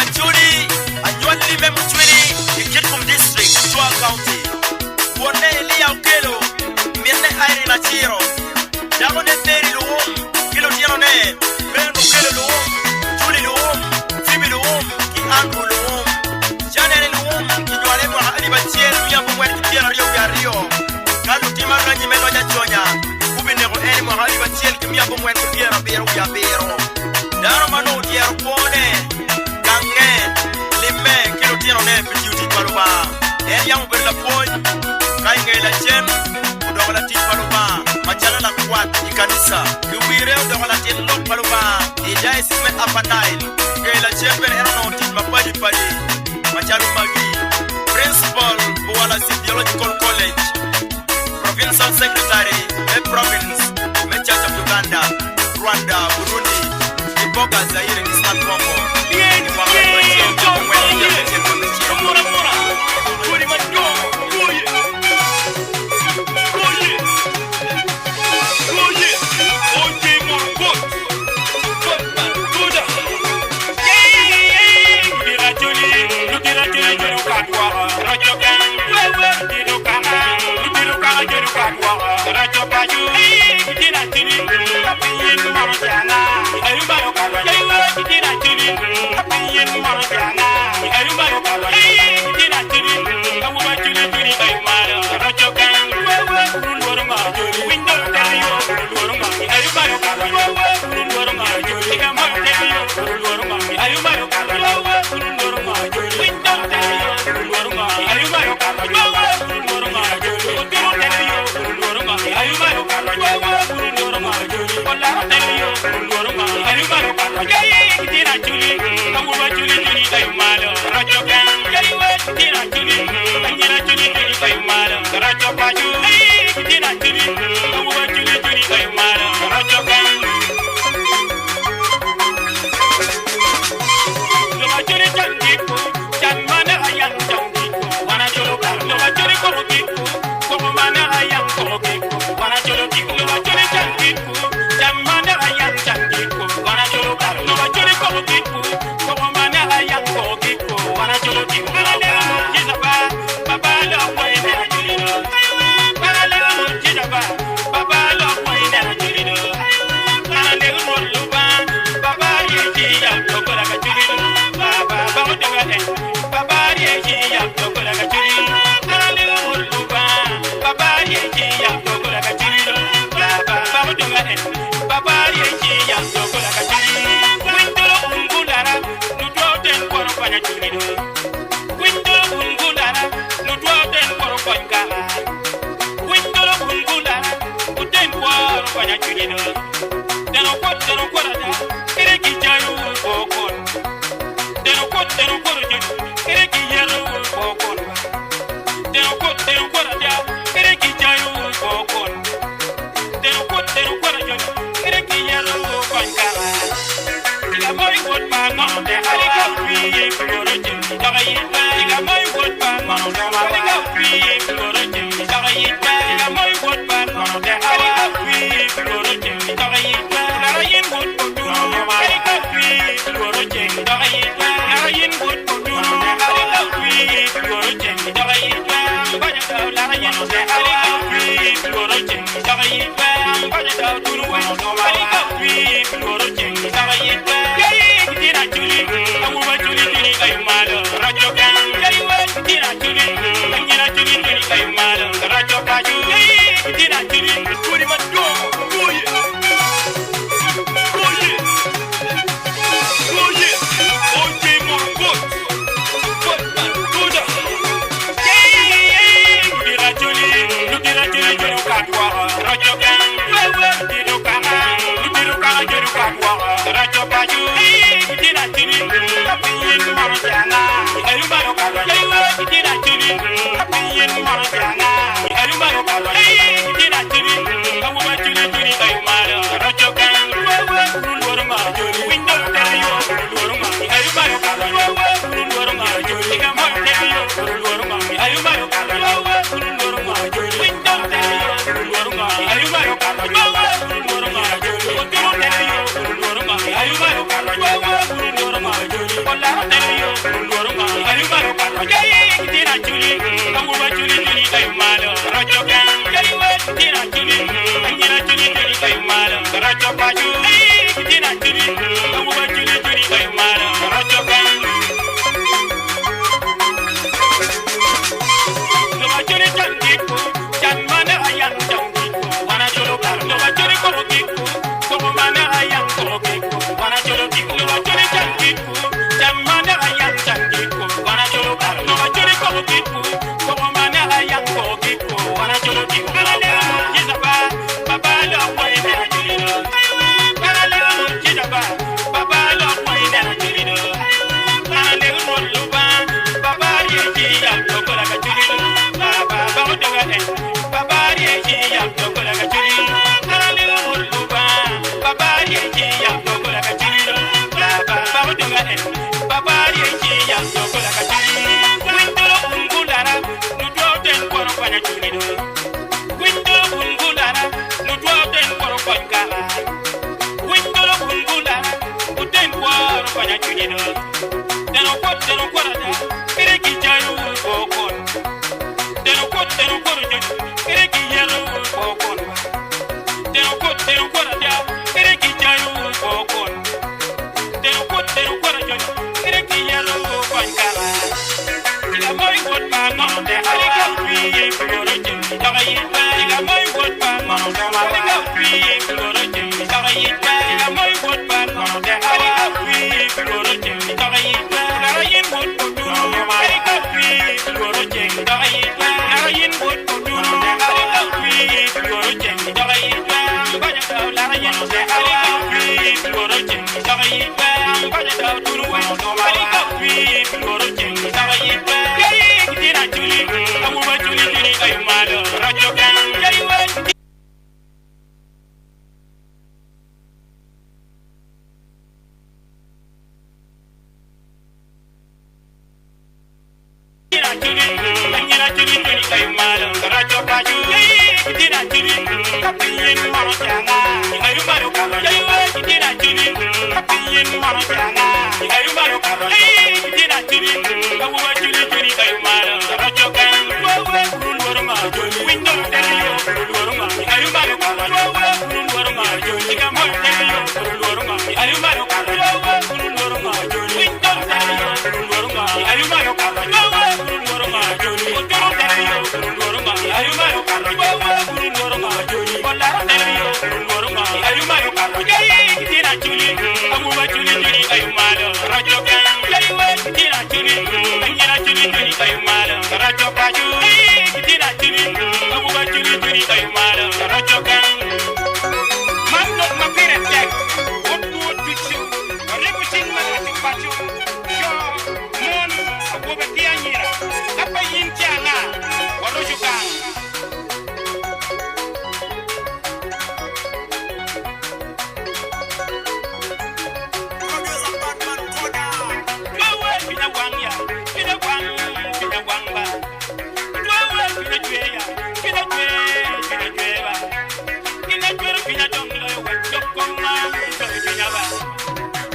Birachuli, Anywali Memuchwili, Kikitum District, Chua County. Wone Elia Okelo, Miene Airi Nachiro. Dagone Teri Luum, Kilo Tianone, Beno Kelo Luum, Julie Luum, Phoebe Luum, Ki Andrew Luum. Janelle Luum, Ki Joalemo Alibatiel, Miapo Mwen Kipiano Rio Gario. Kalu Timara Nyimeno Nyachonya, Kubinego Enimo Alibatiel, Ki Miapo Mwen Kipiano Biro Yabiro. Daro Manu Diero Pone, Gange, Lime, Kilo Tianone, Pijuti Paluba. Eliam Bella Point, Kainge La Jem, Udola Tipaluba. Majana na kwat ikanisa Kiwire udola tilo paluba Ija isime apanail Kaila chemben erano tit mapadi padi Machalu magi Principal Buwala Theological College Provincial Secretary Me Province Me Church of Uganda Rwanda, Burundi Iboga Zaire Islam Congo Ayuba, racho paju kina tuli awu ba tuli tuli ay mara racho kan lo ba tuli tangiku jan mana ayang tangiku wana jolo kar lo ba tuli ko mana ayang ko wana jolo kiku lo ba tuli tangiku jan mana ayang tangiku wana jolo kar lo ba tuli ko mana ayang ko wana jolo kiku yizaba baba lo boy na julino baba lo boy na julino ale moluba baba yeji ya tokola ka julino baba odoga baba yeji ya tokola ka julino ale moluba baba yeji ya tokola ka julino baba odoga baba yeji ya tokola ka julino windolo ungulana nudo den kono kwanya julino windolo ungulana nudo den kono kwanya windolo ungulana uden kwaro kwanya julino deno ko da kire ki jaru ko kon deno ko joni kire ki yaru ko kon deno ko da kire ki jaru ko kon deno ko da joni kire ki yaru ko kwanya diga moy wot ma non de ali ka fi ko joni daga yiba diga moy wot ma non de ali ka fi ko joni daga yiba diga moy wot ma non de ali ka fi ko joni daga yiba daga yin wot ko du ali ka fi ko joni daga yiba daga yin wot ko du ali ka fi ko joni daga yiba banya da la yin de ali ka fi ko joni daga yiba banya da duru wa ali ka fi ko joni daga yiba kidina juli awu ba juli ay malo rajo kan yari wa kidina juli ay malo rajo paju kidina juli kapin maro janga ay malo kan yari wa kidina juli kapin maro janga ay malo kan kidina juli awu ba juli ay malo rajo kan wa kurul warma joli window teriyo kurul warma ay malo kan wa kurul warma joli kamo teriyo kurul warma ay malo kan wa kurul warma joli window teriyo kurul warma ay malo kan wa kurul warma joli window teriyo kurul warma ay malo kan wa kurul warma joli wala teriyo kurul warma ay malo kan kidina juli awu ba juli ay malo rajo kan yari wa kidina juli ay malo rajo paju kidina juli awu ba juli ay malo rajo kan man no ma pere tek what do you rebu sin ma ati paju yo mon awu ba tianyira apa yin tianga waro jukan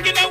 Kina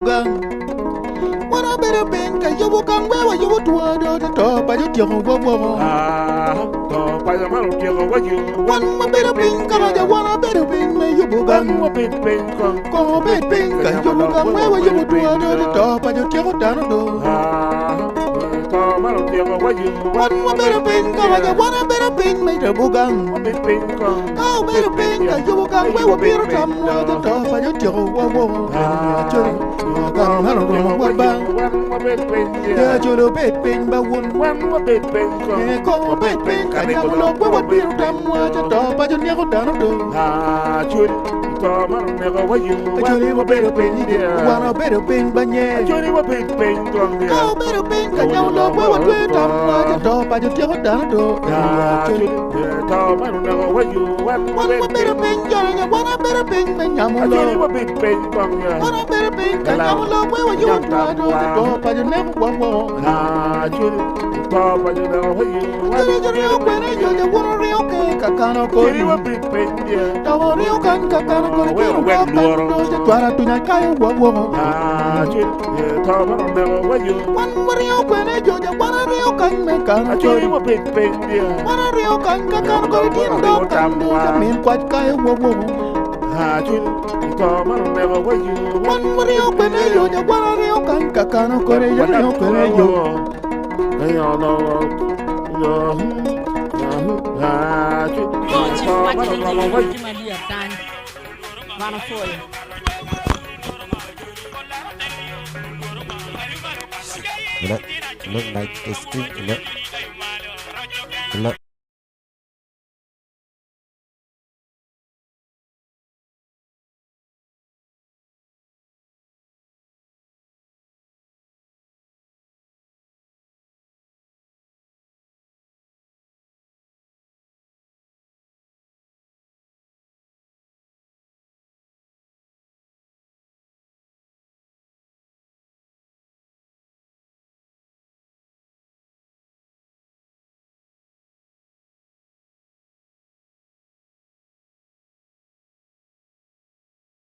gang. Wanna better bang, cause you walk on where you would do the top, but you don't go. One more better bang, cause you wanna better bang, may you go gang. Go bed bang, cause you walk on where you would do the top, but you don't go. One more better bang, cause you wanna better bang, may you go gang. Go better bang, cause you walk on where you would do the top, but you don't go. Gang, I don't know what bang. Yeah, you know, bed bang, but one bed bang. Yeah, go bed bang, I never know what we're done. What you talk, but you never done. Actually, what better bang, one better bang, but yeah. Actually, what better bang, go better bang, I never know what we're done. What you talk, but you never done. Actually, one better bang, you're one better bang, man. Actually, what better bang, one better bang, I never know where you are. But you never want more. Look like the street. Look.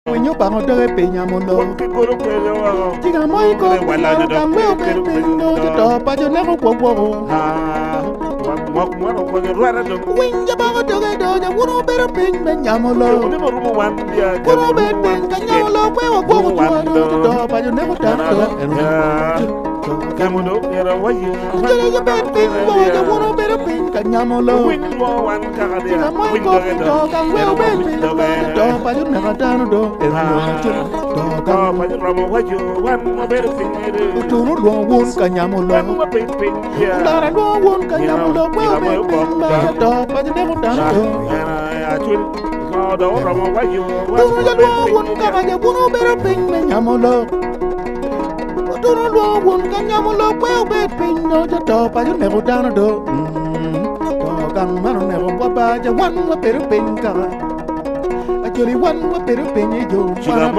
When you bang on the penya mono, Tiga Moiko, come well, no, the top, but you never go. When you bang on the wooden better ping, Benyamolo, Wooden bed ping, and Yamolo, where go to the top, but you never done. Come on, the bed ping, the wooden better ping, and Yamolo, Tiga Moiko, come well, baby, the top, but you never done. Tunu lo won kanyamulo, lara lo won kanyamulo, well baby, my dog, but you never done it. Tunu lo won kanyamulo, won better ping kanyamulo. Tunu lo won kanyamulo, well baby, no dog, but you never done it. Dog and man never got by the one better ping car. Actually, one better penny, you better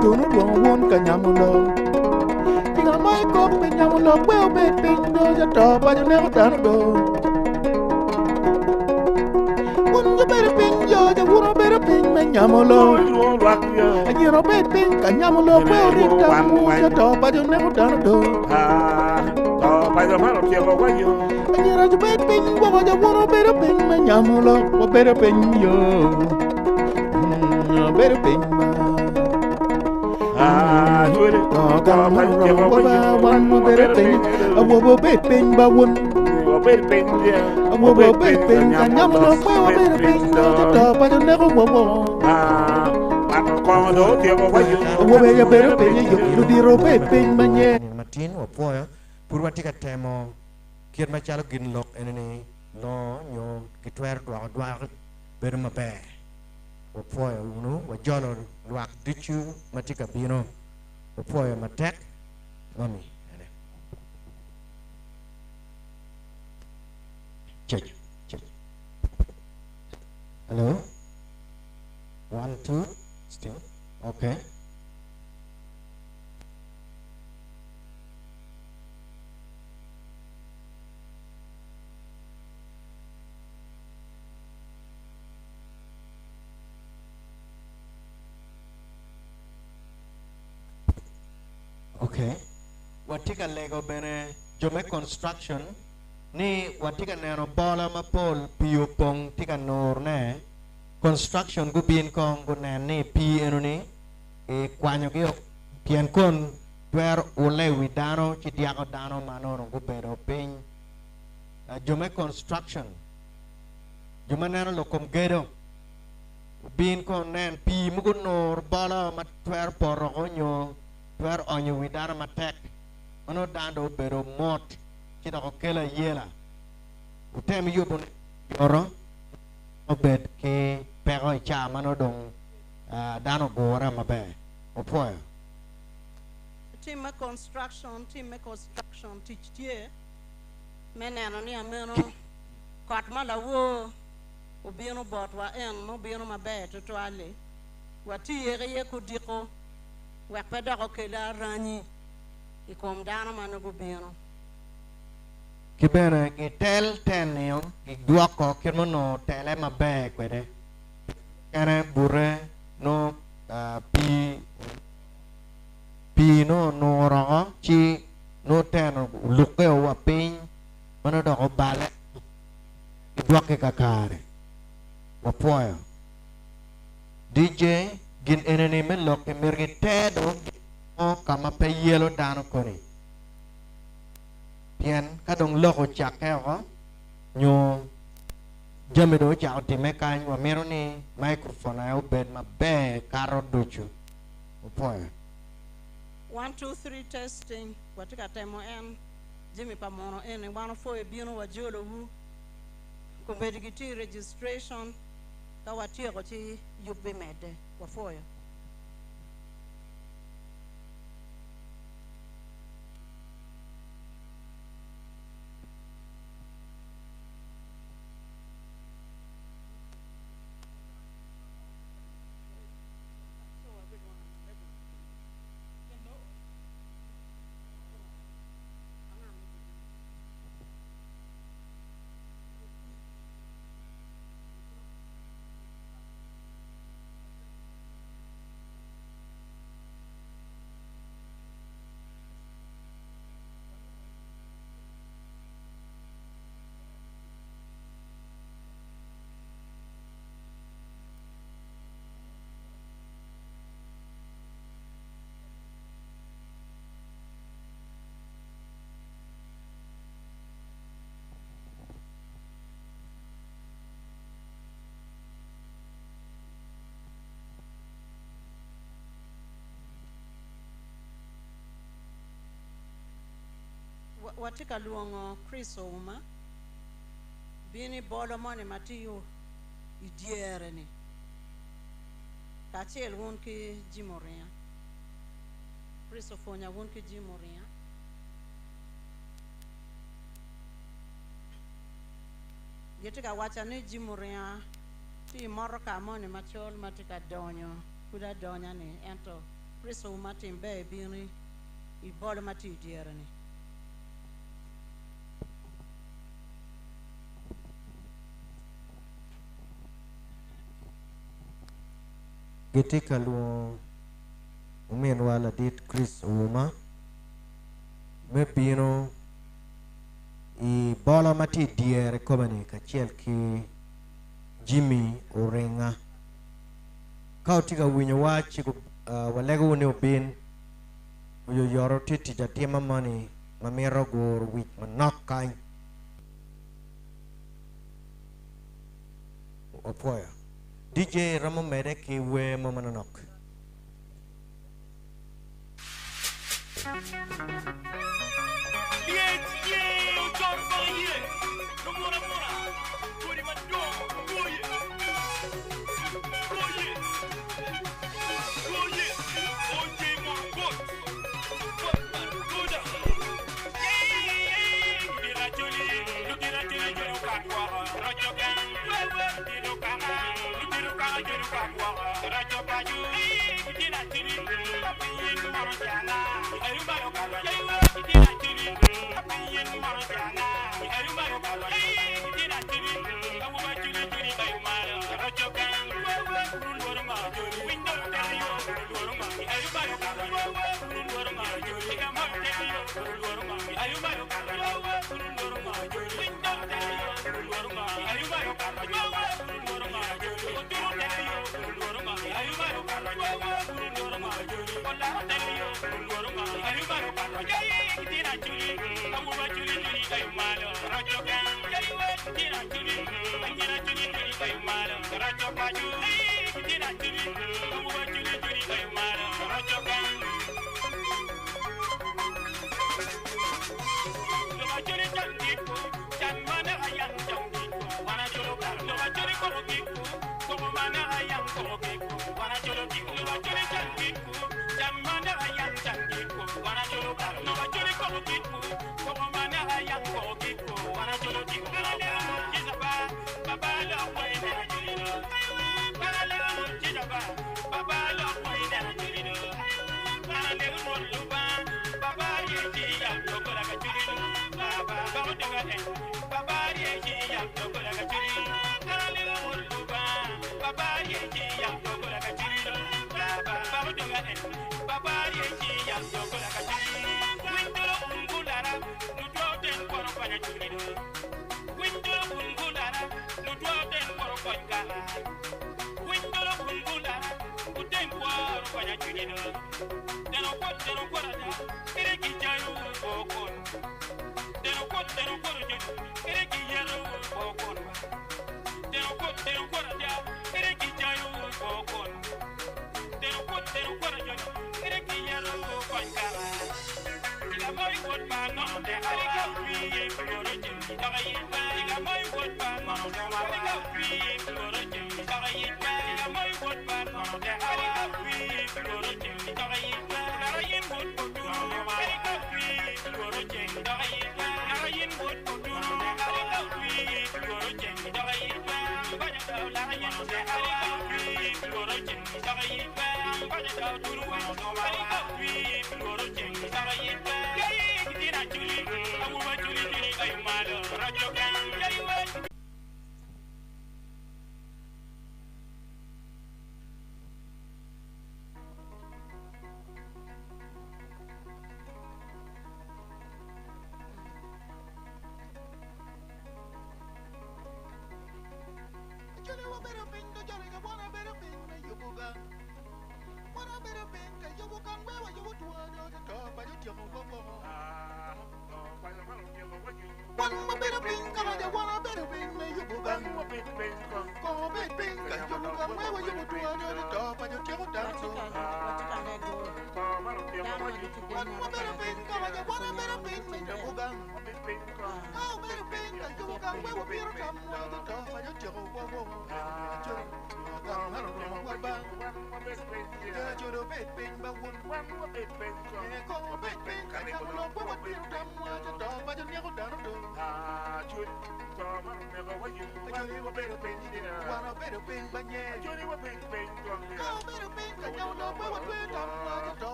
don't want Kanyamulo. Think I might go Penyamulo, well, bed ping, no, the top, but you never done it. One you better ping, you're the one better ping, Penyamulo. And you're a bed ping, Kanyamulo, well, the top, but you never done it. And you're a bed ping, what you want a better ping, Penyamulo, what better ping, you. Better ping, one better ping, a wobble bed ping, but one. A wobble bed ping, and Yamulo, well, better ping, the top, but you never wobble. A wobble better ping, you do the bed ping, man, yeah. Martin or Poya, Purwatika Temo, Kirmachalo Ginlock, and no, you get where to our dwag, Berma Bear. Opoya uno wajolo luak dichu matika bino opoya matek mami check hello 1 2 still okay Okay. Watika Lego bene Jome construction ni watika neno bola mapol piu pong tika nor ne construction gu bin kong gu ne ni pi enu ni e kwanyo gi pien kon twer ule wi dano ci diago dano manoro gu pero pin Jome construction Jome neno lo kom gedo bin kon nen pi mugu nor bola ma twer poro onyo twer onyo wi dano ma tek mano dando pero mot kita ko kela yela utem yobon yoro obed ke pero cha mano dong dano gora mabe opoyo team construction teach tie meneno ni ameno kot mala wo obino bot wa en mo bino mabe to ale wati ye ko diko wa pedo ko kela rani ikom dano mano gubino kibene ki tel tenio ki duoko kirmono tele mabe kwede kene bure no pi no ro chi no teno lukke wa pin mano do bale duoke kakare wa poyo DJ gin enene men lokke mirgi tedo o kama pe yelo dano koni pien kadong loko chakeo nyo jamedo chao time kan wa mero ni microphone ay obed mabe karo duchu opoyo 1 2 3 testing watika temo en Jimmy pamono en wano fo e bino wa jolo wu ko bedigiti registration ka watia ko ti yubbe mede wa foyo watika luongo Chris Ouma bini bolo mone matiyo idiere ni kachel won ki jimoria Chris Ofonya won ki jimoria yetika wacha ni jimoria ti moro ka mone machol matika donyo kuda donya ni ento Chris Ouma timbe bini I bolo mati idiere ni Ketika lu umen wala dit Chris Ouma mepino I bola mati diere komani kachiel ki Jimmy Orenga kautika winyo wachi walego wone obin uyo yoro titi jatima mani mamero gor wich manok kain opoya DJ Ramo Mede ki we mamanok.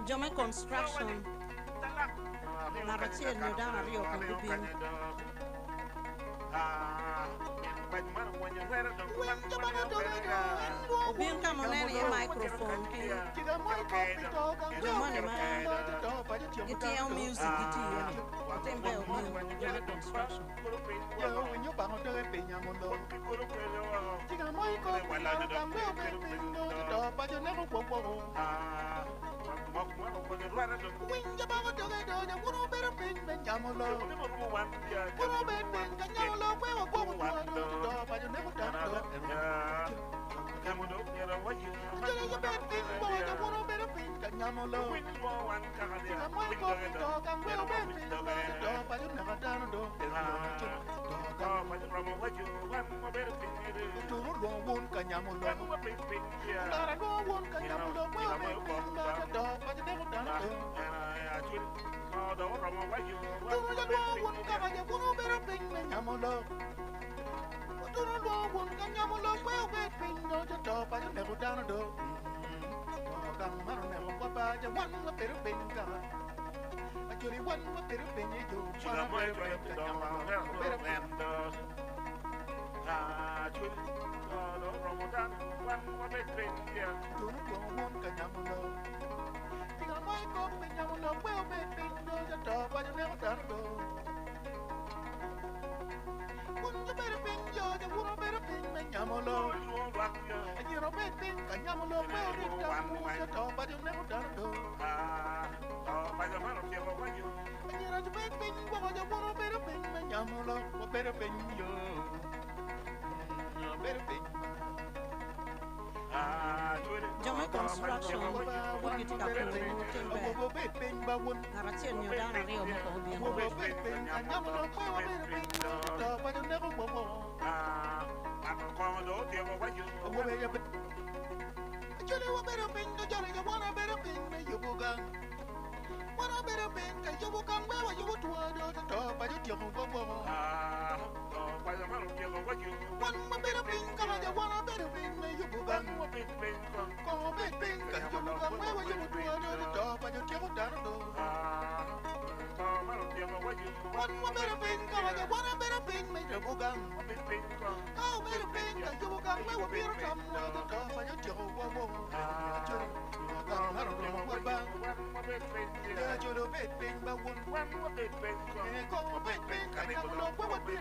Jome construction na rachel ni dana rio kan bibin ubin ka monene ye microphone ki jomone ma iti el music iti ya tembe ubin jome construction nyamulo. Chiga moi ko kambe pingo to pa jo ne ko popo. Winja ba mo doge do nya wuro bero pin ben nyamulo. Wuro ben ben ka nyamulo kwe wa popo to pa jo ne ko ta do. Jere jo ben pin bo nya wuro bero pin ka nyamulo. Chiga moi ko to kambe ben pin to pa jo ne ko ta do. Turu do won ka nyamulo. Dara do won ka nyamulo kwe wa ben pin do pa jo ne ko ta do. Turu do won ka nya wuro bero pin ben nyamulo. Turu do won ka nyamulo kwe wa ben pin do pa jo ne ko ta do. Kang maro ne ko pa ja wan wa bero pin ka. Actually, one more bit of thing you do. Jama construction woni ti ka ko timbe ngarachen yo dana rio mo ko bien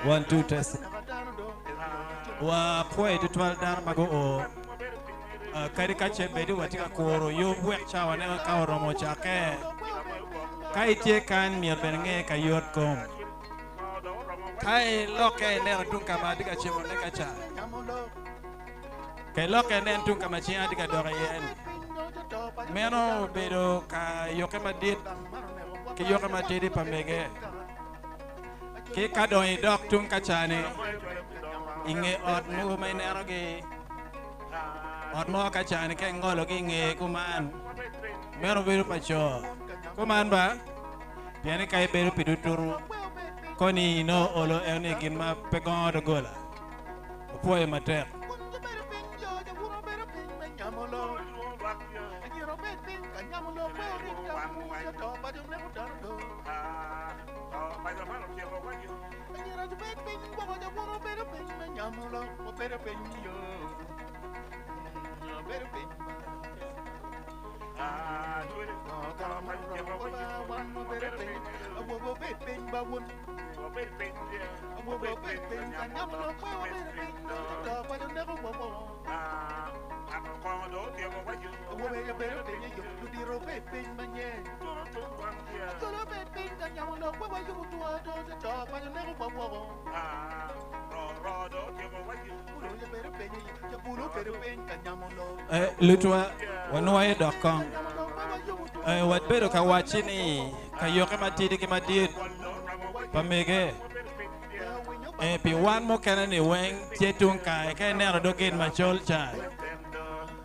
One, two, test. Wa poe de twal dar mago o kari kache bedu watika koro yo buek chawa ne ka romo chake kai tie kan mi benge ka yot kom kai loke ne tung kama diga chemo ne kacha kai loke ne tung kama chia diga dore yen meno bedo ka yoke madit ki yoka matidi pamege ki kadoi dok tung kachane inge ot mu mai nero gi ot mo kachane ke ngolo gi nge kuman mero beru pacho kuman ba piani kai beru piduturu koni no olo ene gin ma pegon gola puoi mater lutwa wanoi dokong wat bedo ka wachini ka yoke matidi ki madit pamege pi wan mo kana ni weng tietung kai ka nero dokin machol chai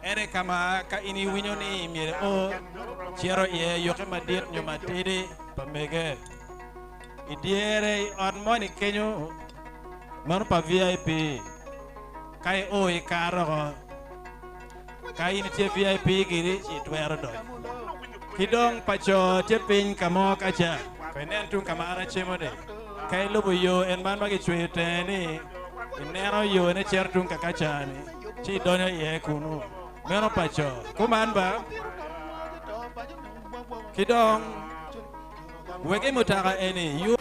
ere kama ka ini winyo ni mire o chiero ye yoke madit nyo matidi pamege idiere on moni kenyo mano pa VIP kai o i karo kai ni tie VIP giri chi twero do kidong pacho tie pin kamo kacha penen tung kamara chemo de kai lubu yo en man magi chwe teni nero yo ne cher tung kakacha ni chi donyo ye kunu meno pacho kuman ba kidong wege mutaka eni yo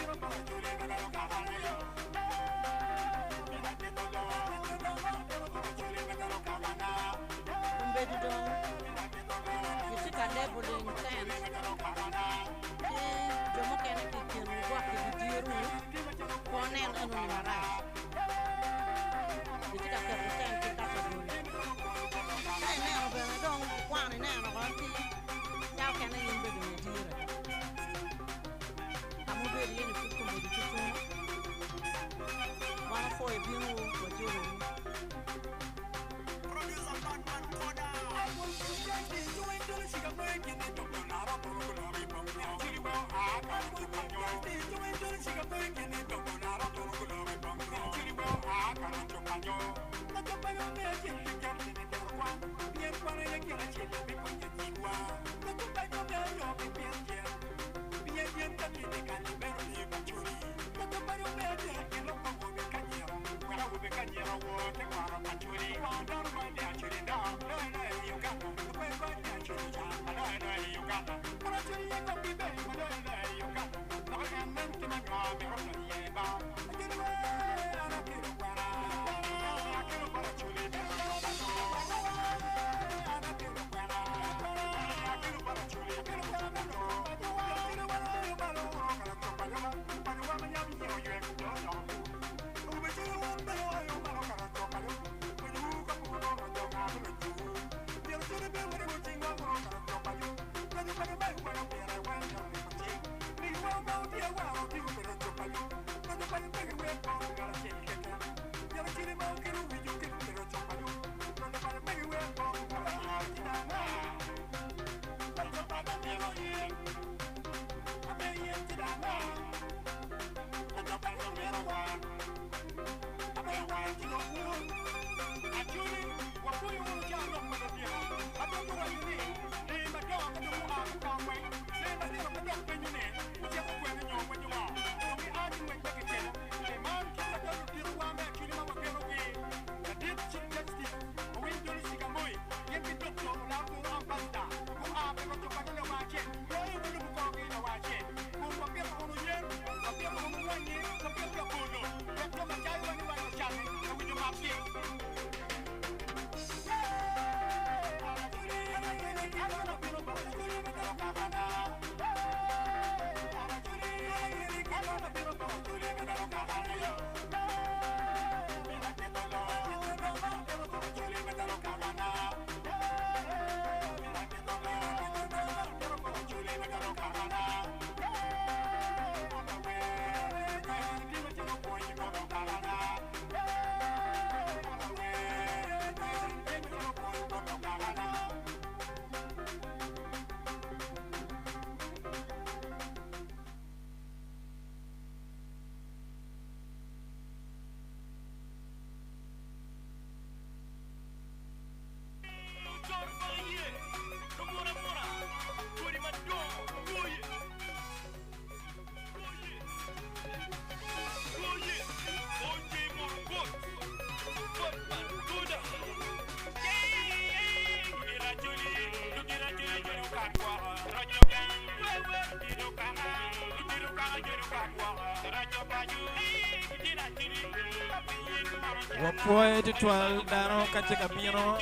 Wapoy to 12 dano kachika bino.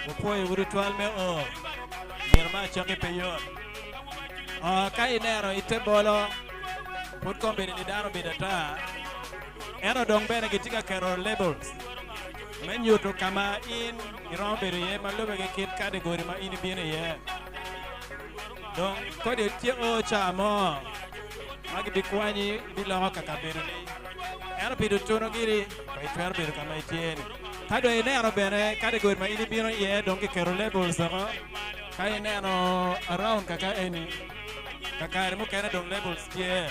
Wapoy wuru 12 me o. Nirma chaki peyor. Kai nero ite bolo. Put kombe ni dano bidata. Ero dong bene kitika kero labels. Men yuto kama in irombe ye malube ke kit category ma in bine ye. Donc kodi tie o chamo. Magi bikwani bilo kakabere ni. Ero bidu tuno giri. Kai bidu kama itieni. Kado ene ero bene category ma in bine ye donc kero labels ko. Kai neno around kaka eni. Kaka mo kena dong labels tie.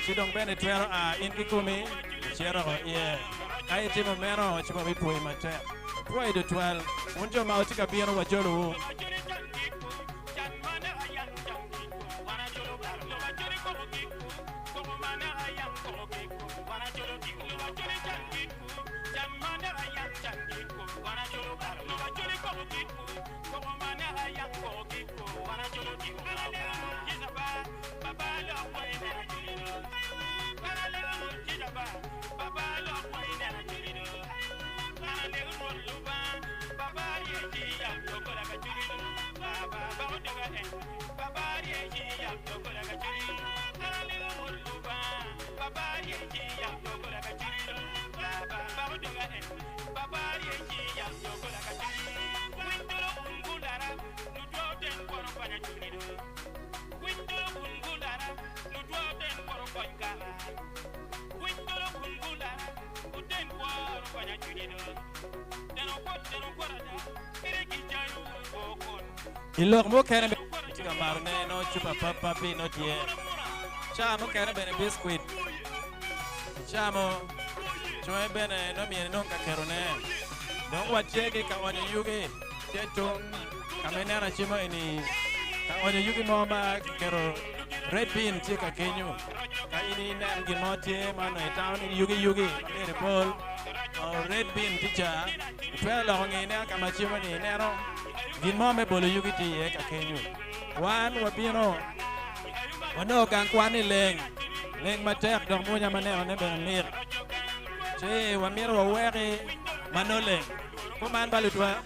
Si dong bene twero a in kikumi. Chero ye. Kai timo mero chimo bipoi mate. Poi de 12. Unjo mautika bino wajolo. Ilok mo kena be marne no chupa papa pi no tie. Chamo kena bene biscuit. Chamo choy bene no mi no ka kerone. Don wachege ka wani yugi. Chetung kamena na chimo ini. Ka wani yugi mo ma kero red bean chika kenyu. Ka ini na gimotie mano e town ini yugi. Ere pol. Red bean teacher. Twelve long ina kama chimo ni nero. Gin me bolo yugi ti ye ka kenyu. Wan wabino. Wano kan kwani leng matek dong munya mane one ben lir. Che wamiro wawere manole. Kuman balutwa.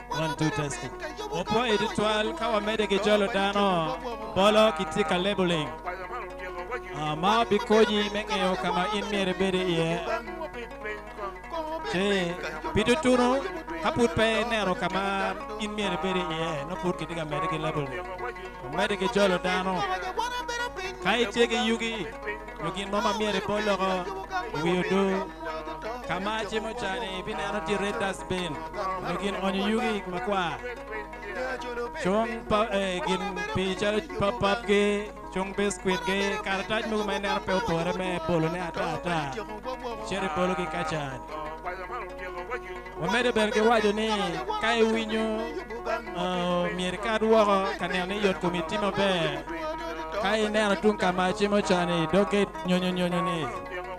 One, two, testing. Opo editual kawa mede ke jolo dano bolo kitika labeling. Ma bikoji mengeyo kama in mere bede iye. Che bidutunu kaput pe nero kama in mere bede iye. No put kitika mede ke labeling. Mede ke jolo dano. Kai chege yugi. Yugin mama mere bolo ko wiudu. Kama chimo chani binano ti red dustbin. Yugin onyo yugi makwa. Chung pa gin pichal pop ke chung biscuit ke kartaj mo may ner pe pore me polo ne ata. Chere polo ki kachan. Wamede ber ke wajo ni kai winyo mier kadwo kanel ni yot komiti maber. Kai ner tung kama chimo chani doket nyonyo ni.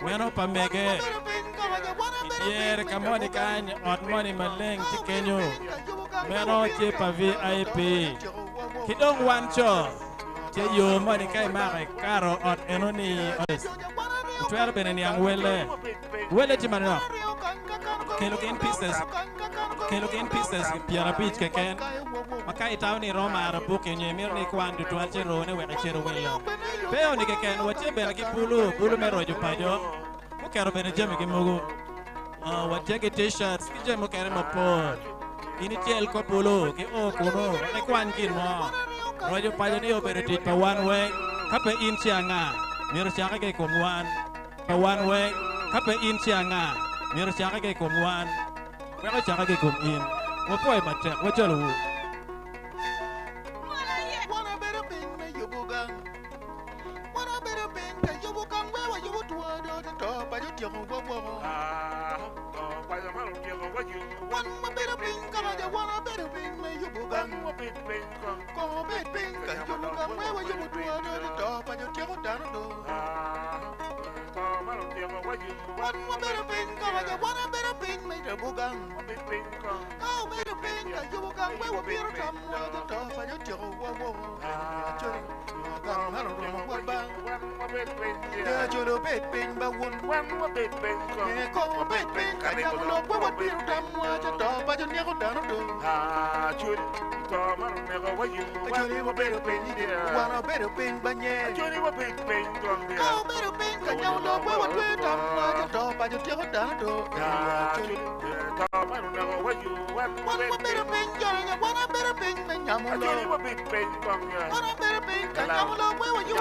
Meno pamege. Yer kamoni kany ot moni maleng ti kenyo. Meno ti pa VIP. Kidong wancho. Ti yo moni kai mare karo ot enoni odes. Utwer benen yang wele. Wele ti manok. Kelo ken pieces piara beach keken. Makai tao ni Roma arabu kenye mir ni kwan du tuan chero ne weka chero wele. Peo ni keken wache bela ki pulu mero jo pajo. Kero bene jemi ki mugu. Wajege t-shirts kije mo kere mo pod. Ini tiel ko polo ki o kuno ne kwan kin mo. Rojo pajo ni obere tit pa one way kape in chianga. Miro chianga ke komwan. Pa one way kape in chianga. Miro chianga ke komwan. Pero chianga ke kom in. Wo poe mate wo cholo. Kau beru ping ka yubu kang we wo biru tam wa to to pa yo tio wo wo. Chori kang haru mo wa bang. Ya choro bet ping ba won. Ne ko bet ping ka ya lo wo biru tam wa to to pa yo ne ko dano do. Chori wo beru ping wa no beru ping ba nye. Kau beru ping ka ya lo wo biru tam wa to to pa yo tio dano do. Chori One better ping, Johnny, one better ping, Yamulo. One better ping, Yamulo, where were you?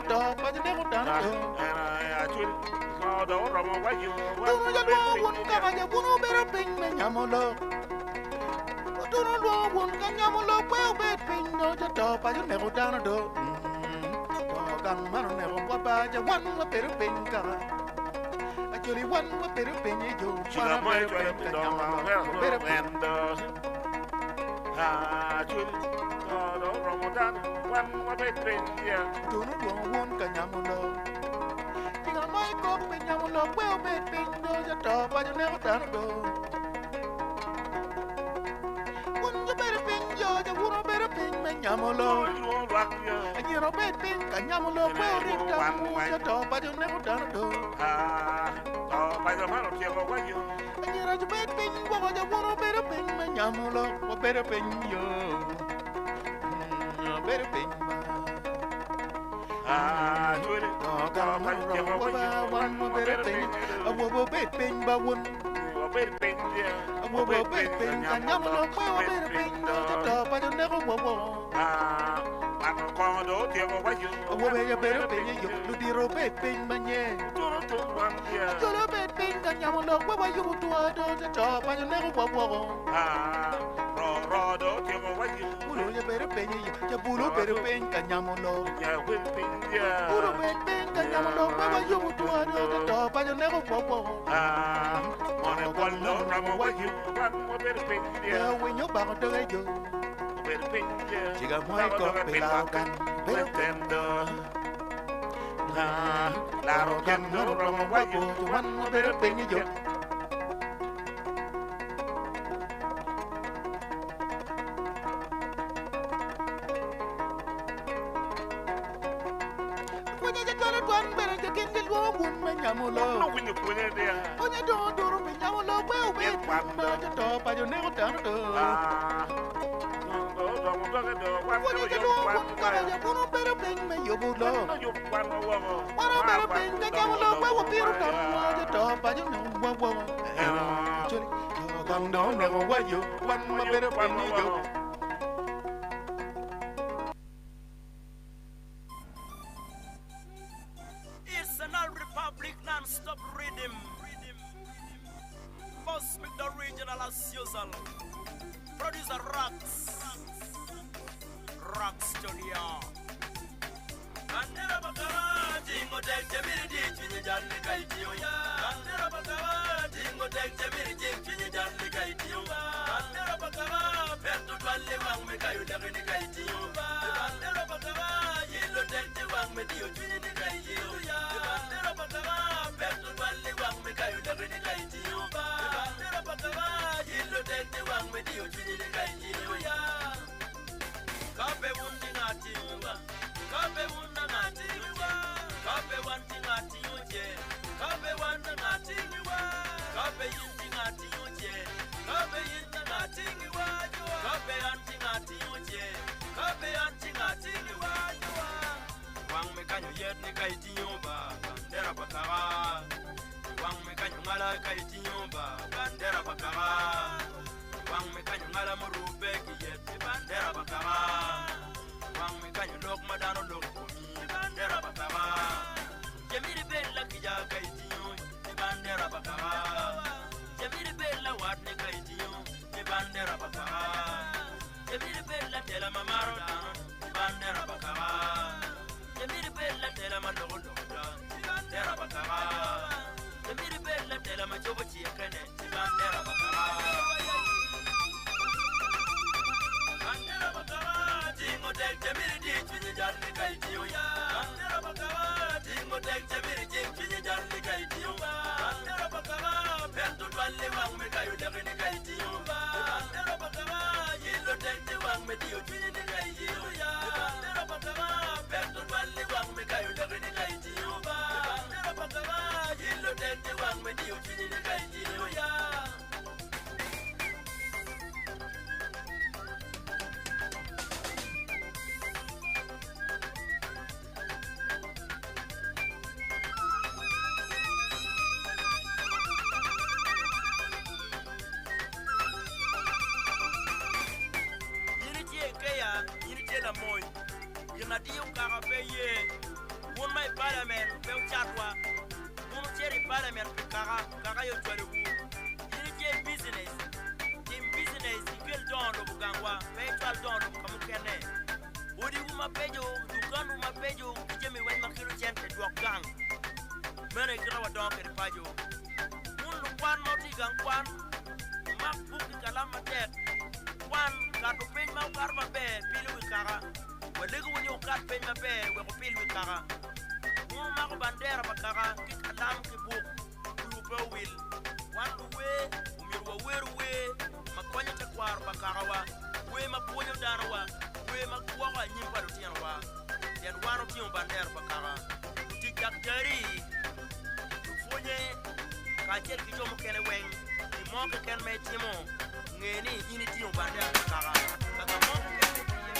to pa ju ne ko tan do I should go to Roma. Why you? do no ja do won ka ga ja buno bere pin me nyamolo do no do won ka nyamolo pe o bet pin no ja to pa ju ne ko tan do to gan man ne ko pa ja wan ma bere pin ka actually wan ma bere pin ju She got my trip to the bere pin and I should go to Roma. One more bit, yeah. do no do won ka nyamolo Tinga mai ko pe nyamolo pe o bet pin no ja to pa ju ne ko tan do won ju bere pin jo ja wuno bere pin me nyamolo Anyiro bet pin ka nyamolo pe o rita mu ja to pa ju ne ko tan do Anyira ju bet pin wo ja wuno bere pin me nyamolo wo bere pin yo bere pin Wo bet pin ba won wo bet pin ka nyamolo pe o bere pin no ja to pa ju ne ko wo wo be ya bere pin yo lu di ro bet pin ma nye Jolo bet pin ka nyamolo we wa yu tu do ja to pa ju ne ko wo Bulu ya bere pin yo ja bulu bere pin ka nyamolo Bulu bet pin ka nyamolo we wa yu tu do ja to pa ju ne ko wo Ya we nyo ba ko do yo Chiga moi ko pe la kan bere pin La ro kan no ro mo wa yu tu wan mo bere pin yo Kunya je tole tuan bere je kin gil wo bun me nyamulo Kunya do do ro me nyamulo we o be no je to pa jo ne ko tan do Kunya je do bun ka je bun bere pin me yo bulo Wara bere pin ka nyamulo we o piru tan je to pa jo ne wo Chori gang no ne ko wa yo wan mo bere pin yo It's an all republic non-stop rhythm. Boss with the regional as usual. Producer Rock Studio. Bandera bakawa, jingo dek jamiri di chini janni kaitiyo ya. Bandera bakawa, jingo dek jamiri di chini janni kaitiyo ya. Bandera bakawa, pertu twali wang me kayu dagini kaitiyo ya. Bandera bakawa, yilo dek wang me diyo chini ni kaitiyo ya. Bandera bakawa, pertu twali wang me kayu dagini kaitiyo ya. Bandera bakawa, yilo dek wang me diyo chini ni kaitiyo ya. Kape wundi ngati wa. Kape wunda ngati wa, kape wanti ngati uje, kape wanda ngati wa, kape yindi ngati uje, kape yinda ngati wa, kape anti ngati uje, kape anti ngati wa. Wang me kanyo yet ni kaiti yomba, bandera bakawa. Wang me kanyo ngala kaiti yomba, bandera bakawa. Wang me kanyo ngala morube kiyet, bandera bakawa. Wang me kanyo lok madano lok komi bandera bakawa Jamiri bella kija kaitiyo ni bandera bakawa Jamiri bella watne kaitiyo ni bandera bakawa Jamiri bella tela mamaro dano ni bandera bakawa Jamiri bella tela malogo loda ni bandera bakawa Jamiri bella tela majobo chiekane ni bandera bakawa Bandera bakawa Jingo dek jamiri di chini janni kaitiyo ya. Bandera bakawa, jingo dek jamiri di chini janni kaitiyo ya. Bandera bakawa, pertu twali wang me kayu dagini kaitiyo ya. Bandera bakawa, yilo dek wang me diyo chini ni kaitiyo ya. Bandera bakawa, pertu twali wang me kayu dagini kaitiyo ya. Bandera bakawa, yilo dek wang me diyo chini ni kaitiyo ya. mun mai parliament be chatwa mun cheri parliament kaka yo chwale bu yini je business tim business ikel don lo bugangwa be chwal don lo kamu kene odi uma pejo dukanu mapejo kijemi wen makiru chente dwok gang mene grawa don ke pajo mun lu kwan moti gang kwan mak buk kalama tek kwan ka to pen ma karma be pilu kaka walego wonyo kat pen ma be we ko pilu kaka mun ma ko bandera bakaka ki kalam ki buk lu be wil wan we umirwa werwe makonya te kwar bakaka wa we maponyo darawa we makwa nyimba rutianwa den wano tiyo bandera bakaka tikakari tufonye kachel kijomo kene weng ni moke ken me timo ngeni ini tiyo bandera bakaka kaka moke ken me timo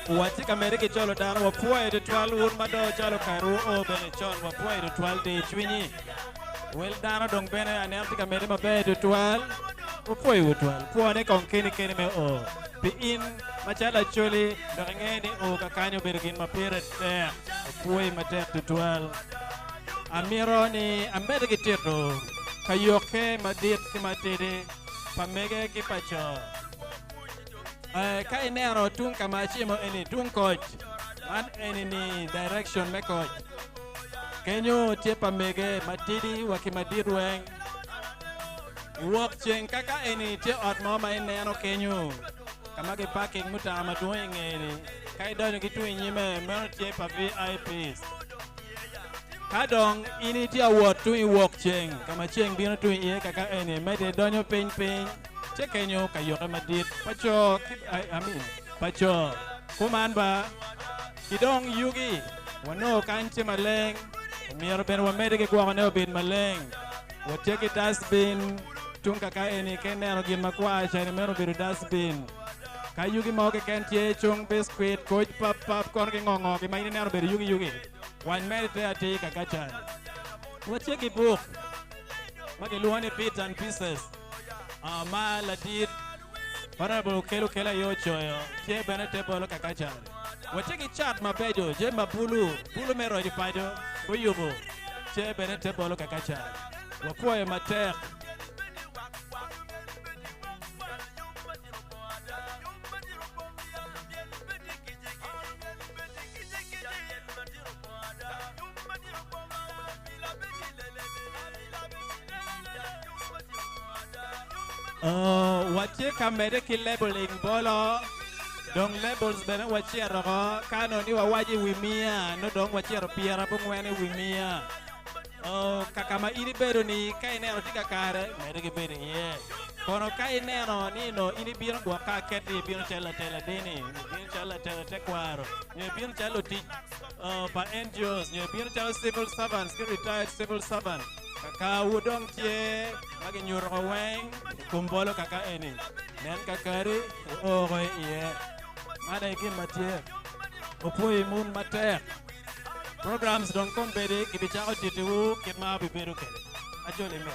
wati kamere ke cholo dano wa puai de twal un mado cholo karu o bene chon wa puai de twal de chwini wel dano dong bene ane amti kamere ma be de twal wa puai de twal puane kong kini kini me o pi in machala choli dangeni o kakanyo bergin ma pere te puai ma te de twal amiro ni ambede ke tiro kayoke madit ki matede pamege ki pacho ka inero tung kama chimo eni tung coach an eni ni direction me coach kenyo tiepa mege matidi wakimadirweng walk cheng kaka eni te ot mama inero kenyo kama ke parking mutama tueng eni kai donyo gitu nyime mer tiepa VIPs kadong ini ti award tu walk cheng kama cheng bino tu ie kaka eni mede donyo ping cekenyo kayo kamadit pacho pacho kuman ba kidong yugi wano kanche maleng mier ben wamede ke kwa ne bin maleng wateke dustbin tunka ka eni kenero gin makwa chani mero biru dustbin ka yugi mo ke ken tie chung biscuit coach pap kon ke ngongo ke maine nero biru yugi wan mede te ati ka kachan wateke book mage luane bits and pieces ma ladit Honorable Kelu Kela Yochoyo, Che Benete Bolo Kakachan. We're taking chat Mapedo, Je Mapulu, Pulu Mero di Pado, Uyubu, Che Benete Bolo Kakachan. Wapoe Mater. Wache kamere ki labeling bolo dong labels bena wache rogo kano ni wawaji wimia no dong wache ropiera bungwene wimia kakama ini bedo ni kai nero tika kare mere ki bedo ye kono kai nero ni no ini biro gwa ka keti biro chela tela dini biro chela tela tekwaro ni biro chelo ti pa NGOs ni biro chelo civil servants ki retired civil servant kaka udong tie magi nyuro weng kumbolo kaka eni nen kakari ogo ye mana ikin matie opui mun mater programs don kombede kibichako titiwu kitma biberu kede ajole me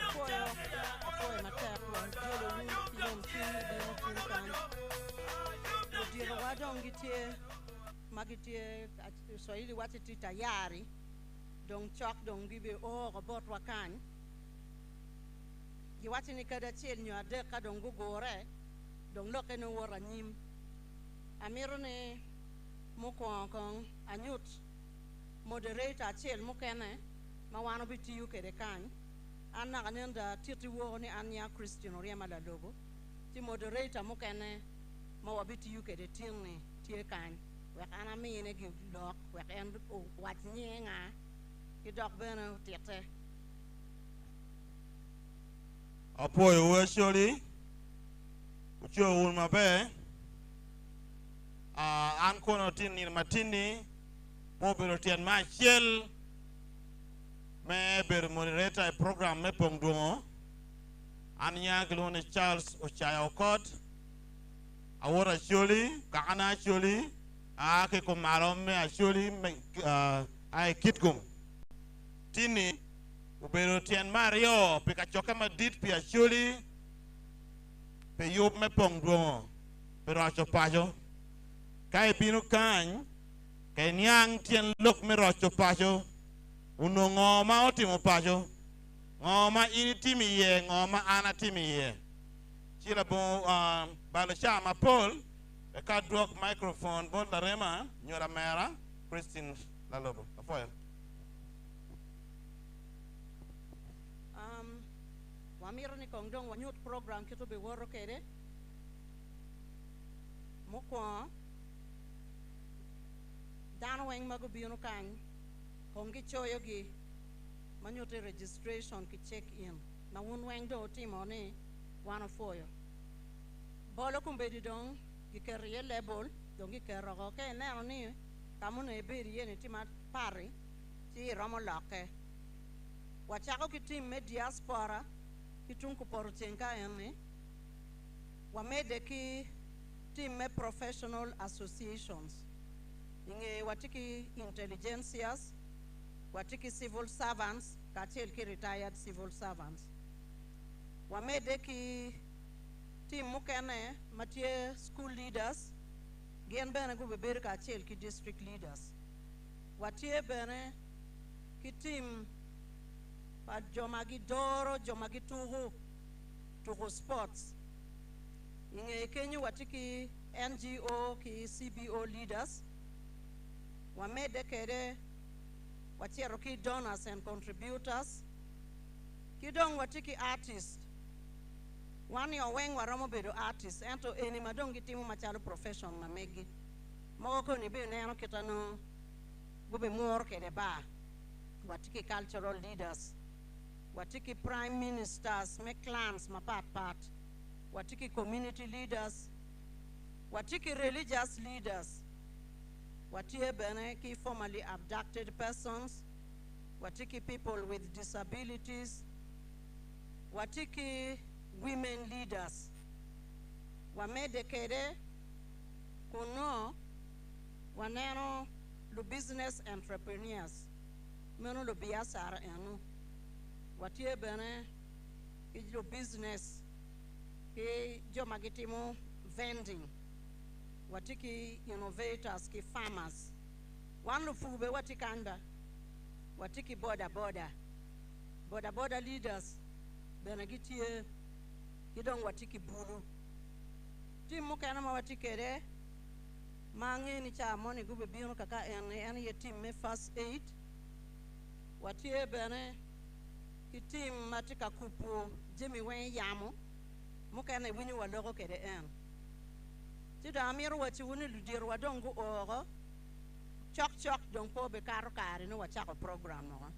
apoyo mater lon jolo wu lon tin kan diro wadong gitie magitie Swahili watiti tayari dong chok dong gibe robot wakan giwatini kada chel nyo ade ka dong gugore dong loke no wora nyim amirone mukon anyut moderator chel mukene mawano bitiu kede kan anna kanenda titi wo ni anya Christian oriema la logo ti moderator mukene mawabitiu kede tinni tie kan wek ana mine gi lok wek en wat nyenga Dog Beno Tete. Apoyo Wesholi, Ucho Ulmabe, Ankono Tini Matini, Mobile Tian Machel, Maybe moderator program Mepong Dumo, Anya Glone Charles Ochaya Okot, Awara Sholi, Kana Sholi, Ake Komarome, Sholi, I Kitgum. Tini ubero tian Mario pika choka madit pia shuli pe yup me pong duo pero acho pajo kai pinu kan kai nyang tian lok me rocho pajo uno ngoma otimo pajo ngoma ini timi ye ngoma ana timi ye chila bo bala chama Paul ka drop microphone bon la rema nyora mera Christine Lalobo afoya Wamiro ni kongdong wanyut program kito be woro kede mukwa dano weng mago biyuno kan kongi choyo gi manyute registration ki check in na un weng do timo ni wano foyo bolo kumbedi dong gi kerye label dong gi kerrogo ke neno ni kamune beri yeni tima pari ti romo loke wachako ki team me diaspora kitunku porutenga ene wamede ki team me professional associations inge watiki intelligentsias watiki civil servants katel ki retired civil servants wamede ki team mukene matie school leaders gen bene go beber katel ki district leaders watie bene ki team pa jomagi doro jomagi tuhu sports inge kenyu watiki NGO ki CBO leaders wamede kede watiero ki donors and contributors kidong watiki artists wani oweng waromo bedo artists ento eni madongi timu machalo profession mamegi moko ni be neno kitano gube muor kede ba watiki cultural leaders watiki prime ministers me clans mapat watiki community leaders Watiki religious leaders. Watie bene ki formerly abducted persons. Watiki people with disabilities. Watiki women leaders. Wamedekede kuno waneno lu business entrepreneurs. Meno lu biasara enu. Watie bene ki lu business ki jo magitimo vending. Watiki innovators ki farmers. One lufube watikanda. Watiki border leaders. Benagitie kidong watiki bulu. Timu kana ma watikere mangi ni cha moni gube bino kaka en ye team me first aid. Watie bene ki team matika kupu Jimmy Wen Yamu mukana wini walogo kede en. Tida amiru wati wuni ludiru wadongu oro chok dong po be karo kari no wachako program no.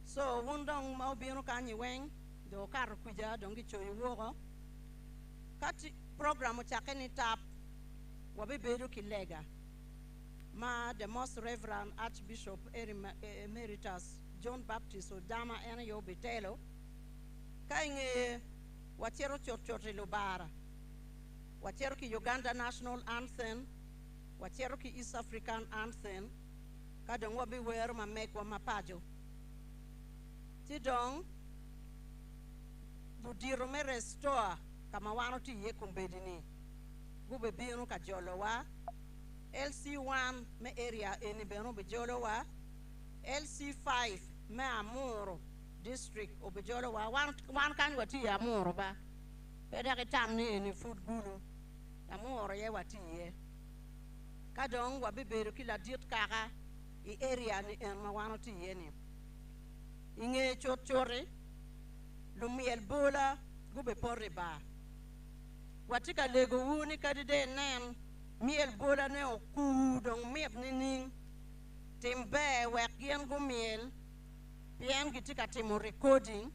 So wundong mau bino kanyi weng do karo kuja dongi choyi woro kati program chake ni tap wabe bedu kilega ma the most reverend Archbishop Emeritus John Baptist Odama ene yo betelo kainge wachero chochote lubara wachero ki Uganda National Anthem wachero ki East African Anthem kadong wabe weru mamek wa mapajo tidong budiro me restore kama wano ti ye kumbedini gube binu ka jolowa LC1 me area eni benu be jolowa LC5 me Amuro district obe jolowa wan kan wati ya Amuro ba peda ke tamni eni food gulu Amuro ye wati ye kadong wabeberu kila diet kaka I area ni en ma wano ti ye ni inge chotchore lumiel bola gube porre ba watika lego wuni kadide nen miel bola ne oku dong miep nini timbe wek yen gu miel pien gitika timo recording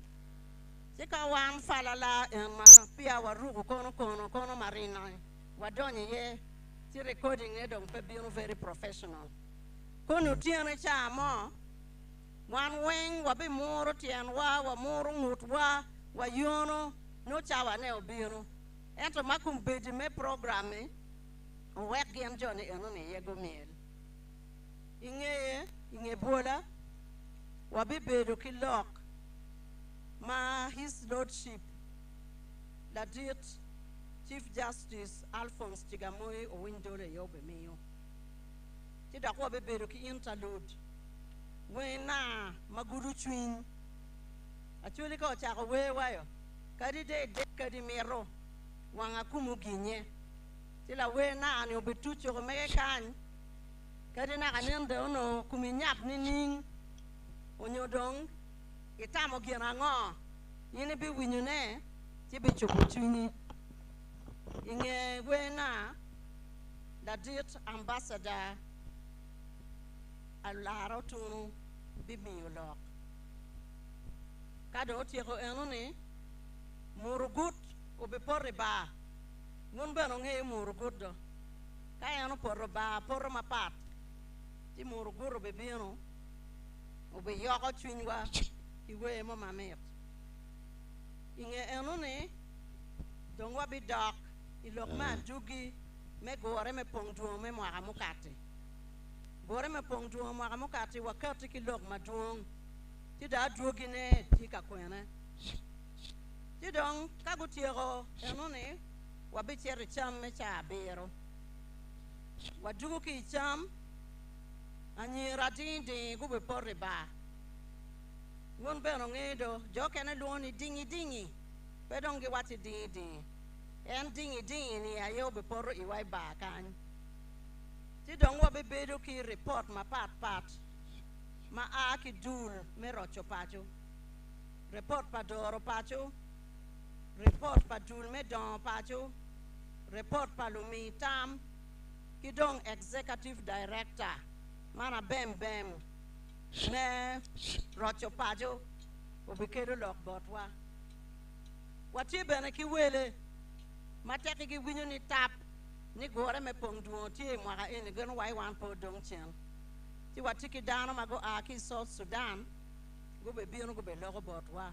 tika wan falala mara pia warugu kono marina wadonye ye ti recording ne dong pe bino very professional kono tiene cha mo wan weng wabi moro tien wa moro ngut wa yono no chawa ne obiro ento makum bedi me programme wek gen joni eno ne yego miel inge bola wabi bedo ki lok ma his lordship la diet Chief Justice Alphonse Chigamoy Owindole yobe meyo tida ko wabi bedo ki interlude wena maguru chwin achuli ko chako wewayo kadi de kadi mero wanga kumu ginye tila wena ani obetucho ko mege kan kadi na kanende ono kuminyap nining onyodong itamo gina ngo yini bi winyune tibi chuko chwini inge wena the diet ambassador alaro tunu bibiyolok kado tieko enuni murugut obe porre ba ngun beno nge murugut do kayano porro ba porro mapat ti muruguro be bino obe yoko chwinywa iwe mo mamet inge enuni dongwa bi dok ilok ma jugi me gore me pongduo me mwaka mukati gore me pongduo mwaka mukati wakati ki lok maduong ti da duogi ne ti ka kwene ti dong ka gutiero enuni wabi chere cham me cha bero wadugo ki cham anyi radindi gube porre ba won beno ngedo jokene luoni dingi pedongi wati dingi en dingi ni ayo be porro iwai ba kan ti dong wabi bedo ki report ma pat ma aki dul me rocho pacho report pa doro pacho report pa dul me don pacho report pa lumi tam ki dong executive director mana bem me rocho pacho obikedo lok botwa wati bene ki wele mateki ki winyo ni tap ni gore me pong duo ti mo ga en gan wai wan po dong chen ti watiki dano mago aki South Sudan go be bieno go be logo botwa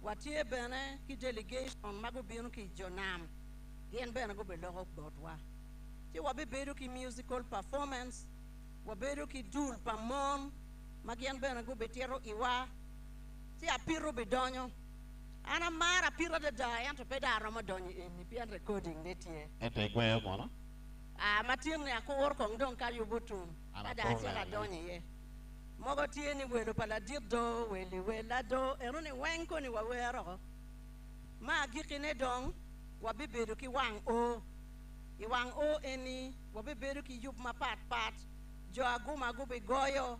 watie bene ki delegation mago bieno ki jonam gen bene go be logo botwa ti wabe bedo ki musical performance wabedo ki dul pamon magien bene go be tiero iwa ti apiro be donyo ana mara piro de da yanto peda romo donyo ni pian recording netie Ete kwe mo no? matin ne akor kong dong ka yubutun Ana ada kor chela le. donyo ye mogo tie ni welo pala dirdo weli wela do ero ni wenko ni wawero ma gikine dong wabibedo ki wang o I wang o eni wabibedo ki yup mapat pat jo aguma go be goyo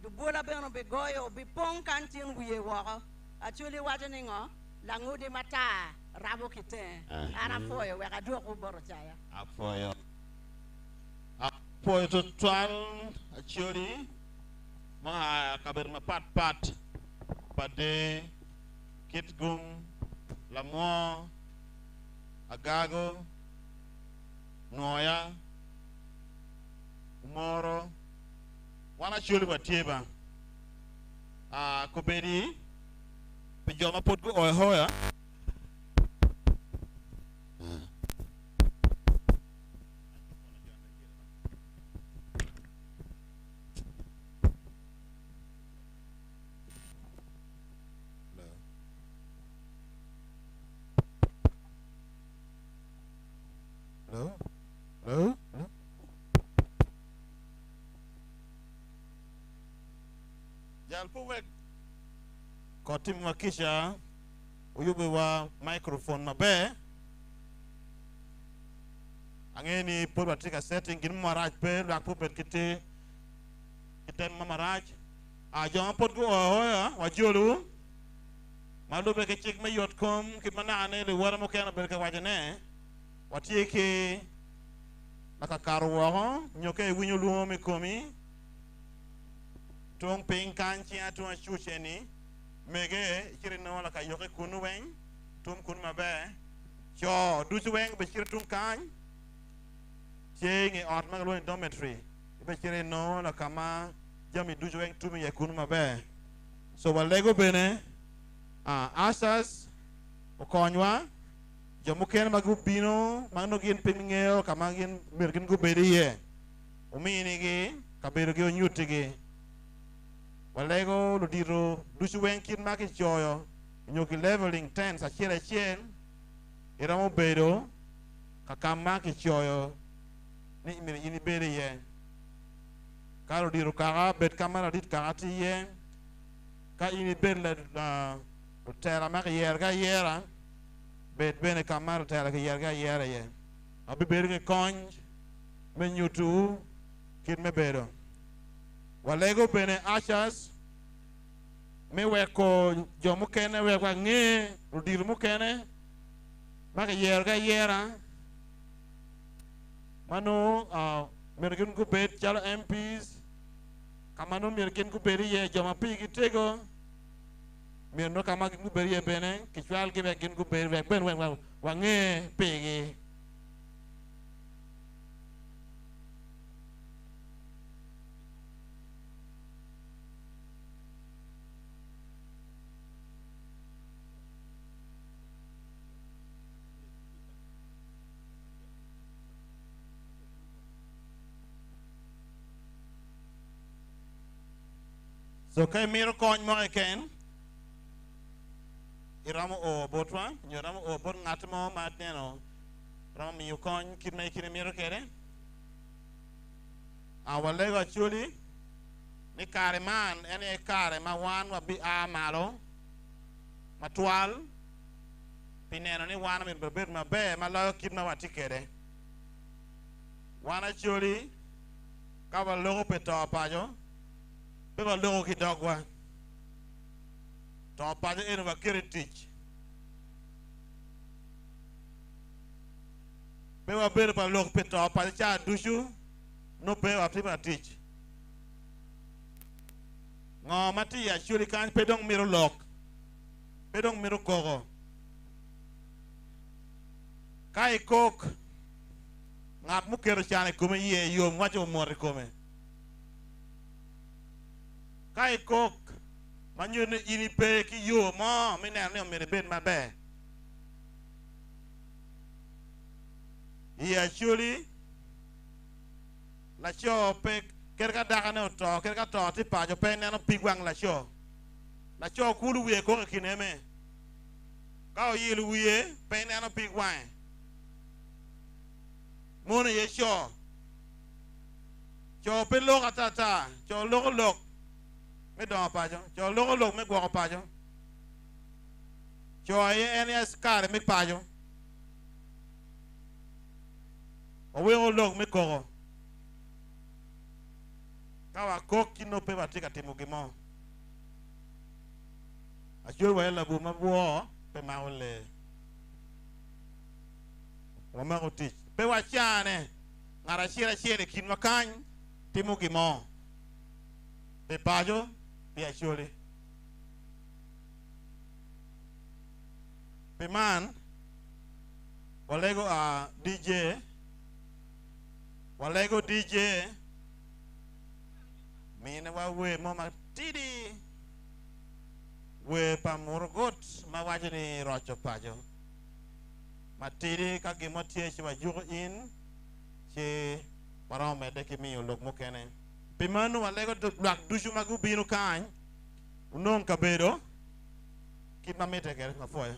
du bola beno be goyo bi pon kantin wiye woro actually watani ngo langudi mata rabo kite ana foyo we gadu ko boro chaya Apoyo. Apoyo to twal actually ma kaber ma pat pade kitgung lamo agago noya moro wana chuli watieba kobedi pijoma potgo hoya Hello? Hello? Jalpuwek kotim wakisha uyube wa microphone mabe angeni por watika setting gin maraj pe lak pupet kiti kiten mamaraj jong pot go hoya wajulu malu be ke chik me yot kom ki manane le wara mo kana be ka wajane watiki nakakaruwa nyoke winyu luo mi komi tong ping kanchi atu chucheni mege chiri no la kayoke kunu wen tum kun mabe cho du wen be chiri tum kan chengi ot maglo in dormitory be chiri no la kama jami du wen tum ye kunu mabe so walego bene asas okonywa jomuken magupino mano gin pingeo kama gin mergin go beriye umini gi kabero gi onyutigi walego ludiro dusu wenkin maki choyo nyoki leveling 10 sa chire chen iramo bedo kakama ki choyo ni mini ini beriye karo diro kara bet kamera dit karati ye ka ini berle tera maki yerga yera bet bene kamar tera ke yerga yera ye abi berge konj men yutu kid me bedo walego bene ashas me weko jomu kene weko nge rudir mu kene maka yerga yera mano merkin ku bet chalo MPs kamano merkin ku beri ye joma pigi tego merno kama ku beri ye bene kichwal ke bekin ku beri ben wange pigi so kay miro kony mo ken iramo o botwa nyoramo o bot ngatmo matneno ramo mi kony kirme kire miro kere awalego actually ni kare man ene kare ma wan wa bi amalo matwal pineno ni wan min beber mabe malo kirma watikere wan actually kawa logo peto pajo beba logo ki dogwa to paje ene wa kere teach beba ber pa logo peto paje cha dushu no beba tiba teach ngo mati ya shuri kan pedong miro lok pedong miro kogo kai kok ngat mu kero chane kume ye yom wacho mor kume kai kok manyune ini pe ki yo mo me ne ne me ben mabe he actually la cho pe kerga daga ne to kerga to ti pa jo pe ne no pigwang la cho kulu wie ko kineme ka yilu wie pe ne no pigwang mona ye cho pe lo ta cho lo me do pa jo cho lo me go pa jo cho ye ns kar me pa jo o we o lo me ko kawa koki no pe batika timo gimo ajur wa la bu ma bo pe ma ole wa ma oti pe wa chane ngara shira kin makany timo gimo pe pajo pe achole pe man walego a DJ mine wa we mo ma tidi we pa morgot ma wajini rocho pajo ma tidi ka gimo tie chi wa jugo in che parome de ki mi lok mo kene pimanu wa lego do blak duju magu binu kan unon kabedo kit ma mete ker ma foya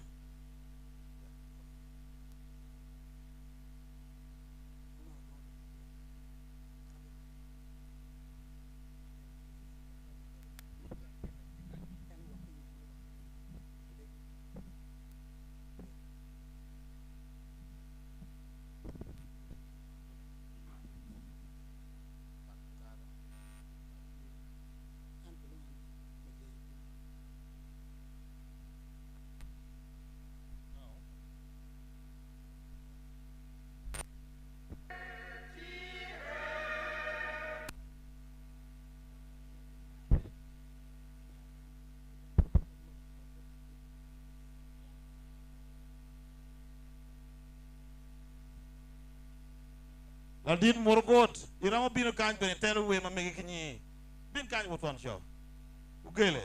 Ladin morgot iramo bino kan bene telo we ma megi kinyi bin kan woton show ugele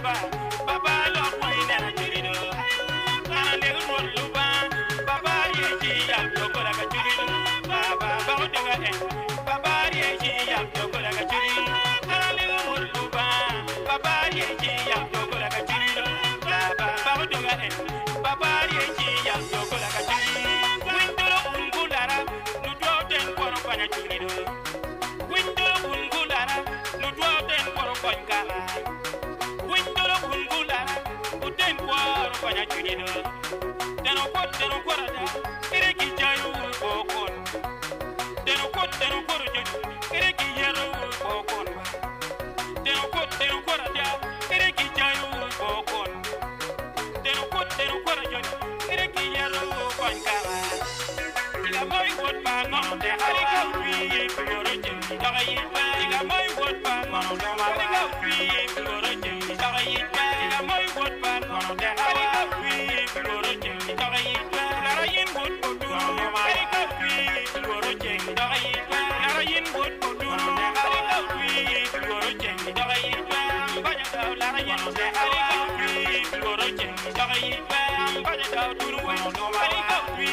Baba, kwanya chulido windoro gungundara nutwa ten kwaro kwankala windoro gungundara uten kwaro kwanya chulido deno kwara da kere ki jayu bokon deno kwara jodi kere ki yero bokon deno kwara da kere ki jayu bokon deno kwara jodi kere ki yero kwankala ila moy wot ba non de harika wi yoro jodi daga yitba ila moy wot ba non de harika wi yoro jodi daga yitba ila moy wot ba non de harika wi yoro jodi daga yitba lara yin wot ko du harika wi yoro jodi daga yitba lara yin wot ko du harika wi yoro jodi daga yitba banya da lara yin de harika wi yoro jodi daga yitba banya da duru wa harika wi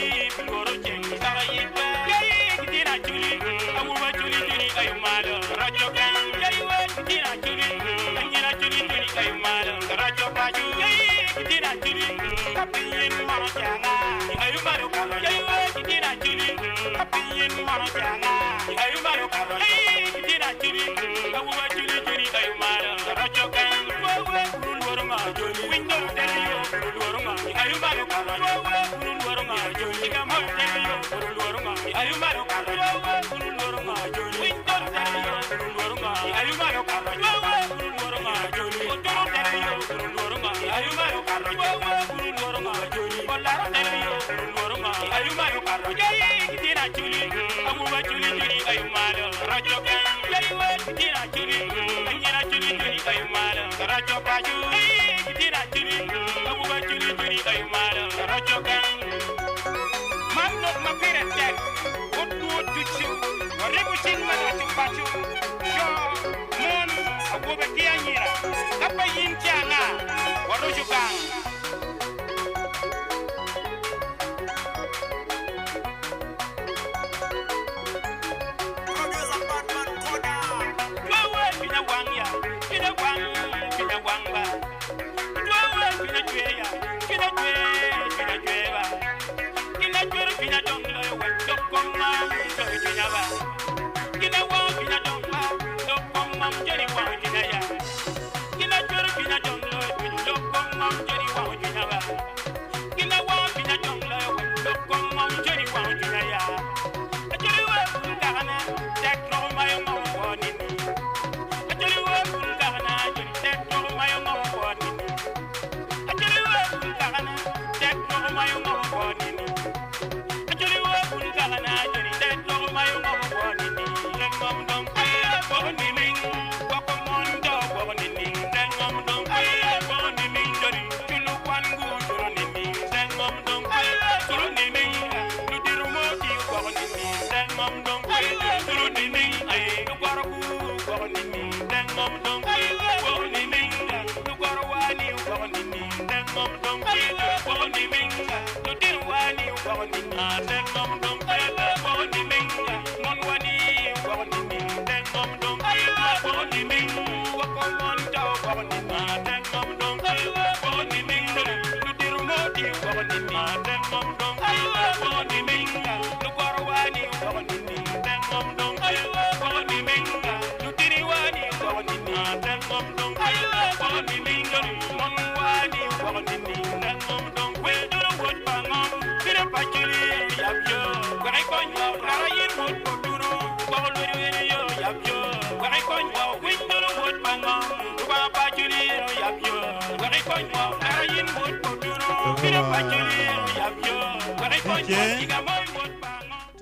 yoro jodi daga yitba yayi dina juli awu ba juli juli ay malo rajo kan yayi wa dina juli anyira juli juli ay malo rajo ba ju yayi dina juli kapiyen maro janga ay malo kala yayi wa dina juli kapiyen maro janga ay malo kala yayi dina juli awu ba juli juli ay malo rajo kan wa kurul woro ma juli window telio kurul woro ma ay malo kala wa kurul woro ma juli kama telio kurul woro ma ay malo kala wa kurul woro ma juli window telio kurul woro ma ay malo kala wa kurul woro ma juli window telio kurul woro ma ay malo kala wa kurul woro ma juli wala telio kurul woro ma ay malo kala yayi dina juli awu ba juli juli ay malo rajo kan yayi wa dina juli anyira juli juli ay malo rajo ba ju dina juli awu ba juli juli ay malo rajo kan man no ma pere tek wotu tuchu rebu chin ma tu pachu yo mon awu ba ki anyira kapa yin changa waro kan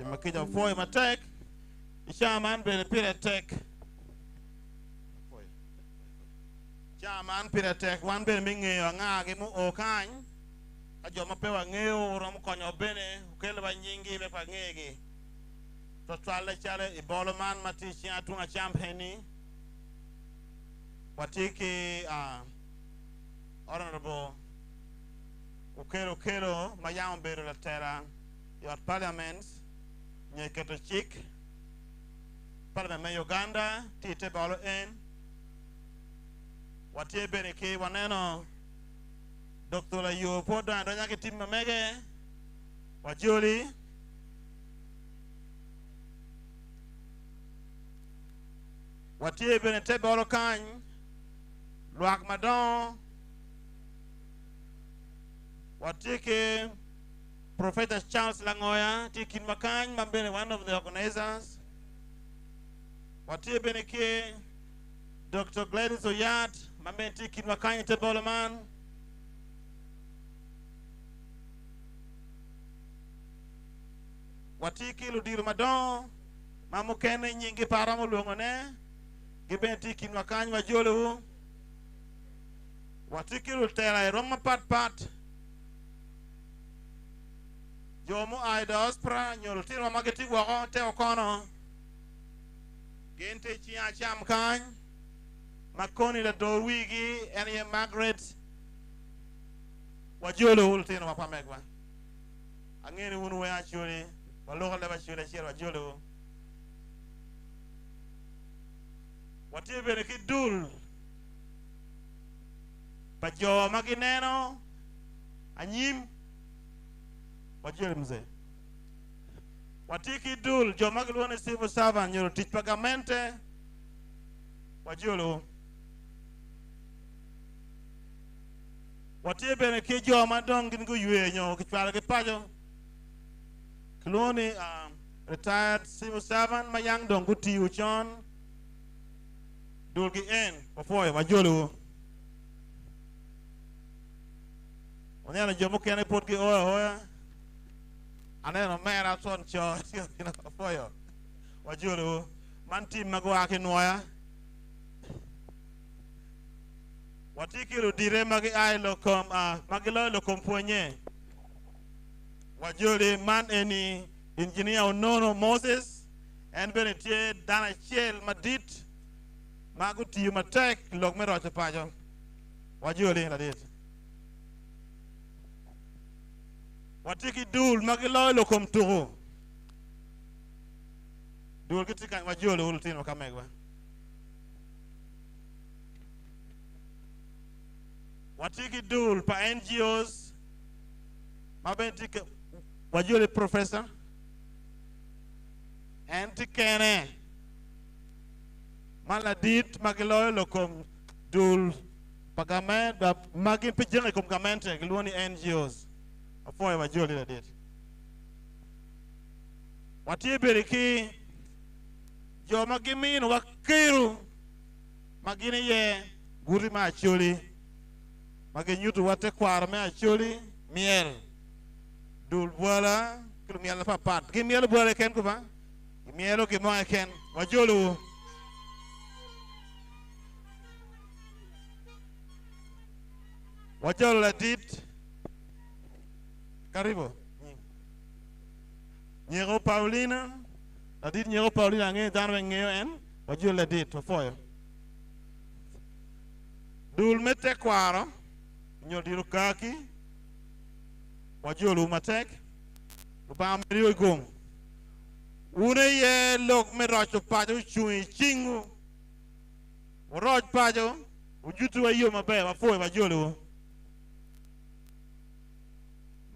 Makija foi matek chairman bele pire tek chairman pire tek wan bele mingeyo ngage mu okany ajo mapewa ngeo rom konyo bene ukele ba nyingi be pa ngege to twale chale ibolo man matichi atunga champeni watiki honorable ukero mayam bero la terra your parliament nyeketo chik parliament me Uganda tite balo en watie beneke waneno Dr. Ayo poda ndo nyake timma mege wajoli watie bene te bolo kany luak madon watie ke Prophet Charles Langoya tikin makany mambene one of the organizers watie bene ke Dr. Gladys Oyat mambene tikin makany te bolo man watiki ludir madon mamu kene nyingi paramo luongone gibenti kin wakany majolo watiki lutera roma pat jomu ai diaspora nyol tiro mageti wako te okono gente chia cham kany makoni la dorwigi ene Margaret wajolo ultino mapamegwa angeni wunu we achuri waloga leba shule shira wajolo watibere kidul pajo magineno anyim wajolo mzee watiki dul jo magluone civil servant nyoro tich pagamente wajolo watibere kijo madong gin go ywenyo kichwala ke pajo Kloni retired civil servant mayang dong guti uchon dulgi en before majolo onyana jomo kene potki oya aneno mera son cho before wajolo manti magwa ke noya watikiro dire magi ai lokom magilo lokom ponye wajole man eni engineer Onono Moses and benetie dana chel madit maguti matek log mero te pajo wajole la dit watiki dul magilo lokom turu dul kitika wajole ultino kamegwa watiki dul pa NGOs mabentika wajole professor antikene maladit magilo lokom dul pagament magin pijenge kom gamente gloni NGOs afoy wajole la dit watie beriki jo magimin wakiru magine ye guri ma choli maginyutu wate kwar me acholi miel dul bola kilo miel papat gi miel bola ken ko ba mielo ki mo ken wajolo wajolo la dit karibu nyero Paulina la dit nyero Paulina nge dan ngeo en wajolo la dit to foyo dul mete kwaro nyodiru kaki wajolo matek ba mrio gong une ye lok me rocho pajo chui chingu roj pajo ujutu ayo mabe wa foi wajolo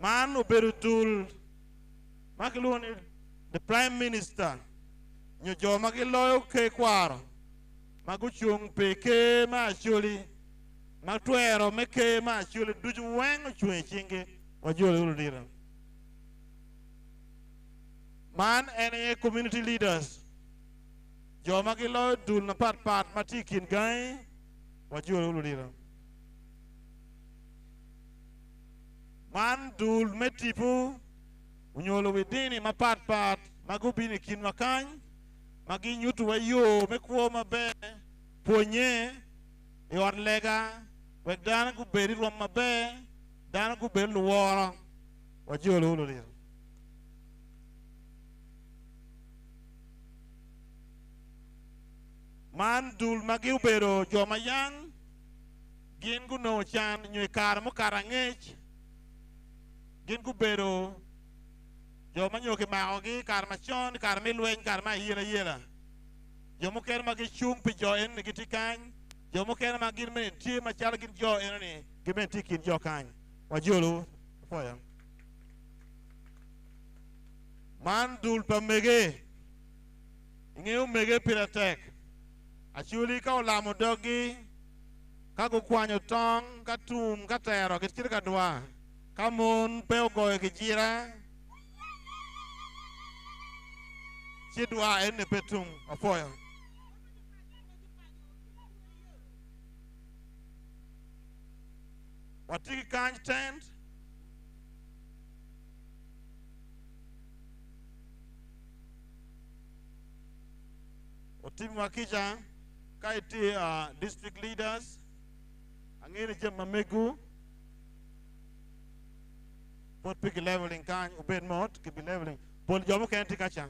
man oberutul maklone the prime minister nyojo makiloyo ke kwaro maguchung peke ma chuli matwero meke ma chuli duju wengo chui chinge wajolo ulira man and community leaders jo magilo dul na pat matikin gai wajolo ulira man dul metipu unyolo widini mapat magubini kin makany maginyutu wayo mekwo mabe ponye yor lega wegdana guberi rom mabe dana guberi luwora wajolo ulira man dul magi ubero jo mayang gin guno chan nyoy kar mo karangech gin gubero jo manyoke maogi kar machon kar milwen kar ma yela jo mo ker magi chung pi jo en gitikan jo mo ker magi men tie machal gin jo en ni giben tikin jo kan wajolo foya man dul pa mege ngeu mege piratek achuli ka olamo dogi ka kwanyo tong ka tum ka tero kichir ka dwa ka mon pe ogoyo kijira chidwa ene petum afoyo watiki kanj tent otim wakija kaiti district leaders angini jem mamegu pot piki leveling kan ubed mot kibi leveling pol jomo kenti kacha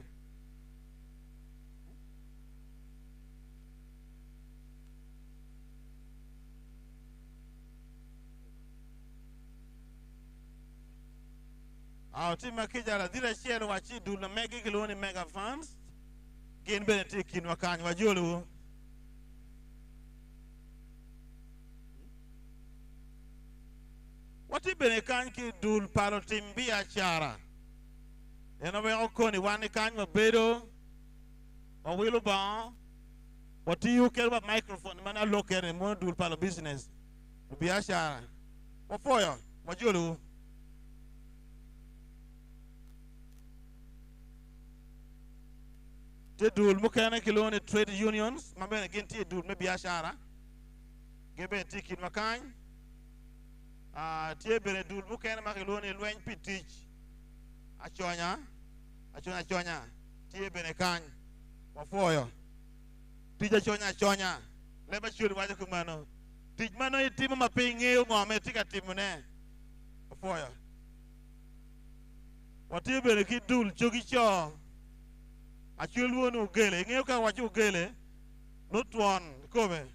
otim wakija la dira share wachi dula megi kiloni mega funds gin beneti kin wakany wajulu wati bene kany ki dul palo timbi achara eno we okoni wani kany mabedo wawilo ba wati yu kelba microphone mana lokere mo dul palo business biashara wafoyo wajulu te dul mukene kilone trade unions mabene ginti dul me biashara gebe tikin makany tie bene dul mukene makilone lweny pitich achonya tie bene kany wafoyo tija chonya leba churi waje kumano tij mano itimo mapiny ng'eyo ng'ome tika timone wafoyo watie bene kidul chogi cho achul wonu gele ng'eyo ka wacho gele notwon kome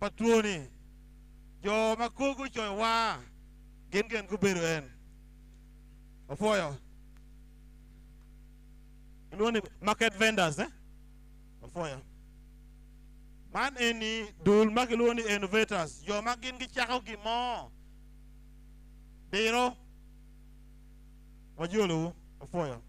patuoni jo makogo choy wa gen kubero en ofoyo iloni market vendors ofoyo man eni dul makiloni innovators jo magin gi chako gimo biro wajulu ofoyo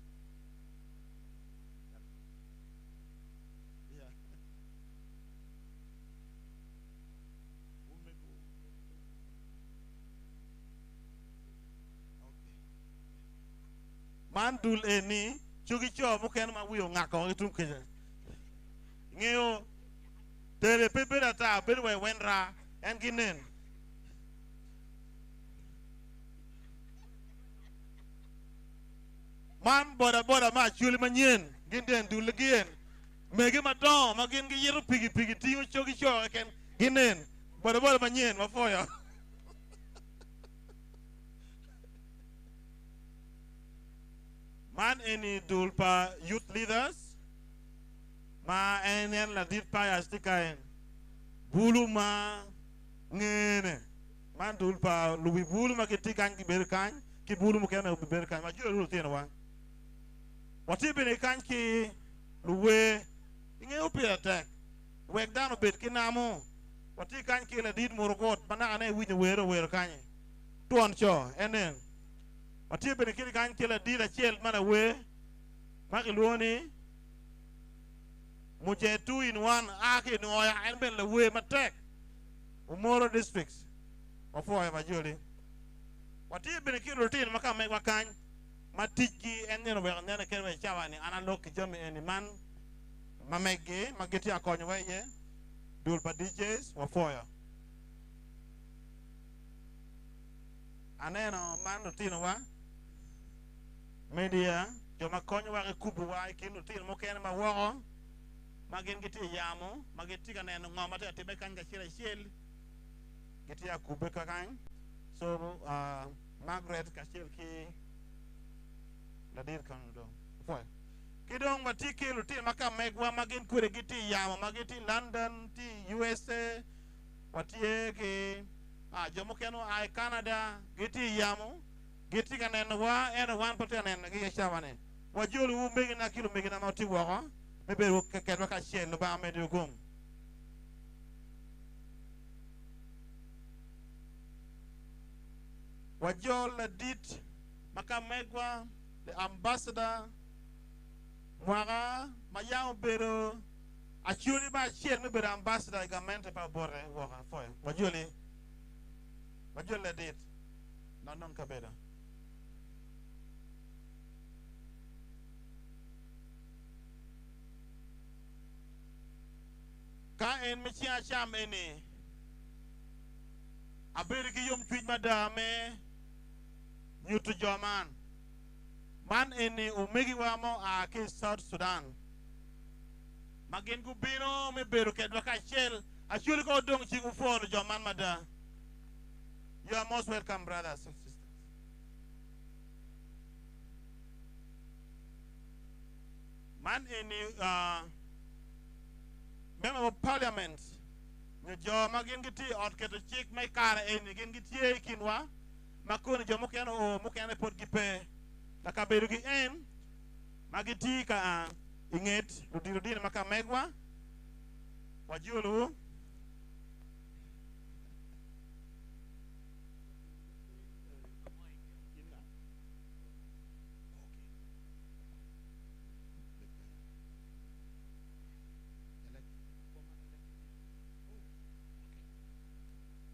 man dul eni chugi cho muken ma wiyo ngako itum keje ngeo tere pepera ta benwe wenra en ginen man boda ma chuli manyen ginden dul gien mege madon ma gin gi yiru pigi tingo chugi cho ken ginen boda manyen mafoyo man any dulpa youth leaders ma enen la dit pa yastikaen bulu ma ngene man dulpa lubi bulu ma kitikan ki berkan ki bulu mo kena berkan ma juro tena wa wati bene kan ki luwe inge upia tek wek dano bet kinamo wati kan ki la dit morokot mana ane winyo wero kanye tuon cho enen wati bene kiri kan kila dira chel mana we makiluoni muje 2 in 1 aki noya en ben la we matek umoro districts wafoya majuli wati bene kiri routine maka me wakany matiki en no we nene kerwe chawani analog jami eni man mamege mageti akonyo weye dul pa DJs wafoya aneno man routine wa media jo makonyo wa kubu wa kinu til mo ken ma wo magen giti yamo mageti kan en ngoma ta tibe kan ga shira shel giti ya kube ka kan so Margaret ka shel ki la dir kan do fo kidong matiki lutil maka megwa magen kure giti yamo mageti London ti USA watie ke jo mo kenu ai Canada giti yamo geti kan en wa en wan poten en gi shawane wajulu megi na kilo megi na mati wa me be ke ka shen no ba me do gum wajol la dit maka megwa the ambassador mwara mayao bero Actually, my child may be ambassador government pa bore waka for wajuli date non kabeda ka en michia cham eni aberigi yom twij madame nyutu joman man eni umegi wamo a ke South Sudan magin gubino me beru kedwa ka chel achuli ko dong chi ufor joman mada. You are most welcome, brothers and sisters. Man eni member of parliament ni jo magin giti ot keto chik mai kara eni gin giti kinwa makoni jo mokeno pot gipe taka beru gi en magiti ka inget rudi maka megwa wajulu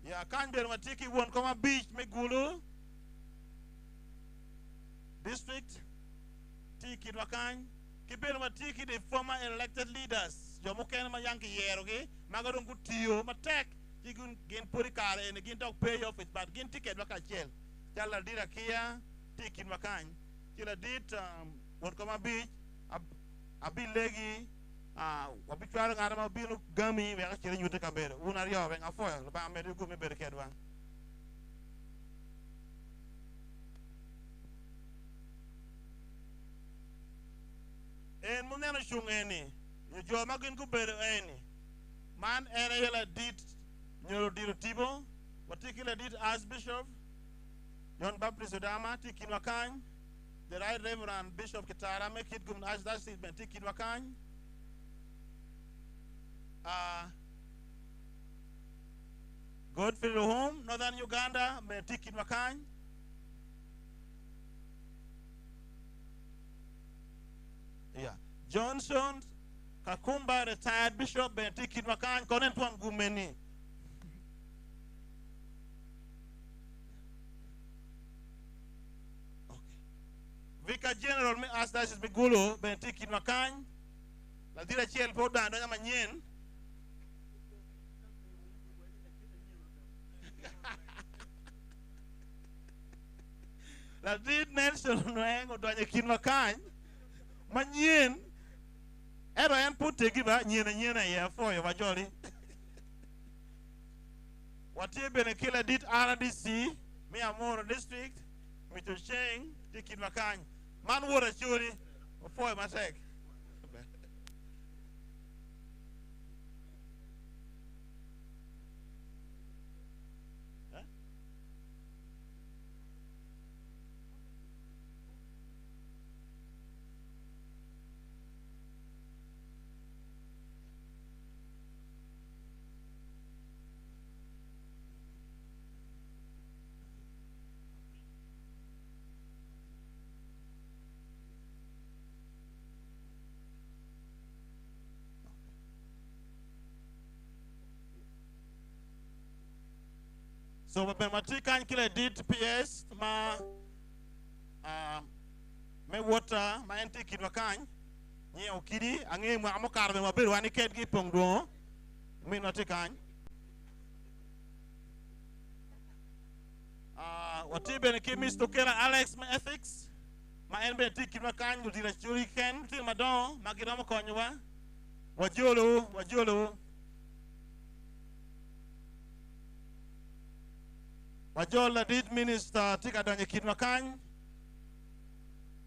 ya kan ber matiki won koma beach megulu district tiki wakan kiber matiki the former elected leaders jomo ken ma yanki yeroge magadon gutiyo matek jigun gen porikare en gin dog pay off it but gin ticket waka chel chala dira kia tiki wakan kila dit won koma beach abilegi wabichwara ngara ma binu gami we akire nyute kabere una riyo we ngafoyo ba medu gumi bere kedwa en munena shungeni yo jo magin ku bere eni man ere yela dit nyoro diro tibo watikila dit as bishop John Baptist Odama tikin wakany the right reverend bishop Kitara make it gum as that statement tikin wakany Godfrey Home, Northern Uganda, Tikin Wakany. Yeah. Johnson, Kakumba, retired bishop, Tikin Wakany, Konentwan Gumeni. Okay. Vicar General, me ask that is Bigulo, Tikin Wakany. La dira chiel po dan donya manyen. La did Nelson Nweng odonya kin wakany manyen ero en putte giba nyena ya foyo wajoli watie bene kila dit RDC mi amoro district mi to sheng tikin wakany man wora chori foyo matek. So mathematical kila did PS ma me water ma enti kidwa kany ni okidi ange mo amokar me maber wani ket gi pongdo mi noti kany wati ben ki Mr. Kera Alex ma ethics ma en ben kidwa kany do dira churi ken ti madon magira mo konywa wajolo Wajola did minister tika donye kidwa kany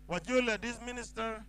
Wajola this minister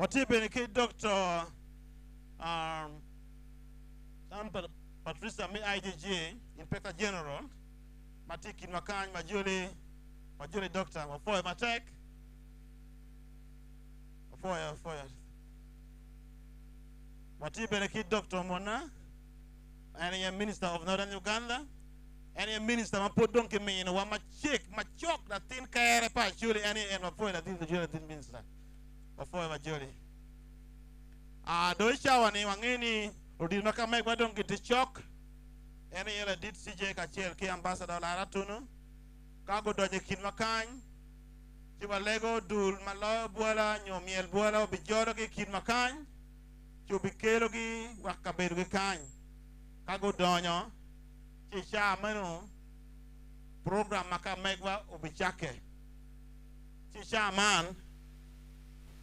Wati beneki Dr. Patricia Mi IGG, Inspector General, Matiki Makany, Majuli Doctor, Wafoya Matek, Wafoya. Wati beneki Dr. Mona, and Minister of Northern Uganda, and Minister Mapodon Kemin, Machok, that thin Kayere Pachuli, and Wafoya, that is the Jury Minister. Wafoya Majuli. Doisha ni wangeni udi makamai kwa dongi tichok ene yela dit CJ Kachel ki ambassador la ratunu kago doje kin makany chiba lego dul malo buala nyomiel buala bijoro ki kin makany chubikelo ki wakaberu ki kany kago donyo chisha menu program makamai kwa ubichake chisha man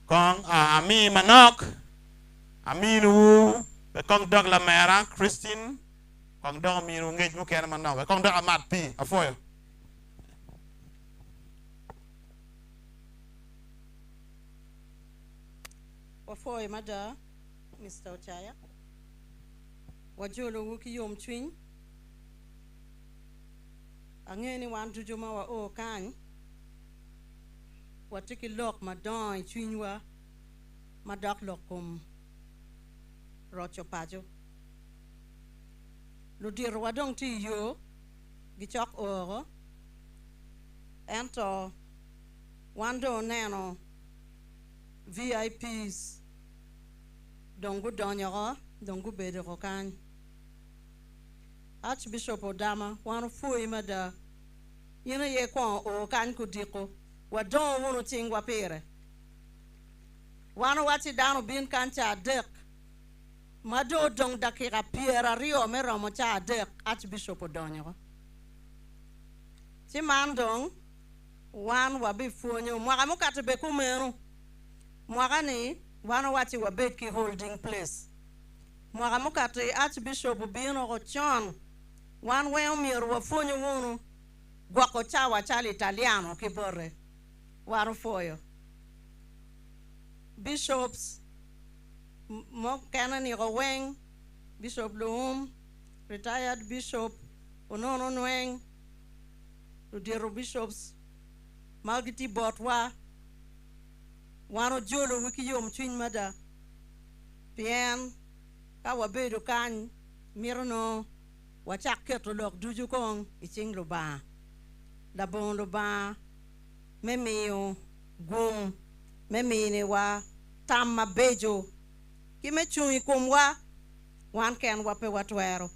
kong ami manok Aminu, the Kong Dog La Mera, Christine, Kong Dog Aminu, Ngage Mukerman now, Kong Dog Amat P, a foil. Wafoy mada, Mr. Ochaya. Wajolo wuki yom twin. Angeni wan jujuma wa o kan. Watiki lok madon twinwa madak lokum. Rocho Pajo. Ludir wadong ti yo, gichok oro, ento wando nano VIPs, dongu donyoro, dongu bedero kan. Archbishop Odama, wano fui mada, yina ye kwa o kan kudiko, wadong wunu ting wapere. Wano wati dano bin kancha dek, Mado dong dakira piera rio mero mocha dek Archbishop Odonyo. Si mandong wan wabi fonyo mwaka mukate beku meru. Mwaka ni wano wati wabeki holding place. Mwaka mukate Archbishop bino rochon wan weo miru wafonyo wunu gwako chawa chali Italiano kibore. Wano foyo. Bishops Mo Canani Roweng, Bishop Loom, retired Bishop Onono Nweng, Ludero Bishops, Malgiti Botwa, Wano Jolo Wikiyom Twin Mada, Pian, Kawabedo Kan, Mirno, Wachak Ketolok Dujukong, Iching Loba, Labon Loba, Memeo, Gum, Memenewa, Tamma Bejo, Kime chui kumwa wan ken wape watwero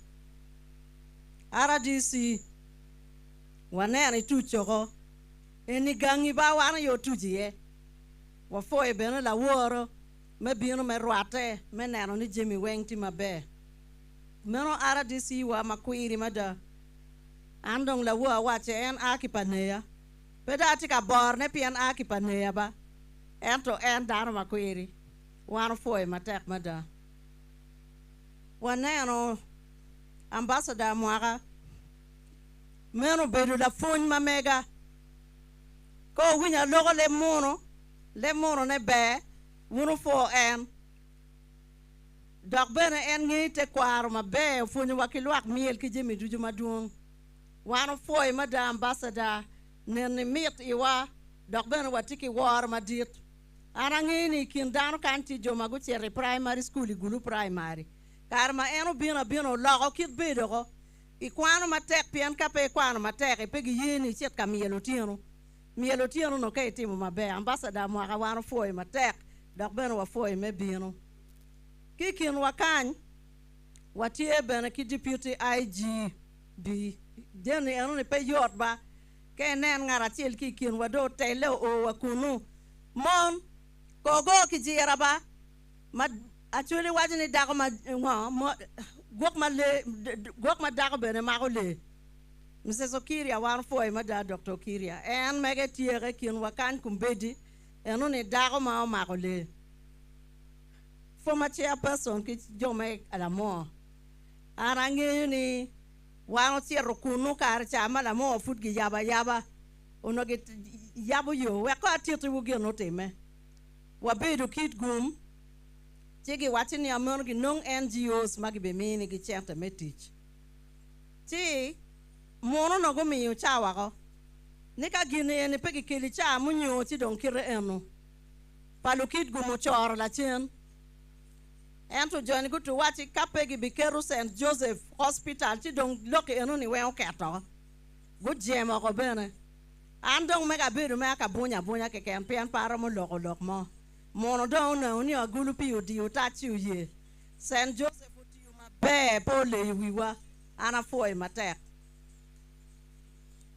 RDC wanene tuchoko eni gangi ba wana yo tujie wafoe bene la woro me bino me rwate me neno ni Jimmy Wengti mabe meno RDC wa makwiri mada andong la wo wache en akipanea pedati ka bor ne pien akipanea ba ento en dano makwiri One for matek mada. Waneno ambassador mwaka. Meno bedu la fun mamega. Ko winya logo le mono ne be. Wuno for en. Dok bene en ngite kwaro ma be funyu wakilwak miel ki Jimmy duju maduong. One for mada ambassador nene mit iwa. Dok bene watiki war madit. Arangini kindano kanti jomago chere primary school igulu primary karma eno bino logo kit bedo ikwano matek pian kape kwano matek pegi yini chet ka mielo tieno no kay timo mabe ambassador mo wano foi matek dok beno wa foi me bino kikin wakany watie bena ki deputy IGB den eno ne pe yot ba ke nen ngara tiel kikin wado tele o wakunu mon Kogo kijira ba ma actually wajini dago ma gok ma dago bene ma le Mrs. Okiria wan foi ma da Dr. Okiria en mege tiere kin wakan kumbedi eno ne dago ma le former chairperson ki jome ala mo arange ni wano tiero kunu kar chama la mo futgi yaba ono get yabo yo we ko atitu wugi no teme wabedo kit gum tigi watini amon gi non NGOs magi be mini gi cherte metich ti mono no go miyo chawa go nika gine ni pegi kili cha munyo ti don kire eno palu kit gum chor la chen ento join go to wati kapegi be keru St Joseph Hospital ti don loke eno ni we okato go jema go bene andong mega bedo me aka bunya ke campaign para mo lok mo mono don na oni agulu pi odi otati uye St Joseph oti ma be pole wiwa ana foi matek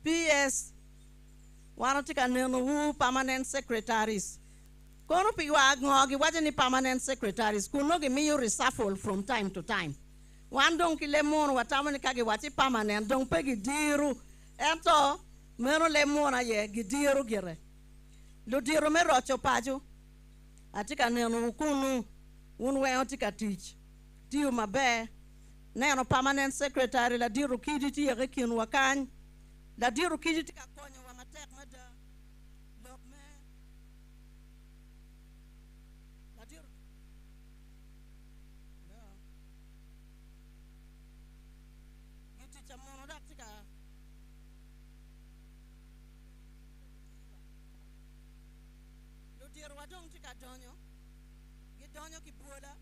PS wanatika neno wu permanent secretaries kono pi wa ngogi wajani permanent secretaries kuno gi mi reshuffle from time to time wandong ki lemon watamani kage wati permanent dong pegi diru ento mero lemona ye gidiru gire lo diru me rocho paju atika neno kunu unwe atika teach tiu mabe neno permanent secretary la diru kiditi ye kin wakan la diru kiditi ka konyo wa matek mada lok me la diru no giti chamono datika lo diru wadong tika donyo gidonyo ki buola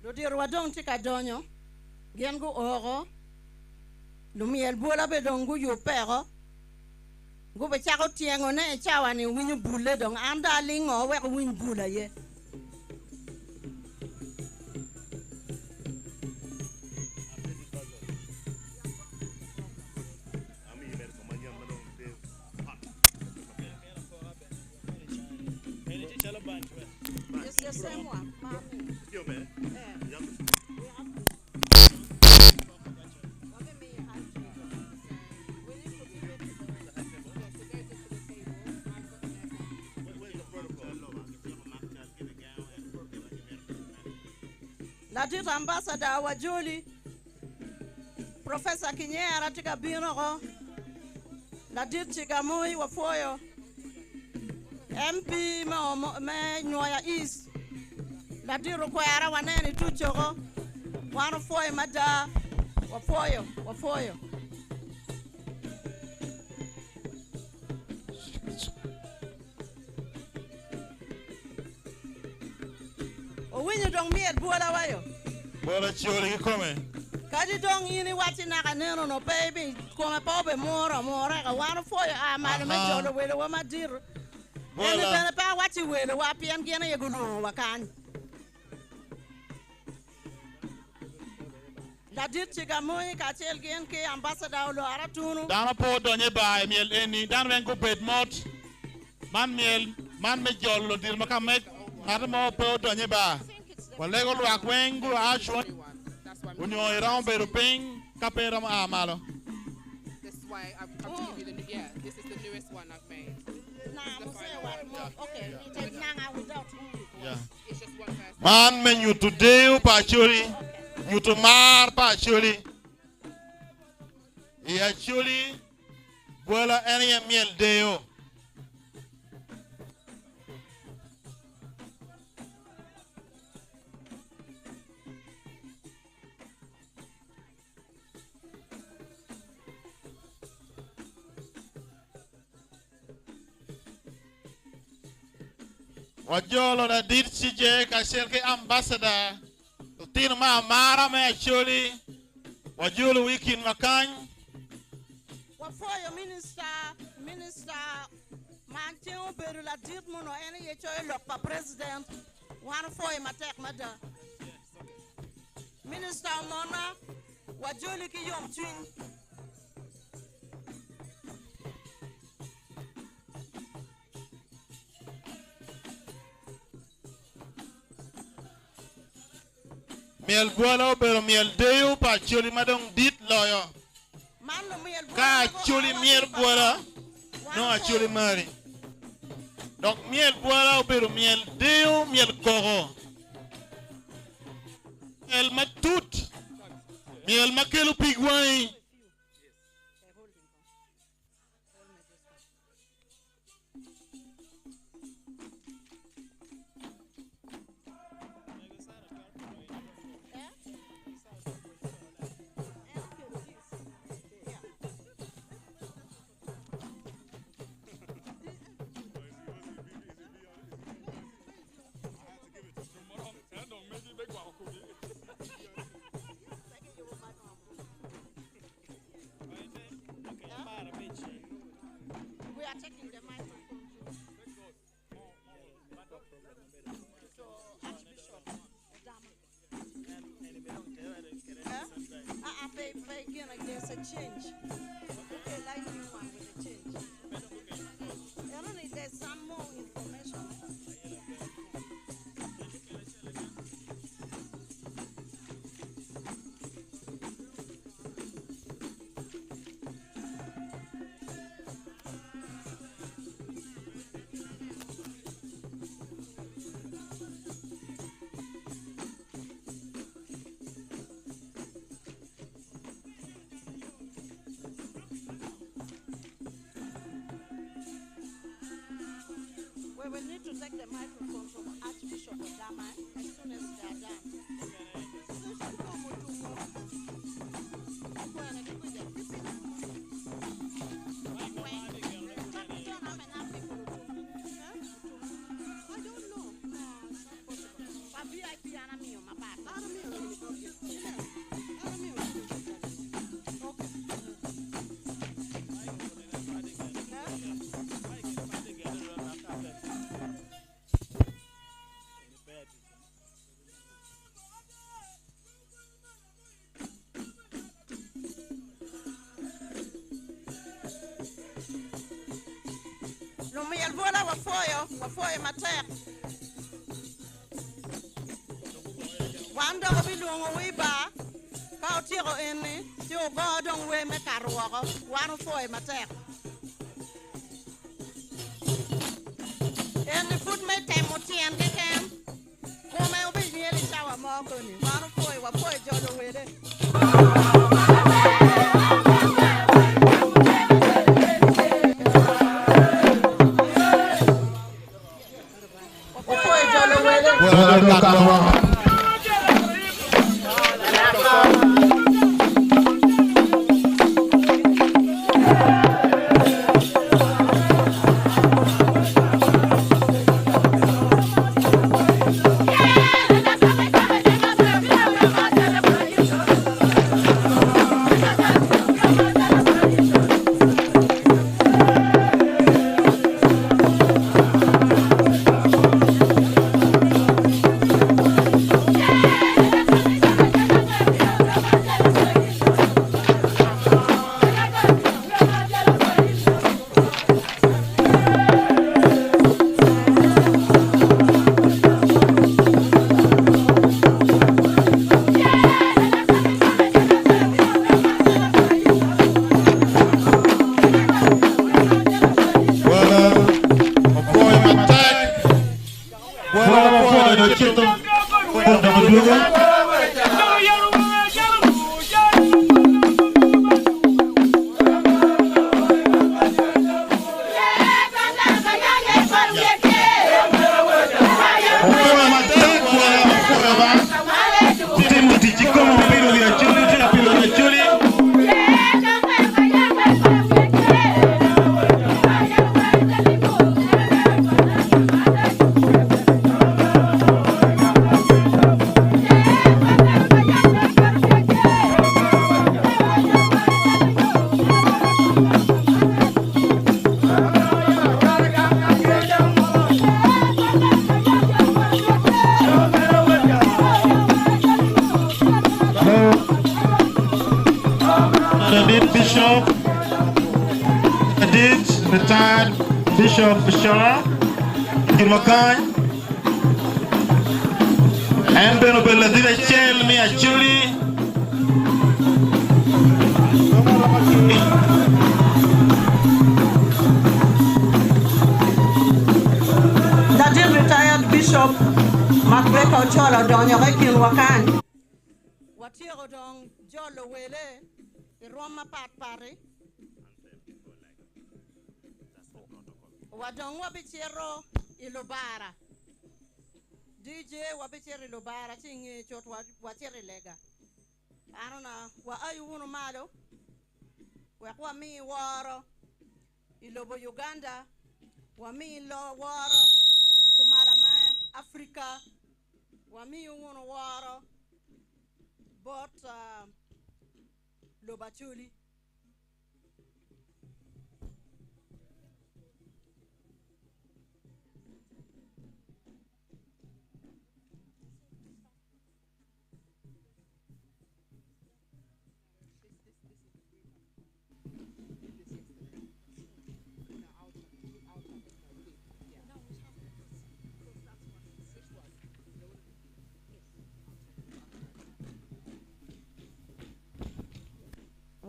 lo dir wadong tika donyo gen go oro lo miel bola be dong go yopero go be chako tiengo ne chawa ni winyu bulle dong anda lingo we win bula ye It's the same one, mommy. Latit ambassador wa Julie Professor Kinyera tika bino Latit Chikamui wa Foyo MP me Nyoya East Latit Rukwara waneni tuchoko wano Foyo mada wa Foyo Winyu dong miet buola wayo. Bola chioli ki come. Kadi dong ini wati naka neno no baby. Kome pobe mora ka wano foyo mali me jolo wele wa madir. Ene bene pa wati wele wa pian gena ye gulu wakan. La dit chiga moy ka tel gen ke ambassador lo aratunu. Dana po donye ba miel eni dan wen ko bet mot. Man me jolo dir makamek. Ngata mo po donye ba. Walego lo akwengu ashwa. Unyo irao beru ping kapera ma amalo. This is why I'm to give you the new, this is the newest one I've made. Okay, yeah. It's just one person. Man men you today pa churi. You to mar pa churi. Ya churi. Bola eni miel deo. Wajolo na dit CJ kasel ke ambassador tin ma mara me actually wajolo weekend makan Wafoyo minister mantiu beru la dit mono ene ye choy lok pa president wan foy matek mada minister mona wajoli ki yom twin miel bola pero miel deu pa choli madong dit loyo ka choli miel bola no a choli mari donc miel bola pero miel deu miel koro el matut miel makelu pigwai are taking the microphone too. So, Archbishop Odama. There's a change. Okay, like you one with a change. I don't know if there's some more information. We will need to take the microphone from Archbishop Odama as soon as they are done. I don't know. VIP anamio mabata. Lumi alvola wafoyo matek. Wando bilungo wiba. Ka otiro ene, ti o godon we me karuogo, wano foyo matek. Ene food me temo tien ken. Come obi nieli chawa moko ni. Wano foyo wafoyo jodo wele. Retired Bishop Bashar Kimakan and Benobella did a tell me actually That is retired Bishop Macbeka Chola Donya Rekin Wakan. Watiro Dong Jolo Wele, the Roma Pat Pari. Wadong wabichero ilobara. DJ wabichero ilobara chingi chot wachere lega. Arona wa ayu uno malo. Wa mi waro. Ilobo Uganda. Wa mi lo waro. Ikumala ma Africa. Wa mi uno waro. But Lobachuli.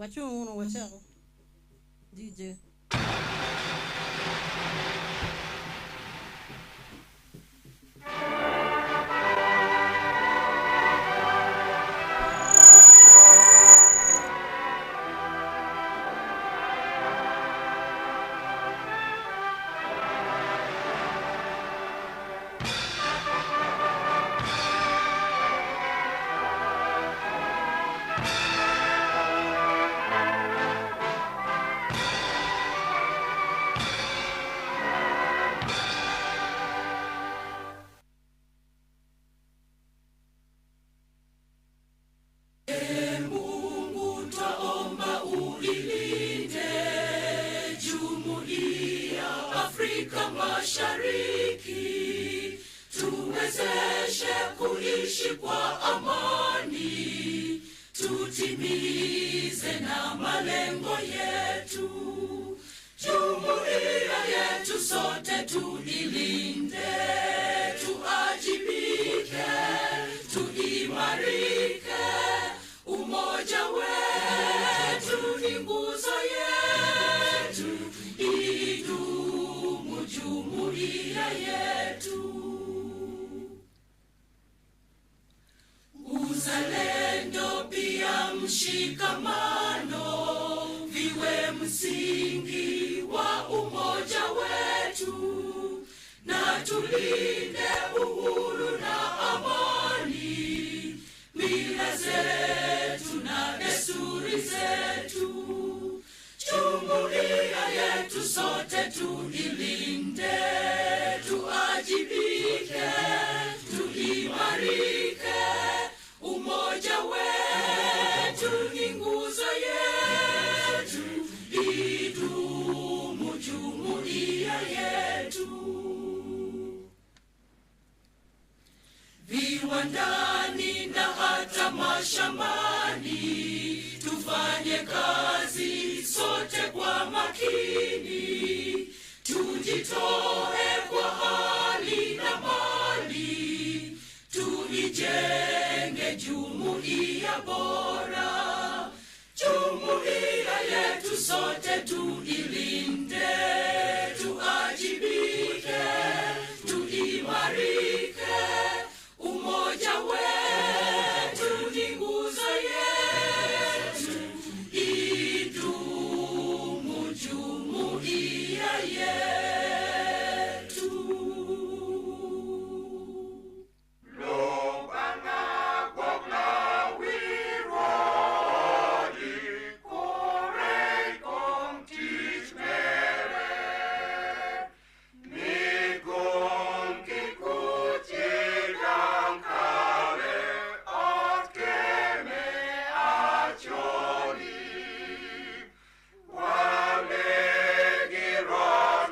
Wachung uno wachako. DJ. Mashariki tuwezeshe kuishi kwa amani, tutimize na malengo yetu. Jumuiya yetu sote tuilinde, tuajibike, tuimarike. Umoja wetu ni nguzo yetu, idumu jumuiya yetu. Uzalendo pia mshikamano viwe msingi wa umoja wetu, na tulinde uhuru na amani, mila zetu na desturi zetu. Jumuiya yetu sote tuilinde, tuajibike, tuimarike. Umoja wetu ni nguzo yetu, idumu jumuiya yetu. Viwandani na hata mashambani tufanye kazi sote kwa makini, tujitoe kwa hali na mali, tuijenge jumuiya bora. Jumuiya yetu sote tuilinde, tuajibike, tuimarike. Umoja wetu ni nguzo yetu, idumu jumuiya yetu. Wale giros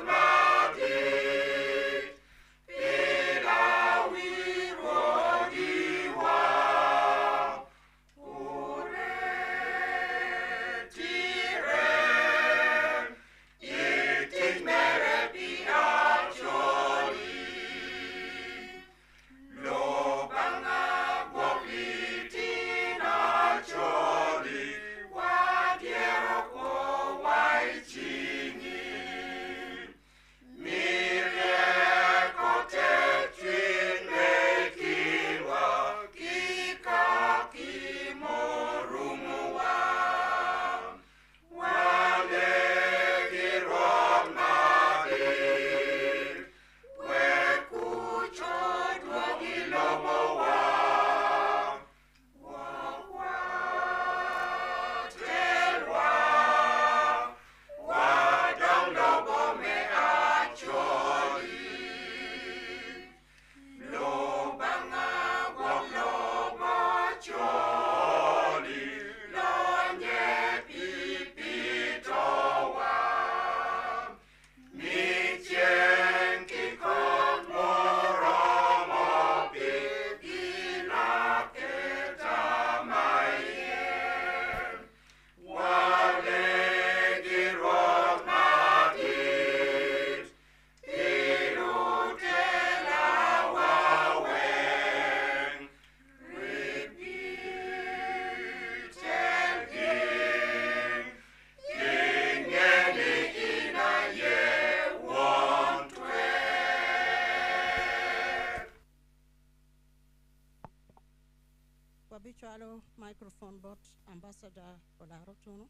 chwalo microphone bot Ambassador Olaro Tunu.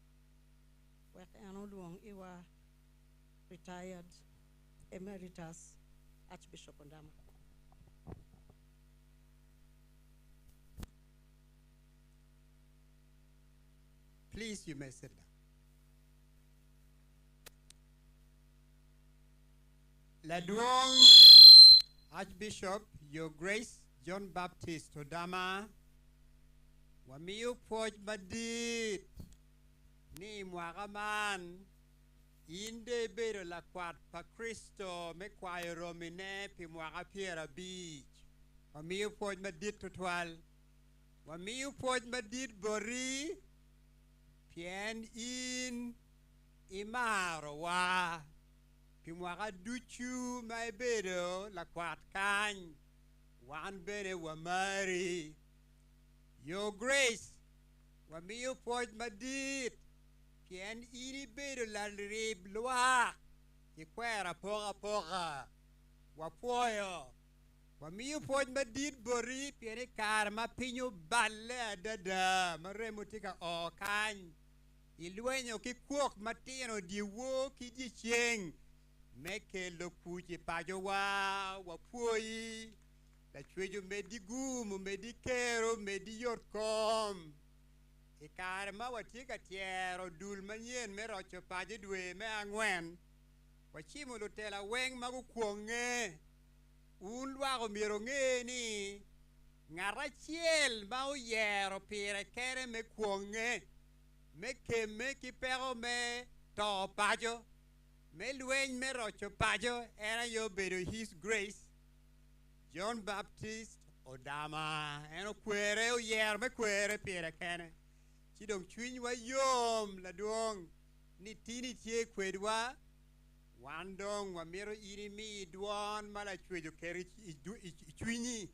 Wek eno luong iwa retired emeritus Archbishop Ondama. Please, you may sit down. Laduong Archbishop, Your Grace John Baptist Odama, wamiu poj badit, ni mwagaman, inde bedo la kwat pa Kristo me kwayo romine pi mwaga piera beach. Wamiu poj badit tutwal, wamiu poj badit bori, pien in imaro wa, pi mwaga duchu mai bedo la kwat kany, wan bene wamari. Your Grace, wamiu poj madit, pien ini bedo la rib lwa, ikwera poga, wapoyo. Wamiu poj madit bori, pien karma pinyo balle adada, maremutika o kany. Iluenyo ki kuok matino diwo ki di chieng, meke lo kuji pajo wapuoi. La chwejo medi gumu, medi kero, medi yorkom. E karma watika tiero dul manyen me rocho paje dwe me angwen. Wachimo lutela weng magu kuonge. Unwago miro ni. Ngarachiel mau yero pire kere me kuonge. Me keme ki pero me to pajo. Me lueng me rocho pajo. Era yo bedo His Grace John Baptist Odama. Eno kwere o yer me kwere pire kene. Chidong chwiny wa yom la duong. Ni tini tie kwedwa. Wandong wa miro iri mi duon mala chwejo keri chwinyi.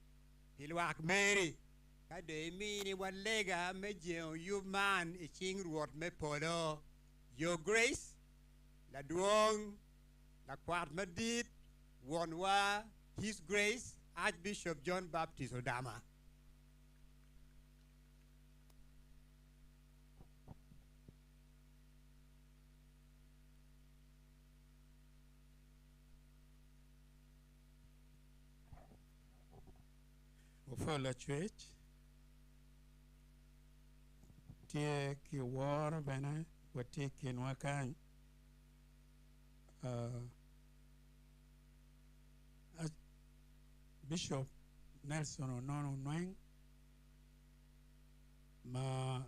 Hilwak Mary. Kade mi ni walega me jeo yuman I ching ruot me polo. Your Grace la duong la kwat madit wonwa His Grace Archbishop John Baptist Odama. Ufola church. Tie ki war bena wati kinwakan. Bishop Nelson Onono Nweng ma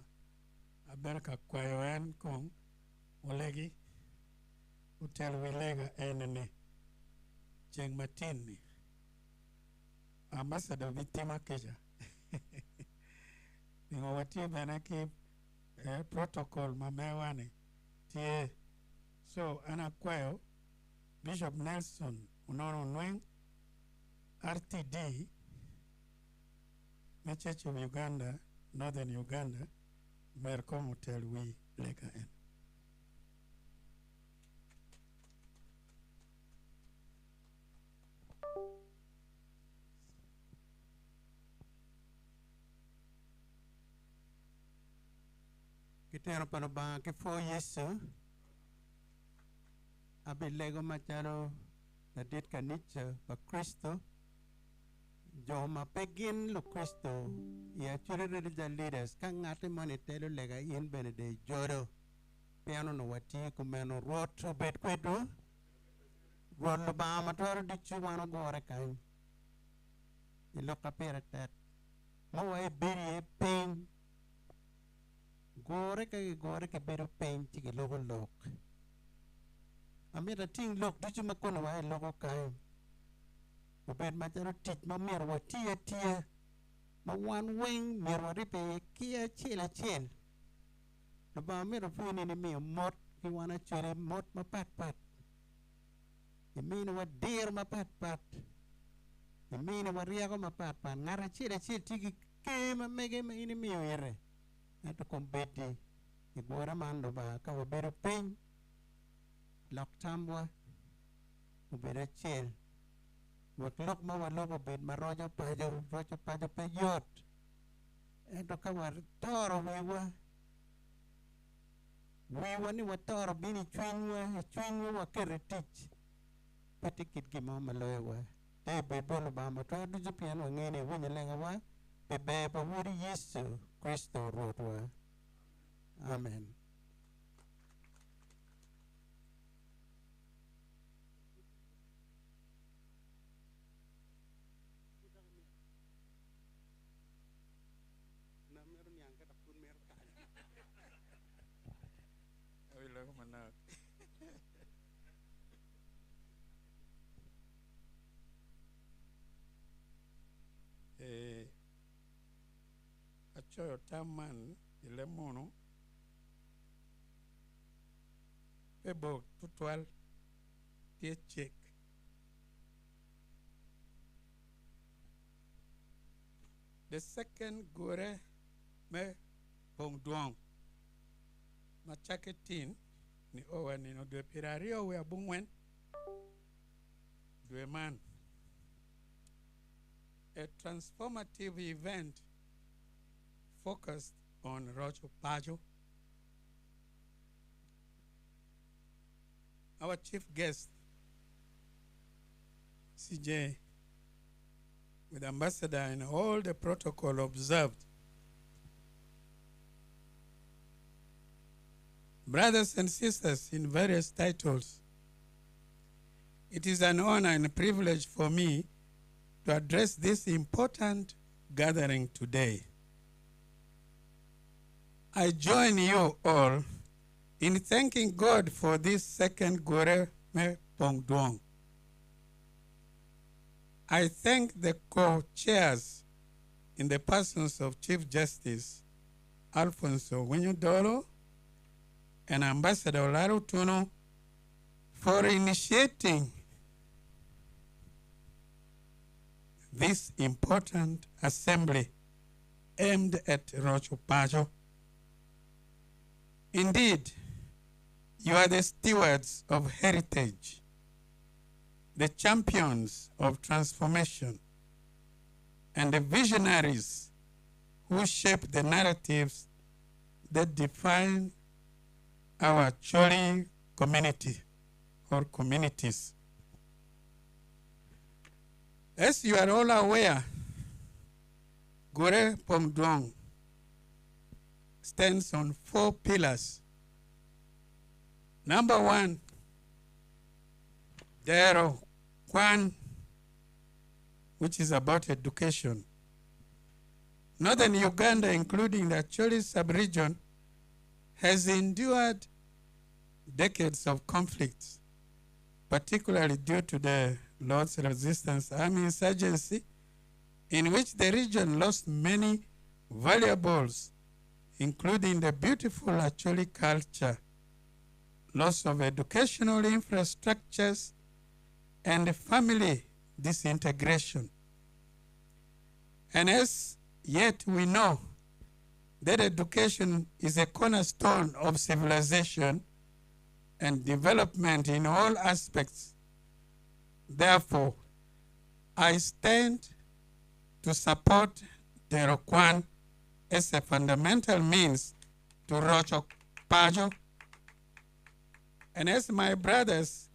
aberka kwayoen kong olegi utel wilega enene jeng matini Ambassador Vitima Keja ningo wati bena ki protocol mamewane tie so ana kwayo Bishop Nelson Onono Nweng RTD, the Church of Uganda, Northern Uganda, Mercom Hotel we lega en. Kitero para ba ke 4 years abi lego macharo na dit kanich pa Kristo. Joma pegin lo Kristo ya chure religious leaders kang ngate manitelo lega in benede joro piano no wati kumeno rot bet kwedo rot lo ba mator di chuano gore kan ilo kapere tet mo wa beri pen gore ke bero pen tigi logo lok amira ting lok di chuma kono wa logo kan Ubed majaro tit ma mirwa tia ma wan wing mirwa ripe kia chila chil ba miro funi ni mi mot ki wana chure mot ma pat imini wa dir ma pat imini wa riago ma pat ngara chila chil tiki ke ma mege ma ini mi yere ato kombeti igora mando ba ka ubero ping lok tambwa ubero chil Waklok ma walok obed ma rojo pajo peyot ento ka watoro wiwa ni watoro bini chwinywa wakere tich pati kit gima maloyo te bebolo bamba to dujo pian wangene winya lenga wa bebe pa wuri Yesu Kristo ruotwa. Amen. Achoyo taman ilemono ebo tutwal tie chek the second gore me pong duong machaketin ni owa nino dwe pirario we abungwen dwe man a transformative event focused on Rocho Pajo. Our chief guest, CJ, with ambassador and all the protocol observed. Brothers and sisters in various titles, it is an honor and a privilege for me to address this important gathering today. I join you all in thanking God for this second Gore Me Pong Duong. I thank the co-chairs in the persons of Chief Justice Alfonso Winyudolo and Ambassador Olaru Tuno for initiating this important assembly aimed at Rocho Pajo. Indeed, you are the stewards of heritage, the champions of transformation, and the visionaries who shape the narratives that define our Choli community or communities. As you are all aware, Gore Pong Duong stands on 4 pillars. Number 1, Dero Kwan, which is about education. Northern Uganda, including the Acholi sub-region, has endured decades of conflicts, particularly due to the Lord's Resistance Army insurgency, in which the region lost many valuables, including the beautiful Acholi culture, loss of educational infrastructures, and family disintegration. And as yet we know that education is a cornerstone of civilization and development in all aspects. Therefore, I stand to support Dero Kwan as a fundamental means to Rocho Pajo. And as my brothers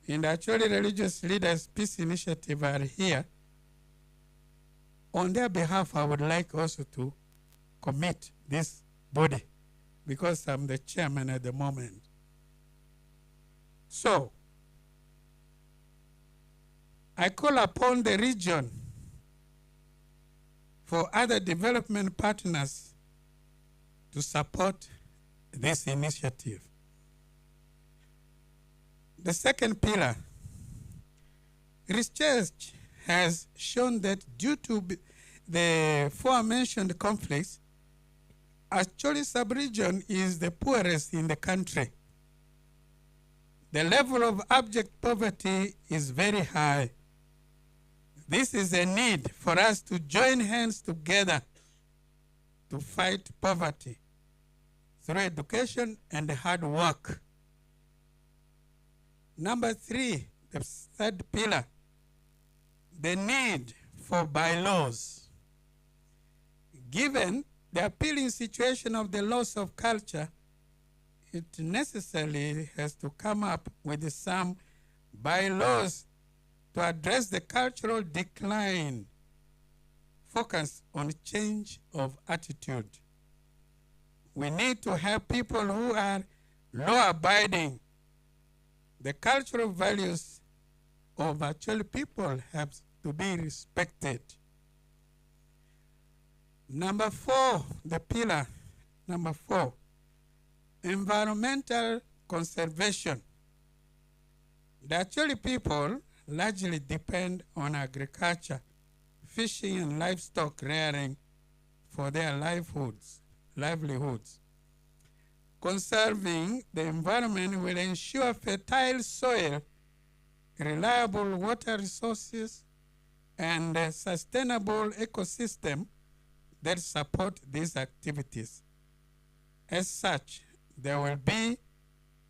in the Acholi Religious Leaders Peace Initiative are here, on their behalf, I would like also to commit this body because I'm the chairman at the moment. So, I call upon the region for other development partners to support this initiative. The second pillar, research has shown that due to the aforementioned conflicts, Acholi sub-region is the poorest in the country. The level of abject poverty is very high. This is a need for us to join hands together to fight poverty through education and hard work. Number 3, the third pillar, the need for bylaws. Given the appealing situation of the loss of culture, it necessarily has to come up with some bylaws to address the cultural decline, focus on change of attitude. We need to have people who are law-abiding. The cultural values of actual people have to be respected. Number 4, the pillar, number 4, environmental conservation. The actual people largely depend on agriculture, fishing and livestock rearing for their livelihoods. Conserving the environment will ensure fertile soil, reliable water resources, and a sustainable ecosystem that support these activities. As such, there will be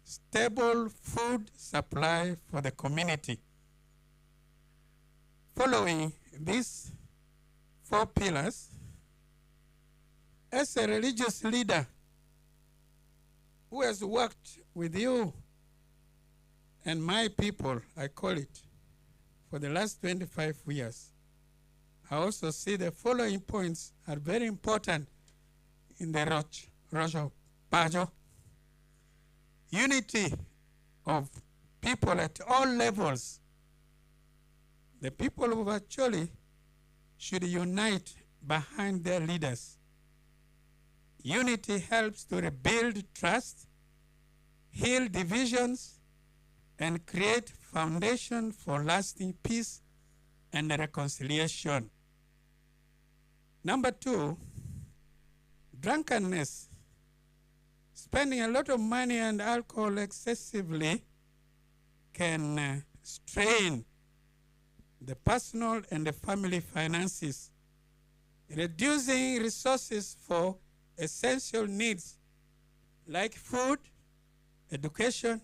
stable food supply for the community. Following these 4 pillars, as a religious leader who has worked with you and my people, I call it, for the last 25 years, I also see the following points are very important in the Rojo Pajo. Unity of people at all levels. The people of Acholi should unite behind their leaders. Unity helps to rebuild trust, heal divisions, and create foundation for lasting peace and reconciliation. Number 2, drunkenness. Spending a lot of money and alcohol excessively can strain the personal and the family finances, reducing resources for essential needs like food, education,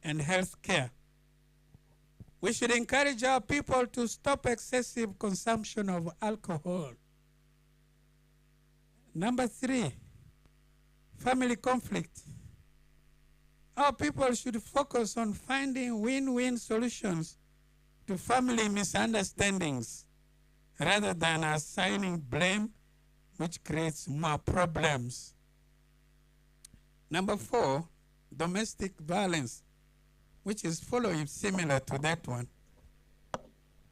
and health care. We should encourage our people to stop excessive consumption of alcohol. Number 3, family conflict. Our people should focus on finding win-win solutions to family misunderstandings rather than assigning blame, which creates more problems. Number 4, domestic violence, which is following similar to that one.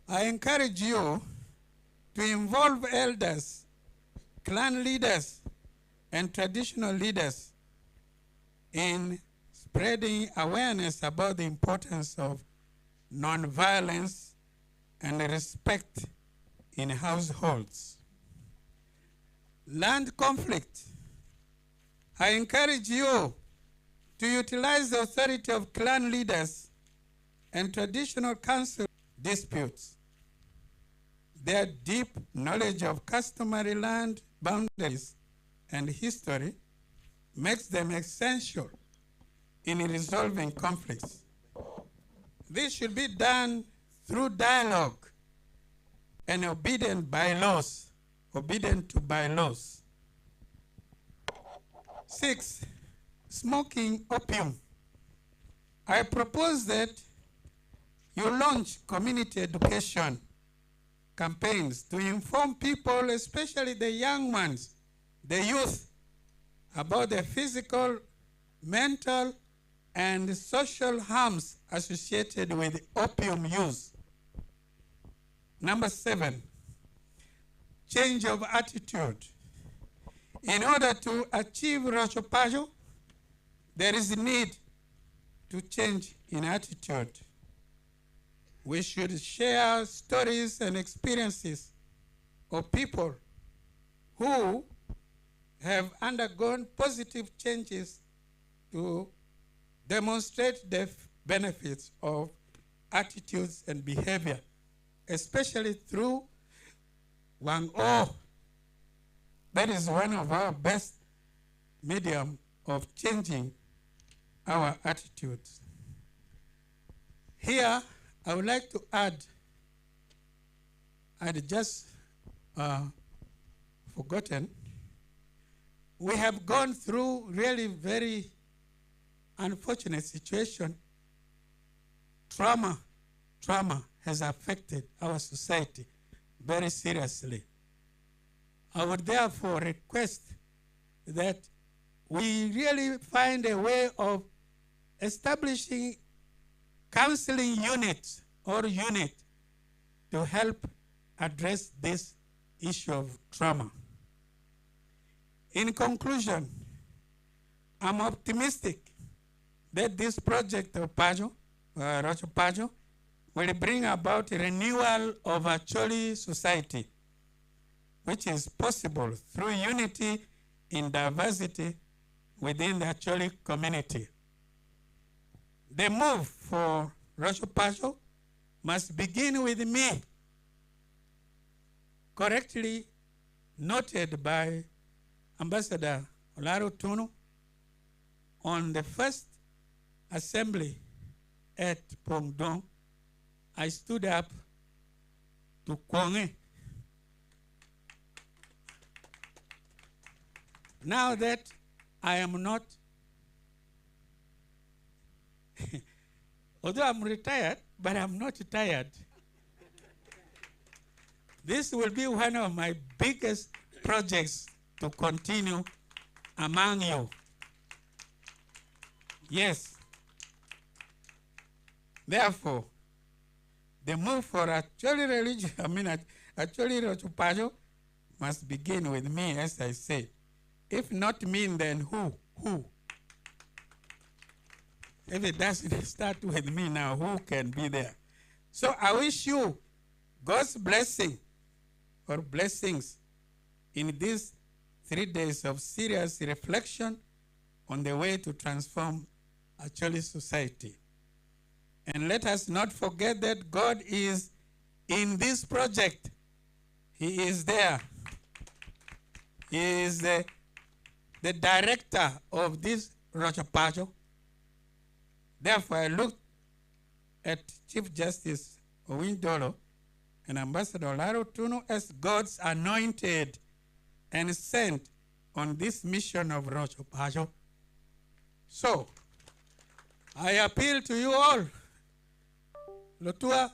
I encourage you to involve elders, clan leaders, and traditional leaders in spreading awareness about the importance of nonviolence and respect in households. Land conflict. I encourage you to utilize the authority of clan leaders and traditional council disputes. Their deep knowledge of customary land boundaries and history makes them essential in resolving conflicts. This should be done through dialogue and obedient to bylaws. 6, smoking opium. I propose that you launch community education campaigns to inform people, especially the young ones, the youth, about the physical, mental, and social harms associated with opium use. Number 7, change of attitude. In order to achieve Rojo Pajo, there is a need to change in attitude. We should share stories and experiences of people who have undergone positive changes to demonstrate the benefits of attitudes and behavior, especially through Wang O. That is one of our best medium of changing our attitudes. Here, I would like to add, I'd just forgotten, we have gone through really very unfortunate situation. Trauma has affected our society very seriously. I would therefore request that we really find a way of establishing counseling units or unit to help address this issue of trauma. In conclusion, I'm optimistic that this project of Rocho Pajo will bring about a renewal of Acholi society, which is possible through unity in diversity within the Acholi community. The move for Rocho Pajo must begin with me, correctly noted by Ambassador Olaro Tunu on the first assembly at Pongdong. I stood up to Kwonge. Now that I am not, although I'm retired, but I'm not tired. This will be one of my biggest projects to continue among you. Yes. Therefore, the move for Acholi religion, Acholi Rocho Pajo must begin with me, as I said. If not me, then who? Who? If it doesn't start with me now, who can be there? So I wish you God's blessing or blessings in these 3 days of serious reflection on the way to transform Acholi society. And let us not forget that God is in this project. He is there. He is the director of this Rocho Pajo. Therefore, I looked at Chief Justice Owindolo and Ambassador Olaro Tunu as God's anointed and sent on this mission of Rocho Pajo. So, I appeal to you all. Lotua,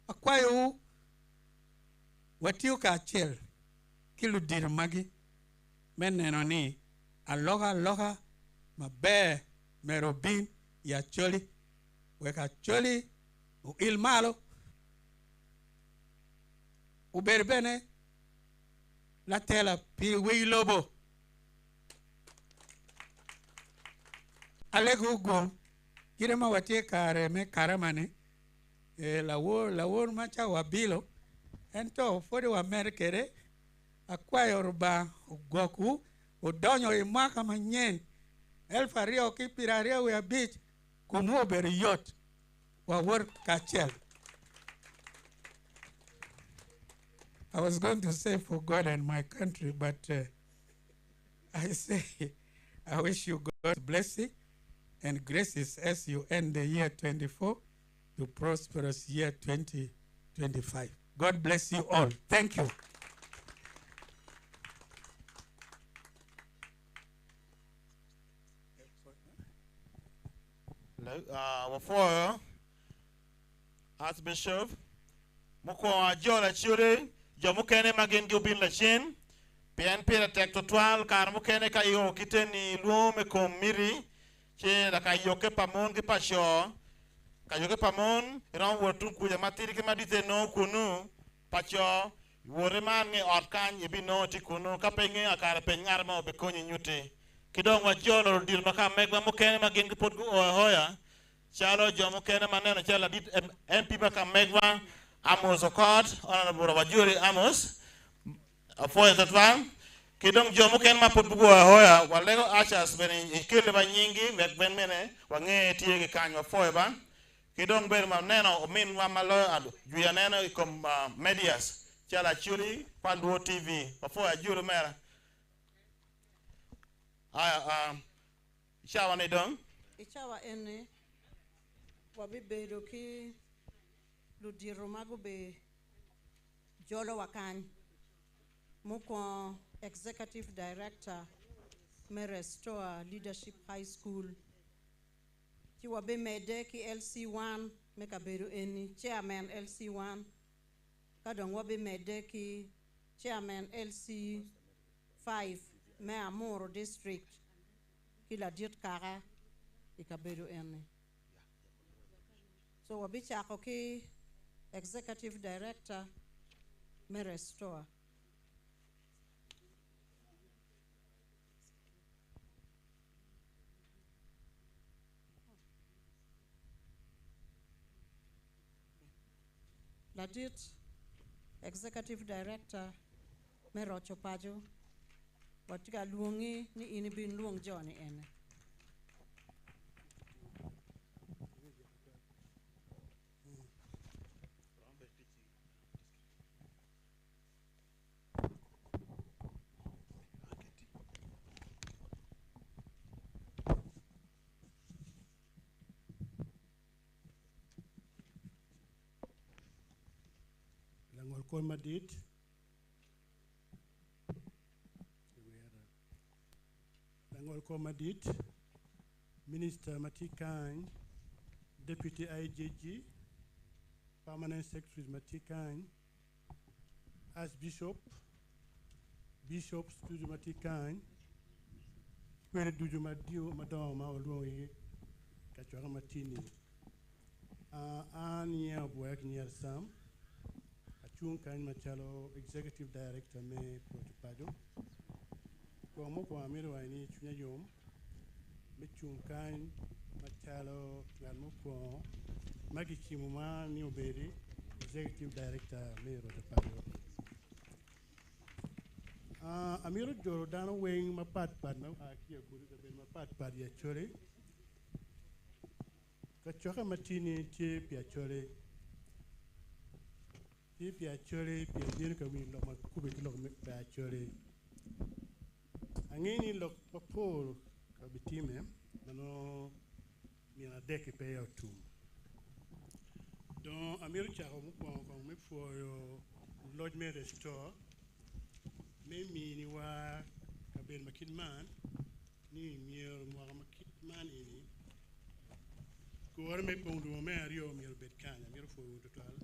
akwayo watiu ka chel kilu dirmagi menenoni aloha mabe merobin ya choli weka choli ilmalo uberbene la tela pi lobo alegu gom kirema watie kare me karamane lawor macha wabilo ento fodi wa merkere akwayo ruba goku udonyo imaka manyen elfario kipirario we beach kumo beriyot wa wor kachel. I was going to say for God and my country, but I say I wish you God's blessing and graces as you end the year 24 to prosperous year 2025. God bless you all. Thank you. Before Archbishop, Moko Jola Chure, Jomukene Magin Gubin Lachin, PNP attack to 12, Karmukene Kayo, Kiteni, Lume Komiri, Che, la Kayoke Pamon, Kipasho, Kayoke Pamon, around what took with a matiri Madite no Kunu, Pacho, Woreman Orkan, Yebino Tikunu, Kapenge, a Karapengarma, Bekoni Nute. Kidong wa Jolo Dilmaka Megma Mukene Magin Put Hoya, Chalo Jomukene Manana Chala did MP Maka Megma, Amos Okot, Honorable Wajuri Amos, a four that one. Kidong Jomuken Maput Hoya, Walego Ashas, when he killed by Yingi, like Ben Mene, Wange Tiegi Kanya Foeba, Kidong Berma Nano, Min Wamalo, Guyanano, come Medias, Chala Churi, Panduo TV, before a Juru Mera. Shawa ne dong? Ichawa ene wabi bedo ki ludiro mago be jolo wakan muko Executive Director, me Restore Leadership High School. Chiwa be medeki LC1, me kaberu eni Chairman LC1. Kadong wabe medeki Chairman LC5, me Amuro District. Kila diot kara ikaberu eni. So wabi chako ki Executive Director, me Restore. Ladit, Executive Director, me Rocho Pajo, watika luongi ni ini bin luong Johnny ene. Langol kon madit. Langol kon madit. Minister Matikan, Deputy IJG, Permanent Secretary Matikan, Archbishop, Bishop Studio Matikan, Pere Duju Madio Madama Oloi, Kachora Matini, Ania Buek near Sam. Chunkan Machalo, Executive Director, me Protopado. Como Amiro, I need Chunayom, Michunkan Machalo, Galmuko, Maggie Chimuma, New Berry, Executive Director, me Protopado. Amiro Jorodano weighing my part partner, Akia Guru, my part party actually. Kachoka Matini, Chip, actually. If you actually pay coming lock cubic lock actually. Angini lock papol kabitime, no mina deck pay out too. Don't America me for your lodgement restore. Maybe ni wa kabel makidman ni mir mo makidman ini. Kuwar me pondu me ario mir betkanya mir for total.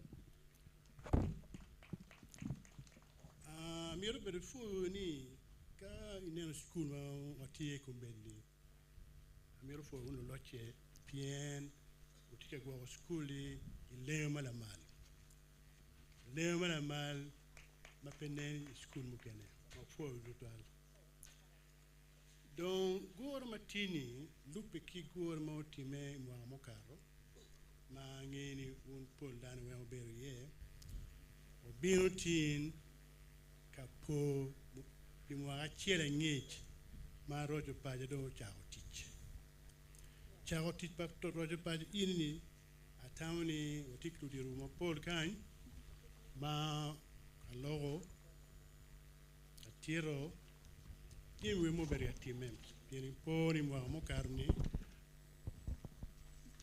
Miro per ni ka in school ma tie ko belli. Miro fo uno loche pien utika go school i leo mala mal. Leo mala mal ma penen school mu kene ma fo total. Donc gor matini lupe ki gor ma otime mo amokaro ma ngeni un pol dan we oberiye o binutin kapo bimwa chiela ngich ma rojo paje do chao tich. Chao tich pa to rojo paje ini atawni otiklu di ruma pol kan ma alogo atiro kimwe mo beri atimem yeni poni mo mo karni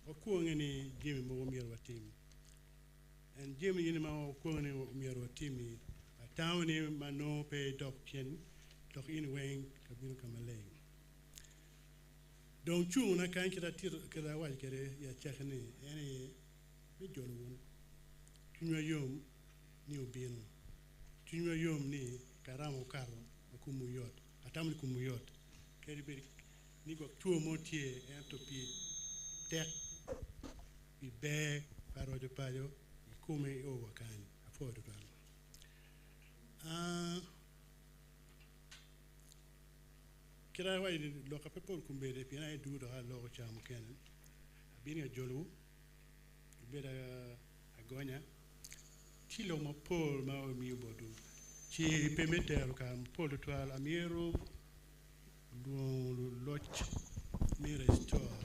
okuongeni jimi mo mier watim en jimi yini ma okuongeni mier watimi atawni mano pe dokchen dok in weng kabino kamaleng donc chung na kan kira tir kira waj kere ya chakni ene mi jolwon tunyo yom ni obino tunyo yom ni karamo karo kumuyot atamli kumuyot keri beri ni go tuo motie ento pi tek pi be paro de payo come o wakani afodo palo kira way lo ka pepol kumbede pi na du do ha lo cham kenen bini jolu beda agonya kilo mo pol ma o mi bodu ci permettre kam pol toile amiero do loch mi restore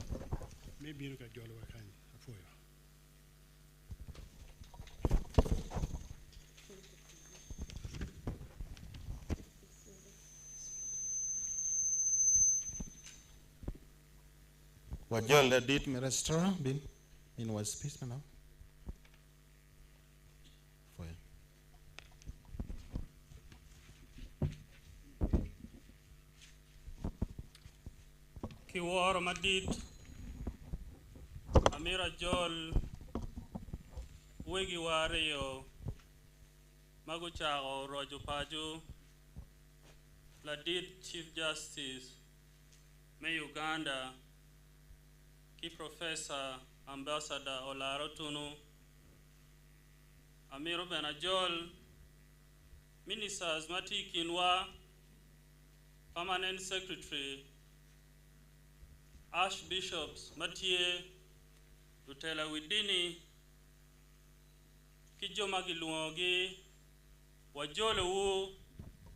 mi binu ka jolo wakani afoyo Wajol la dit mi restore bin was peace now. Kiworo Madit, Amira Jol, Wegi Wario, Maguchao Rojo Paju, Ladid Chief Justice, May Uganda, Key Professor Ambassador Olaro Tunu, Amiro Benajol, Ministers Mati Kinwa, Permanent Secretary, Archbishops Mathieu, Lutela Widini, Kijoma Giluogi, Wajole Wu,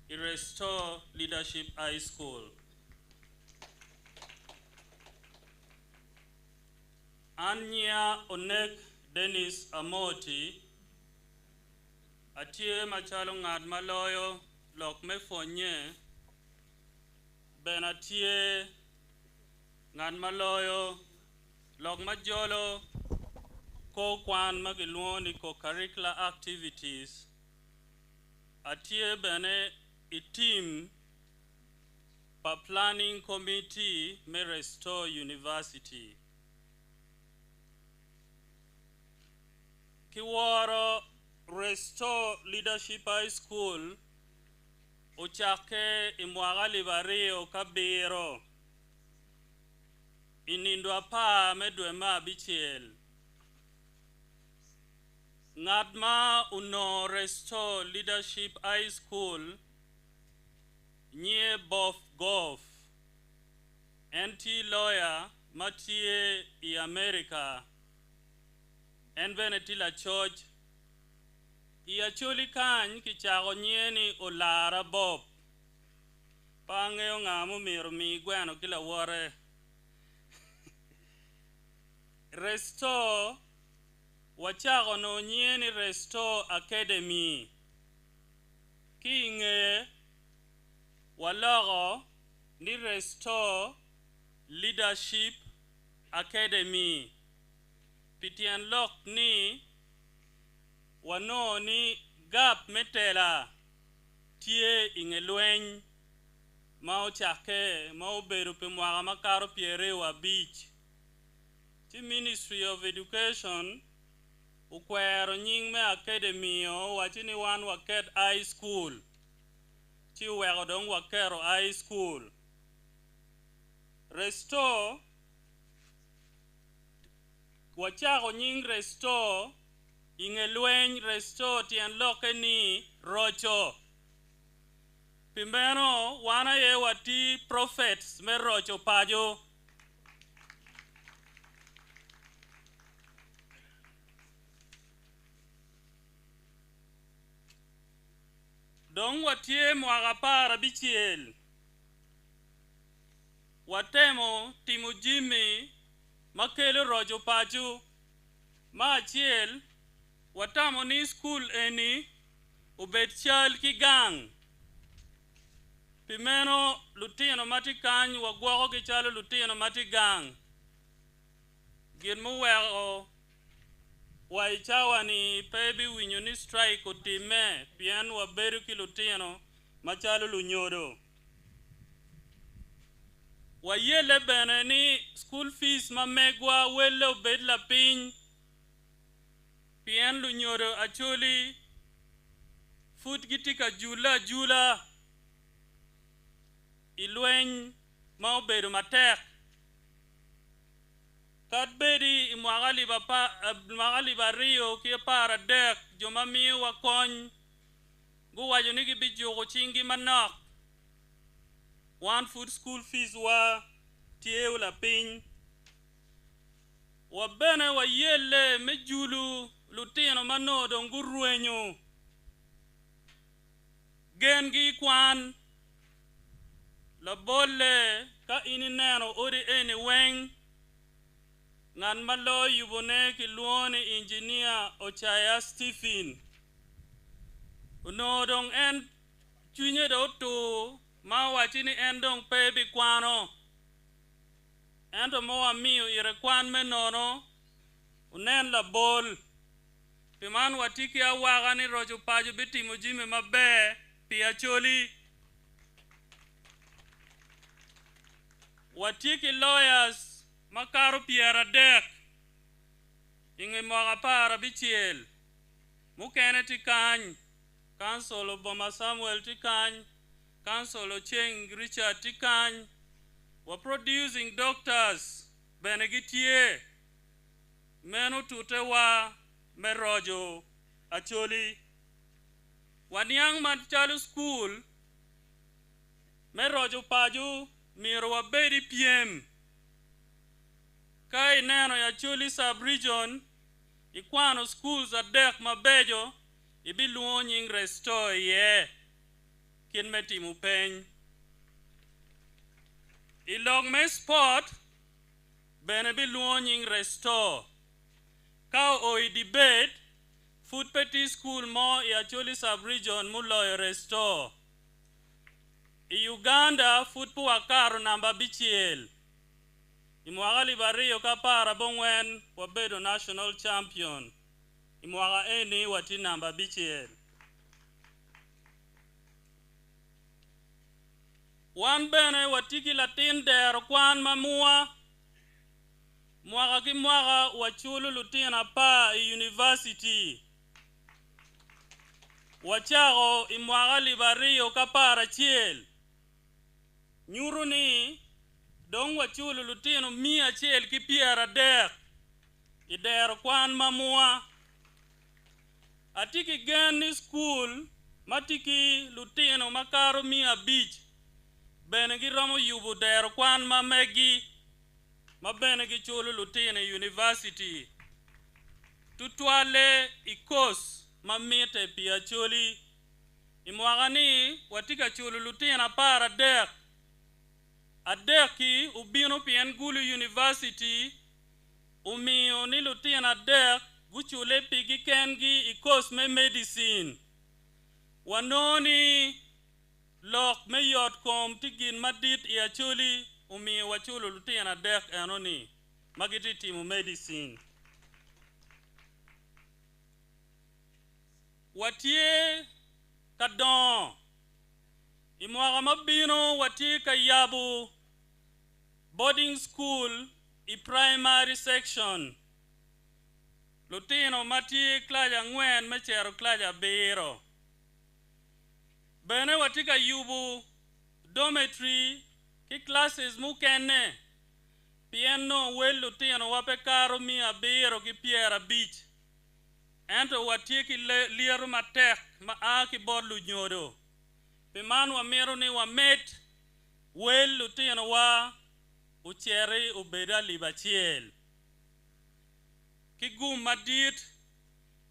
Restore Leadership High School. Anya Onek Dennis Amoti, Atie Machalo Ngad Maloyo, Lok Mefonye, Benatie Ngad Maloyo, Lok Majolo, Ko Kwan Magiluoni Ko Curricular Activities, Atie Bene a team pa Planning Committee may restore University. Kiworo Restore Leadership High School, Ochake Imwaga Libario Kabiro, Inindwa pa medwe ma bichiel. Ngadma uno Restore Leadership High School, Nye Bof Goff, NT lawyer, Matie I America, en Venetila Church, I acholi kany kichago nyeni Olara Bob, Pangeo ngamu mirumi gweno kila wore. Restore, wachago no nyeni Restore Academy, Kinge, Walago, ni Restore Leadership Academy. Pitian Lok ni wano ni gap metela tie ingelweny mao chake mao beru pe mwaga makaro pierewa beach. Ti Ministry of Education ukwero nying me academy o wachini wan waket high school. Ti wego dong wakero high school. Restore wachago nying Restore ingelweny Restore tien loke ni rocho. Pimbeno wana ye wati prophets me rocho pajo. Dong watie mwagapara bichiel. Watemo timu Jimmy makelo rojo pacho. Ma chiel watamo ni school eni ubet chal ki gang. Pimeno lutino mati kany wagwako ki chalo lutino mati gang. Gin muwego waichawa ni pebi winyo ni strike utime pian waberu ki lutino machalo lunyodo. Wayele bene ni school fees mamegwa wele ubet la piny. Pian lunyodo acholi food gitika jula ilweny ma obedo matek. Kat bedi imwagali bario ki para dek joma miyo wakony guwajo ni gibijugo chingi manok. One food school fees wa tie la piny. Wabene wayele mejulu lutino manodo ngurwenyo. Gengi kwan la bolle ka inineno odi eni weng. Ngan malo yubone ki luoni engineer Ochaya Stephen. Unodong en chunye do to ma wachini en dong pebi kwano. Ento mowa miyo ire kwan menono unen la bol. Piman watiki awaga ni rojo pajo bitimo Jimmy mabe piacholi. watiki lawyers makaro piera dek inge moga para bichiel mukene tikany Council Boma Samuel tikany Council Cheng Richard tikany were producing doctors benegitie menu tutewa merojo acholi wanyang manchalu school merojo paju miro wabedi piem kai neno ya chuli sub-region ikwano schools adek mabejo ibiluonying restore ye kin metimu peny ilong me sport bene biluonying restore kao oi debate food petty school mo ya chuli sub-region muloyo restore I Uganda food puakaro namba bichiel imwaga libario kapara bongwen wabedo national champion imwaga eni wati namba bichiel wan bene watiki latin der kwan mamua mwaga ki mwaga wachulu lutina pa university wachago imwaga libario kapara chiel nyuruni dong wachulu lutino 100 ki piera dek ider kwan mamua atiki geni school matiki lutino makaro 100 bene giromo yubu der kwan mamegi mabene gichulu lutino university tutwale ikos mamite pia chuli imwagani watika chulu lutino para dek adeki ubino pien gulu university umiyo ni lutin adek guchule pigi kengi ikos me medicine wanoni lok me yot kom tigin madit ya chuli umiyo wachulu lutin adek enoni magiti timu medicine watie kadon imwaga mabino watika yabu boarding school I primary section lutino mati klaja ngwen mechero klaja biro bene watika yubu dormitory ki classes mukene pieno wel lutino wape karo 100 ki piera beach ento watiki liero matek ma aki bodlu nyodo Piman wa mero ni wa met wel lutino wa ucheri ubeda libachiel kigum madit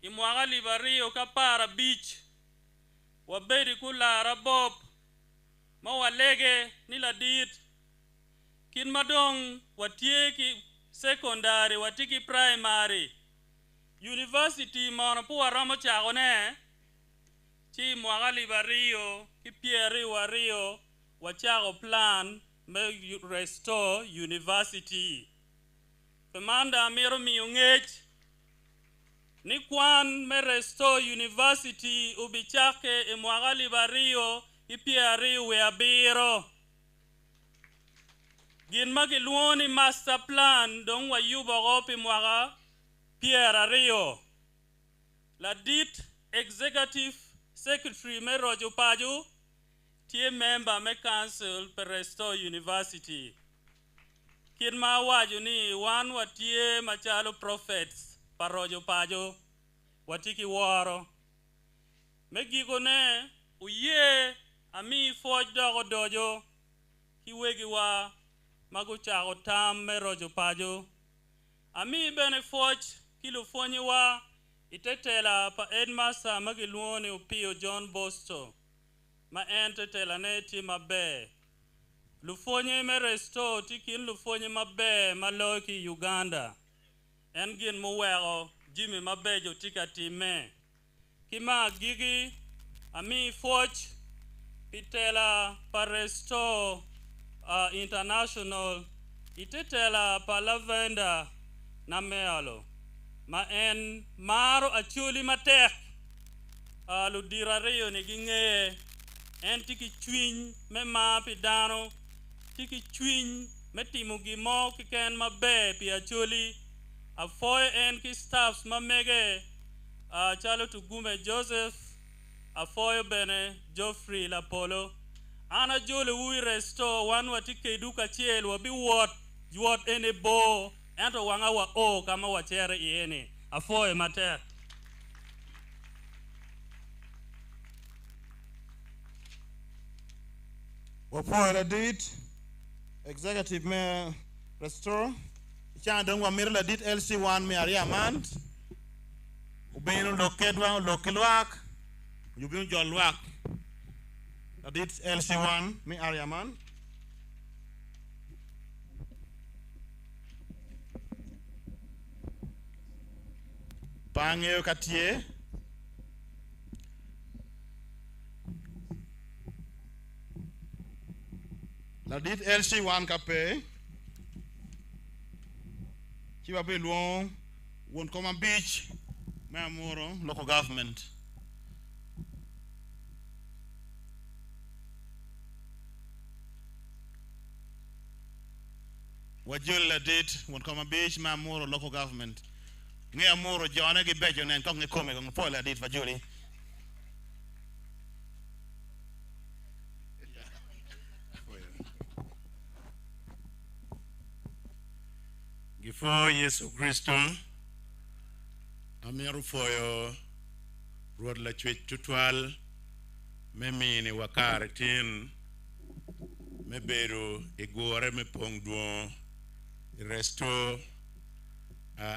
imwaga libario kapara beach wabedi kulara bob ma walege niladit kin madong watieki secondary watiki primary university mono puwa ramo chagone chi mwaga libario ki pieri wario wachago plan me restore university Femanda mero miungech ni kwan me restore university ubichake imwaga libario ki pieri we abiro gin magiluoni master plan dong wayubo gopi mwaga piera rio la dit executive Secretary Merojo Paju, tie member me council per restore university. Kinma waju ni wan watie machalo prophets parojo Paju, watiki waro. Megigo ne uye ami foj dogo dojo, kiwegi wa maguchago tam Merojo Paju. Ami bene foj kilufonyi wa itetela pa Edmaster magiluoni upio John Bosto ma entetela neti mabe lufonye me restore tikin lufonye mabe maloki Uganda engin muwego Jimmy mabejo tika time kima gigi ami foch pitela pa restore international itetela pa Lavender na mealo ma en maro achuli matek ludirario ni ginge en tiki chwiny me ma pidano tiki chwiny metimo gimo kiken mabe pi acholi afoyo en ki staffs mamege chalo tugume Joseph afoyo bene Geoffrey Lapolo ana jole wi resto wan watike duka chiel wabi wot ene bo ento wanga wa o kama wachere iene afoyo matek. Wapoela did Executive Mayor Restore Chandong wa mirla dit LC1 me Ariamand Ubenu lokedwa lokilwak Yubinu jolwak Dit LC1 me Ariamand Pangeo katie La dit LC1 kapé Chiba be luon won Common Beach Mamoro local government Wajul la dit won Common Beach Mamoro local government Nge amoro jona gi bejo nen kong kome kong po la dit Wajuli Gifo Yesu Kristo amiru foyo ruod la chwech tutwal memini wakar tin mebedo igore me pong duo resto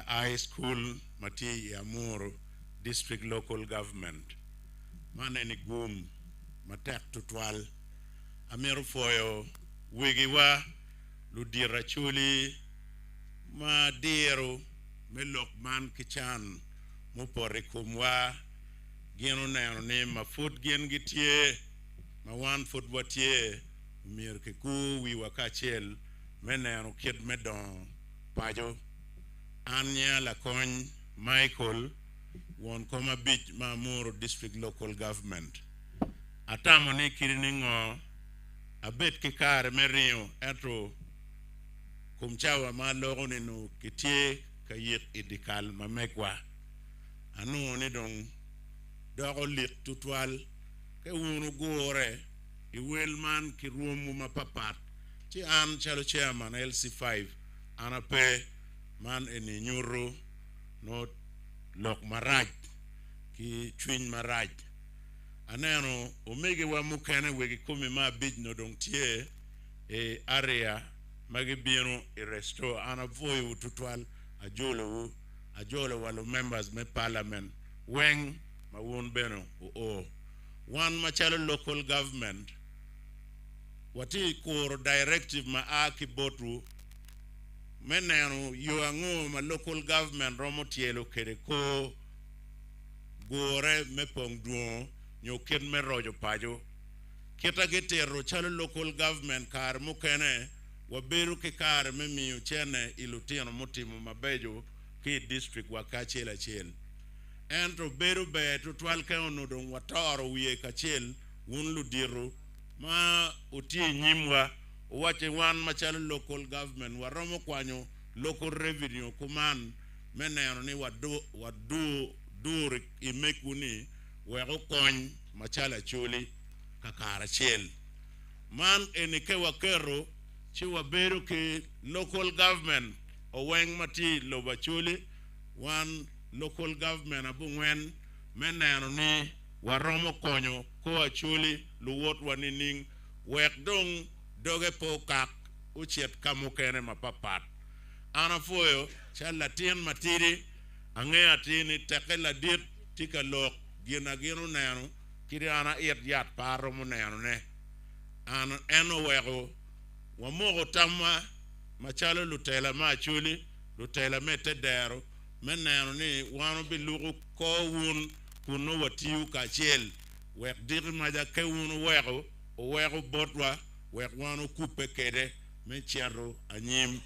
high school mati Amuru district local government mane ni gum matek tutwal amiru foyo wigiwa ludira chuli ma diro melok man kichan mupore kumwa gino neno ni ma food gen gitie ma wan food watie mir ke ku wi wakachel meneno kid medon pajo anya la kon Michael won koma beach Mamuru district local government atamo ni kiriningo abet kikare merio etro kumchawa ma logo nenu kitie kayek idikal mamekwa anu ni dong dogo lit tutwal ke wunu gore iwelman ki rumu mapapat ti an chalo chairman LC5 ana pe man eni nyuro no lok maraj ki chwin maraj aneno omege wa mukene wegi kumi ma bij no dong tie e area magi bino i resto ana voyu tutwal ajolo walo members me parliament weng ma won beno o one machalo local government wati kor directive ma aki botu meneno yoango ma local government romo tielo kede ko gore me pong duo nyoken me rojo pajo kita getero chalo local government kar mukene waberu ke kare memiyo chene ilutino mutimo mabejo ki district wakachela chel ento beru be tutwal ke onodong watoro wiye kachel wun ludiru ma uti nyimwa wache wan machalo local government waromo kwanyo local revenue kuman meneno ni wadu dur imekuni wego kony machala chuli kakara chel man enike wakero chiwa beru ke local government oweng mati lobachuli one local government abungwen meneno ni waromo konyo ko achuli luwot wanining wek dong doge pokak uchiet kamukene mapapat ana foyo chala tien matiri ange atini tekela dit tika lok gina gino neno kiri ana yat paro mo neno ne ana eno wego wamogo tamma machalo lutela ma chuli lutela mete dero meneno ni wano bilugu ko wun kuno watiu kachel wek dir maja ke wunu wego o wego botwa wek wano kupe kede menchero anyim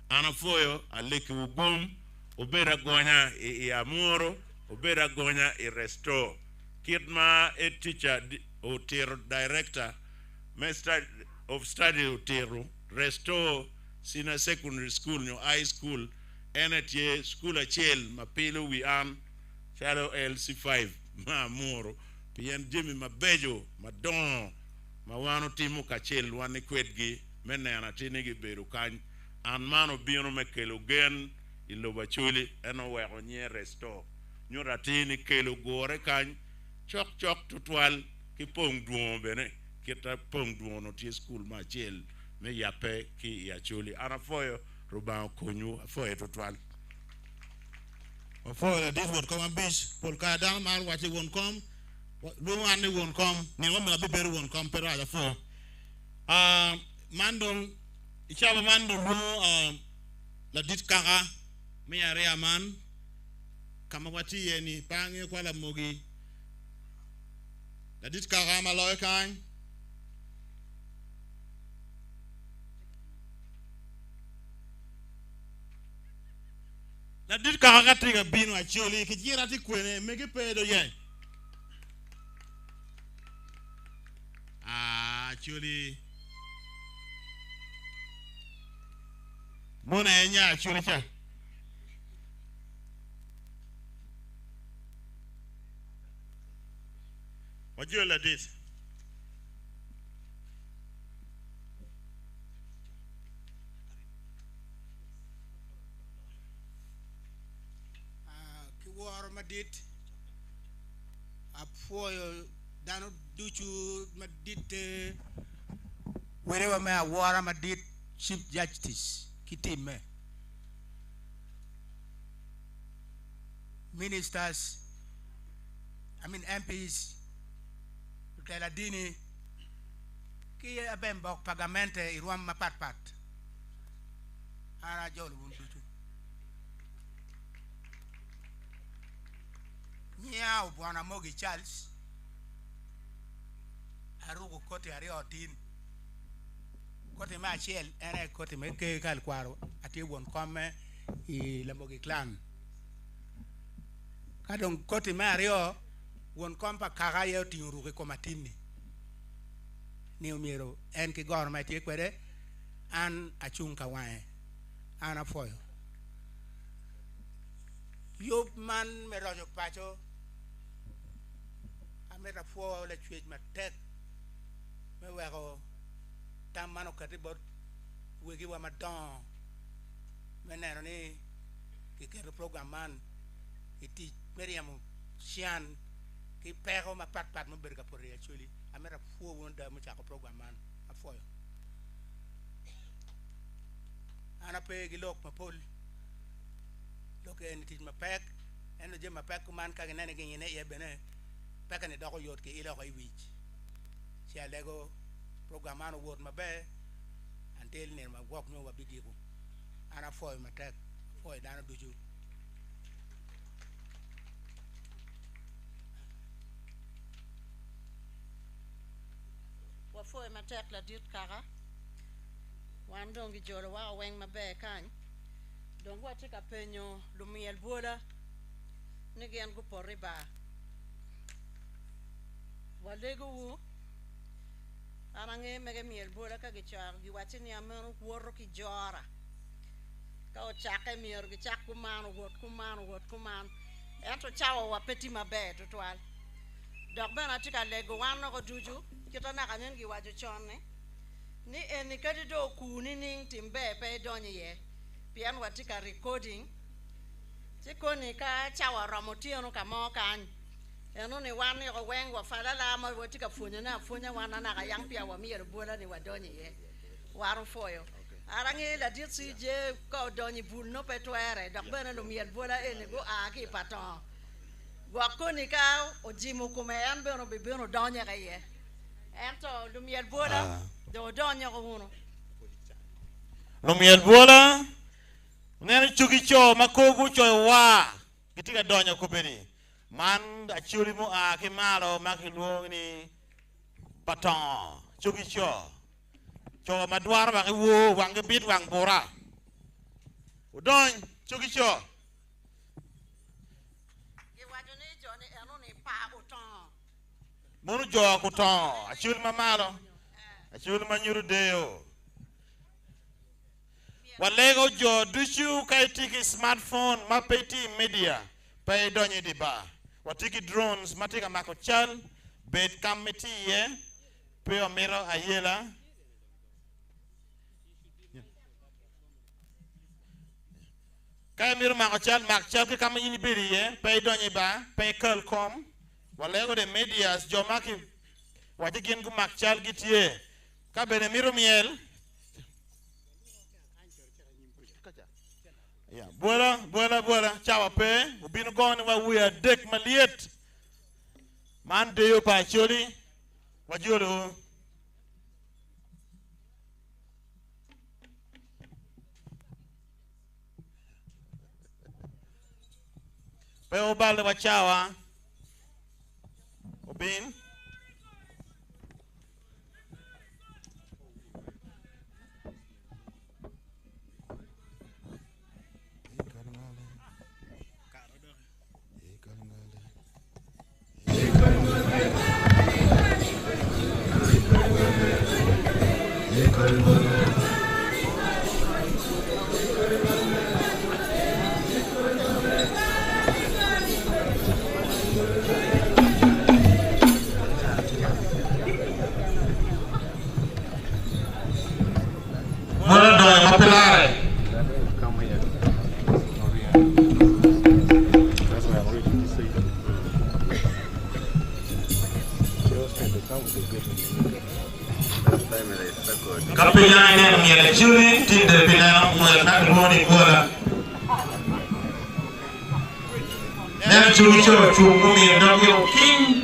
ana foyo aleki ubum obera gonya i Amuru obera gonya i resto kidma a teacher o director master of study utero restore senior secondary school nyo high school enetie school achiel mapilo wi an chalo LC5 ma moro pien jimi mabejo madon ma wano timo kachel wan kwetgi menena tinigi beru kan an mano bino mekelo gen iloba chuli eno weko nye resto nyora tini kelo gore kan chok tutwal ki pong duon bene kita pong duon no ti school ma chel me yape ki ya chuli ana foyo ruba konyu foyo tutwal foyo this would come a beach polka down mar wachi won come do one won come ni wa me beberu won come pero ala fo mandon ichaba mandon no la dit kaka me yare aman kama wati yeni pange kwa la mogi la dit kaka maloy kan la dit kaka katriga binu acholi kijira ti kwene mege pedo ye actually mona enya actually cha wajola this ki war madit apoyo dano duchu madit wherever me war madit chief justice kitime ministers MPs tela dini ki abembo pagamente iruam mapat ara jol bun duchu nyao bwana Mogi Charles arugo kote ari otin kote ma chiel ere kote me ke kal kwaro ati won komme i la Mogi clan kadon kote ma rio won kompa kaga yo tinru ke komatini ni umiro en ki gor ma ti kwede an achung ka wae ana foyo yop man me rojo pacho ameta fo le chwej ma tek me wego tamano katibot wegi wa madon menero ni ki ke program man iti meriam sian ki pero ma pat mo berga por actually ameta fo wonda mo chako program man afoyo ana pe gi lok ma pol lok en tit ma pek en je ma pek man ka ne gi ne ye bene pek ne do ko yot ki ilo ko wich sia lego program man wot ma be antel ne ma gok no wa bigigo ana foy ma tek foy dana duju wa foy ma tek la dit kara wan dongi jolo wa weng ma be kan don wa tika penyo lumiel bola ni gen go por riba wa lego wu arange mege miel bola ka gi char gi watini amero woro ki jora ka o chake mier gi chak kuman eto chawo wa peti mabe to twal dok bana tika lego wan no go duju kita na kanen gi wajo chonne ni eni kadi do kuni ning timbe pe donye ye pian watika recording tikoni ka chawa ramotino ka mo kan eno ni wan yo weng wa falala ma watika funya wana na ka yang pia wa mier bola ni wadonye ye waru foyo arangi la dit si je ko donye bul no petwere dok bena lo mier bola eni go a ki paton wakoni ka ojimu kumean beno bibeno donye ka ye ento lo mier bola do donye ko uno Lumiel bola nene chuki cho makogu cho wa kitika donya kubeni man achuri mo a kimalo makiluong ni paton chuki cho madwar ba wo wang bit wang bora udon chuki cho e wajone jone eno ni pa uton munu jo kuton achuri mamalo achuri manyuru deo walego jo duchu kai tiki smartphone mapeti media pay donye di ba watiki drones matika mako chal bet kamiti ye pe omero ayela kai miro mako chal ke kam yini beri ye pay donye ba pay kal kom walego de medias jo maki watiki ngu mak chal gitie ka bene miro miel yeah, buora, chawa pe, ubino gone wa we are dek maliet. Man deyo pa choli, wajolo. Pe obale wa chawa, ubin. Buona donna, ma pelare. Kapilane miele chuli tinde pinana muel nakmoni bola. Nel chuli cho chungumi dogyo king.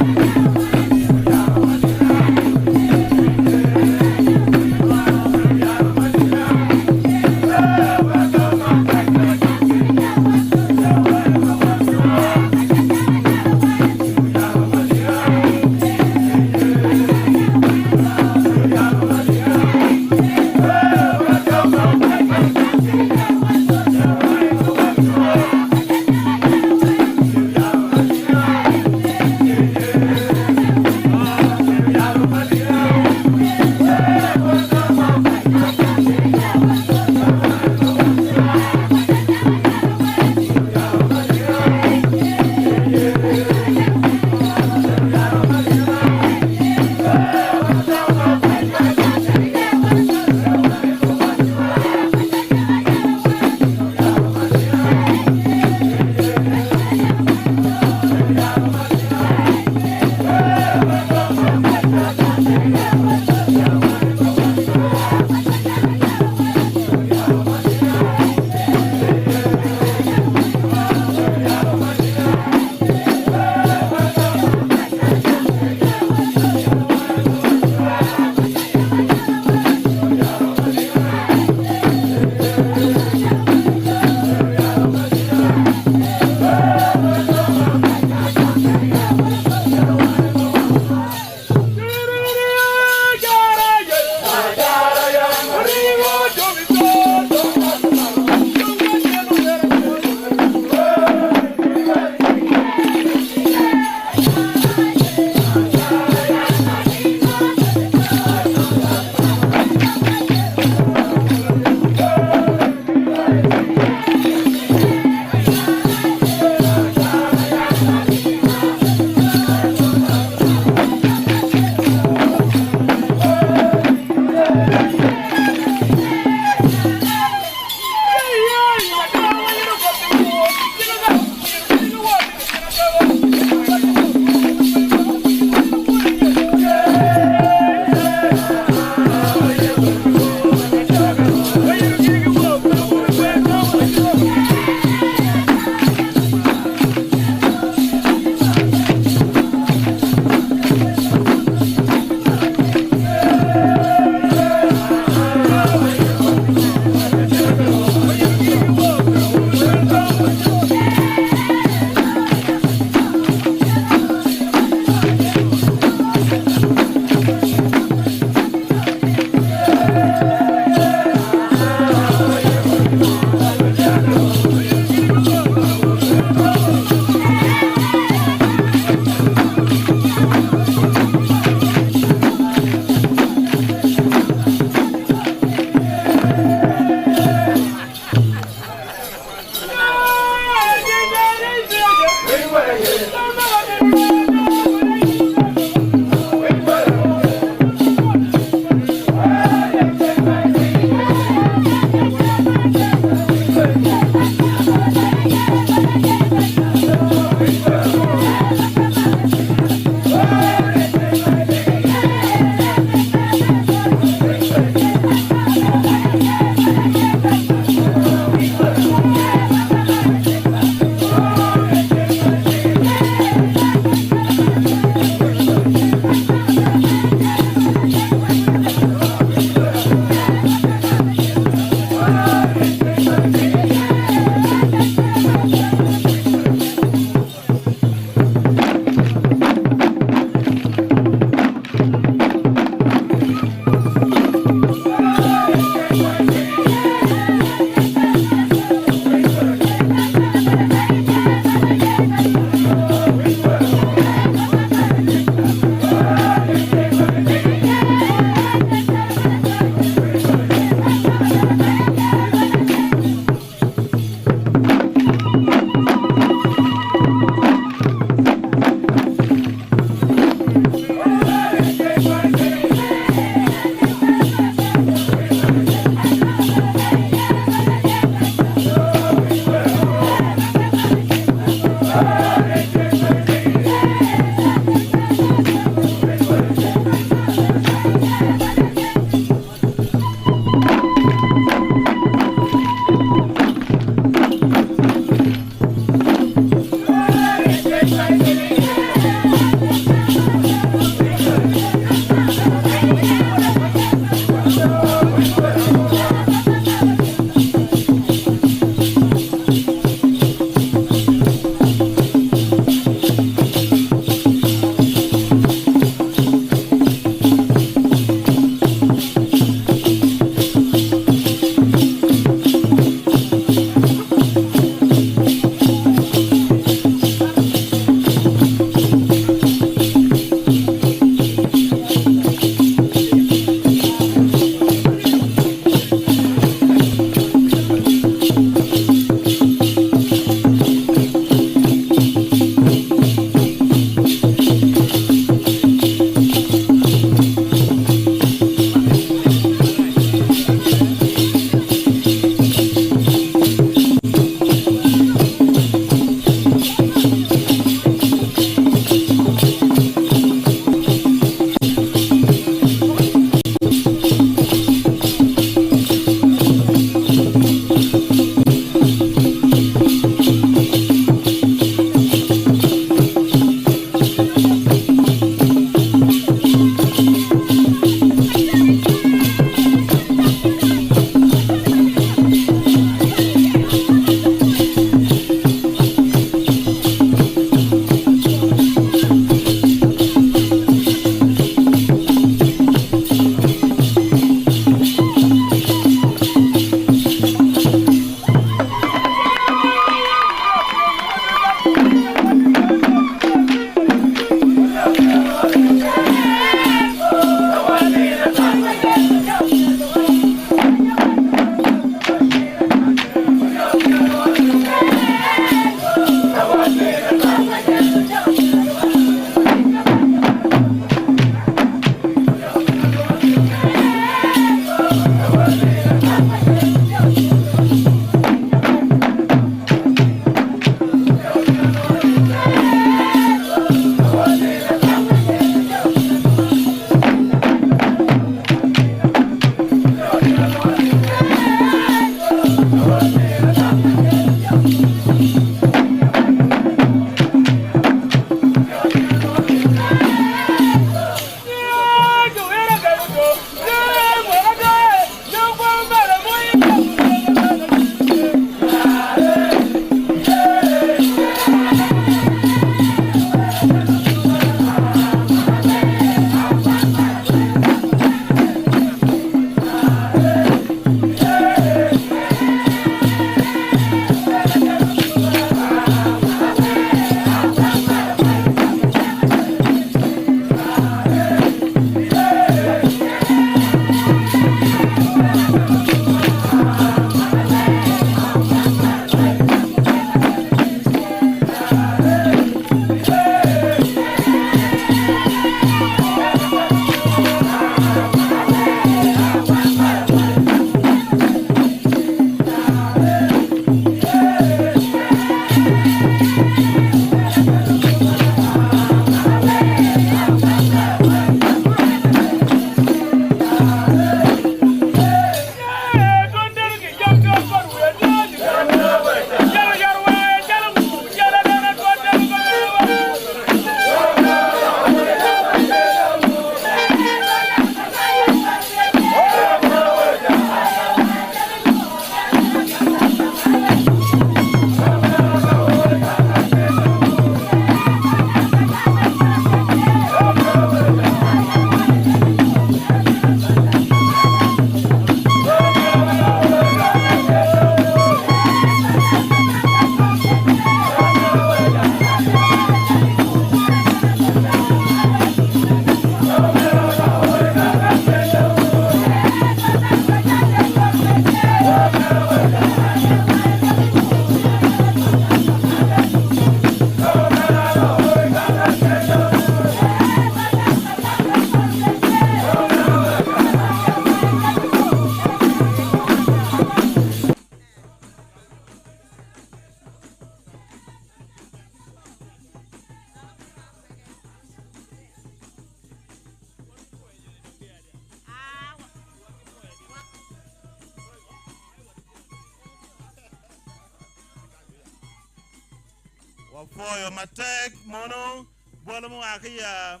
Wafoyo matek mono bola mo akiya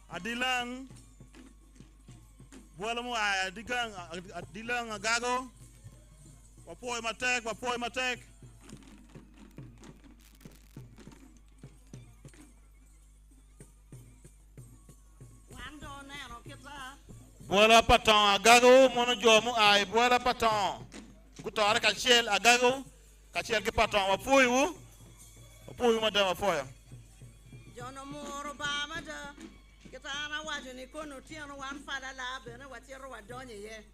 adilang bola mo adilang agago. Wafoyo matek. Bola patong agago mono jomu ay bola patong. Kutore kachel agago kachel ki patong wafoyo. Wafoyo madam wafoyo. Jono moro ba mada kita na waje ni kono tiano wan fala la bene watiro wadonye ye.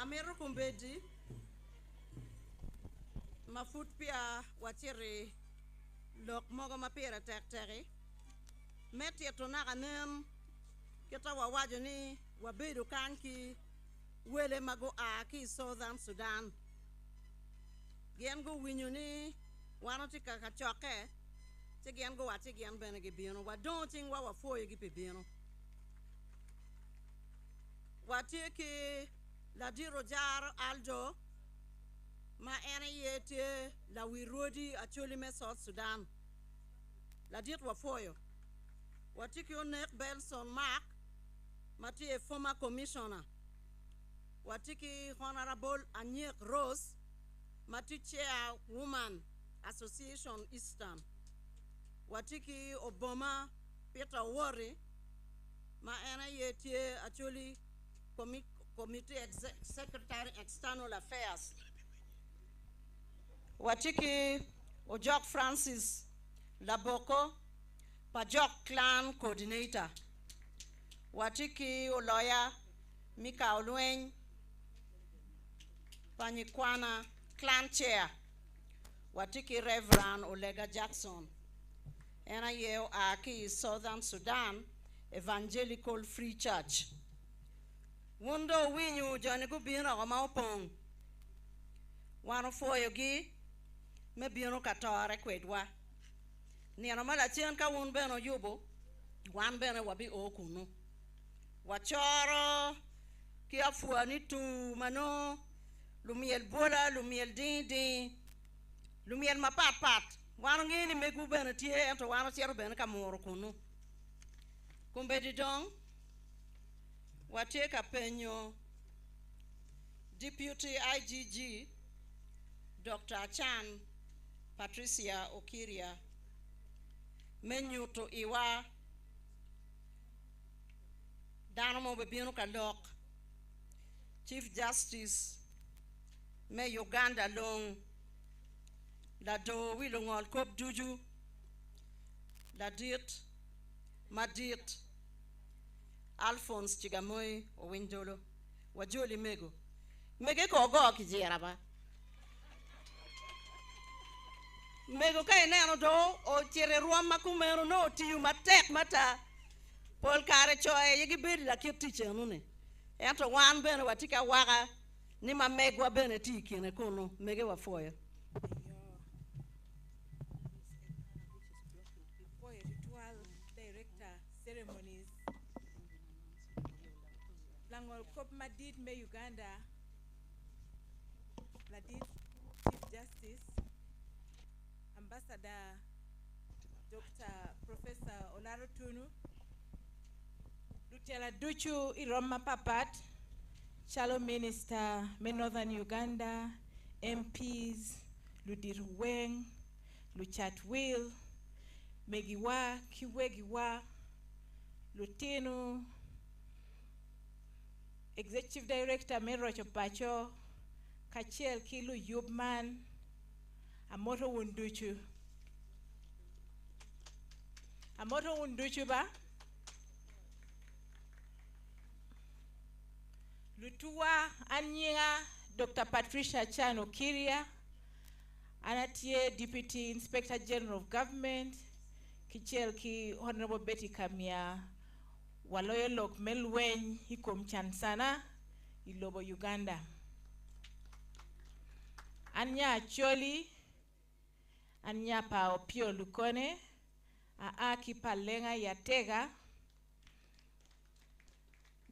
Amero kumbedi mafut pia watiri lok mogo mapira tek meti to na kanem kita waje ni wabedo kanki wele mago aki Southern Sudan gen go winyo ni wanoti kaka choke te gen go wati gen bene ge bieno wa don't think wa foye gi pe bieno wati ke la diro jar aldo ma ene yete la wirodi actually me South Sudan la dit wa foyo wati ke onek Belson Mark mati a former commissioner watiki Honorable Anyek Rose mati chair woman association Eastern watiki Obama Peter Worry ma ena yetie actually committee secretary external affairs watiki Ojok Francis Laboko Pajok clan coordinator watiki lawyer Mika Olweny Panyikwana clan chair watiki Reverend Olega Jackson ena yeo aki Southern Sudan Evangelical Free Church wundo winyu joni ku bino ko ma opong wano foyo gi me bino katore kwedwa ni no mala chien ka wun beno yubo wan beno wabi okunu wachoro ki afuani tu mano lumiel bola lumiel dindi lumiel mapat wano ngini megu beno tie ento wano tiero beno kamoro kunu kumbe di dong watie ka penyo Deputy IGG Dr. Chan Patricia Okiria menyuto iwa dano mo bebino ka lok Chief Justice me Uganda long la do wilongol kop duju la dit madit Alphonse Chigamoy Owindolo wajoli mege ko go kijera ba mego ka eneno do o tiere ruama kumero no tiu matek mata pol kare choe yigi bedi la kiti chenune ento wan bene watika waga ni mamegwa bene tikine kono mege wafoya ceremonies langol kop madid me Uganda ladid Chief Justice Ambassador Dr. Professor Olaro Tunu Lutela Duchu Iroma Papat Shallow Minister me Northern Uganda MPs Ludir Weng Luchat Will Megiwa Kiwegiwa Lutino Executive Director Merocho Pacho Kachiel Kilu Yubman Amoto Wunduchu ba Lutua Anyinga Dr. Patricia Chan Okiria Anatie Deputy Inspector General of Government Kichiel ki Honorable Betty Kamia Waloyo Lok Melwen Hikom Chansana Ilobo Uganda Anya Choli Anya pa Opio Lukone Aaki Palenga Yatega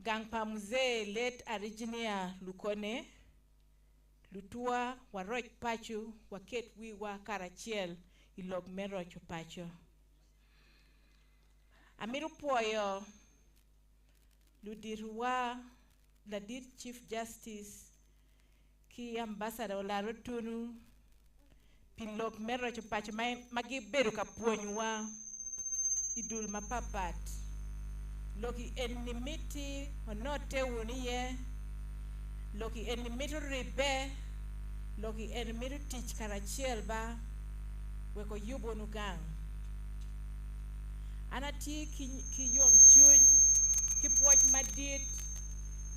Gangpa Mzee late Ariginia Lukone lutua waroj pacho waket wiwa karachiel ilog merocho pacho. Amiro puoyo ludirwa Ladir Chief Justice ki Ambassador Olaro Tunu pilog merocho pacho magibedo ka puonywa idul mapapat. Loki enimiti onote wuniye, loki enimito ribe, loki enimito tich karachiel ba, weko yubo nugang. Anati ki yom chuny, ki puoch madit,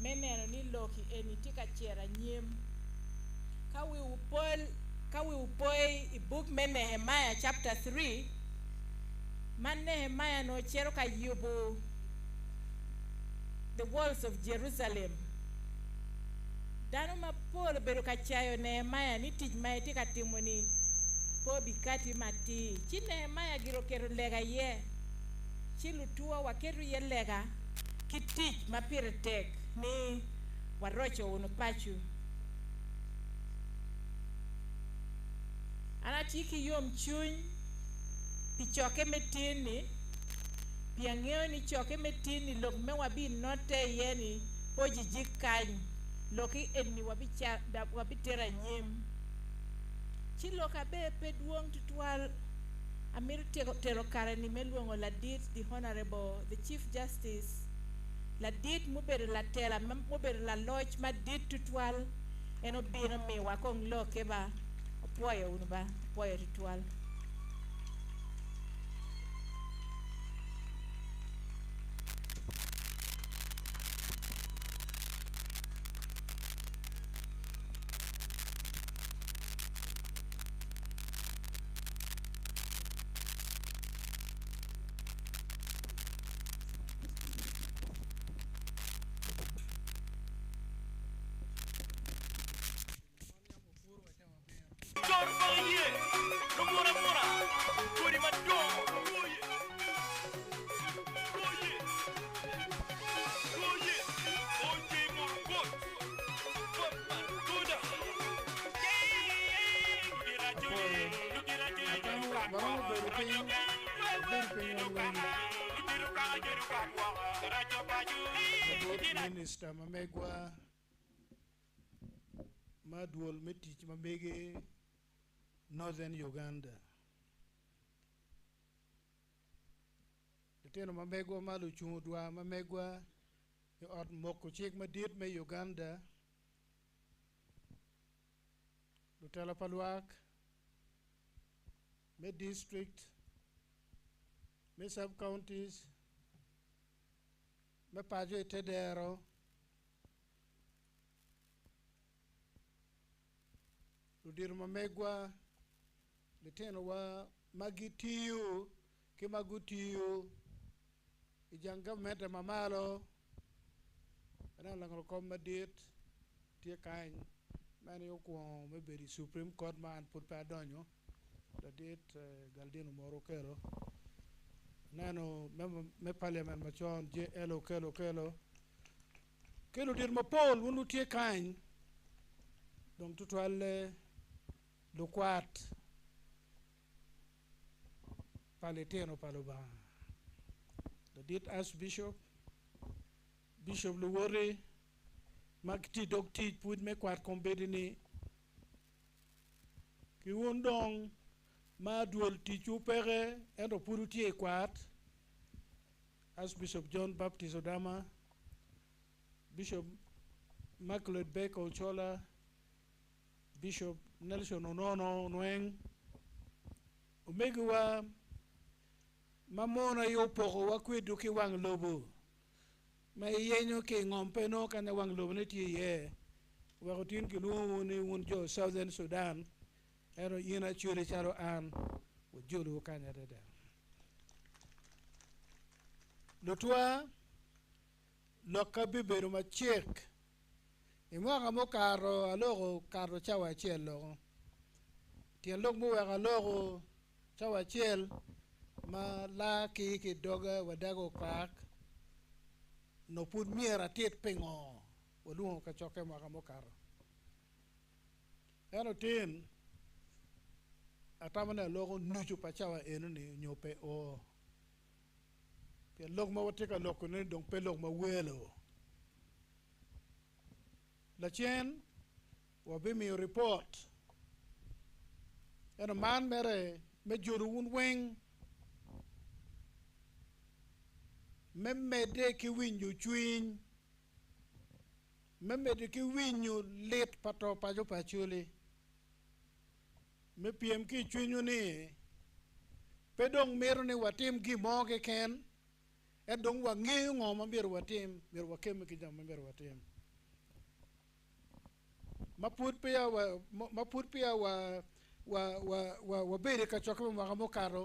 meneno ni loki enitika chera nyim. Kawi upoi i book me Nehemiah chapter 3, man Nehemiah no chero ka yubo the walls of Jerusalem. Dano mapolo bedo kachayo Nehemiah ni tij maiti katimoni po bikati mati. Chi Nehemiah giro kero lega ye. Chi lutua wakeru ye lega ki tij mapire tek ni warocho unupachu. Anati ki yom chuny pichoke metini piangeo ni choke metini lok me wabi note yeni poji jikany loki eni wabi tera nyim chi loka be peduong tutual amir tero kare ni meluongo Ladit the Honorable the Chief Justice Ladit mubere la tela mubere la lodge madit tutual eno bino mi wakong loke ba opoyo unuba opoyo tutual. Minister Mamegwa Madwol Metich Mamege Northern Uganda. The Teno Mamegwa Malu Chudwa Mamegwa the Ot Moko Chik Madit me Uganda Lutala Paluak me district me sub counties me Pajo Tedero Ludir Mamegwa the Teno wa Magitiyu Kimagutiyu Ijang government Mamalo and I'm commadit Tia Kain Manioquo maybe the Supreme Court man put Padonio the date Galdino Morocero Nano me Parliament Machon J. Elo Kelo dir ma Paul wunu Tia Kain donc tutuale lo quat paleteno paloba the date Archbishop Bishop Luwore Magti Dokti put me quat combedini ki wondong ma dual tichu pere and opuruti quat Archbishop John Baptist Odama Bishop Immaculate Beck Ochola Bishop Nelson Onono Nweng Omegwa mamona yo poko wakwedu ki wang lobo may yenyo ke ngompe no kana wang lobo neti ye wakotin ki luo ni wunjo Southern Sudan ero yina chule charo an wujulu kanya dada lotwa loka biberu ma chek imwa mo karo alogo karo chawa chelo tien lok mo wa alogo chawa chel ma la ki doga wadago krak no put miera tet pengo oluo ka choke mo karo eno tin atamane logo nuchu pachawa eno ni nyope o pe log ma watika loko ne dong pe log ma welo la chen wa be mi report eno man mere me juru un weng me mede ki winju chwiny me mede ki winyu lit pato pajo pachuli me piem ki chwinyu ni pe dong mero ni watim gi moge ken e dong wa ng'eyo ng'o ma mero watim mero wakem ki jam ma mero watim maput pia wa bere ka chokme ma mo karo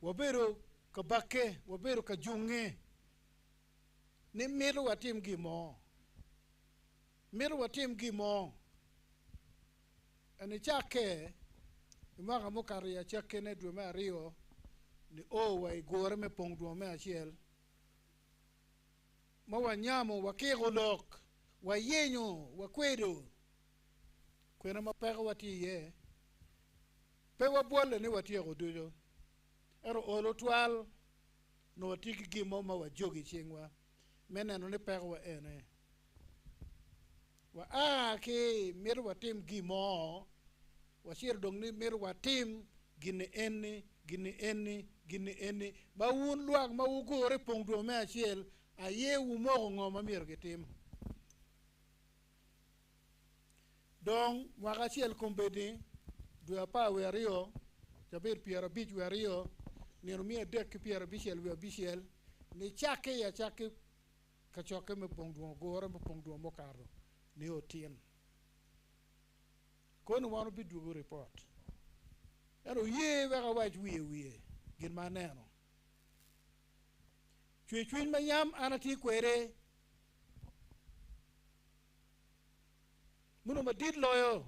wa bero ka bakke wa bero ka junge ni mero watim gi mo ani chake ma mo karo ya chake ne dwe ma rio ni o wa igore me pong dwe ma achiel ma wanyamo wa kego lok wa yenyo wa kwedo kwena mapego wati ye pe wa bole ni wati go dujo ero olo twal no wati gi mo ma wa jogi chingwa meneno ni pego wa ene wa ke mir watim gi mo wa shir dong ni mir watim gine eni ba un luak ma u gore pong do me achiel aye u mo ngo ma mir gitim dong wa achiel kombedi do pa we rio tabir piera bich we rio ni mi dek piera bichel we bichel ni chake ya chake ka choke me pong do gore me pong do mo karo ni otien kono wanu bi dugo report ero ye wa waj wiye gin maneno chwechwin mayam anati kwere muno madid loyo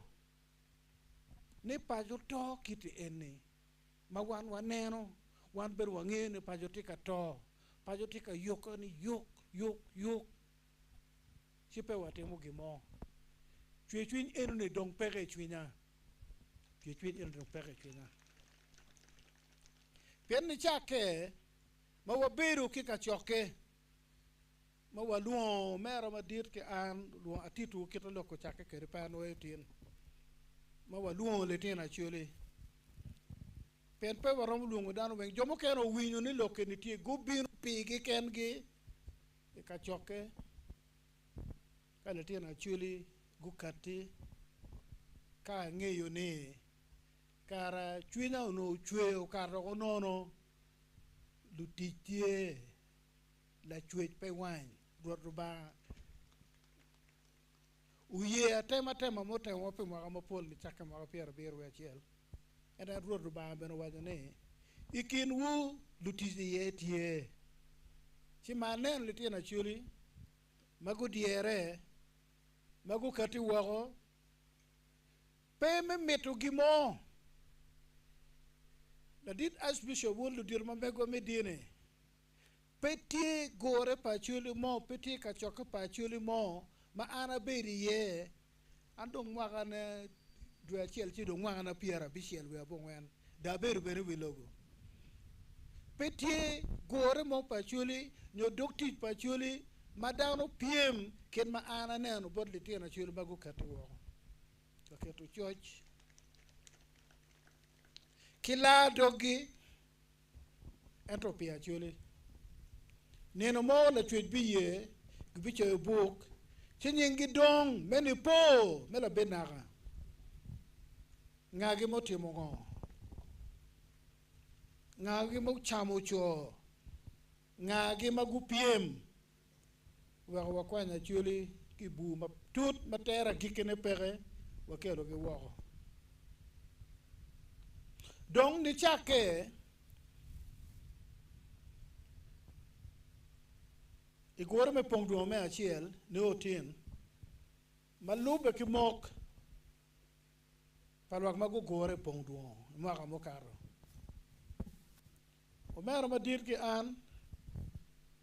ni pajo to kiti eni ma wan waneno wan ber wangene pajo tika to pajo tika yoko ni yok chipe watemo gimo chwechwin eno ne dong pege chwinya chwechwin eno dong pege chwinya pen ni chake ma waberu kika choke ma waluo mero ma dir ke an luo atitu kita loko chake ke pan we tin ma waluo le tin achule pen pe warom luo dan wen jomo kero winyo ni loke ni tie gubin pigi ken gi ka choke kale tin achule gukati ka ngeyo ni kara chwina no chwe o kara onono lutitie la chwe pe wan ruba uye tema mote mo pe mo pol ni chaka mo pier beru ya chiel eda ruba beno wajane ikin wu lutitie tie chi manen litie na chuli magu diere magu kati wago pe me meto gimo la dit archbishop wol dir ma bego medine peti gore pa chuli mo peti ka choka pa chuli mo ma ana beri ye andong waga ne dua chiel chi do waga na piera bishel we abongwen da beru bere we logo peti gore mo pa chuli nyo dokti pa chuli madano piem ken ma ana neno bodli tena chuli magu katu wo to church kila dogi entropia chuli neno mo la chwe biye gbicho book chinyingi dong meni po mela benaga ngagi mo timo ngo ngagi mo chamo cho ngagi magupiem wa kwanya chuli ki bu ma tut matera gikene pere wa kelo ke wo dong ni chake igore me pong do me achiel ne otin malube ki mok palwak mago gore pong do maka mokaro o mero ma dir ki an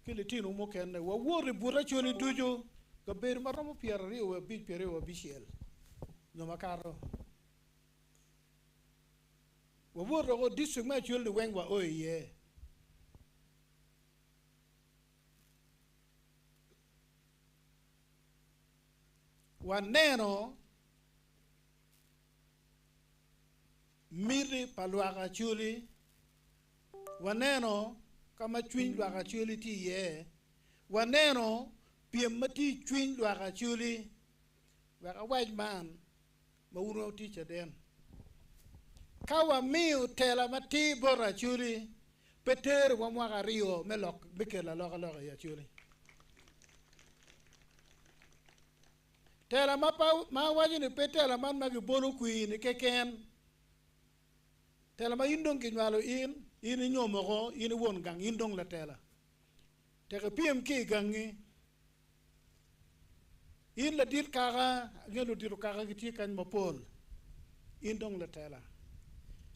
kilitino mo ken wa wori bura choni dujo ga ber maromo pier rio wa bi pier wa bishel no makaro wa wo ro district ma chul de weng wa oye waneno miri palwaga chuli waneno kama chwiny lwaga chuli ti ye waneno piem mati chwiny lwaga chuli waka white man ma uno teacher den kawa miu tela mati bora chuli peter wa mwaga rio melok bikela loka ya chuli tela ma wajini petela man magi bolo queen keken tela ma indong kinwalo in nyomo in won gang indong la tela tega piem ki gangi in la dir kaga ngelo diru kaga giti kan mapol indong la tela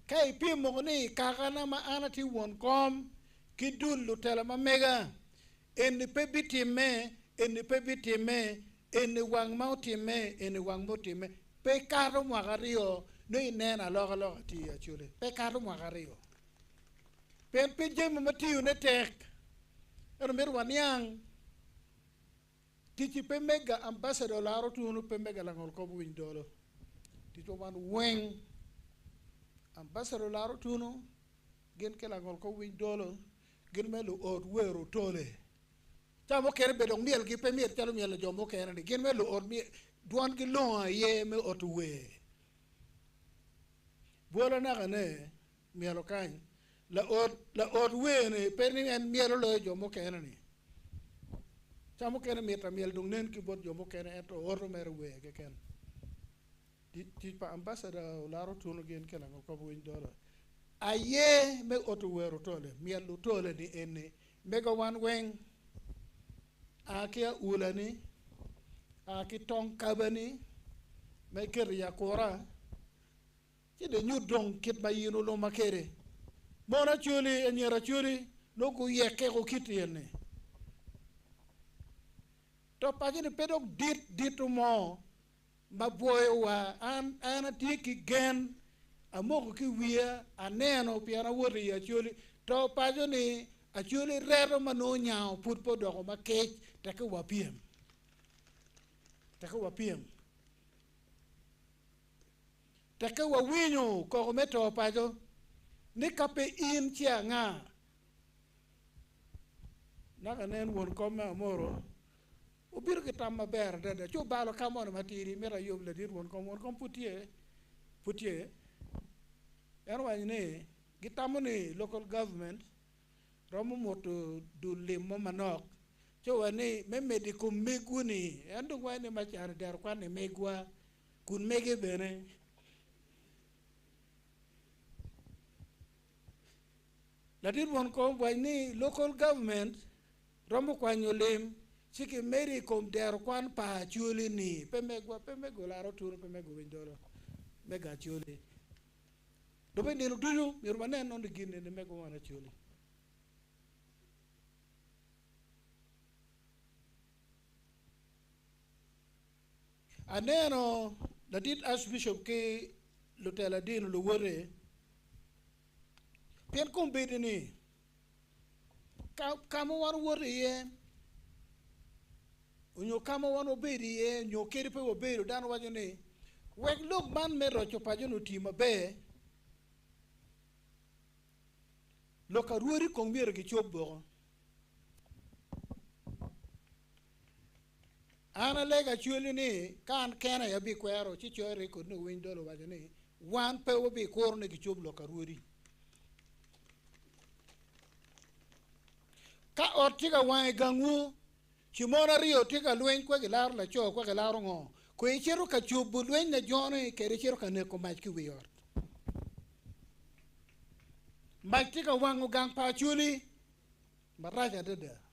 kai piem mo ni kaga na ma anati won kom kidul lu tela ma mega en pebiti me en wang mauti me en wang mauti me pe karo mwagario no inena loga ti chule pe karo mwagario pen jem matiu ne tek mer wanyang titi pe mega ambassador laro tunu pe mega langol ko buin dolo tito wan weng ambassador laro tunu gen ke langol ko buin dolo gen melu od wero tole chamo kere bedong miel gi pe miel chalo miel jomo kere ni gen melu od mi duan gi lo ye me otwe bola na gane mielo kan la od we ne pe ni en miel lo jomo kere ni chamo kere meta miel dong nen ki bot jomo kere eto oro mer we ke ken ti pa ambassador laro tunu gen kala ko bo indoro aye me otwe ro tole miel lo tole ni enne mega wan weng akia ulani aki tong kabani me ker ya kora ti de nyudong kit ma yino lo makere mona chuli enyera chuli no ku yeke ko kitiene to pagini pedok dit mo ma boy wa an tiki gen amoko ki wia aneno piana wori ya chuli to pagini a chuli rero mano nyao put po doko ma kech take wapiem take wa winyo ko meto pajo ni kape in chia nga naga nen won ko ma moro ubir ke tam maber de chu balo kamon matiri mera yob le dir won ko putie erwa ne gitamone local government romo moto du limo manok cho ne me medico meguni ando wani machar dar kwane megwa kun mege bene la dir won ko wani local government romo kwanyo lem chiki meri kom der kwan pa chuli ni pemego laro turu pemego windolo mega chuli dobe ni duyu mirmane non de ginne ne mego wana chuli aneno la dit archbishop ke lutela din lu wore pen kom bedini kamo wan wore ye unyo kamo wan obedi ye nyo keri pe obedo dan wajo ni wek look man mero chopajo no tima be loka ruori kong miere ki chobbo ana lega chuli ni kan kena ya bi kwero chi chore ko no win dolo wajo ni wan pe obi kor ne ki chob loka ruori ka otiga wan gangu chimora rio tiga lwen kwa gilar la cho kwa gilar ngo ko ichero ka chob lwen na jone kere chero ka ne ko mach ki wiyor mach tiga wangu gang pa chuli maraja deda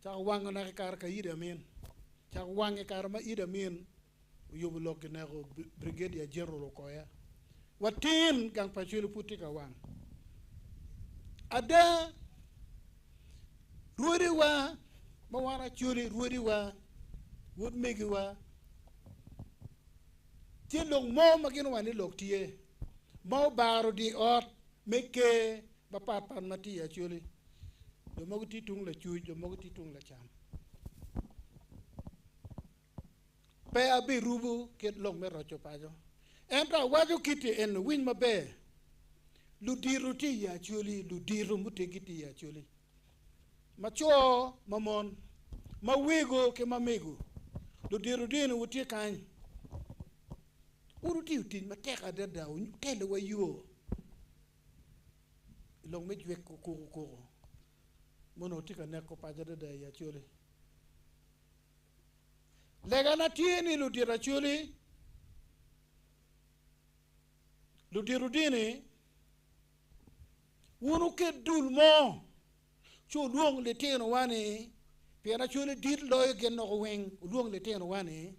chak wang na kar ka ida min chak wang kar ma ida min yobu lok na ko brigadier general ko ya watin gang pa chuli putika wang ada ruori wa mawana chuli ruori wa wud megi wa ti long mo magin wani lok tie mau baro di ot meke bapat pan mati actually do mo ti tung la chu do mo ti tung la cham pe abi rubu ket long me rocho pajo enta waju kiti en win mabe lu diru ti ya actually lu diru mutegiti ya actually macho mamon mawego ke mamego lu diru dinu wuti kan uruti utin mateka dada kele wayo long me jwe ko mono tika neko paja dada ya chole lega na tieni lu dira chole lu diru dini wunu ke dul mo cho luong le teno wane pera chole dit loy gen no weng luong le teno wane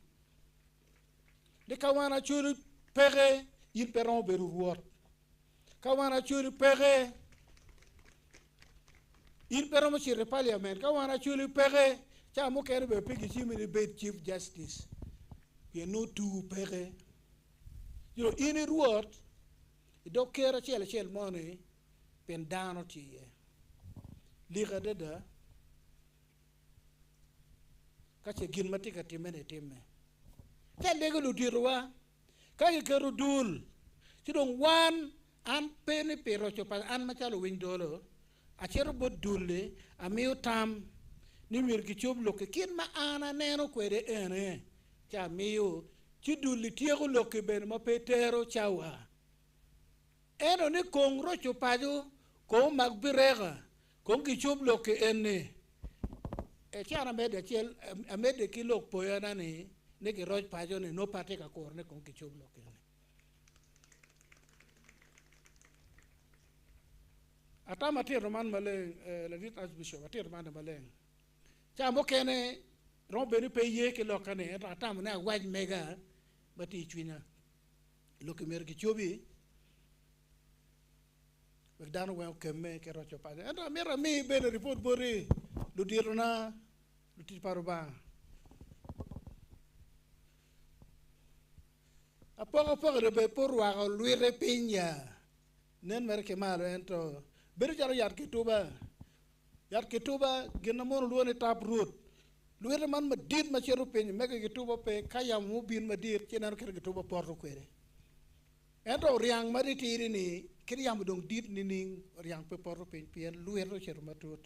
de kawana chole pere il peron beru ruot kawana chole pere il peron mo chire parliament kawana chole pere cha mo kere be pegi chimini be chief justice ye no tu pere you know in ruot do kera chel money pen dano ti ye liga dada ka che gin matika timene timme ta lego lu dirwa ka ye keru dul ti don wan an pene pero cho pa an ma chalo win dolo a chero bod dulle a miu tam ni mir ki choblo ke kin ma ana neno kwede ene cha miu ti dulli tiego loke ben ma petero chawa eno ni kong rocho pajo ko magbirega kong ki choblo ke ene e chiara mede chiel amede ki lok poyana ni ne ki roj pajo ni no pate ka kor ne kong ki choblo ke ene atama tir man maleng la dit archbishop atir man maleng cha mo kene rombe ni peye ke lokane atama na waj mega bati chwina loke mer ki chobi dano wa kemme ke rocho pa enda mera mi ben report bori lu diruna lu ti paruba apo re be por wa lu re pinya nen mer ke malo ento ber jaro yar ke tuba gena mon lu ne tap root lu re man ma dit ma cheru pinya mega ke tuba pe kayam mu bin ma dit kenan ke tuba porto kwere ento riang ma di tiri ni kiri yang dong dit nining yang peporo pien luero cher matut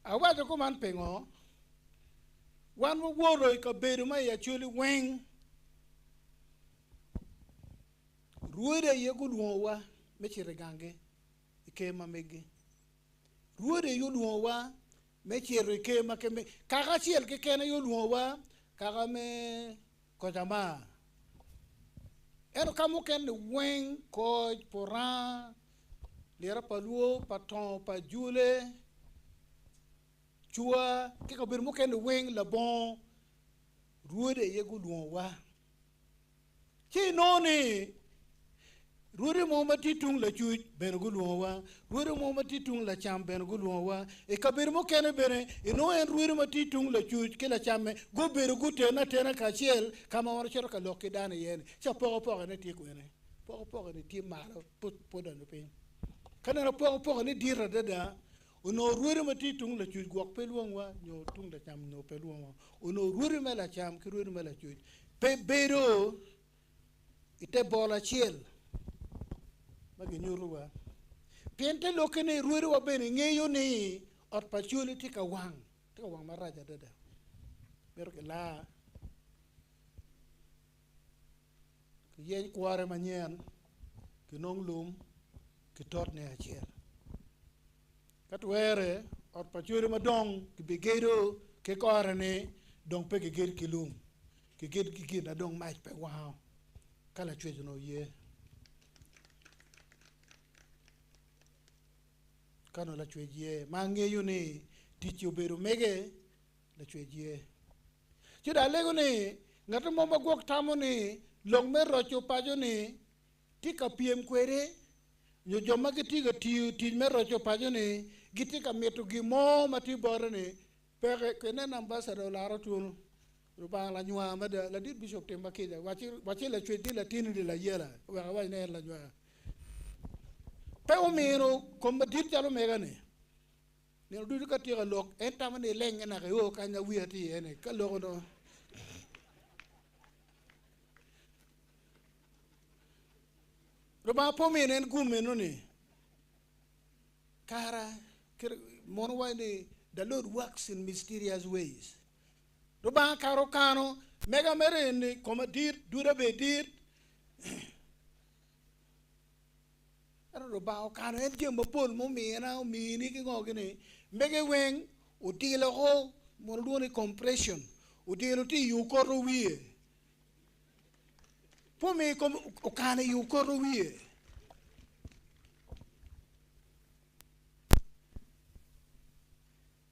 awa jo man pengo wan wo woro ka beru ma ya chuli weng ruore ye gulwa me chere gange ke ma mege ruore yo luwa me chere ke ma ke me kaga chiel ke kene yo luwa kaga me ko jama ero kamu ken weng ko poran lera paluo paton pa jule chua ke ko bir mu ken weng la bon ruode yegu luwa chi noni ruode mo mati tung la chuj ben gu luwa ruode mo mati tung la cham ben gu luwa e ka bir mu ken bere e no en ruode mati tung la chuj ke la cham go ber gu te na ka chiel kama war chero ka lokki dane yen cha po ne ti ko ne po ne ti malo po da no pe kana na po ne dira dada uno ruode mati tung la chuj go pe luwa nyo tung la cham no pe luwa uno ruode me la cham ki ruode me la chuj pe bero ite bola chiel magi nyuruwa piente lokene ruere wa bene ngeyo ni ot pachuli tika wang maraja dada pero ke la ke yen kware manyen ke nong lum ke tot ne achiel katwere ot pachuli madong ke begedo ke kore ne dong pe ke ged kilum ke ged ki na dong mach pe wow kala chwejo no ye kano la chwejie mange yuni tichi oberu mege la chwejie chida lego ni ngata momba gok tamo ni long me rocho pajo ni tika piem kwere nyo joma gitiga ti me rocho pajo ni gitika metu gi mo mati bore ni pere kene ambassador laro tun Ruba la nyua ma de la dit bishop temba keja wachi la chwe di la tini di la yela wa ne la nyua pe o mero kom dit jalo mega ne du ka tira lok entama ne lenga na yo ka nya wi ati ene ka loko no Ruba po menen gume no ne kara mono wa ne the Lord works in mysterious ways. Ruba karo kano mega mere ni koma dit dura be dit ara ruba o kano en je mapol mo mi na mi ni ki ngo gini mega weng o ti lo ho mo do ni compression o ti lo ti yu ko ro wie po mi kom o kano yu ko ro wie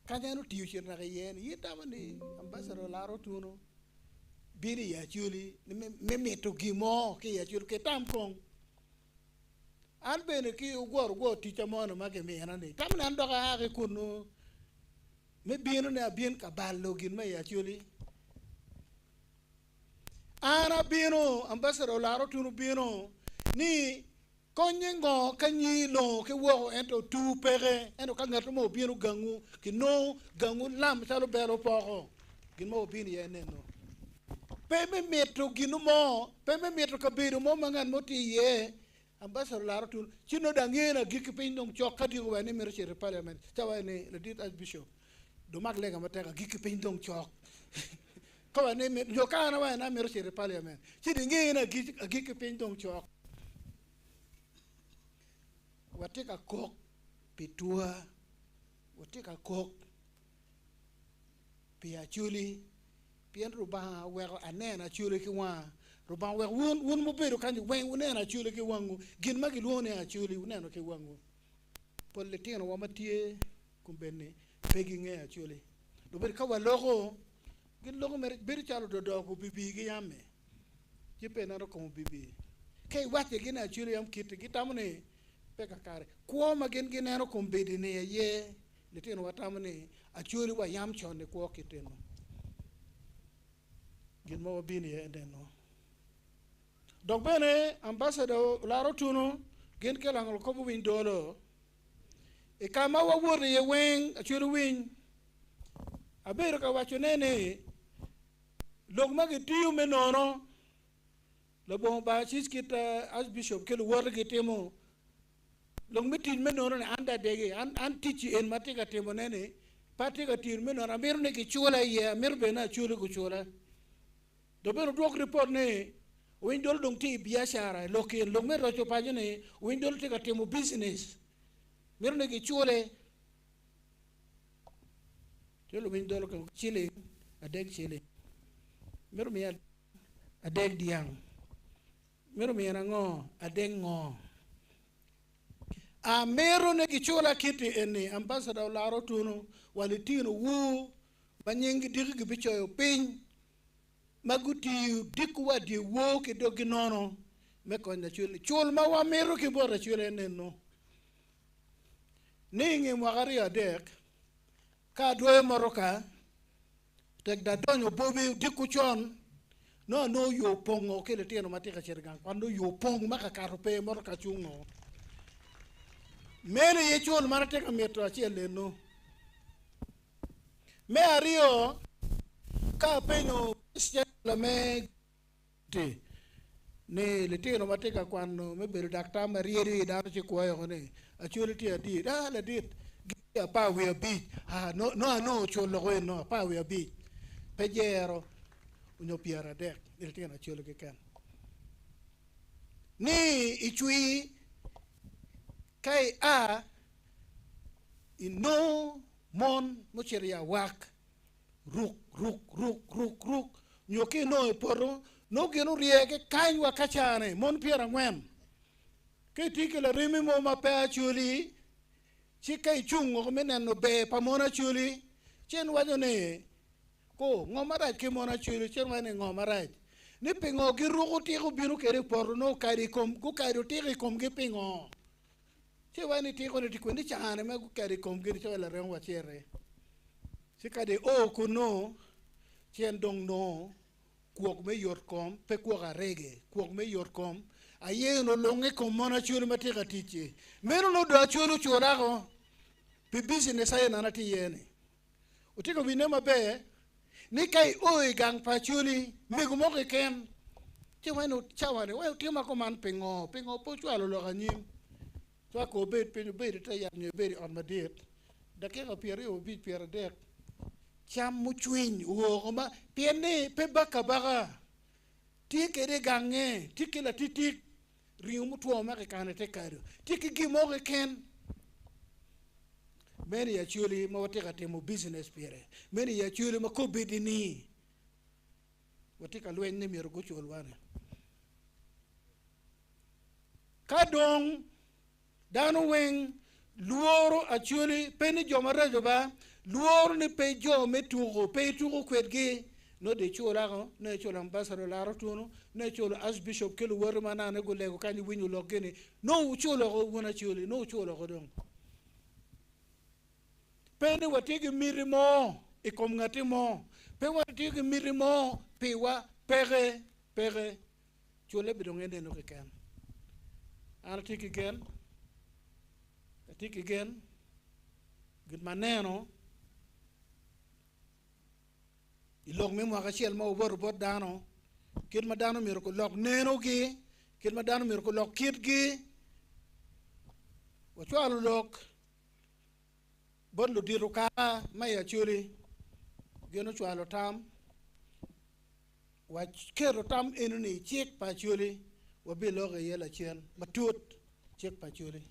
kanya no tiyo chir na yen yita mani ambassador laro tuno biri ya chuli me meto gimo ke ya chul ke tam kong an bene ki ugor ticha mono mage me anane tam nan doga ha ke kuno me bino na bien ka ballo gin me ya chuli ana bino ambassador laro tuno bino ni konyengo kanyi lo ke wo ento tu pere ento ka ngato mo binu gangu ki no gangu lam salo belo poko gin mo binu ye neno pe me metro ginu mo pe me metro ka biru mo mangan mo ti ye ambassador laro tu chino dangena giki pin dong chok kadi ko ne mero chere parliament tawa ne le dit as bishop do mag lega mateka giki pin dong chok ko ne yo kana wa na mero chere parliament chi dingena giki pin dong chok watika kok pitua watika kok pia chuli pien ruba wer anena chuli ki wa ruba wer won mo bedo kan wen unena chuli ki wangu gin magi luone a chuli unena ki wangu politino wa matie kumbene pegi nge a chuli do ber ka wa logo gin logo mer ber chalo do ko bibi gi yamme jipe na ko bibi kay wate gin a chuli am kit gi tamne peka kare ko magen ginero kombedi ne ye litino watamne achuri wa yam chone ko kiteno gin mo bini ye ndeno donc bene ambassador laro tuno gen kelangol ko bu windolo e kama wa wori ye wen achuri win abero ka wacho nene log magi tiyu menono lo bon ba chiskita as bishop kel wor gitemo long mitin menono ne anda dege an tichi en matika temo nene patika tir menono amir ne ki chula ye amir bena chula ku chula do beno dok report ne windol dong ti biashara lokin long mero cho pa ne windol tika temo business mir ne ki chule telo windol ko chile adeg chile mir mi adeg diang mir mi na ngo adeg ngo a mero ne kichola kiti ene ambassador laro tuno walitino wu banyengi dirigi bichoyo piny maguti dikuwa di wo ke dogi nono meko na chul ma wa mero ki bora chule neno ningi mwagari adek ka doye moroka tek da donyo bobi diku chon no yo pongo ke le tieno matika chergang kwando yo pongo maka karope moroka chungo mene ye chol marate ka metro achiel no me ario ka penyo la me te ne le tino mateka kwano me bel dakta marieri da ci koyo ne achol ti adi da la dit ya pa we bi no chol lo no pa we bi pejero unyo piara dek il tino chol ke kan ni ichui kai a ino mon mocheria wak ruk nyoki no poro no genu riege kanywa kachane mon piera ngwen ke tikela rimi mo mape chuli chi kai chungo meneno be pamona chuli chen wajone ko ngomara ke mona chuli chen wane ngomara ni pingo gi rugo ti ko biru kere poro no kari kom ku kari ti kom gi pingo che wani ti ko ti kwendi chane me ku kari kom gi cho la ren wachere si kade o kuno chen dong no kuok me yor kom pe kuok arege kuok me yor kom aye no longe kom mona chulu matika tiche meno no do chulu churago pe business aye na ti yene utiko wine mabe ni kai oi gang pa chuli mego mo ke ken che wano chawane wa ti ma ko man pengo po chwalo lo ganim to ko bet pe bet ta ya ni bet on madet da ke ko piere o bit piere dek cham mu chwin wo ma piene pe baka baga ti ke de gange ti ke la titik riu mu to ma ke kan te karo ti ke gi mo ke ken many actually ma wate ka temo business piere many actually ma ko bedini wate ka lwen ne miro go chol wane kadong danu weng luoro actually peni joma rejo ba luoro ni pe jo metugo pe tugo kwetge no de chola go ne chola ambassador la rotuno ne chola as bishop kelu wor mana ne go lego kanyi winyu lokene no chola go wona choli no chola go dong peni watigi mirimo e kom ngati mo pe watigi mirimo pe wa pere chole bidongende no kekan artiki again good maneno ilog me mo akachel ma obor bot dano kid ma dano mir ko log neno gi kid ma dano mir ko log kid gi wa chwalo log bon lo diru ka ma ya churi geno chwalo tam wa kero tam enu ni chek pa churi wa bi log yela chen matut chek pa churi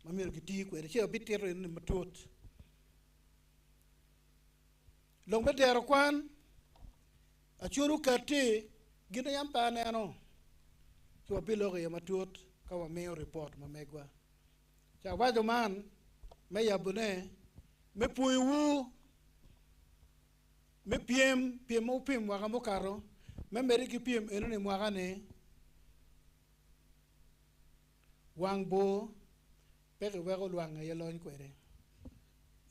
mamir gidi ko che bitero en matut long bedero kwan a churu kati gina yampa neno so bilogo ya matut ka wa mail report ma megwa cha wado man me yabune me puiwu me piem mo piem wa mo karo me meri ki piem eno ne mwa gane wangbo peke wego luanga ye lon kwere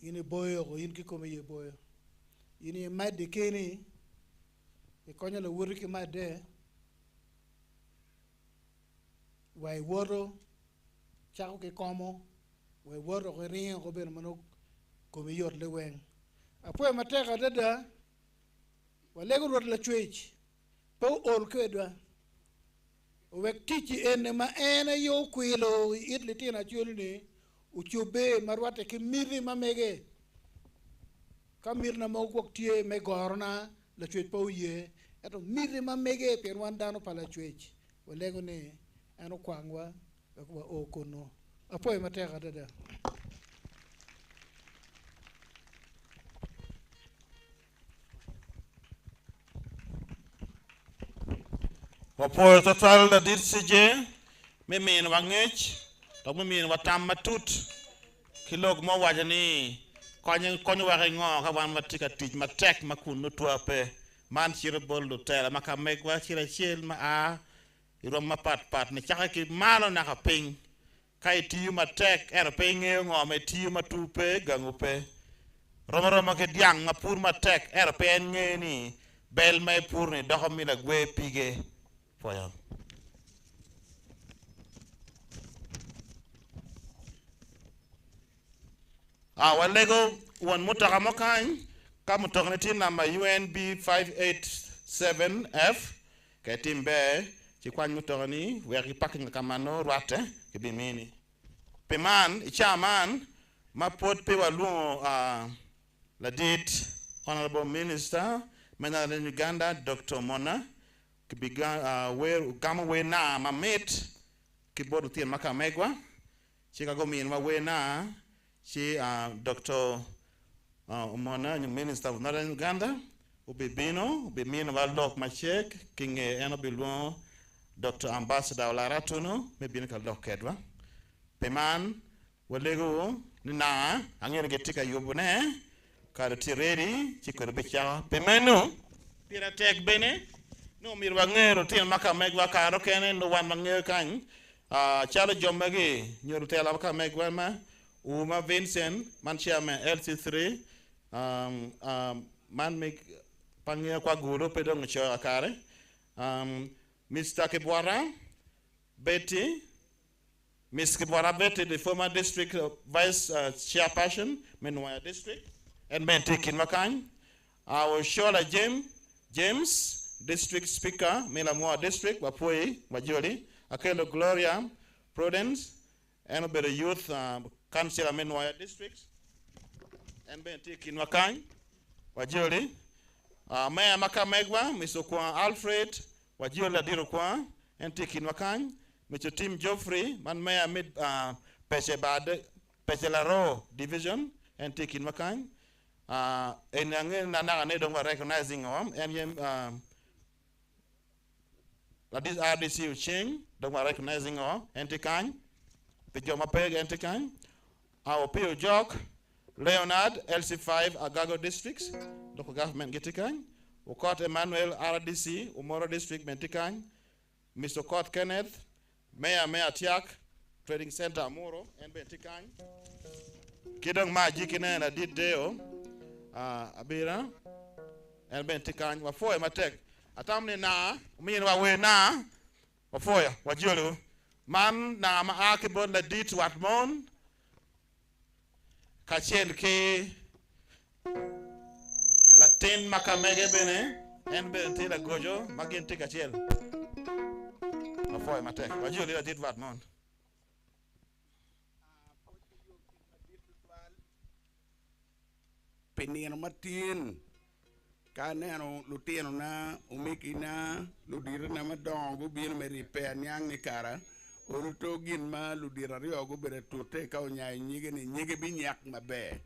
ini boyo ko in ki ko me ye boyo ini madde keni e konya la wuri ki madde way woro chako ke komo way woro ko rien ko ben mano ko mi yor le wen apo ma teka dada wale go rot la chwech po ol kedwa wek tichi ene ma ene yo kwilo itli tina chulni uchube marwate ki miri mamege kamir na mo gok tie me gorna la chwech po ye eto miri mamege per wandano pala chwech walego ne eno kwangwa ko o kono apo ma teka dada Wapo total da dit sije me min wangech to me min watam matut kilog mo wajani konyo waxe ngo ka wan matika tij matek makun no tuape man chiro bol do tela maka megwa chira chel ma a irom ma pat ne chaka ki malo na ka ping kai tiu matek er pe ngo me tiu matupe gangupe roma ke diang mapur matek er pe ngeni bel mai pur ni do mi la gwe pige foya walego won mutaka mokan ka mutokne tin number UNB 587F ke timbe ci kwan mutokni weri pak kamano rwate ke bimini peman chairman mapot pe walu la dit honorable minister menala Uganda Dr. Mona kibiga gama we na mamet kibodo tien makamegwa chikago min wa we na chi Dr. Mona new minister of Northern Uganda ubibino ubimino walok machek kinge eno bilwo Dr. Ambassador Laratuno mebine ka lokedwa peman walego na angere getika yobune kada tireri chikoro bicha pemenu pira tek bene no mir wangero tien maka megwa karo kene no wan wangero kan chalo jomagi nyoru tela maka megwa ma uma Vincent man chairman LC3 man meg Pangia kwa guru pedong cho akare. Mr. Kibwara Betty, Ms. Kibwara Betty, the former district vice chairperson, Menwaya district, and Benti Kinmakany. Our Shola James, district speaker, Milamua district, Wapui, Wajoli, Akelo Gloria, Prudence, and the youth council Menwaya district, and Benti Kinmakany, Wajoli. Mayor Makamegwa, Mr. Kwa Alfred, Wajiola Dirokwa, and Tikin Wakany, Mr. Tim Joffrey, man Mayor Mid Pechelaro Division, and Tikin Wakany. And Nana don't recognizing him, and this RDC Uching, don't recognizing him, and Tikan, the Jomapeg and Tikan, our Pio Jok, Leonard, LC5, Agago districts, local government Gitikan, Ukot Emmanuel, RDC, Umoro district, Mentikan, Mr. Kot Kenneth, Mayor Tiak, Trading Center, Amuro, and Bentikan, Kidong Ma Jikine and Adit Deo, Abira, and Bentikan, Wafoy Matek, Atamni na, meanwhile na, Wafoy, Wajulu, Man na Maakibon la dit Watmon, Kachel ke Latin makamege bene en benti la gojo magenti kachel afoy matek wajuli la dit wat mon penino matin kaneno lutino na umiki na ludira na madongo bin meri pe nyang ni kara oruto gin ma ludira rio go bere tote ka onya nyige ni nyige bi nyak mabe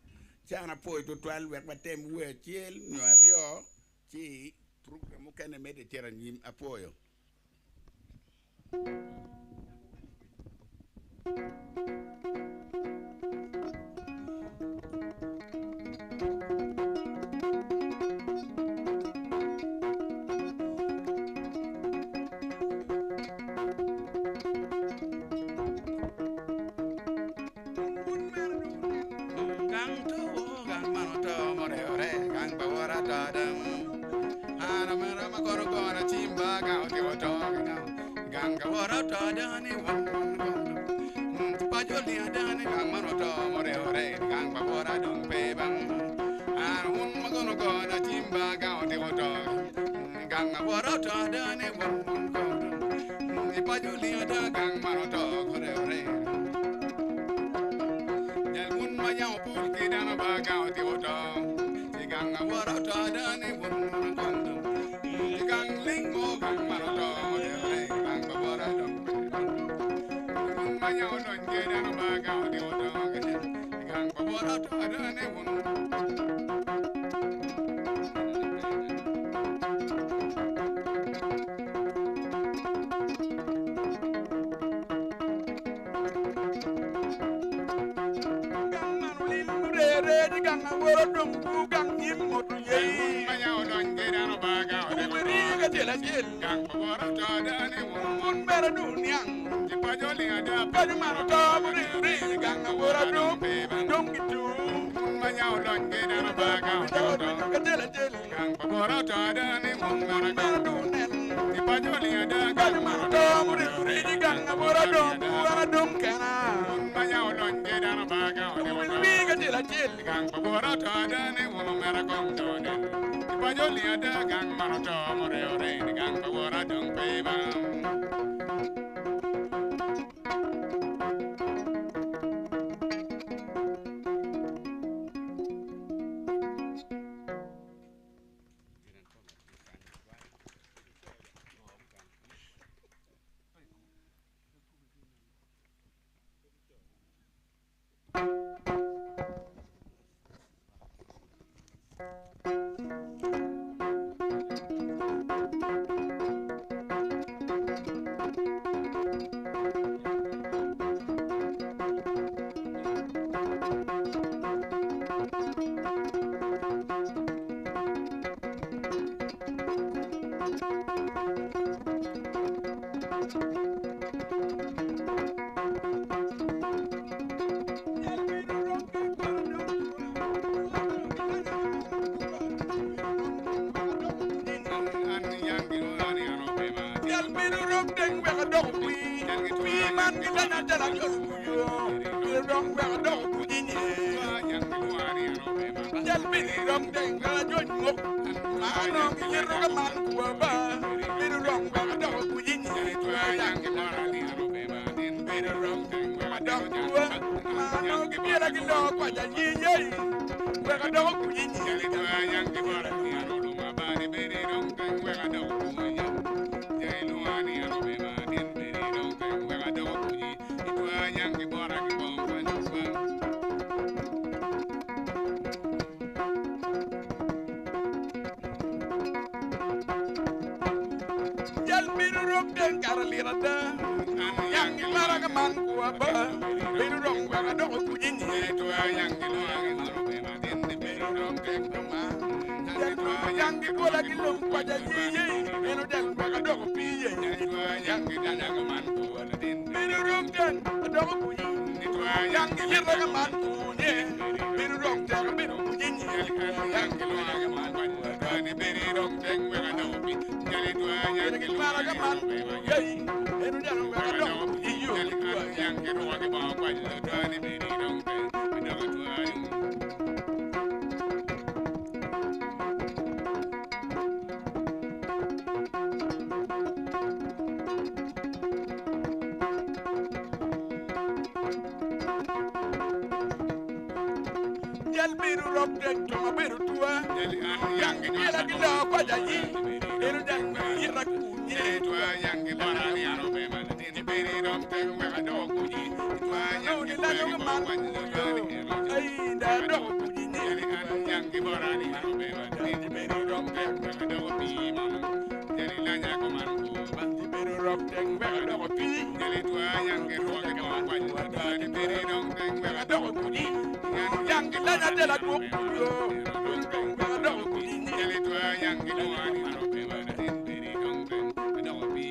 chana poi to 12 wek batem we chiel nyario chi truk mo kene mede tera nyim apoyo biru rok deng wega dog pi man ki dana dala jol yo biru rok wega dog jinye jal biru rok deng wega jol mok mano ki yiru ga man kuwa ba biru rok wega dog jinye yang ki mara ni ro be ba din biru rok deng wega dog kuwa mano ki biru ki dog kwa jinye wega dog jinye yang ki mara ni ro ma ba ni biru rok deng wega dog yang maraga man kuwa ba biru rong wa do ku jinye to yang lo be ma den biru rong tek to ma yang ko la ki lo kwa ja ji eno del wa do ku piye yang dana ga man kuwa den biru rong tek do ku jinye to yang raga man ku ne biru rong tek biru ku jinye yang lo ga man kuwa ni biru rong tek wa do ku jale to yang maraga man yei eno del wa do yang ke ruang ke bawah kwa jala dani beri dong ke bidang tuayu jal biru rok dek cuma biru tua yang ke jala gila kwa jaji biru dan yirak kunye tua yang ke barani aro bema dini beri dong ke wega dog kunyi tua yang ke wega man ay da dog kunyi yang ke barani aro bema dini beri dong ke wega dog pi mama jadi lanya ko man ko banti biru rok dek wega dog pi jadi tua yang ke ruang ke bawah dini beri dong ke wega dog kunyi yang ke lanya de la dog yo wega dog kunyi jadi tua yang ke barani aro bema dini beri dong ke wega dog pi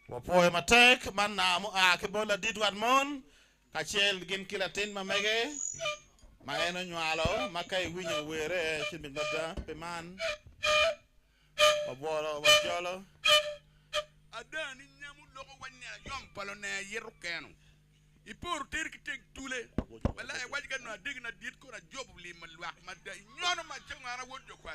Wapoy matek man na mo a ke bola didwan mon kachel gin kilatin mamege ma eno nywalo makay winyo were chimin bada pe man wabolo wajolo adani nyamu logo wanya yom palo na yeru kenu ipor ter ki tek tule wala e wajga no deg na dit ko na job li ma wax ma da nyono ma ci ngara woddo kwa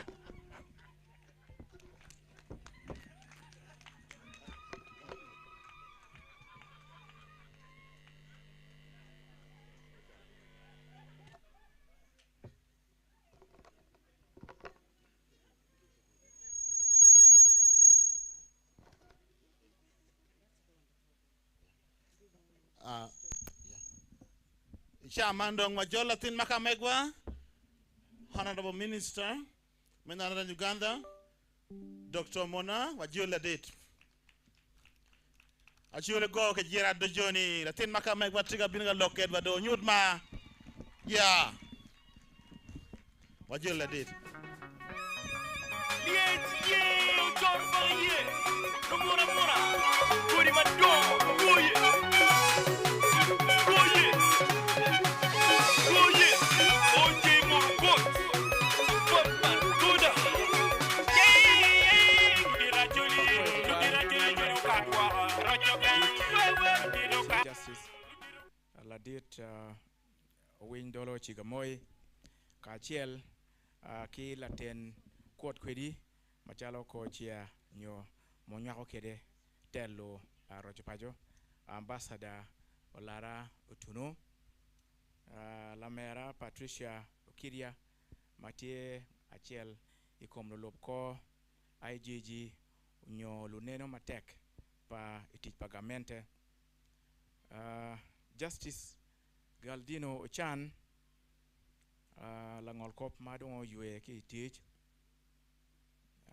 Chamandong Majolatin Makamegwa, Honorable Minister, Menara Uganda, Dr. Mona, Wajola date. Achule go ke jira do joni, Latin Makamegwa tiga binga loket wado nyutma. Yeah. Wajola date. Justice Ladit Wing Dolo Chigamoy Kachiel Ki Latin Court Quidi Machalo Kochia Nyo Monyako Kede Tello Rojopajo Ambassador Olara Utuno Lamera Patricia Okiria Matie Achiel Ikom Lopko IGG Nyo Luneno Matek Pa Itit Pagamente Justice Galdino Ochan Langol Kop Madon Yue Ki teach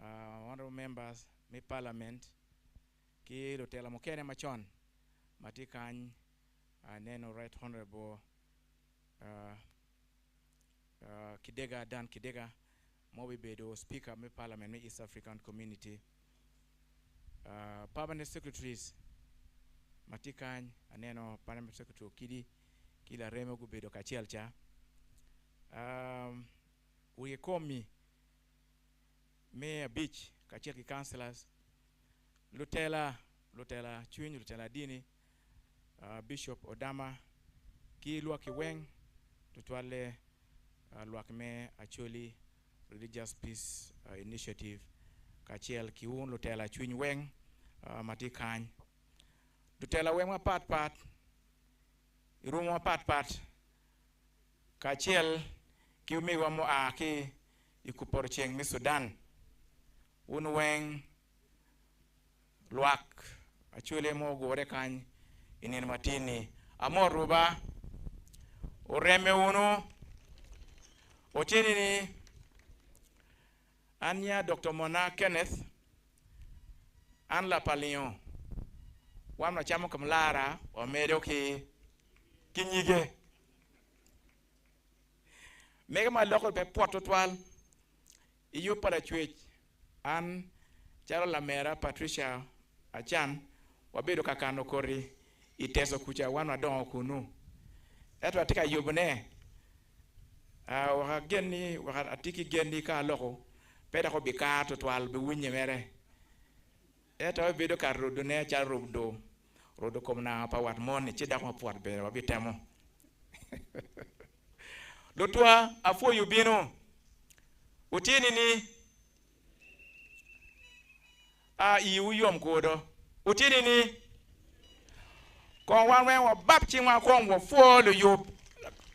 honorable members me parliament Ki Lotela Mokene Machon Matikan Neno Right Honorable Kidega Dan Kidega Mobi Bedo Speaker me Parliament me East African Community Permanent Secretaries Matikan Aneno Parliament Secretary Kidi Kila Remo Gubedo Kachelcha we call me Mayor Beach Kachelki Councillors Lutela Chwin Lutela Dini Bishop Odama Ki Luaki Weng Tutwale Luakme actually Religious Peace Initiative Kachel Kiun Lutela Chwin Weng Matikan Lutela Weng part Iruma part Kachel Kiumi Wamo Aki Ikuporcheng Mi Sudan Unweng Luak Achule Mo Gore Kan Inin Matini Amor Ruba Oreme Uno Ochinini Anya Dr. Mona Kenneth An La Palion Wamna Chamo Kamlara or Medoki Kinyige Mega my local pe Porto Twal Iyo para Chwich An Charo Lamera Patricia Achan Wabedo Kakano Kori Iteso Kucha Wana Don Kunu Eto atika yobune waka genni waka atiki genni ka loko peda ko bika to twal be winye mere eto bedo ka rodo ne cha rodo komna pa wat mon ci da ko pot be wa bitemo lo toi afo yubino utini ni iwu yom kodo utini ni kon wan wen wa bapti ma kon wo fo le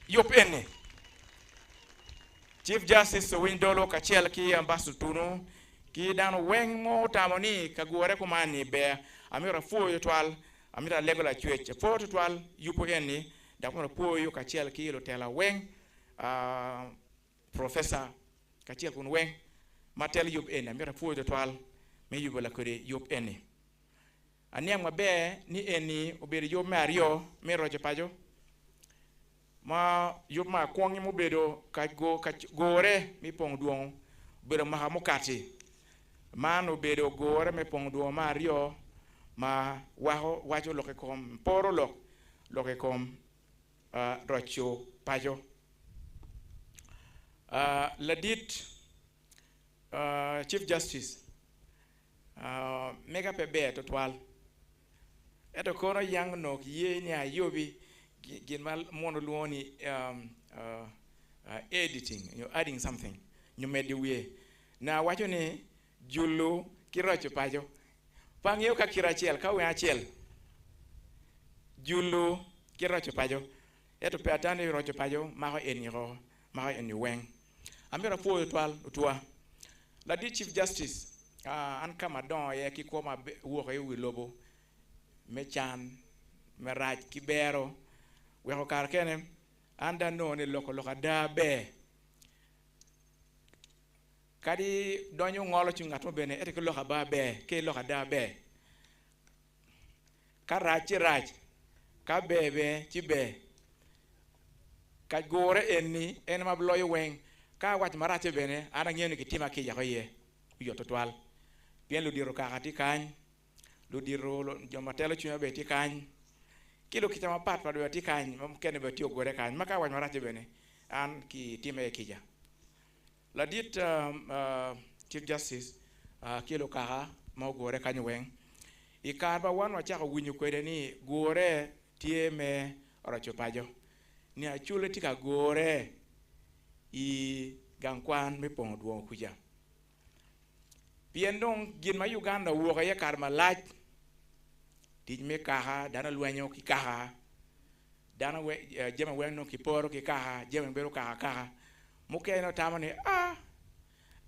yop ene Chief Justice Windolo Kachel ki ambassador tuno ki dan wen mo tamoni ka gore ko mani be amira fo yotwal amira legola chweche fo yotwal yupo ene da ko po yo Kachel ki lo tela wen professor Kachel kun wen matel yup ene amira fo yotwal me yubola ko de yup ene Aniang mabe ni eni obere yo mario me roje pajo ma yo ma kwongi mo bedo ka gore mi pong duong bedo ma hamukati man obedo gore me pong duong mario ma wajo loke kom poro loke kom rocho pajo Ladit Chief Justice mega pebe to twal eto kono yang no ye ni ayobi gin mal mono luoni editing you adding something you made the way na wacho ni jullo kirocho pajo pangyo ka kirachiel ka we achiel jullo kirocho pajo eto pe atane rocho pajo ma eniro ma eni wen amira fo twal utwa la di Chief Justice an kama don ye ki ko ma wo ko wi lobo mechan meraj kibero we ko kar kene anda no ne loko da be kadi donyo ngolo ci ngato bene et ko loka ba be ke loka da be karaj raj ka bebe ci be ka gore enni en ma bloy wen ka wat marate bene ana ngene ki tima ki ya ye yo totwal bien ludiro kaka ti kany ludiro joma telo chunya be ti kany kilo kita mapat pa ti kany kene be ti ogore kany maka wany marache bene an ki time kija ladit Chief Justice kilo kaka ma ogore kany weng ikar ba wan wachako winyo kwede ni gore tie me oracho pajo ni achule tika gore i gangkwan me pong duong kuja pien dong gin ma Uganda wuoka ye kar malach tij me kaha dana lwenyo ki kaha dana jema weno ki poro ki kaha jema bero kaha mukeno tamani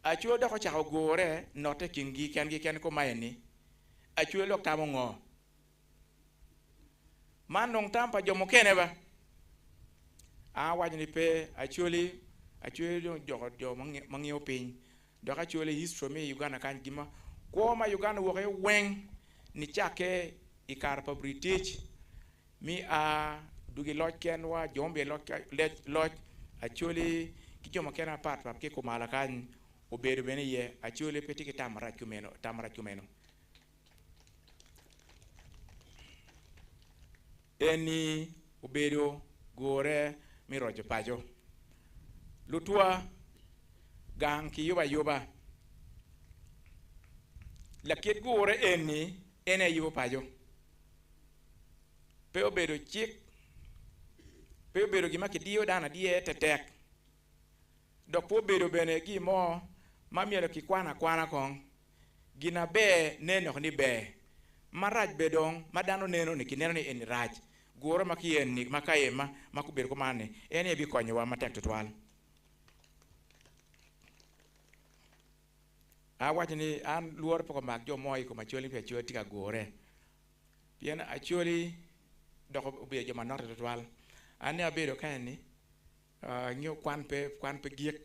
achuo doko chako gore note kingi ken ko mayeni achuo lok tamo ngo man nong tampa jomo kene ba wajni pe achuo jo mangio piny doka achuo history me Uganda kan gima ko ma Uganda wo ke weng ni chake ikar pa British mi dugi loj kenwa jombe loj achuo ki jomo kena pat pa ke ko mala kan obedo bene ye achuo peti ki tamara kumeno eni obedo gore mi rojo pajo lutua gang ki yoba lakit gore ene yubo pajo pe obedo chik pe obedo gima kidiyo dana die tetek dok po obedo bene gimo mamielo ki kwana kong gina be neno ni be maraj bedong madano neno ni kineno ni en raj goro makien ni makayema makubedo komane ene bi konyowa matek totwal wachni an luor poko mak jo moi ko macholi pe choti ka gore pien acholi doko obedo joma noto totwal ane abedo kaeni ng'io kwan pe giek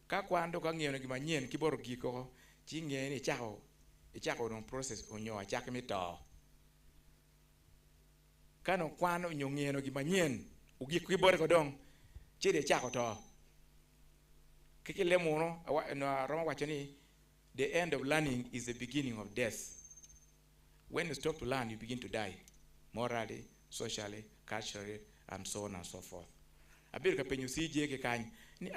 ka kwan do ka ng'io gima nyien kiboro giko chi ng'e ni ichako no process onyo achak mito kano kwan onyo ng'eno gima nyien ugik kiboro kodong chide chako to kikile muno no Roma wacho ni the end of learning is the beginning of death. When you stop to learn, you begin to die, morally, socially, culturally, and so on and so forth. Abir ka penyu CJ ke kany ni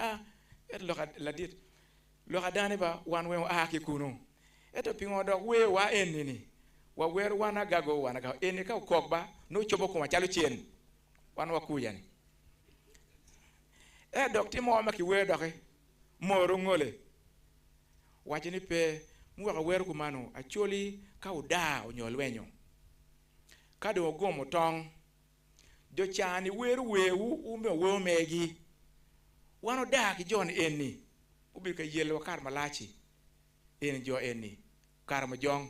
et ladit loka dane ba wan we ki kuno eto pingo do we wa enini wa wer wana gago wana ka eni ka kok ba no chobo ko machalo chien wan wa kuyan dokti mo ma ki we doke moro ngole wachini pe muwa wer kumano acholi ka uda onyol wenyo kado gomo tong jo chani wer wewu umbe wewu megi wano da ki jon eni ubi ka yelo kar malachi en jo eni kar ma jong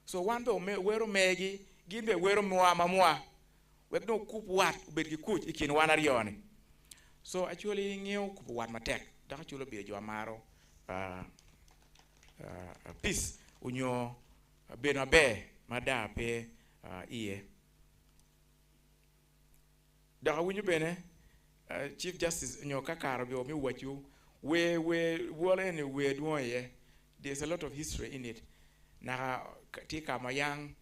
so wan be weru megi gimbe weru mwa wek no kup wat ubet ki kuch ikin wan arioni so actually ngeo kup wat matek da chulo be jo amaro peace unyo beno be mada pe iye da winyu bene Chief Justice nyo kakaro bi mi wachu we wole ni we duoye there's a lot of history in it na tika mayang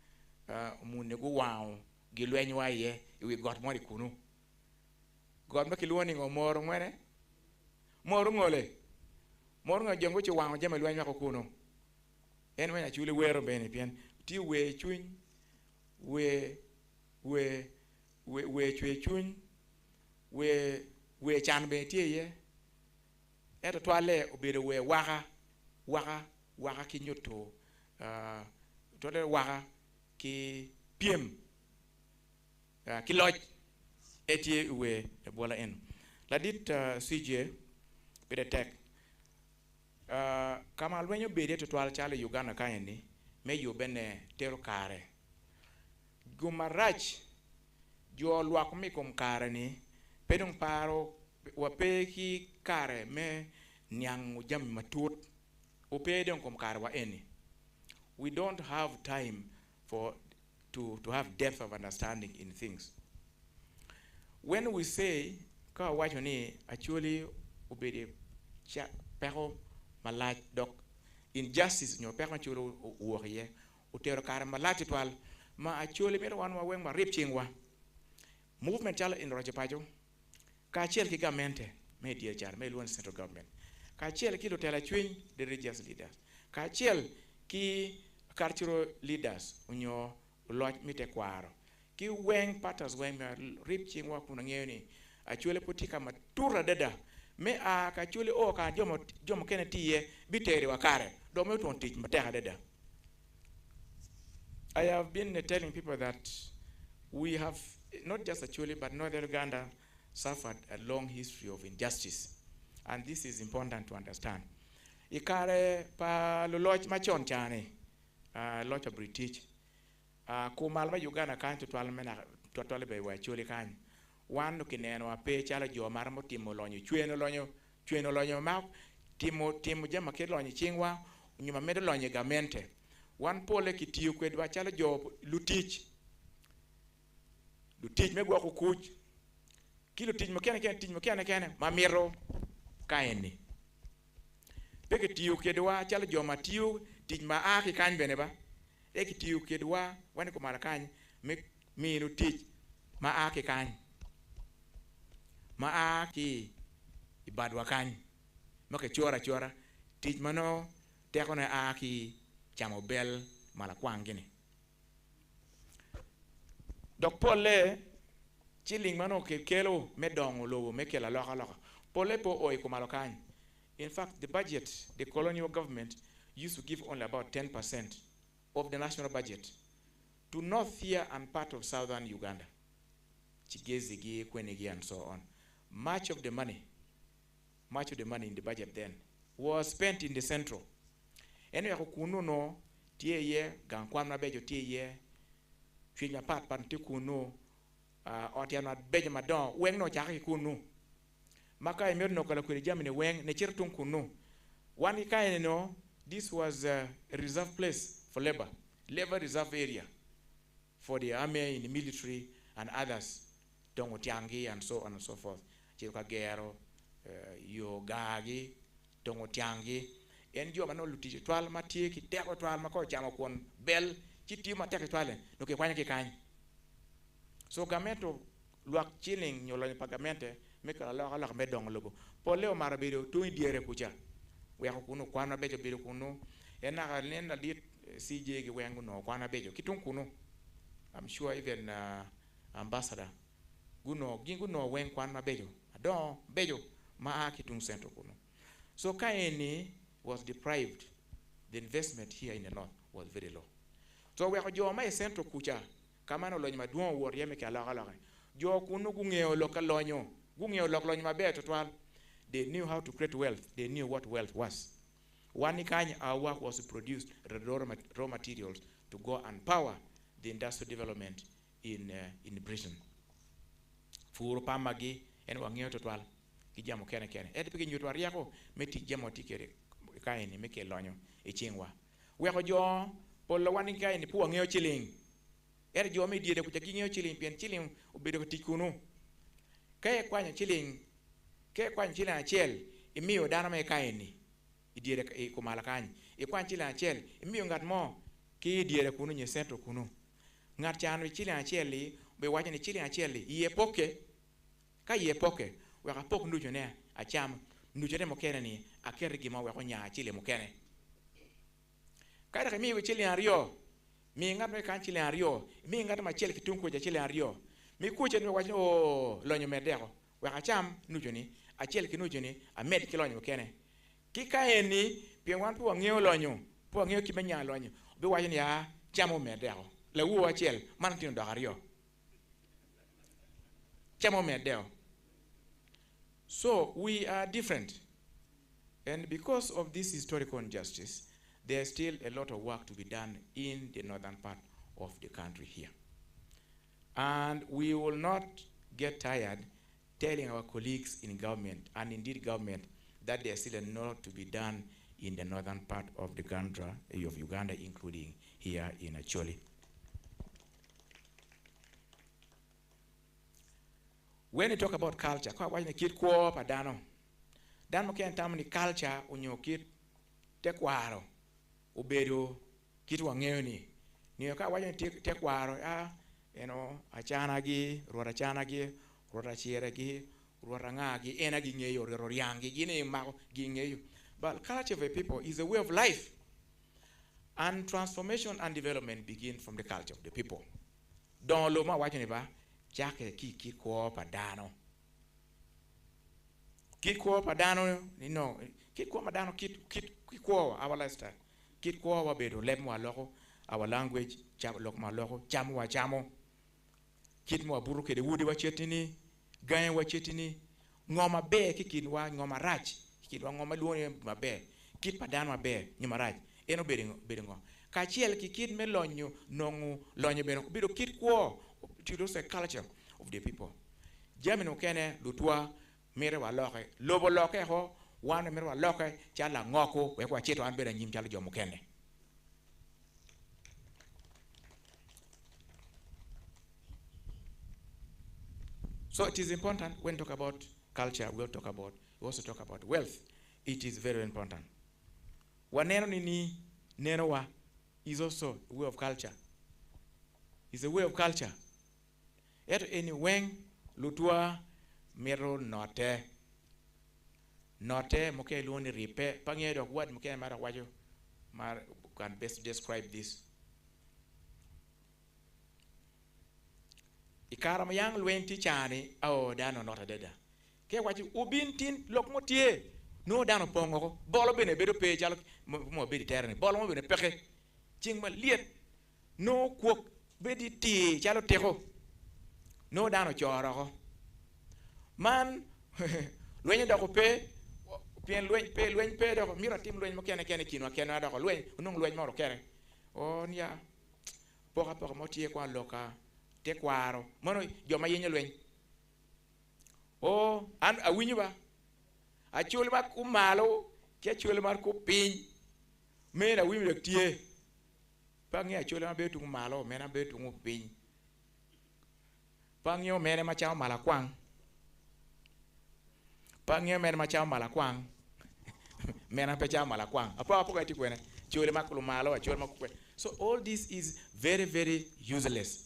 munne go wow gilwenyu waye we got mori kunu god makilwoni ngomoro ngwene moro ngole moro ngajongo chi wango jema lwenyu ko kuno en wena chule wero bene pien ti we chuny we chwe chuny we chan be tie ye eto twale obedo we waka ki nyoto to de waka ki piem ki loj etie we bola en ladit CJ bede tek kama lwenyo bede to twal chale Uganda kaeni me yo bene tero kare gumarach jo lwak mi kom kare ni pedong paro wape ki kare me nyang jam matut opedong kom kare wa eni we don't have time to have depth of understanding in things when we say ka wacho ni actually obede cha pero malach dok injustice nyo pek ma chulo wo ye utero kare malati twal ma achole mer wan wa weng ma rip chingwa movement chala in roje pajo ka chiel ki gamente me die jar me luon central government ka chiel ki lutela chwin the religious leaders ka chiel ki cultural leaders unyo loj mite kwaro ki weng patas weng ma rip chingwa kuna ngeni achole putika matura dada me a ka chule o ka jomo kene tiye bitere wakare do me ton tich mateka dada. I have been telling people that we have not just actually but Northern Uganda suffered a long history of injustice, and this is important to understand. Ikare pa loloch machon chane lot of British kumal ma Uganda kan to twalmena to twalbe wa chule kan wan kineno ape chala jo mar motimo lonyo chweno lonyo ma timo jama ke lonyo chingwa nyuma medo lonyo gamente wan pole kitiyo kwedwa chala jo lutich me gwa kukuch kilo tich mokene kene mamiro kaeni peke tiyo kedwa chala jo matiyo tich ma aki kany bene ba kitiyo kedwa wan ko mara kany minu tich ma aki kany ma aki ibadwa kany make chora tich mano teko na aki chamo bel mala kwangini dok pole chiling mano ke kelo medongo logo mekela loka pole po oi kumalo kany. In fact, the budget, the colonial government used to give only about 10% of the national budget to North here and part of southern Uganda, Chigezigi, Kwenigi, and so on. Much of the money in the budget then was spent in the central. Anyway, kuno no tie ye gankwan na bejo tie ye finya pat kuno otiana bejo madon weng no chaki kuno maka emer no kala kuri jamine weng ne chirtung kuno one kind no this was a reserve place for labor reserve area for the army in the military and others dongo tiangi and so on and so forth chirka gero yo gagi dongo tiangi en jo mano lutije twal matie ki teko twal mako chamo kon bel chiti ma teko twale no ke kwanya ke kany so gamento luak chilling nyolo pagamente meka la medong logo poleo marabedo to diere kucha we ko kuno kwana bejo bedo kuno ena ga nenda dit CJ ge wengu no kwana bejo kitun kuno I'm sure even ambassador ginguno wen kwana bejo adon bejo ma kitun center kuno so kaeni was deprived. The investment here in the north was very low. So we have jo mai centro kucha kama no lonyo maduong wor yeme ka la jo kunu gungeo local lonyo mabeto twal. They knew how to create wealth. They knew what wealth was. One kind our work was to produce raw materials to go and power the industrial development in Britain. Furu pamagi en wangeo to twal kijamo kene edi piki nyutwa riako meti jamo tikere kaini meke lonyo ichingwa weko jo polo wani kaini puwa ngeo chiling edi jo me diede kucha ngeo chiling pien chiling ubedo tikunu kaya kwanya chiling achiel imiyo dana me kaini idiede kumala kanyi kwanya chiling achiel imiyo ngat mo ki diede kunu nye centro kunu ngat chanu chiling achiel be wacha ni chiling achiel iye poke ka iye poke weka pok ndujo ne acham ndujo ne mokene ni akere gima weko nya chile mokene kada kami we chile ario mi ngat me kan chile ario mi ngat ma chile kitunko ja chile ario mi kuche ni wacho o lonyo medeko weka cham ndujo ni achel kinujo ni amed kilonyo mokene kikaeni piengwan pu ngeo lonyo pu ngeo kimenya lonyo be wacho ni ya chamo medeko la wu achel man tin do ario chamo medeko. So we are different. And because of this historical injustice, there's still a lot of work to be done in the northern part of the country here. And we will not get tired telling our colleagues in government, and indeed government, that there's still a lot to be done in the northern part of the country of Uganda, including here in Acholi. When you talk about culture, kwa wajne kit kwa padano. Dan mo ken tamni culture unyo kit te kwaro. obedo kit wang'eyo ni ka wacho ni tekwaro achana gi ruoth achana gi ruoth achiere gi ruoth ang'a gi ena gi ng'eyo ruoth yang gi gine mako gi ng'eyo. But culture of a people is a way of life, and transformation and development begin from the culture of the people. Don lo ma wacho ni ba chake ki ko padano ni no kit ko padano kit ko our lifestyle kit ko wa bedo lem wa loko our language lok ma loko chamo wa chamo kit mo buru kede wudi wa chetini gaye wa chetini ngoma be kikin wa ngoma rach kikin wa ngoma duone mabe kit padano mabe nyuma rach eno bedo ngo kachiel kit me lonyo nongu lonyo bedo kit ko to the culture of the people. Jamino kene lutwa mere wa loke lobo loke ho wan mere wa loke chala ngoko we kwa cheto an beda nyim chala jomo kene. So it is important when we talk about culture, we also talk about wealth. It is very important. Waneno nini neno wa is also a way of culture. It's a way of culture. Yet any weng lutwa mero note moke luoni ripe pangye dok word moke mara wajo mar can best describe this. Ikara mayang luen ti chani dano nota deda ke wacho ubin tin lok motie no dano pongo bolo bene bedo pe jalo mo bedi terni bolo mo bene peke ching ma liet no kuok bedi ti jalo teko no dano choro ko man luen doko pe pien luen pe doko mira tim luen mo kene kinwa kene doko luen unong luen mo kere nya poka mo tie kwa loka te kwaro mono joma yenye luen an awinyo ba achul ba kumalo ke chul mar ku piny mena winyo tie pangi achul ma betu malo mena betu piny pangi o mena ma chao mala kwang pangi mena ma chao mala kwang mena pe chao mala kwang apo ka ti kwene chul ma ku malo achul ma ku. So all this is very very useless.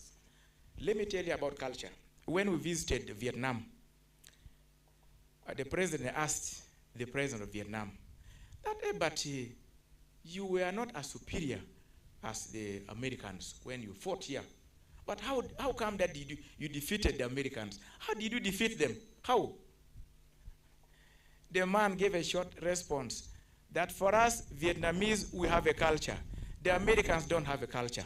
Let me tell you about culture. When we visited Vietnam, the president asked the president of Vietnam that, but you were not as superior as the Americans when you fought here. But how come that you defeated the Americans? How did you defeat them? How? The man gave a short response that for us Vietnamese, we have a culture. The Americans don't have a culture.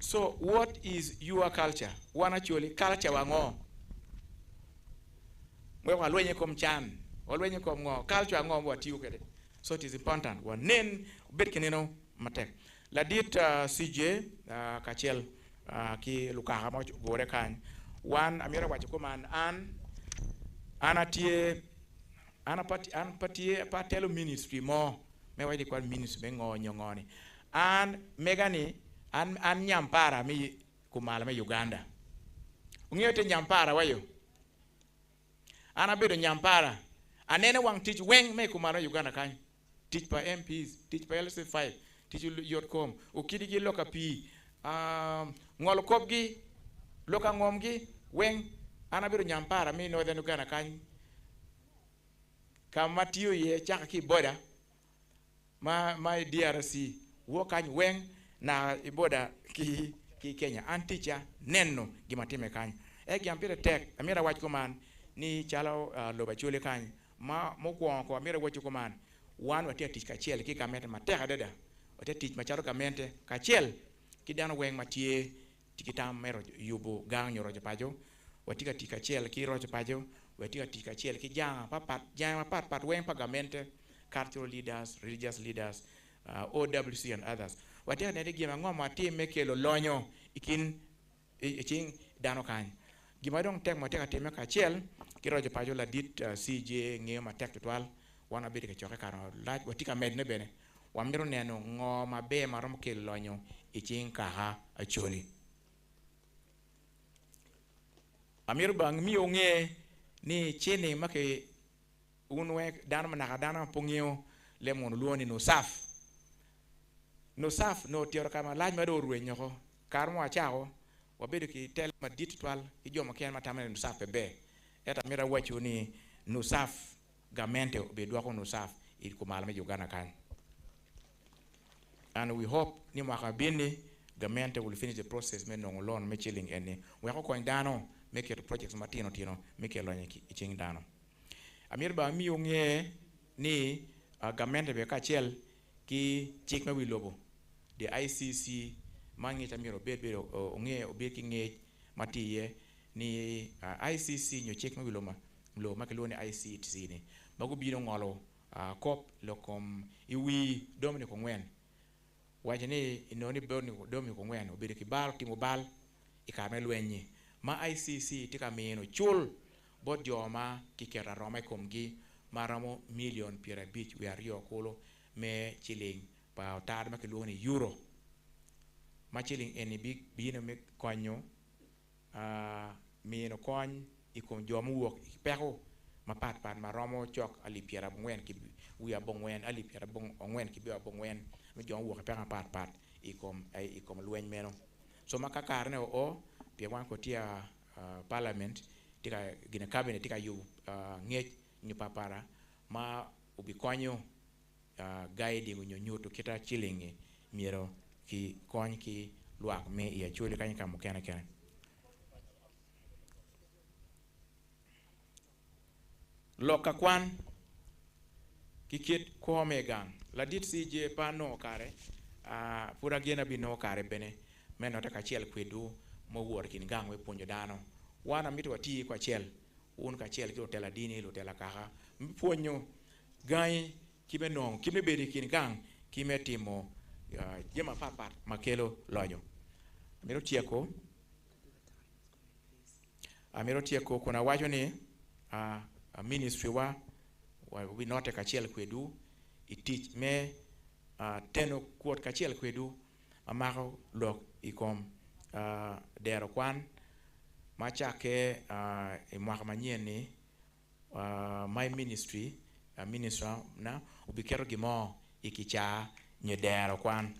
So what is your culture? One actually culture wango. We walwenye kom chan, walwenye kom ngo. Culture wango wati ukede. So it is important. One nen bet keneno matek. La dit CJ kachel ki lukaha mo gore kan. One amira wacho koman anatie patelo ministry mo me wadi kwa ministry me ngoni. An megani an nyampara mi kumala me Uganda. Ungiyo te nyampara wayo. Ana bedo nyampara. Anene wang teach weng me kumala Uganda kanyi. Teach pa MPs, teach pa LC5, teach Yotcom. Ukidi gi loka pi. Ngolo kopgi, loka ngomgi, weng. Ana bedo nyampara mi Northern Uganda kanyi. Kama tiyo ye chaka ki boda. My DRC. Wokanyi weng. Na iboda ki Kenya anticha neno gimatime kanyi giampire tek amira wach koman ni chalo loba chule kanyi ma mokwongo amira wach koman wan watia tich kachiel ki kamete matek adada watia tich machalo kamente kachiel kidano weng matie tikitam mero yubo ganyo rojo pajo watika tich kachiel ki rojo pajo watika tich kachiel ki jang pat weng pagamente cultural leaders, religious leaders, OWC and others. Watia nede gima ngoma time kelo lonyo ikin ching dano kanyi. Gima dong tek mo tek atime kachiel kirojo pajo la dit CJ ngeo matek tutwal wana bedi kachoke karo lach watika medne bene wamiro neno ngoma be marom kelo lonyo iching kaha acholi. Amiro bang mi onge ni chene make unwe dano manaka dano pungio le mon luoni no saf no tioro kama laj mado ruwe nyoko karmo achao wabedo ki tel madit twal ki joma kian matamane no saf be eta mira wacho ni no saf gamente obedo ko no saf il kumal me Uganda kan. And we hope ni mwaka bini gamente will finish the process me no loan me chilling ene we ko coin dano make it projects matino tino make it lonye ki ching dano amir ba mi unge ni gamente be ka chel ki chik me wilobo the ICC mangi tamiro bebe unge obeki nge matiye ni ICC nyo chik me wiloma lo makelone ICC ni bago bino ngolo kop lokom iwi domine ko ngwen wajene inoni boni domi ko ngwen obede ki bal timo bal ikame lwenyi ma ICC tika meno chul bod joma kikera roma komgi maramo million pira beach we are yo kolo me chilling pa tar ma keloni euro ma chilling eni big bino me konyo meno kon ikom joma wuok peko ma pat maromo chok ali pira ngwen ki we are bongwen ali pira bong ngwen ki be bongwen mi jong wo ka pat ikom lwen meno so makakar ne o pe wan ko tia parliament tika gina cabinet tika yu ngej ni papara ma ubi konyo guiding nyuto kita chilling miro ki kon ki luak me ya chuli kan kam kena kena loka kwan kikit ko megang la dit CJ pa no kare pura gena bi no kare bene meno ta kachiel kwedu mo wuor kin gang we ponjo dano wana mitu wati kwa chiel un ka chiel ki hotela dini hotela kaha mponyo gai kibe no kibe bedi kin gang kime timo jema papat makelo lonyo amiro tieko kuna wacho ni ministry wa we not ka chiel kwedu itich me teno kuot kachiel kwedu amako lok ikom dero kwan machake mwaka manyien ni my ministry minister na ubikero gimo ikicha nye dero kwan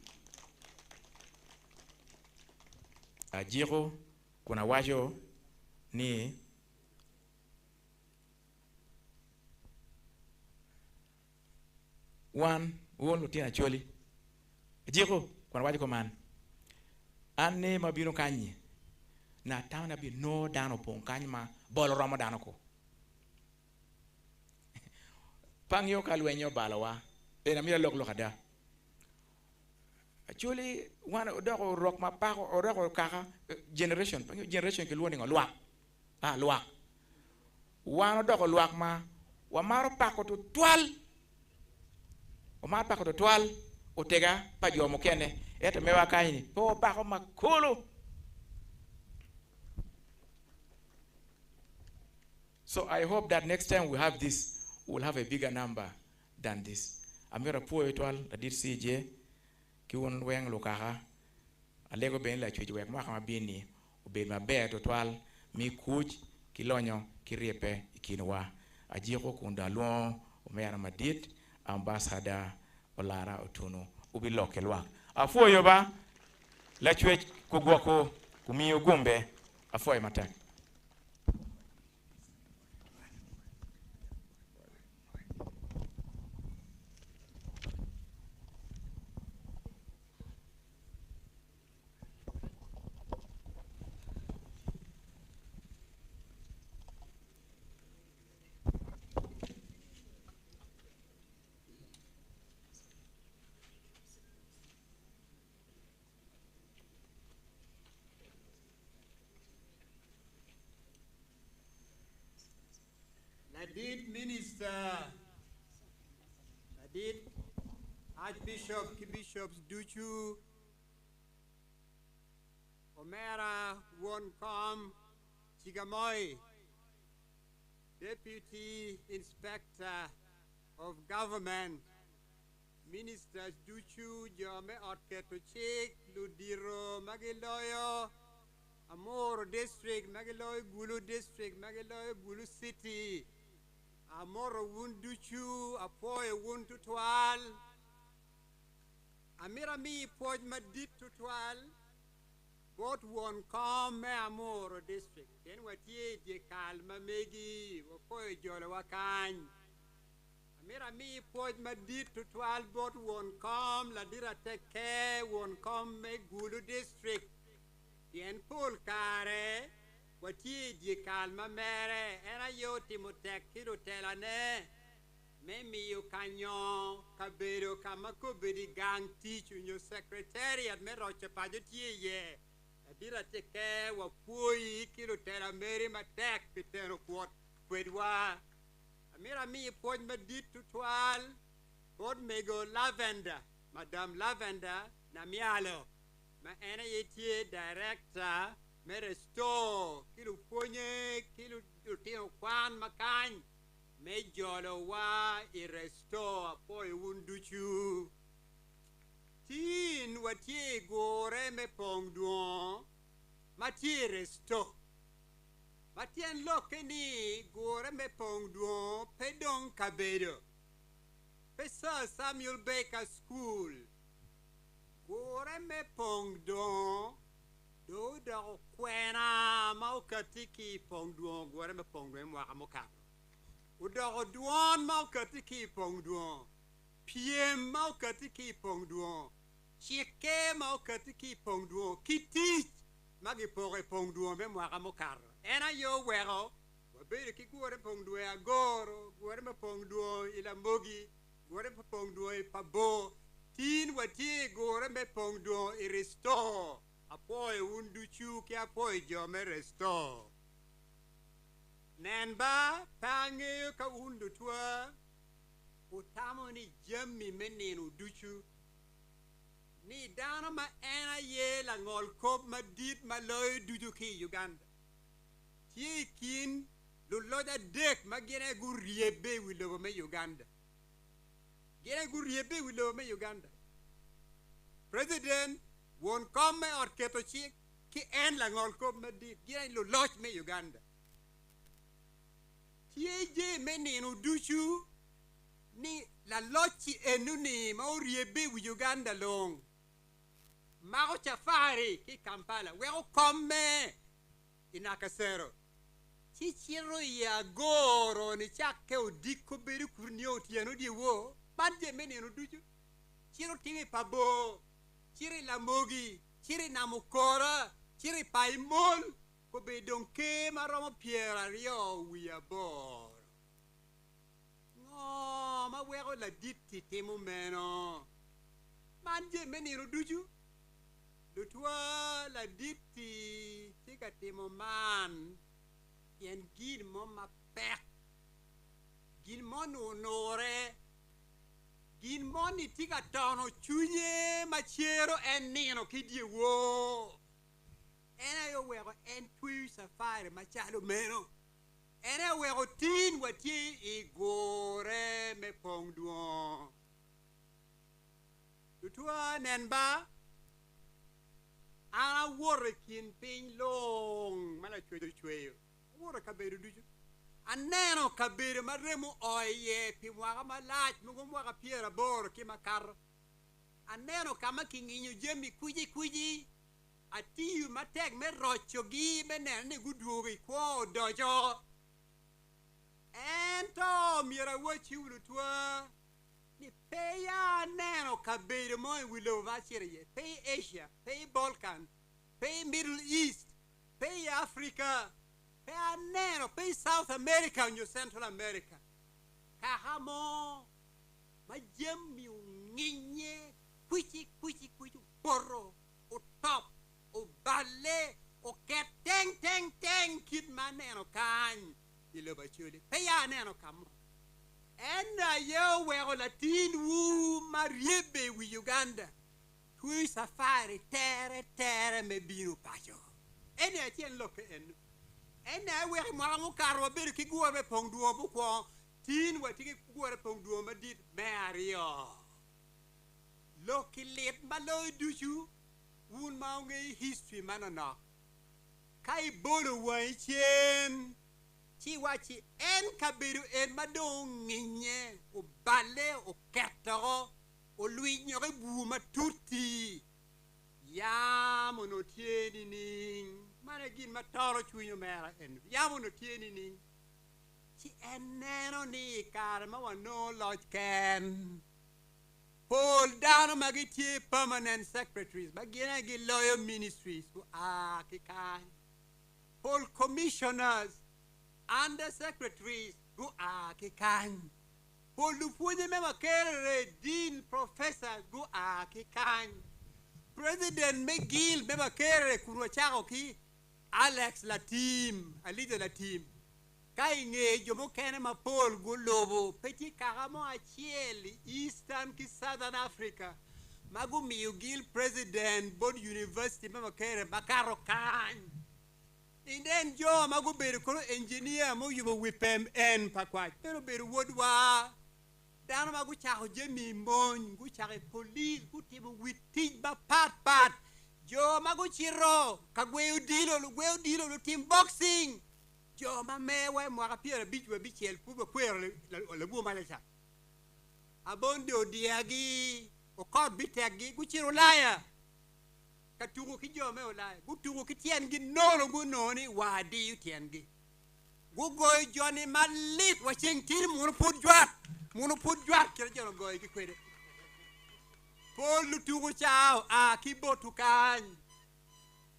jiro kuna wajo ni won lutina choli jiko kwa waji koman anne mabino kanyi na tawna bi no dano pon kanyma bolo romo dano ko pangyo kalwenyo balawa ena mira lok lokada choli wana doko rock ma pa ko doko kaka generation ke luoni ngolwa lwa wana doko lwa ma wa maro pa ko to twal o ma pa ko twal o tega pa jomo kene eta mewa kaini po pa ko makolo. So I hope that next time we have this, we'll have a bigger number than this. Amira po etwal la dit CJ ki won weng lukaha alego ben la chuji wek ma kama bini o be ma be to twal mi kuj ki lonyo ki riepe ikinwa ajiko kunda luon o mera madit ambassador olara otuno ubi lokelwa afo yoba la chwe kugwako kumiyo gumbe afo matak. Ladid Minister, Ladid Archbishop, Bishops Duchu, Omera Woncom, Chigamoy, Deputy Inspector of Government, Ministers Duchu, Jome Otketochik, Ludiro Magiloyo, Amoro District, Magiloy Gulu District, Magiloy Gulu City, amoro wunduchu apoe wuntu twal amira mi poj madit tutwal bot won kom me amoro district ken watie die kalma megi apoe jolo wakany amira mi poj madit tutwal bot won kom la dira teke won kom me gulu district yen pol kare watie die kalma mere era yo timotek kilo telane me miyo kanyo kabero kamako bedi gang teach your secretariat me roche pajo tie ye adira teke wa pui kilo tela meri matek pitero kwot kwedwa amira mi poj madit tutwal bod mego lavender madam lavender na mialo ma ena yetie director me restore kilo ponye kilo tino kwan makany me jolo wa I restore poi wunduchu tin watie gore me pongduon matie restore matien lokeni gore me pongduon pedon kabedo pesa Samuel Baker School gore me pongduon do da kwena mau katiki pongduon gore me pongduon wa amoka udo duon mau katiki pongduon piem mau katiki pongduon chike mau katiki pongduon kiti magi pore pongduon be mo amoka ena yo wero wabere ki gore pongduon agoro gore me pongduon ila mogi gore me pongduon pabo tin wati gore me pongduon I restore apoe unduchu ki apoe jome restore nenba pange ka undu tua utamo ni jammi menenu duchu ni dana ma ena ye la ngol kop ma dit ma loy duju ki Uganda ti kin lu loda dek ma gene guriebe wilo me Uganda gene guriebe wilo me Uganda president won come or keto chi ki en la ngol ko madit gene lu loch me Uganda tieje menenu duchu ni la lochi enuni ma uriebe wi Uganda long mao chafari ki Kampala wero come inakasero chichiro ya goro ni chakke odiko beri kurnio tiano di wo badje menenu duchu chiro timi pabo chiri la mogi chiri namukora chiri paimol ko be donke maromo piera rio wia bor no ma wero la ditti temu meno manje meniro duju lutwa la ditti tika temu man yen gil mo ma pek gil mo onore gin moni tika tono chunye machiero en nino kidie wo ena yo wego en twi safari machalo meno ena wego tin wati igore me pongduon tutua nenba ana wore kin pin long mala chweyo wore kaberu duju aneno kabere maremo oye pi mwaga malach mugo mwaga piera bor ki makar aneno kama kinginyo jemi kuji atiyu matek me rocho gi menene guduogi kwa dojo ento mira wachi ulutua ni peya neno kabere mo wilo vachire pay Asia pay Balkan pay Middle East pay Africa pe anero pe South America and Central America kahamo majemi nginye kuchi porro o top o balle o keteng kid maneno kan ile bachuli pe anero kam enda yo wero latin wu mariebe wi Uganda tui safari tere me binu pajo ene atien loke en ena we mo karo ber ki gore pongduo bu ko tin wati ki gore pongduo madit mario lokilet malo duchu un maunge history manana kai bolo wa chen chi wachi en kabiru en madong nginye o bale o kertoro o luinyo re bu matuti ya mono tieni ning mane gin matoro chunyo mera en ya mono tieni ning chi en neno ni karma wano lodge ken Paul down magiti permanent secretaries bagina gi loyal ministries who are kikan Paul commissioners under secretaries who are kikan Paul lupunye mema kere dean professors who are kikan President McGill mema kere kunwa chako ki Alex Latim alida Latim kai nge jomo kene ma Paul gulobo peti karamo achiel Eastern ki Southern Africa magu miugil president bod university mema kere bakaro kan inden jo magu beru kono engineer mo yubo wipem en pakwa pero beru wodwa dano magu chako jemi mon gu chake police gu tibo witij ba pat jo magu chiro kagwe dilo lu team boxing jo ma mewe mo rapira bichwe bichel kuba kwero le bu malesa abonde odiagi o kod bitagi guchiro laya katuru ki jo me olaya guturu ki tien gi nolo gu noni wadi tien gi gugoy joni malit wa chentir mun put jwat kere jono goy gi kwede pol lu turu chao a kibotu kan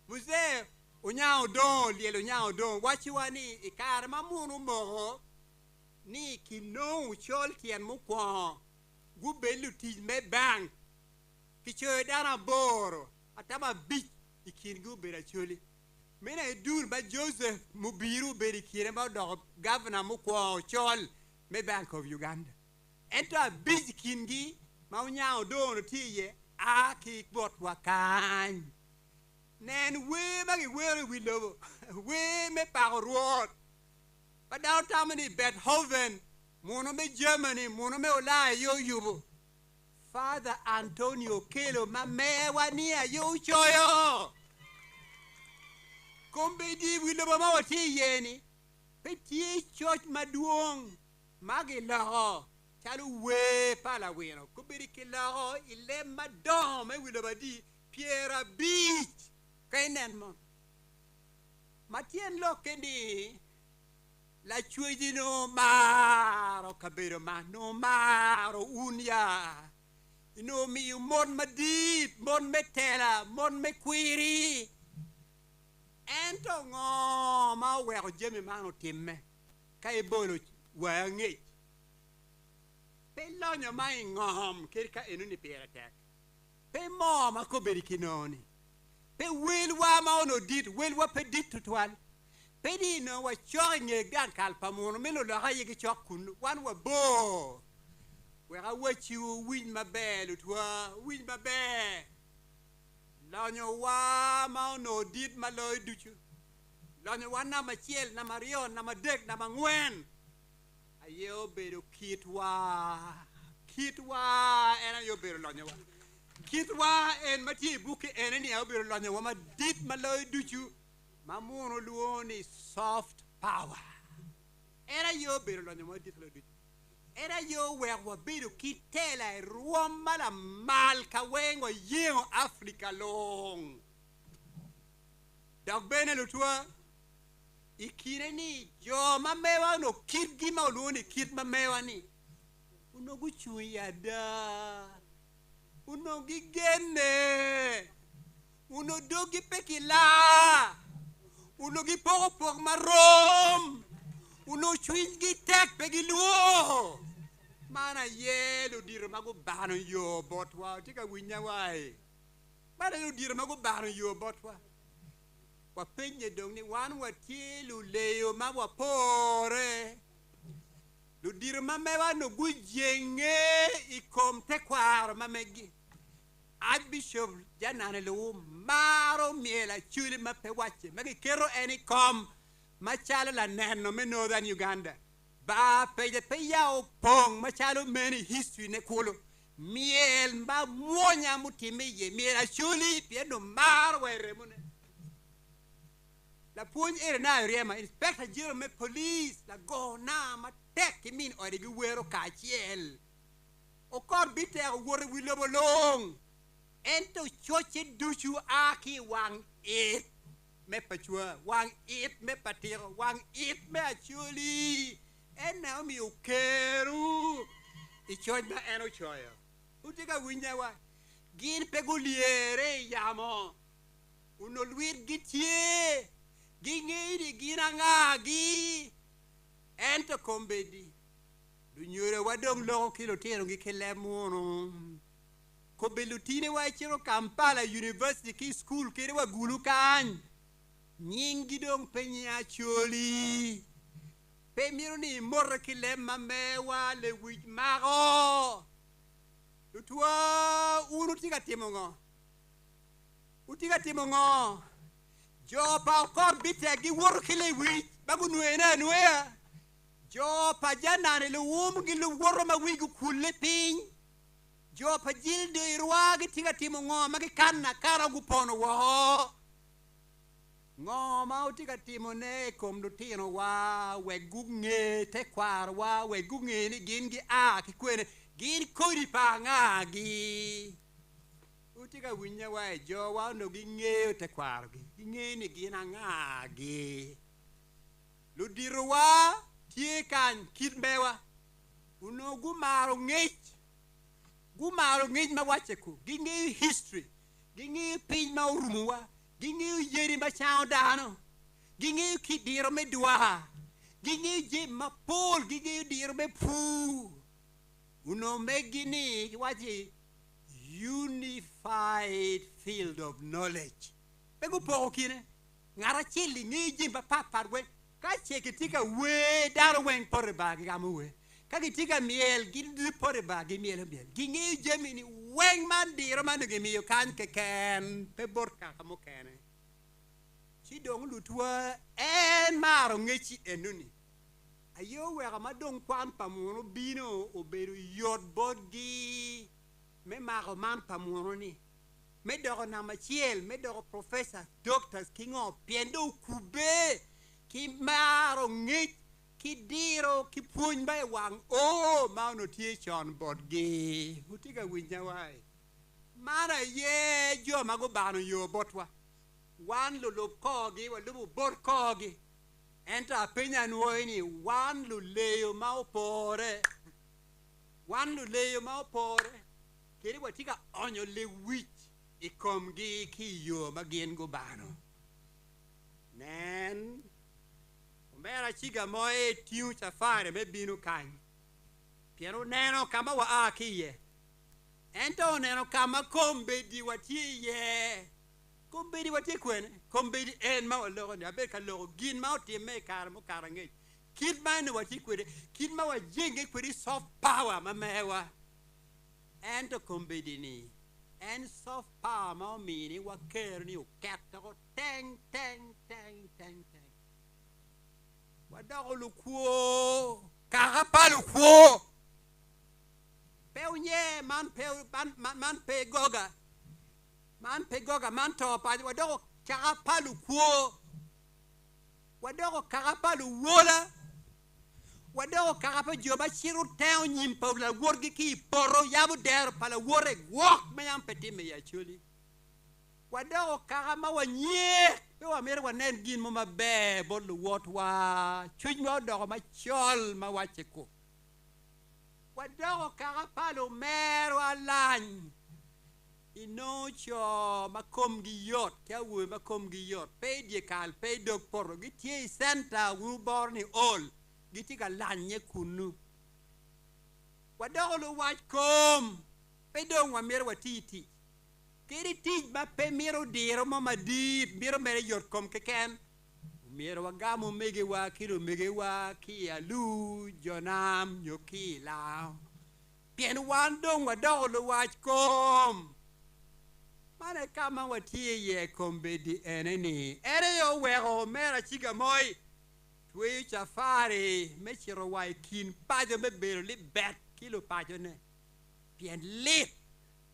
muze Unyao don lielo nyao don wachi wani ikare mamunu mo ni kino uchol tien mukwa gubelu ti me bank kicho dara boro atama bich ikin gubera choli mena edur ba Joseph Mubiru beri kire ba do governor mukwa chol me bank of Uganda enta bich kingi ma unyao don tiye a kikbot wakan Nen we magi were we love we me parrot but down tamani Beethoven mono me Germany mono me ola yo yubo Father Antonio Kelo ma me wania yo choyo kombe di we love ma wati yeni petit church maduong magi la chalu we pala weno kombe di la ile madon me we love di Pierre Beach Kainen mo Matien lo kendi la chuji no maro kabero no maro unya no mi mon madit mon metela mon mequiri ento ngo ma wero jemi mano timme kay bolo wangi pe lonyo mai ngom kirka enuni peratek pe mo ma ko berikinoni Pe wilwa ma ono dit wilwa pe dit tutwan pe di no wa chonye gan kalpa mono meno la haye ki chokun wan wa bo wera wachi win mabel twa win mabe lanyo wa ma ono dit maloy duchu lanyo wa na machiel na marion na madek na mangwen ayo bedo kitwa ena yo bedo lanyo wa Kitwa en mati buke eneni abiro lonyo wama dit maloy duchu mamuno luoni soft power era yo biro lonyo wama dit maloy duchu era yo werwa biro kitela ruoma la mal ka wengo yengo Africa long dak bene lutwa ikire ni jo mamewa no kit gima luoni kit mamewa ni unogu chuyada Uno gigene Uno dogi pekila Uno gi por marom Uno chuingi tek pegiluo Mana yelo dirmago bano yo botwa tika winya wai Mana yo dirmago bano yo botwa Wa penye dongni wan watilu leo mawa pore Lu dirma mewa no gujenge ikom tekwar mamegi Archbishop janane lo maro miela chuli mape wache magi kero eni kom machalo la neno me northern Uganda ba peje peya opong machalo many history ne kulo miel mba monya mutime ye miela chuli pieno maro were mune la puonj ere na riema inspector general me police la go na ma tek ki min ode gi wero ka chiel o kor bite o wor wi lobo long ento choche duchu aki wang it me pachua wang it me patiro wang it me achuli en na mi ukeru I choj ma eno choyo utika winya wa gin peguliere yamo uno luit gitie gingiri ginanga gi ento kombedi du nyore wadong lo kilo tero gi kelemono ko belutine wa chiro Kampala University ki school kere wa gulu kan nyingi dong penya choli pe miro ni morre kilema mewa le wich mago Lutua unu tiga timongo jo pa ko bite gi wor kile wi bagu nuena nuea jo pa jana ne lu gi lu wor ma wi gu kulle pin jo pa jildo irwa gi tiga timongo ma gi kanna kara gu pono wo ngo ma tiga timone kom do tino wa we gu nge te kwar wa we gu nge ni gin gi a ki kwene gin kodi pa ngagi utika winya wa jo wa no gi ngeo te kwar gi nge ni gin ngagi lu dirwa tie kan kitbewa uno gumaro ngech ma wache ku gi nge history gi nge pin ma urumwa gi nge yeri ma chao dano gi nge kidiro me dua gi nge je ma pol gi nge diro me pu Uno megini waji unified field of knowledge. Pego po kine ngara chili ngi jimba papa we ka chekitika we daro wen pore bagi gamuwe ka kitika miel gidi pore bagi miel gingi jemini wen man diro man ge miyo kan ke ken pe borka kamo kene chi dong lutwa en maro ngechi enuni ayo wera madong kwan pamono bino oberu yot bodgi me maro man pamono ni me doro na machiel me doro professor doctors kingo piendo kube ki maro ngit ki diro ki puny ba wang o ma no tie chon bodgi utiga winya wai mara ye jo mago bano yo botwa wan lo kogi wa lo bor kogi enta penya nuoini wan lu leyo maopore kiri watika onyo le wich ikomgi ki yo magien go bano nen umbera chiga moe tiu safari me binu kan piano neno kama wa akiye ento neno kama kombe di watie Kombedi wati kwene kombedi en ma lo ne abe ka lo gin ma ti me kar mo karange kid ma ne wati kwede kid ma wa jenge kwede soft power ma mewa and kombedi ni and soft power ma mi ni wa ker ni o kat ko teng wa da lu ko ka pa lu ko pe unye man pe goga Man pegoga man topa wadoko karapalu kuo wadoko karapalu wola wadoko karapa joba chiru teo nyimpa la worgi ki poro yabu der pala wore wok mayam peti me ya chuli wadoko karama wanye pe wa mere wanen gin mo mabe bolu wot wa chuj mo doko ma chol ma wache ko wadoko karapalu mer walany Inocho makom giyot kya we makom giyot pe die kal pe dog poro gitie center wu borni all gitika lanye kunu wadolo wach kom pe dong wa mer watiti kiri tij ba pe miro diro mama dit miro mere yot kom keken miro wagamo mege wa kiro mege wa ki alu jonam nyoki la pien wan dong wadolo wach kom Mane kama watie ye kombedi eneni ere yo wero mera chiga moi twi chafari mechiro wai kin pajo me bero li bet kilo pajo ne pien lit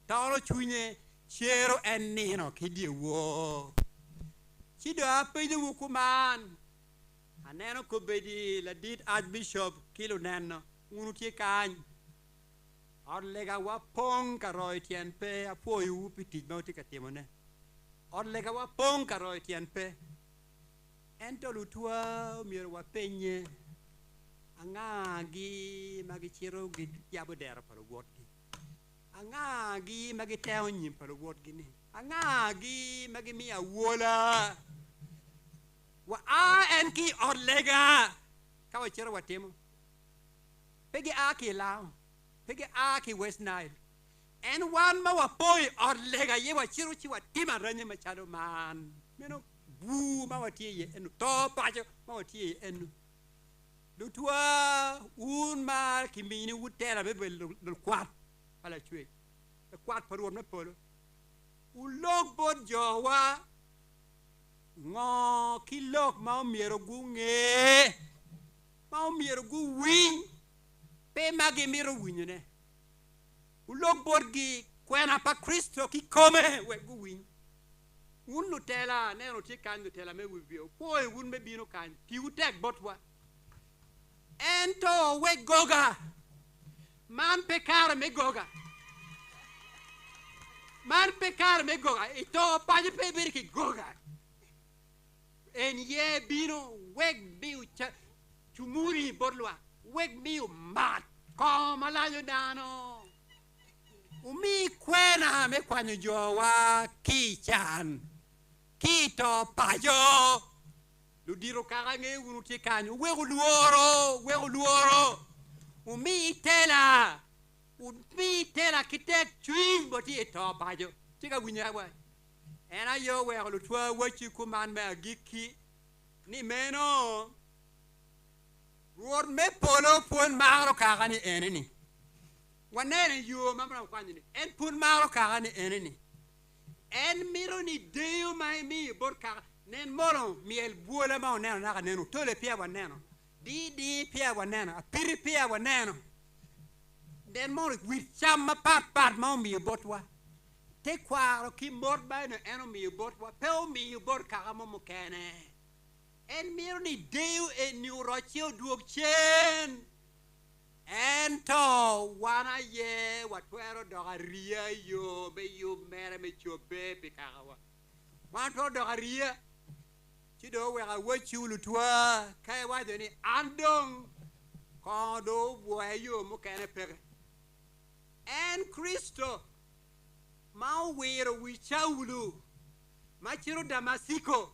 toro chunye chero enino kidie wo Chido apinyo wukuman. Aneno ko bedi la dit Archbishop kilo neno. Unu tie kany. Odlega wa pong karoi tien pe apo yu pitij mau tika timone. Odlega wa pong karoi tien pe. Ento lutua mir wa penye. Angagi magichiro git yabo dera para wotgi. Angagi magiteo nyim para wotgi ni. Angagi magimia wola. Wa enki odlega. Kawa chiro wa timo. Pegi aki lao. Pegi aki West Nile. En wan ma wa poi odlega ye wa chiro chi wa tima ranye machado man. Meno bu ma wa tie ye enu. To pacho ma wa tie ye enu. Lutua un ma kimini wutera bebe l kwat pala chwe. Le kwat paruom na polo. Ulog bod jowa ngo kilok ma miero gu nge. Ma miero gu wing. Pe magi miro winyone. Ulog bod gi kwena pa Kristo ki come we gu wing. Un Nutella ne no ti kan Nutella me wibio. Poi un me bino kan. Ti utek botwa. Ento we goga. Man pecare me goga. Man pecare me goga. Ito paje pe berki goga. En ye bino weg biu chumuri borlua. Weg biu mat. Koma la dano. Umi kwena me kwanyo jowa kichan. Kito pajo. Ludiro karange unuti kanyo wego luoro umi tela kitek chui boti eto bajo tika winya wa ena yo wego lutwa wachi kuman me agiki ni meno ruor me polo pon maro kagani eneni wanene yo mamra kwani en pon maro kagani eneni en miro ni deo mai mi borka nen moro miel buola ma oneno naka neno tole pia wa neno di pia wa neno apiri pia wa neno den moro with cham ma pat ma mi botwa te kwaro ki mor ba no eno mi botwa pe o mi bot ka mo kene en miro ni deu e neurochio duok chen ento wana ye watwero dogaria yo be yo mere me chobe pe kawa wanto dogaria Chido wega wachulu twa kai wadeni andong kondo wayo mukene pere en Kristo ma wero wichawulu ma chiro Damasiko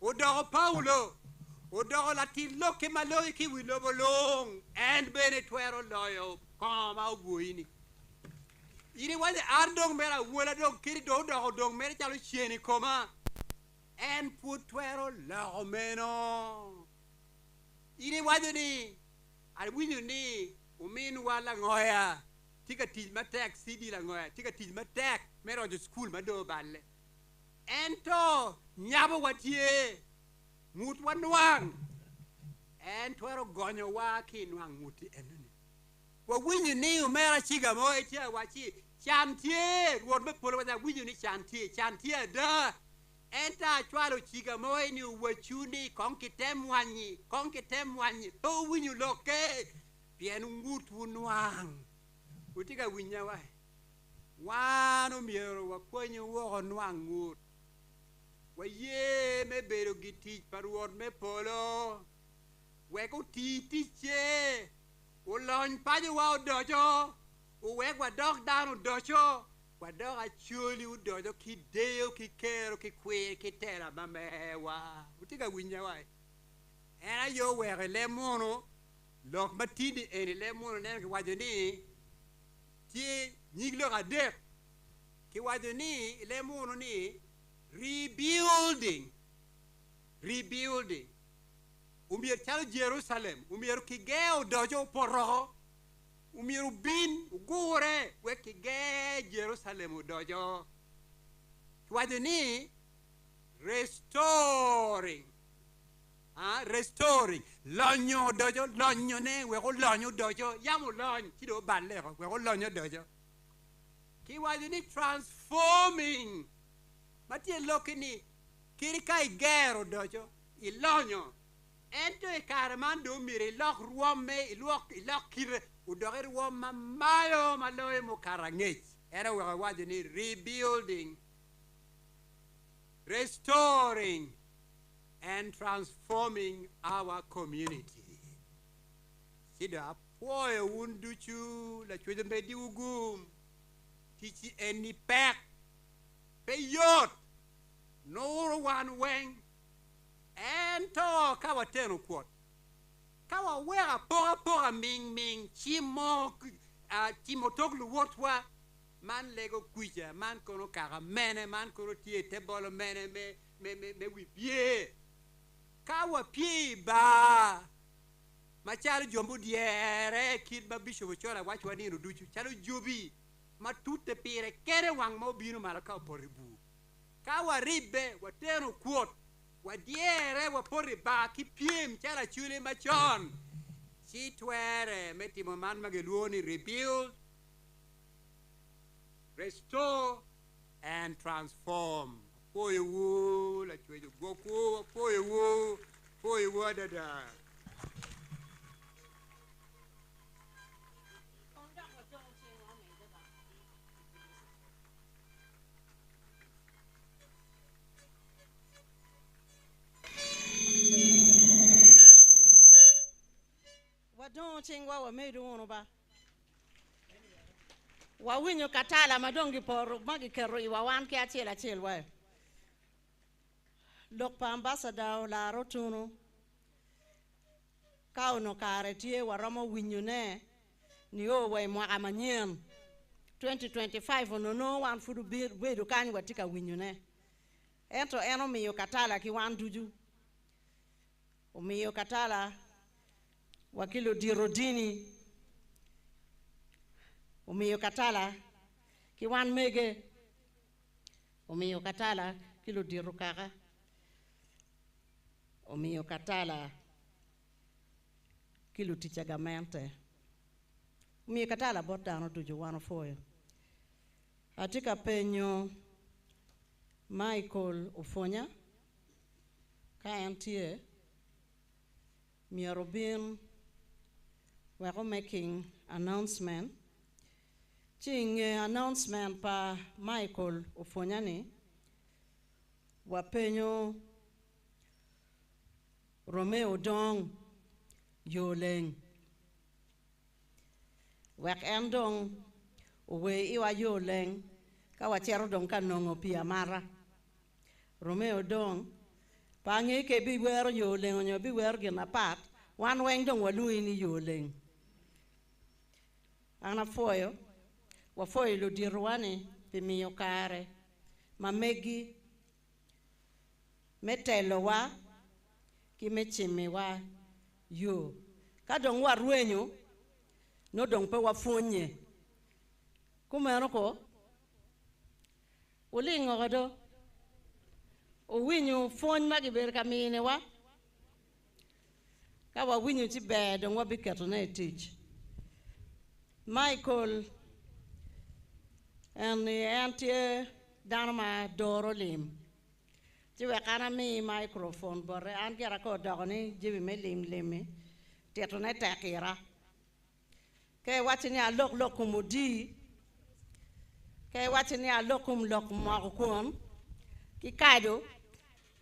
odo Paulo odo latilo ke maloy ki wilobolong en bene twero loyo koma guini ini wade andong mera wala dong kiri do dong mera chalo chieni koma en putwero la meno ini waduni alwinyo ni umin wala ngoya tika tij matek sidi la ngoya tika tij matek mero jo school mado balle ento nyabo watie mut wanwang en twero gonyo wa kinwang muti enuni wa winyo ni umera chiga mo etia wachi chantie ruod me polo wa winyo ni chantie da enta chwalo chiga moe ni wachuni konkitemwanyi to winyu loke pien ngut wunwang utika winya wa wano miero wa kwenye wo nwang ngut wa ye me bero giti paruor me polo we ko titi che o lon pajo wa dojo o we wa dog down dojo Wadoga chuli udodo ki deo ki kero ki kwe ki tera mamewa utika winya wa ena yo were le mono lok matidi eni le mono nen ki wajoni ti nyiglo ga de ki wajoni le mono ni rebuilding umier chalo Jerusalem umier ki geo dojo porro umiru bin ugure weki ge Jerusalem dojo twadeni restoring lonyo dojo lonyo ne we ko lonyo dojo yamu lony kido balle ko we ko lonyo dojo ki wadeni transforming matie lokini kiri ka igero dojo ilonyo ento e kare man do mire ilok ruome ilok kire udore ruoma mayo maloe mo karangech era wajo ni rebuilding, restoring and transforming our community. Sida poe unduchu la chwe mbedi ugum tichi eni pek peyot no one weng ento kawa teno kwot kawa wera pora ming chimo toglu wotwa man lego kuija man kono kara mene man kono tie tebolo mene me wibie kawa pie ba machalo jombo diere kid ba bisho chora wachwa ni duchu chalo jobi ma tutte pire kere wang mo bino mara ka poribu kawa ribe watero kwot wadiere wapori ba ki piem chala chule machon si twere metimo man mageluoni rebuild, restore and transform. Poye wo la chwe goku poye wo dada. Wadon chingwa wa medu wono ba. Wa winyo katala madongi por magi kero iwa wan ke achela chelwa. Lok pa ambassador la rotuno. Kauno kare tie waramo winyo ne ni owe mwa amanyen 2025 no wan fudu bedu kanyi watika winyo ne. Ento eno miyo katala ki wan duju. Miyo katala wakilo dirodini umiyo katala kiwan mege umiyo katala kilo dirukaka umiyo katala kilo tichagamente umiyo katala botano tuju wano foyo atika penyo Michael Ufonya kayantie miarobin we're making announcement. Ching announcement pa Michael Ufonyani wapenyo Romeo Dong Yoleng wek endong uwe iwa Yoleng kawachero dong kanongo pia mara Romeo Dong pange ke biwero Yoleng onyo biwero gina pat wan weng dong walui ni Yoleng ana foyo wa foyo lo dirwane pimiyo kare mamegi metelo wa kimechime wa yo kadong wa ruenyo no dong pe wa fonye kumero ko ulingo godo o winyo fon magi ber kamine wa ka wa winyo ti be dong wa biketo na teach Michael and the anti Dharma Dorolim. Jiwakana me microphone, but I'm going to go down in Jimmy Lim, Tetone Takira. Kay watching ya look mudi. Kay watching ya look Marcon. Kikado.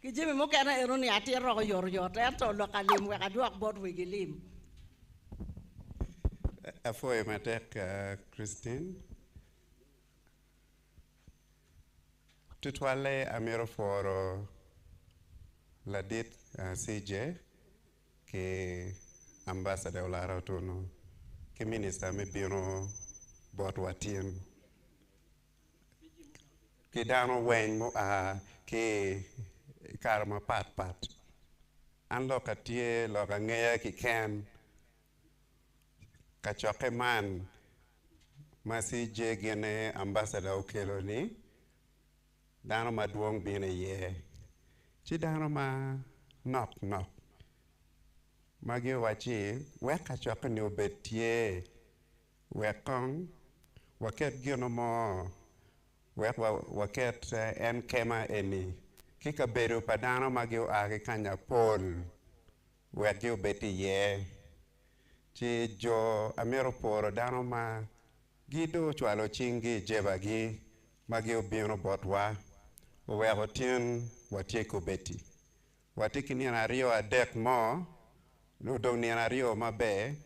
Kijimi Mokana Eroni at your localim where I do about Wigilim. Afoy matek Christine. Tutwale amiro for la dit CJ ke ambassador la rotono ke minister me biro bot watien ke dano wen mo ke karma pat an lokatie loka ngeya ki ken kachoke man masi je gene ambassador okelo ni dano maduong bine ye chi dano ma nok magi wachi we kachoke ni obetie we kong waket gino mo we waket en kema eni kika bedo pa dano ma gio agi kanya pol wek gio beti ye chi jo amero poro dano ma gido chwalo chingi jeba gi ma gio bino botwa weko tin watieko beti watiki nien ario adek mo udong nien ario mabe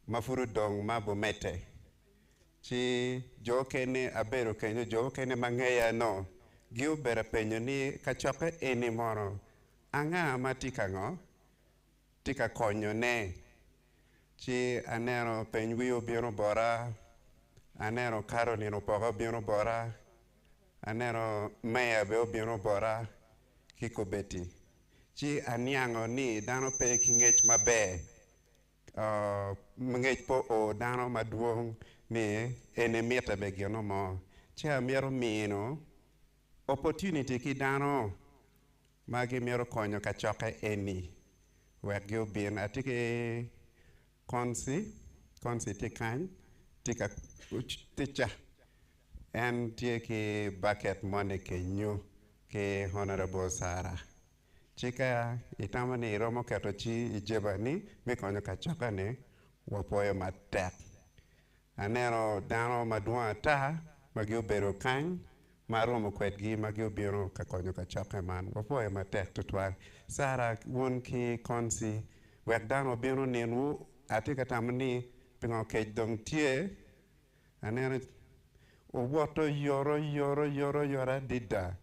mafuru dong mabomete chi jo kene abero kenyo jo kene mangeya no giu bera penyo ni kachoke eni moro anga matika ngo tika konyo ne chi anero penyo wiyo biro bora anero Caroline Opogo biro bora anero Maya be biro bora kiko beti chi aniango ni dano pe kingech mabe mngech po o dano maduong ni ene mieta be gino mo chi amiero mino opportunity ki dano magi miero konyo kachoke eni wek gio bin atike konsi tikany tika ticha en tie ki bucket money ke nyu ke Honorable Sarah chika itamani romo kato chi ijeba ni mi konyo kachoka ne wapoyo matek anero dano maduong ata magio bero kany maromo kwet gi magio biro kakonyo kachoka man wapoyo matek tutwal Sarah won ki konsi wek dano biro ninu atika tamani pingo kej dong tie anero uwoto yoro dida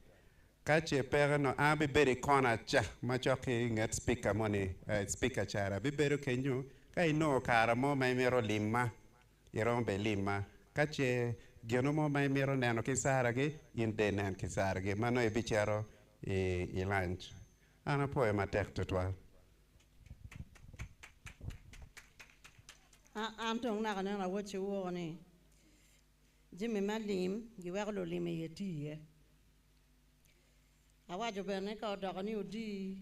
kache pera no abi beri kona cha machoki nget speaker money speaker chara bi beru kenyu kai no kara mo mai mero lima irombe lima kache geno mo mai mero neno kisara gi inde nen kisara gi mano e bichero i lunch ana poe matek tutwa Antong na kana wachi woni Jimmy Malim giwelo lime yetie awajo bene ka odogoni udi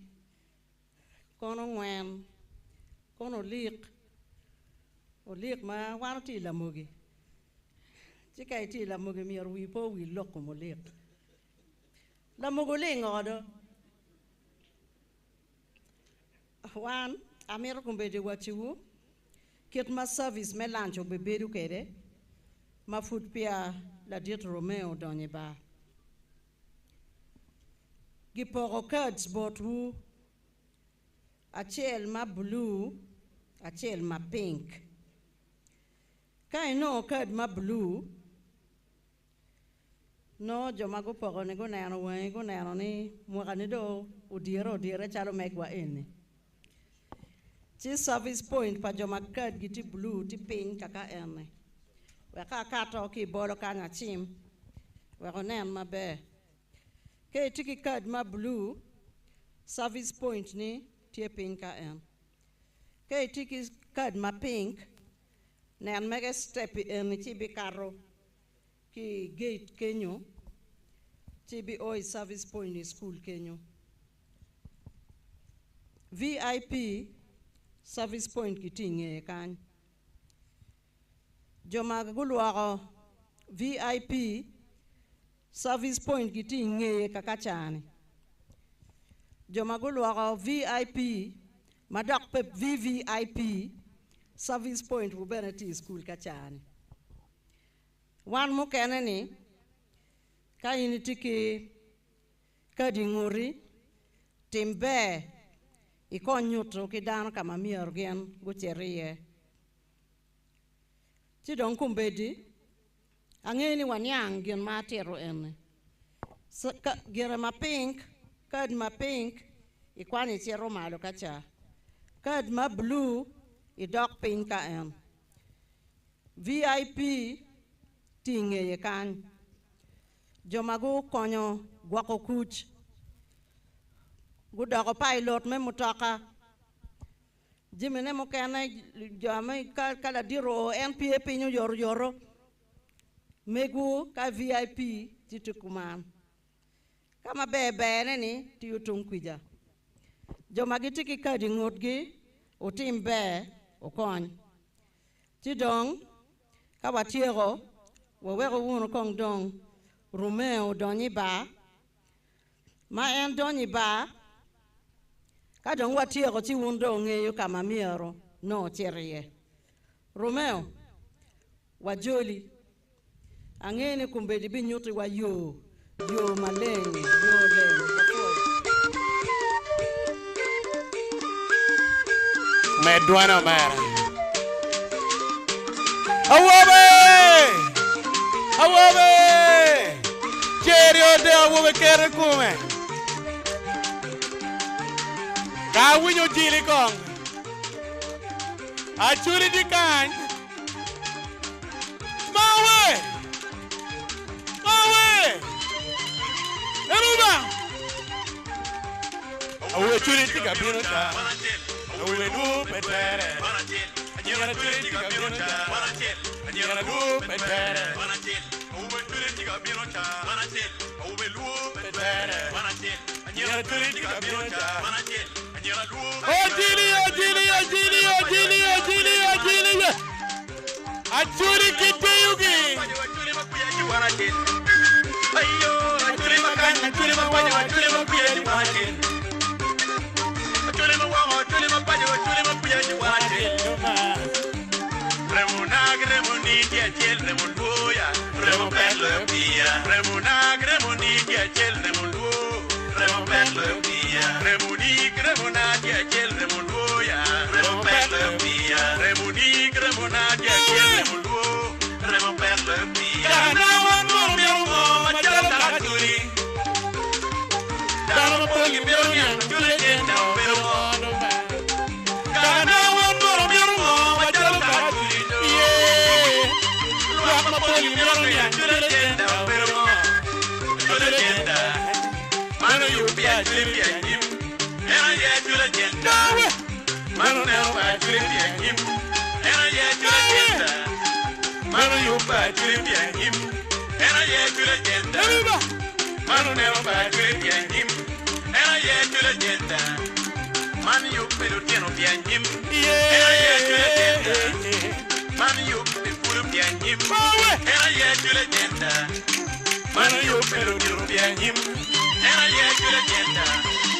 kono ngwen kono olik ma wano ti la mugi chika ti la mugi mi wi po wi lokko mo lik la mugo le ngodo wan amero kumbe de wachiwu ket ma service me lancho be bedu kede ma food pia la diet Romeo donye ba giporo cards botu achel ma blue achel ma pink kai no card ma blue no joma go poro ne go neno ni mwakani do udiere chalo megwa ene chi service point pa joma card giti blue ti pink kaka ene weka kato ki bolo kanya chim weko nen mabe ke tiki card ma blue service point ni tie pink ka en ke tiki card ma pink nen mege step en ti bi karo ki gate kenyo ti bi oi service point ni school kenyo VIP service point ki tinge kan joma gulwaro VIP service point ki tinge kaka chane joma gulwaro VIP madak pep VVIP service point wo beneti school ka chane wan mo keneni ka initiki kadi ngori timbe ikonyuto kidano kama miorgen gucherie tidon kumbedi angeni wanyang gen matero ene gere ma pink kad ma pink ikwani chero malo kacha kad ma blue idok pink ka en VIP tinge ye kan jomago konyo gwako kuch gudoko pilot me mutoka jimene mo kana jame kala diro NPA pinyo yoro megu ka VIP titukuman kama bebe neni tiutung kwija joma gitiki kadi ngotgi utimbe ukon tidong kawatiero wawero wuno kong dong Romeo donyi ba ma en donyi ba ka dong watieko chi wundo ng'eyo kama miero no cherie Romeo wajoli ang'eni kumbedi bi nyuti wa yo maleng yo leng Medwana mara Awobe Cherio de awobe kere kume Ka winyo jili kong Achuri di kany Mawe Eruba Awe churi tika bino cha Awe nu petere Anyera churi tika bino cha Anyera nu petere Awe churi tika bino cha Awe lu petere Anyera churi tika bino cha Anyera lu Ojili Achuri kiteyugi Ayo achuri makanya achuri mawanyo achuri makuyeji wanatin Achuri mawango achuri mapanyo achuri makuyeji wanatin Remunag remunigi achel remunduya Remupelo pia Remunag remunigi achel remundu Remupelo pia Remunig remunagi achel remunduya Remupelo pia Remunig remunagi achel remundu Remupelo pia Kanawan mo miyongo Machalo kakaturi Dano pogi miyongo Chule jenda pero mono ba Kanawan mo miyongo Machalo kakaturi Luak mapogi miyongo Chule jenda pero mono Chule jenda Mano yupi achuli pianjim Ena ye chule jenda Mano neo pa achuli pianjim Ena ye chule jenda Mano yupa achuli pianjim Ena ye chule jenda Mano neo pa achuli pianjim Ena ye chule jenda Mano yupi lutieno pianjim Ena ye chule jenda Mano yupi pulu pianjim Ena ye chule jenda Mano yupi lutieno pianjim Ena ye chule jenda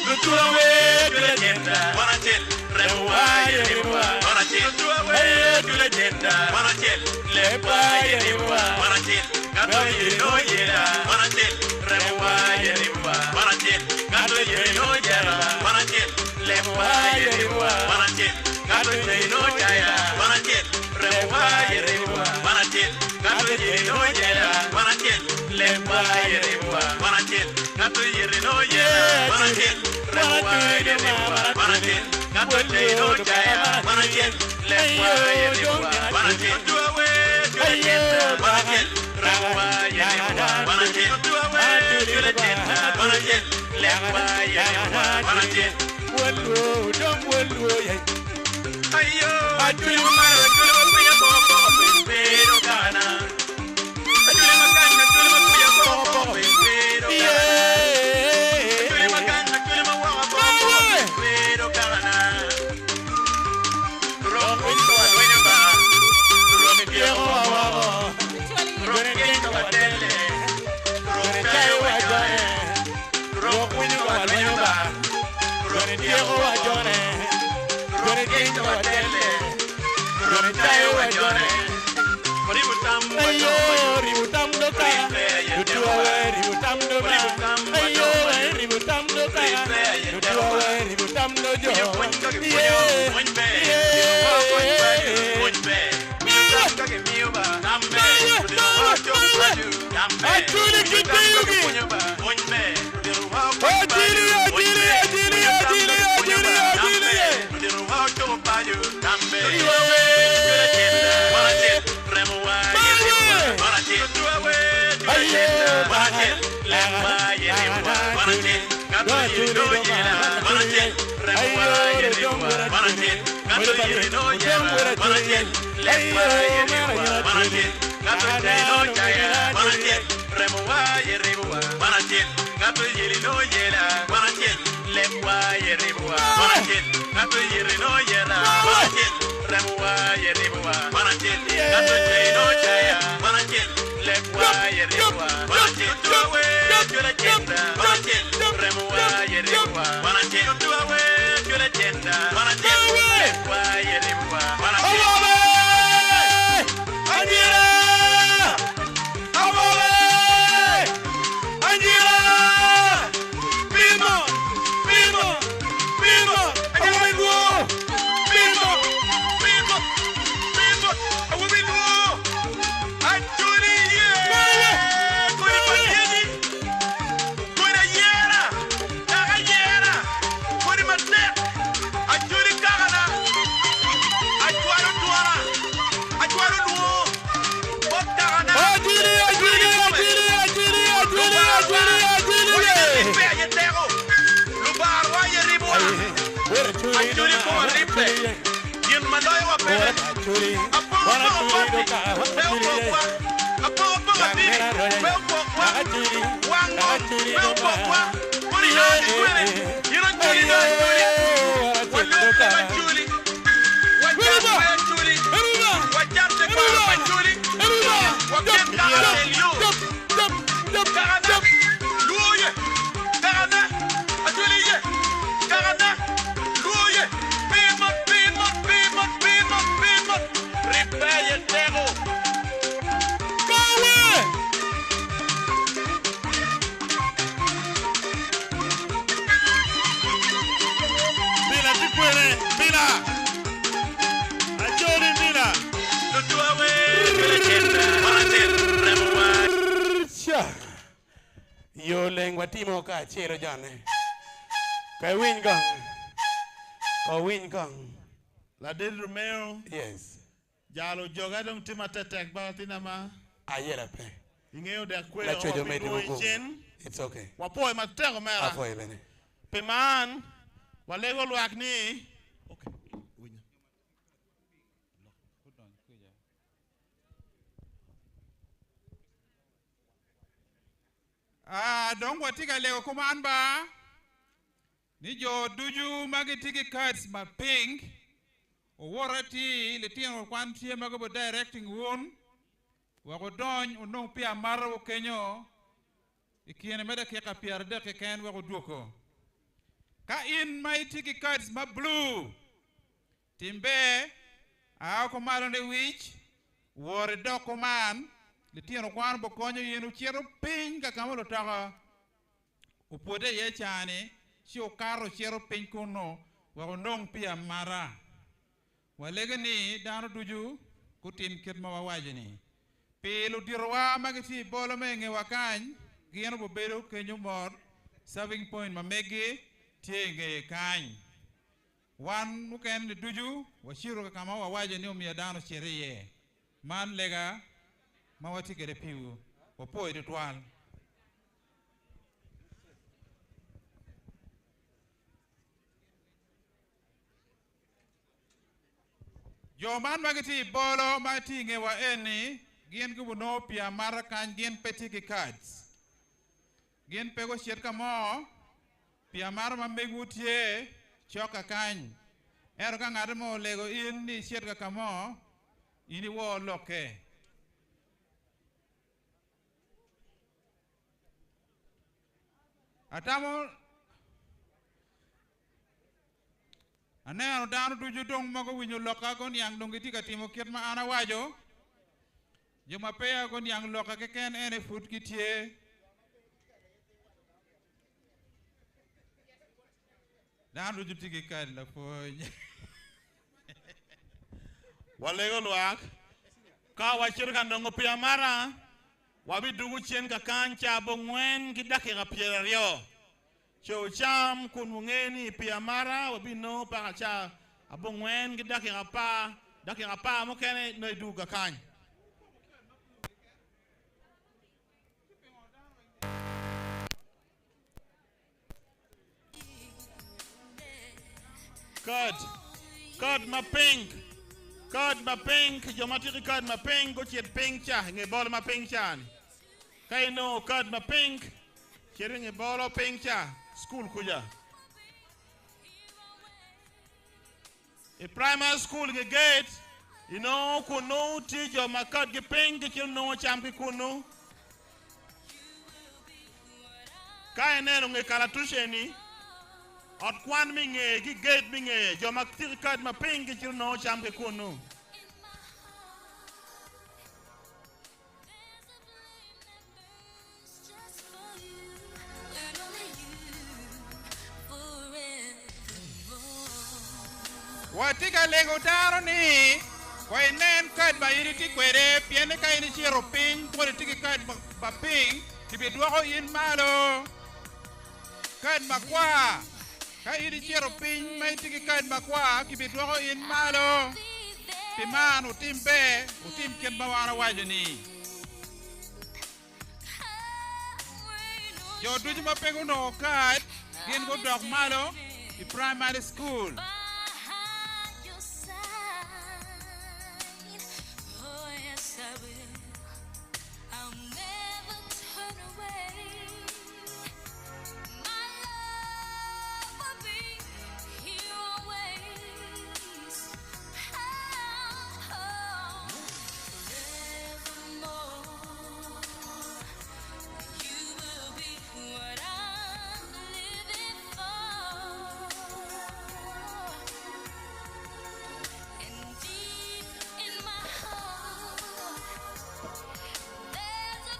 Lutua we chule jenda Wanachel Rewa ye rewa Wanachel Lutua we chule jenda Wanachel Lepa ye rewa Wanachel Gato ye no yera Wanachel Rewa ye rewa Wanachel Gato ye no yera Wanachel Lepa ye rewa Wanachel Gato ye no yera Wanachel Rewa ye rewa Wanachel Gato ye no yera Wanachel Lepa ye rewa Wanachel Gato ye no yera Wanachel Rewa ye rewa Wanachel Gato ye no yera Wanachel Lepa ye rewa Wanachel Tuawe Julieta Wanachel Rewa ye rewa Wanachel Tuawe Julieta Wanachel Lepa ye rewa Wanachel Welu dom welu ye Ayo Ajuli mara ajuli makuya boko Pero kana Ajuli makana ajuli makuya boko Pero kana Ajuli makana ajuli mawawa boko Pero kana Romi kwa dueño ba Romi viejo wawago Romi viejo wa tele Romi chayo wa jone Romi kwa dueño ba Romi viejo wa jone Romi viejo wa tele Romi chayo wa jone Ayo ributam doka Yutua we ributam doka Ayo ributam doka Yutua we ributam dojo Achuli kiteyugi Wanachel lekwa yerewa wanachil tuwe chula chenda wanachil remwa yerewa wanachil tuwe chula chenda wanachil lekwa yerewa wanachil Anjira Amore Anjira Bimo Bimo Bimo Awabigo Bimo Bimo Bimo Awabigo Anjuri Kuri Patieni Kuri Yera Daga Yera Kuri Mate Anjuri Kagana Anjuara Tuara Anjuara Duo Botagana Anjuri Anjuri Anjuri Anjuri Anjuri Anjuri Anjuri Lubar wa yeribu Anjuri kuma ripe Yin mandoy wa pele Apo Yo lengua timo ka chero jane. Ka win gang. Ka win gang. La del Romeo. Yes. Jalo joga dong tima tetek ba tinama. Ayera pe. Ingeo de kwe La chojo o made bino go. chen. It's okay. Wapo ma tego mera. Afo elene. Pe man. Walego luak ni. Don't what tiga lego command ba. Ni jo duju magitiki cards ma pink. O warati le tiang kwan tie magabo directing won. Wako don unong pia mara wo kenyo. Ikiene meda keka piarde ke ken wako duoko. Ka in my tiki cards ma blue. Timbe a komando ne wich. Wore do command. Le tiang kwan bo konyo yenu chero ping ka kamolo taka. Upode ye chane. Si o karo chero ping kuno. Wako nong pia mara. Walega ni dano duju kutin kitma wawajini. Pelo dirwa magisi bolo menge wakany. Giano bobero kenyo mor. Serving point mamegi tienge kany. Wan muken ni duju. Washiro kama wawajini umia dano cheriye. Man lega. Mawati kere piu. Wapo editwal. Yo man magati bolo mati ngewa eni gien gubuno pia mara kan gien petiki cards. Gien pego shiet kamo pia mara mambegutie choka kan. Ero ka ngademo lego in ni shiet kamo ini wo loke. Atamo ane ano dano tuju dong mago winyo loka kon yang dong giti katimo kiat ma ana wajo. Joma pea kon yang loka keken ene food kitie. Dano tuju tiki kadi la poy. Walego luak. Ka wachir kan dong pia mara. Wabi dugu chen ka kancha bongwen kidake ka pierio. Cho cham kun mungeni pia mara wabi no pa cha abongwen kidake ka pa mo kene no du ka kan. Card ma pink. Card ma pink, jomatiri card ma pink, go chet pink cha, nge bolo ma pink chan. Kay no card ma pink, chere nge bolo pink cha, school kuja. E primary school nge gate, Ino kuno ti jo makat gi ping ki no cham ki kuno. Ka eneno nge kalatushe ni. Ot kwan mi nge gi gate mi nge jo maktir kat ma ping ki no cham ki kuno. Watika lego taro ni kwa inen kad ba iriti kwere piene ka ini chiro ping kwa tiki kad ba ping kibidwako in malo kad makwa ka ini chiro ping may tiki kad makwa kibidwako in malo piman utim be utim ken bawara wajani yo duji mapengo no kad gin go dog malo i primary school.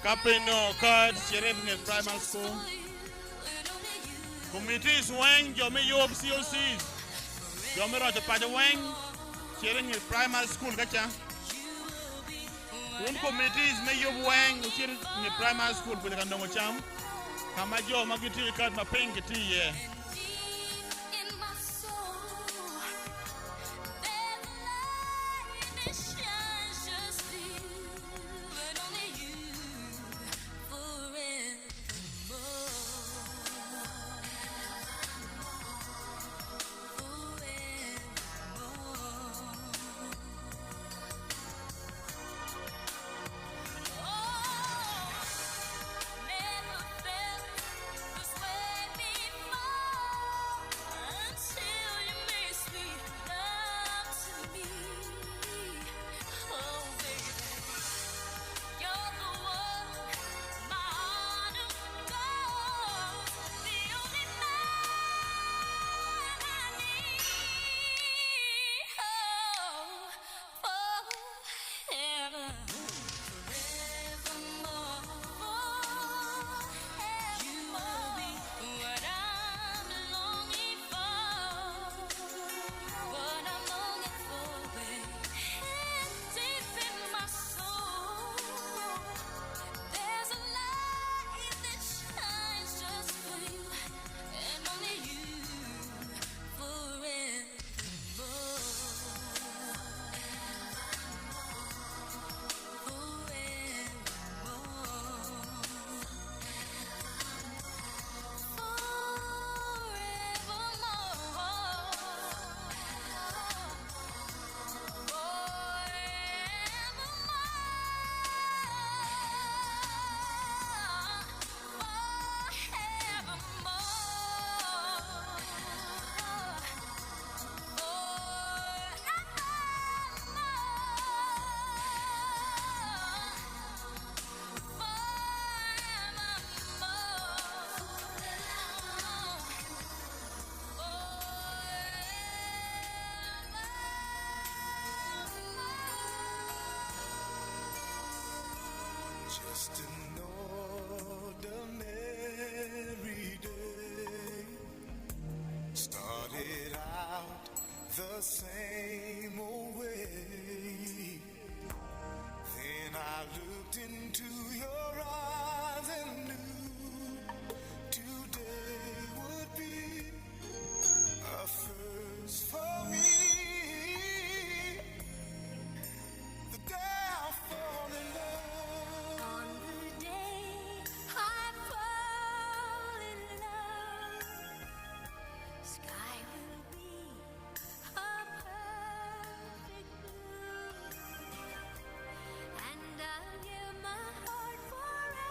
Kapino card Sheriff in primary school. Committees wang jo me yob COCs. Jo me rote pa wang Sheriff in primary school kacha. Un committees me yob wang Sheriff in primary school pwede kandongo cham. Kama jo magitiri card mapengi tiye. Just an ordinary day started out the same old way. Then I looked into your eyes and knew today would be a first for me. The day I fall in love. And I'll give my heart forever.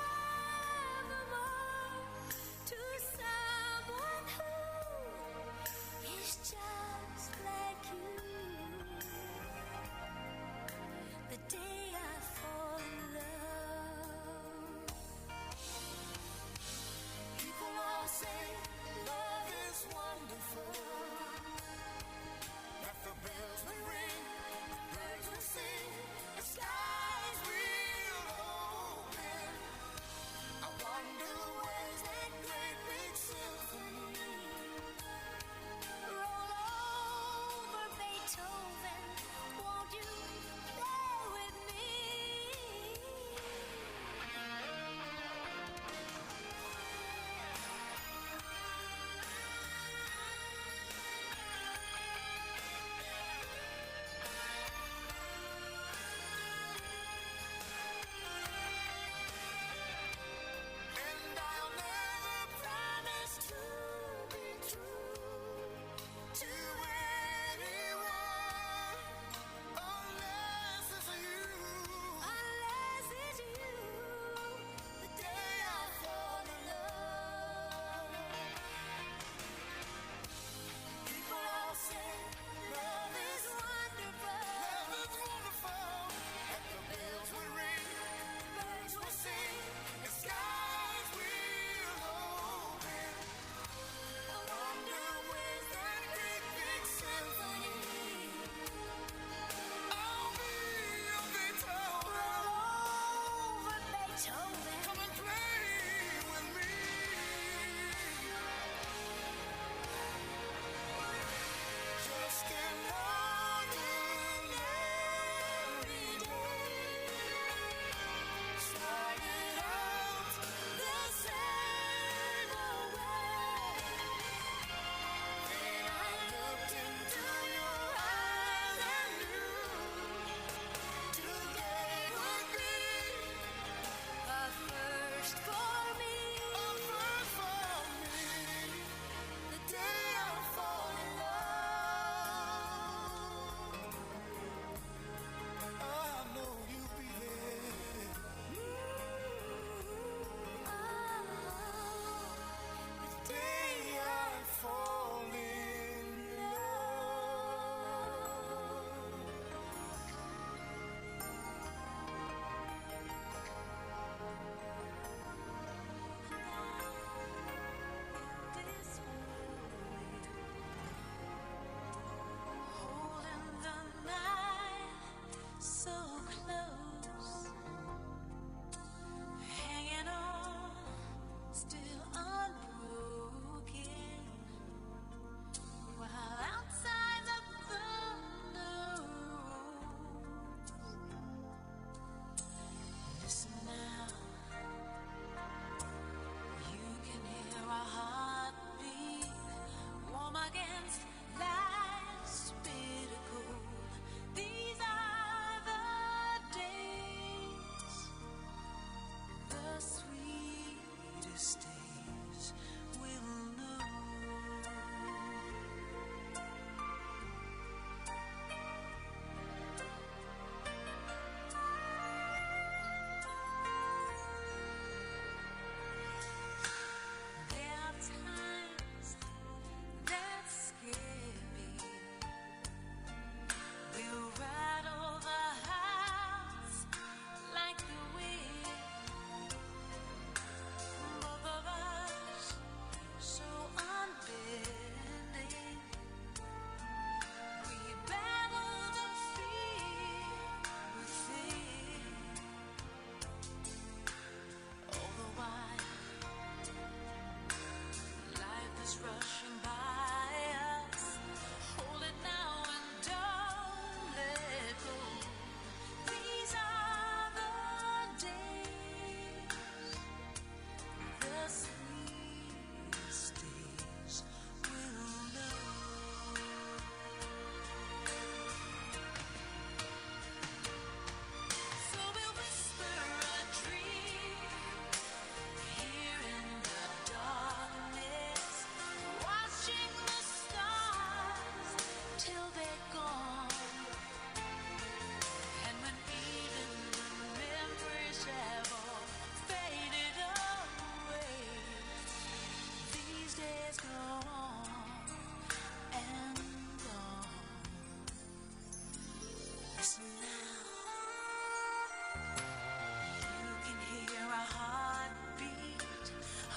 You can hear a heartbeat.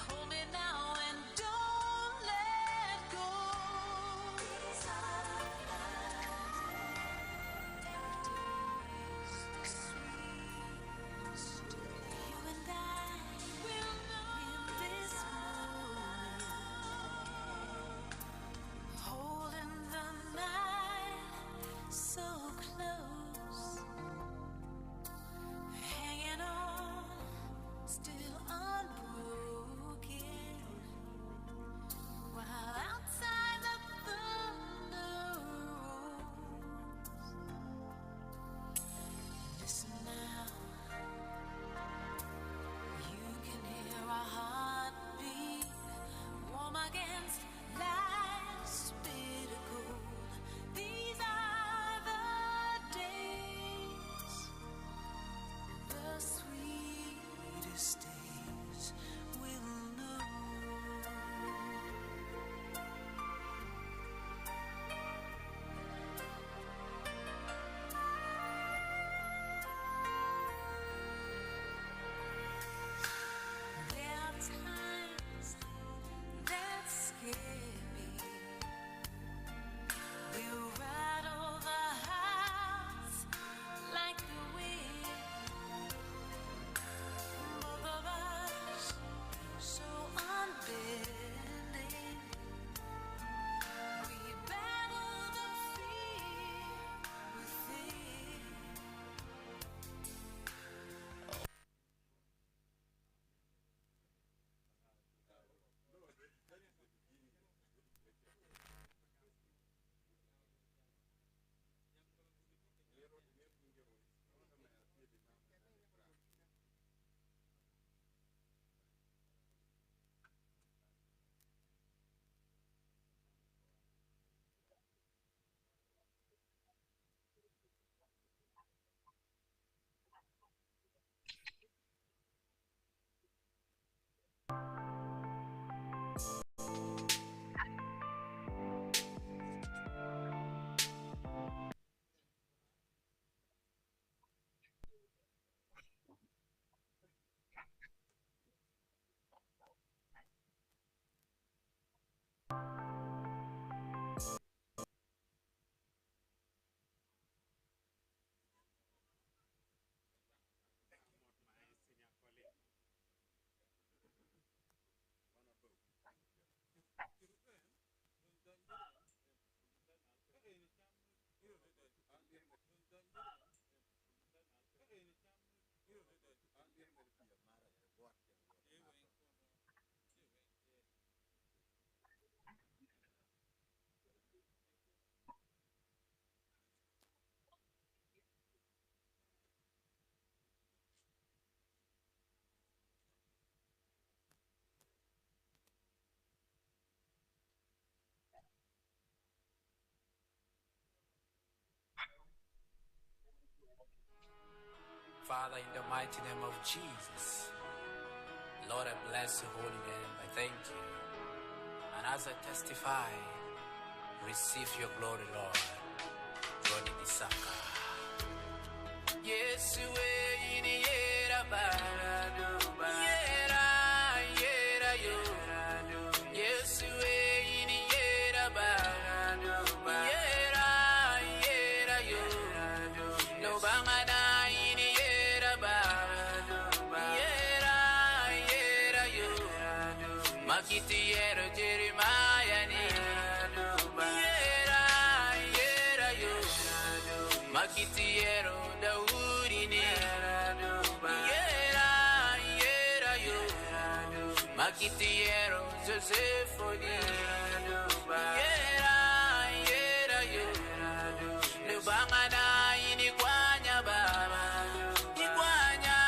Hold me now and don't let go. These are the sweetest. You and I will know in this moment. Holding the night so close. Hanging on, still unbroken. While outside the thunder rolls. Listen now, you can hear a heartbeat, warm against life's bitter cold. These are the days, the sweetest days we'll know. There are times that scare me. We'll rattle the house like the wind. Both of us so unbending. We battle the fear within. Father, in the mighty name of Jesus, Lord, I bless your holy name. I thank you. And as I testify, receive your glory, Lord. Johnny Disaka. Yes, we in yera barado. Yera, yera yo. Yes, we in yera barado. Yera, yera yo. No bangana in yera barado. Yera, yera yo. Makiti yera Jeremiah ni. Yera, yera yo. Makitiero Daudi ni Yera, yera yo. Makitiero Joseph ni Yera, yera yo. Lubangana ini kwanya baba Ikwanya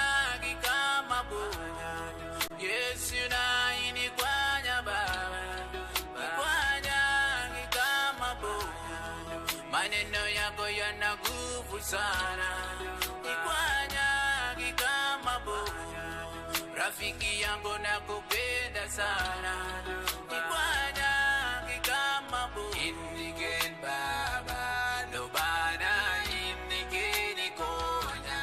kikama bu Yesu na ini kwanya baba Ikwanya kikama bu Maneno yako yana nguvu sana Ikwanya kikama bu Rafiki yangu nakupenda sana Ikwanya kikama bu Indigen baba Lobana indigen ikonya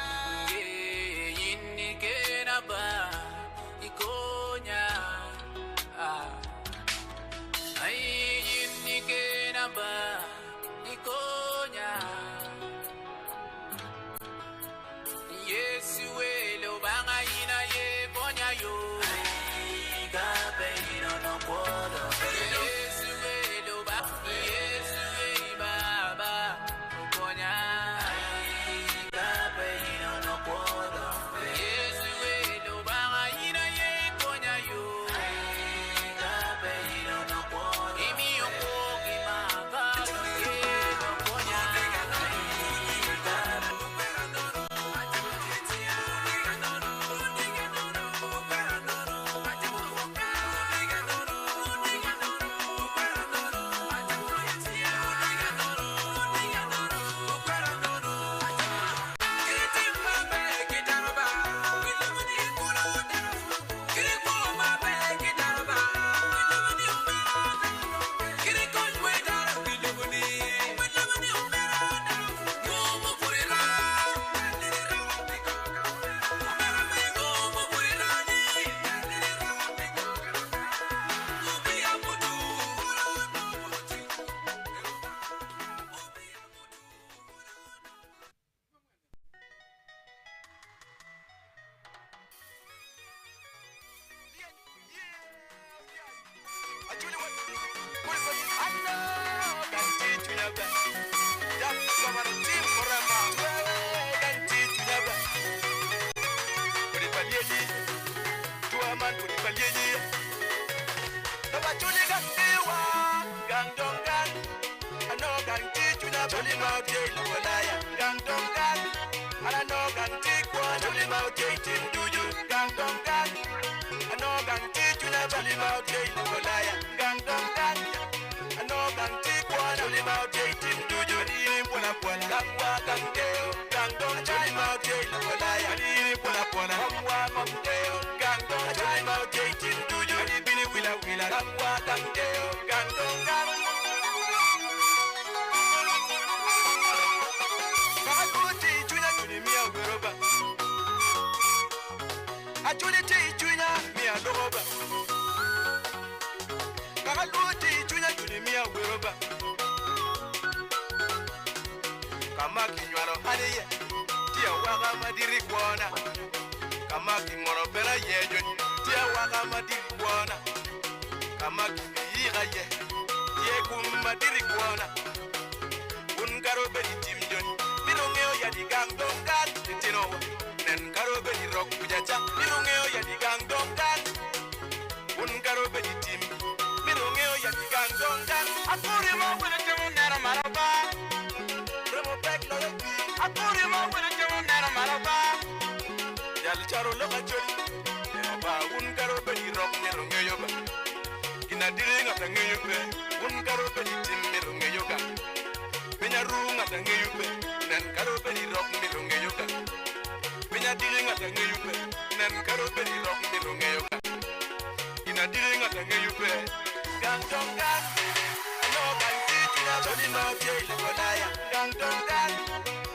man put palyeji. No ba chuli gang dewa, gang dong gang. I know gang teach you na chuli mau jay luwalaya. Gang dong gang. I know gang teach one chuli mau jay tin duju. Gang dong gang. I know gang teach you na chuli mau jay luwalaya. Gang dong gang. I know gang teach one chuli mau jay tin duju. Ni pula pula gang wa gang deo. Gang dong chuli mau jay luwalaya. Ni pula pula gang wa gang deo. Gang dong chuli mau jay tin duju. Ni bini wila wila gang wa gang deo. Gang dong gang. Actually, Junior, me a lover. Kagaluti, Junior, me a weroba. Kamaki, you are a honey, dear Waga Madiriguana. Kamaki, Morobella, dear Waga Madiriguana. Kamaki, Iraye, Diego Madiriguana. Ungaro Betty Tim John, Milongeo Yadigang Dongan, the Tino. Karo bedi rock bujacha mirungeo ya digang dongdan un karo bedi tim mirungeo ya digang dongdan akuri mo wena jamu nera maraba remo pek lo yopi akuri mo wena jamu nera maraba yal charo lo kacholi ya ba un karo bedi rock mirungeo ba ina diringa tangeo pe un karo bedi tim mirungeo ka penya runga tangeo pe nan karo bedi rock mirungeo ka Ina diringa tange yupe, nan karo bedi rock ni lunge yoka. Ina diringa tange yupe, gang dong gang. Ano gang tiki na joli mau jay lukolaya. Gang dong gang.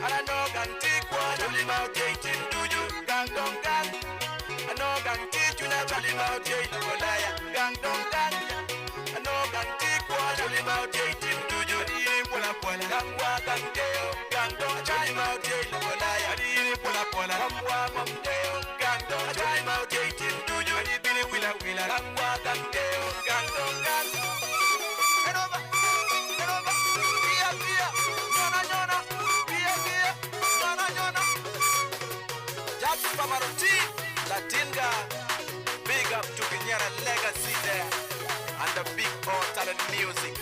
Ano gang tiki wa joli mau jay tin duju. Gang dong gang. Ano gang tiki na joli mau jay lukolaya. Gang dong gang. Ano gang tiki wa joli mau jay tin duju. Iri pula pula gang wa gang deo. Gang dong joli mau jay lukolaya. Iri pula pula gang wa gang deo. Gang dong joli mau jay tin duju. Iri bini wila wila gang wa gang deo. Gang dong gang. Enova, enova, pia pia, nyona nyona, pia pia, nyona nyona. Jaji Pamaroti, Latinga, big up to Kenyara legacy there, and the big ball talent music.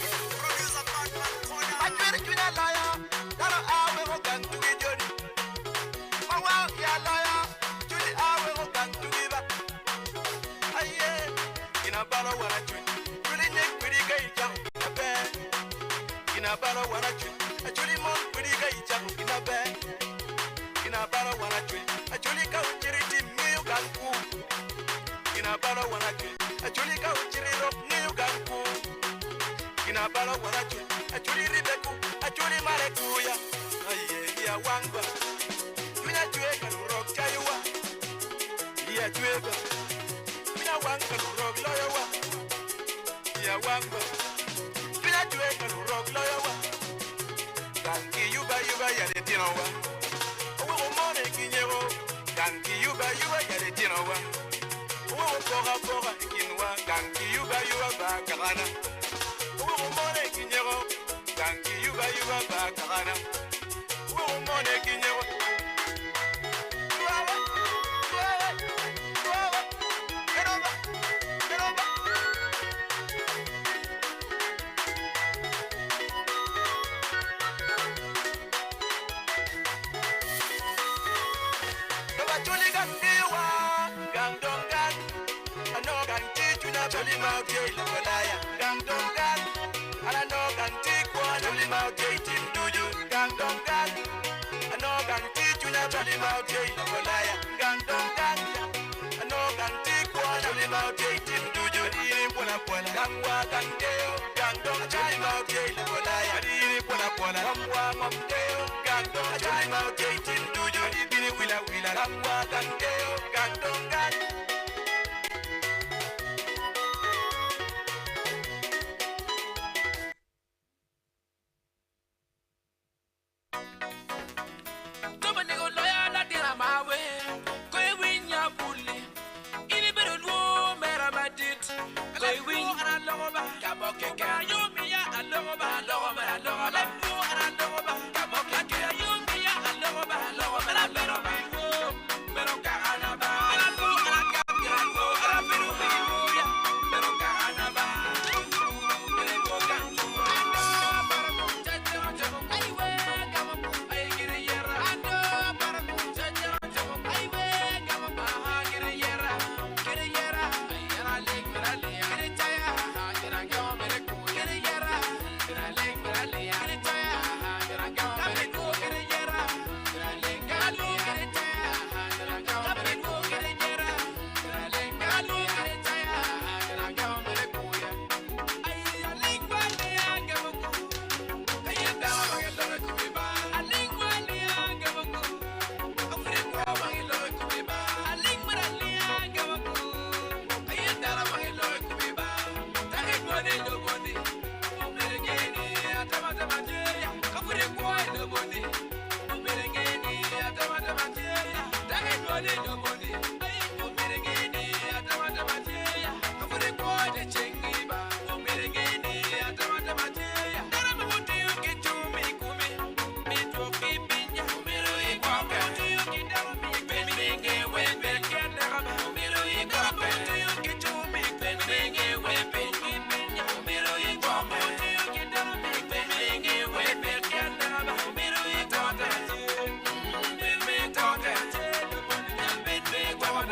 I tell you that liar, that I will go to be Johnny. Oh wow, yeah liar, Judy I will go to be back. Aye, in a battle when I drink, really neck pretty gay jump in a bed. In a battle when I drink, a Judy mom pretty gay jump in a bed. In a battle when I drink, a Judy cow charity meal gun cool. In a battle when I drink, a Judy cow charity rock meal gun cool. In a battle when I drink, a Judy Rebecca, a Judy Marekuya. Aye, yeah, Wanga. You not to a rock, Jayua. Yeah, Juega. Mina Wanga rock lawyer. Yeah, Wanga. You not to a rock lawyer. Gangi Yuba Yuba Yadetinowa. Oh, morning, Kinyo. Gangi Yuba Yuba Yadetinowa. Oh, Pora Kinwa. Gangi Yuba Yuba Bakarana. Oh, morning, Kinyo. Gangi Yuba Yuba Bakarana. Oh, morning, Kinyo. Jolly Mount Jay, Lumalaya, Gang Dong Gang. And I know Gang Tick one, Jolly Mount Jay, Tim do you, Gang Dong Gang. I know Gang Tick you, Jolly Mount Jay, Lumalaya, Gang Dong Gang. I know Gang Tick one, Jolly Mount Jay, Tim do you, Diri Pula Pula, Gangwa Gang Deo, Gang Dong, Jolly Mount Jay, Lumalaya, Diri Pula Pula, Gangwa Mom Deo, Gang Dong, Jolly Mount Jay, Tim do you, Diri Willa Willa, Gangwa Gang Deo, Gang Dong Gang. Bye.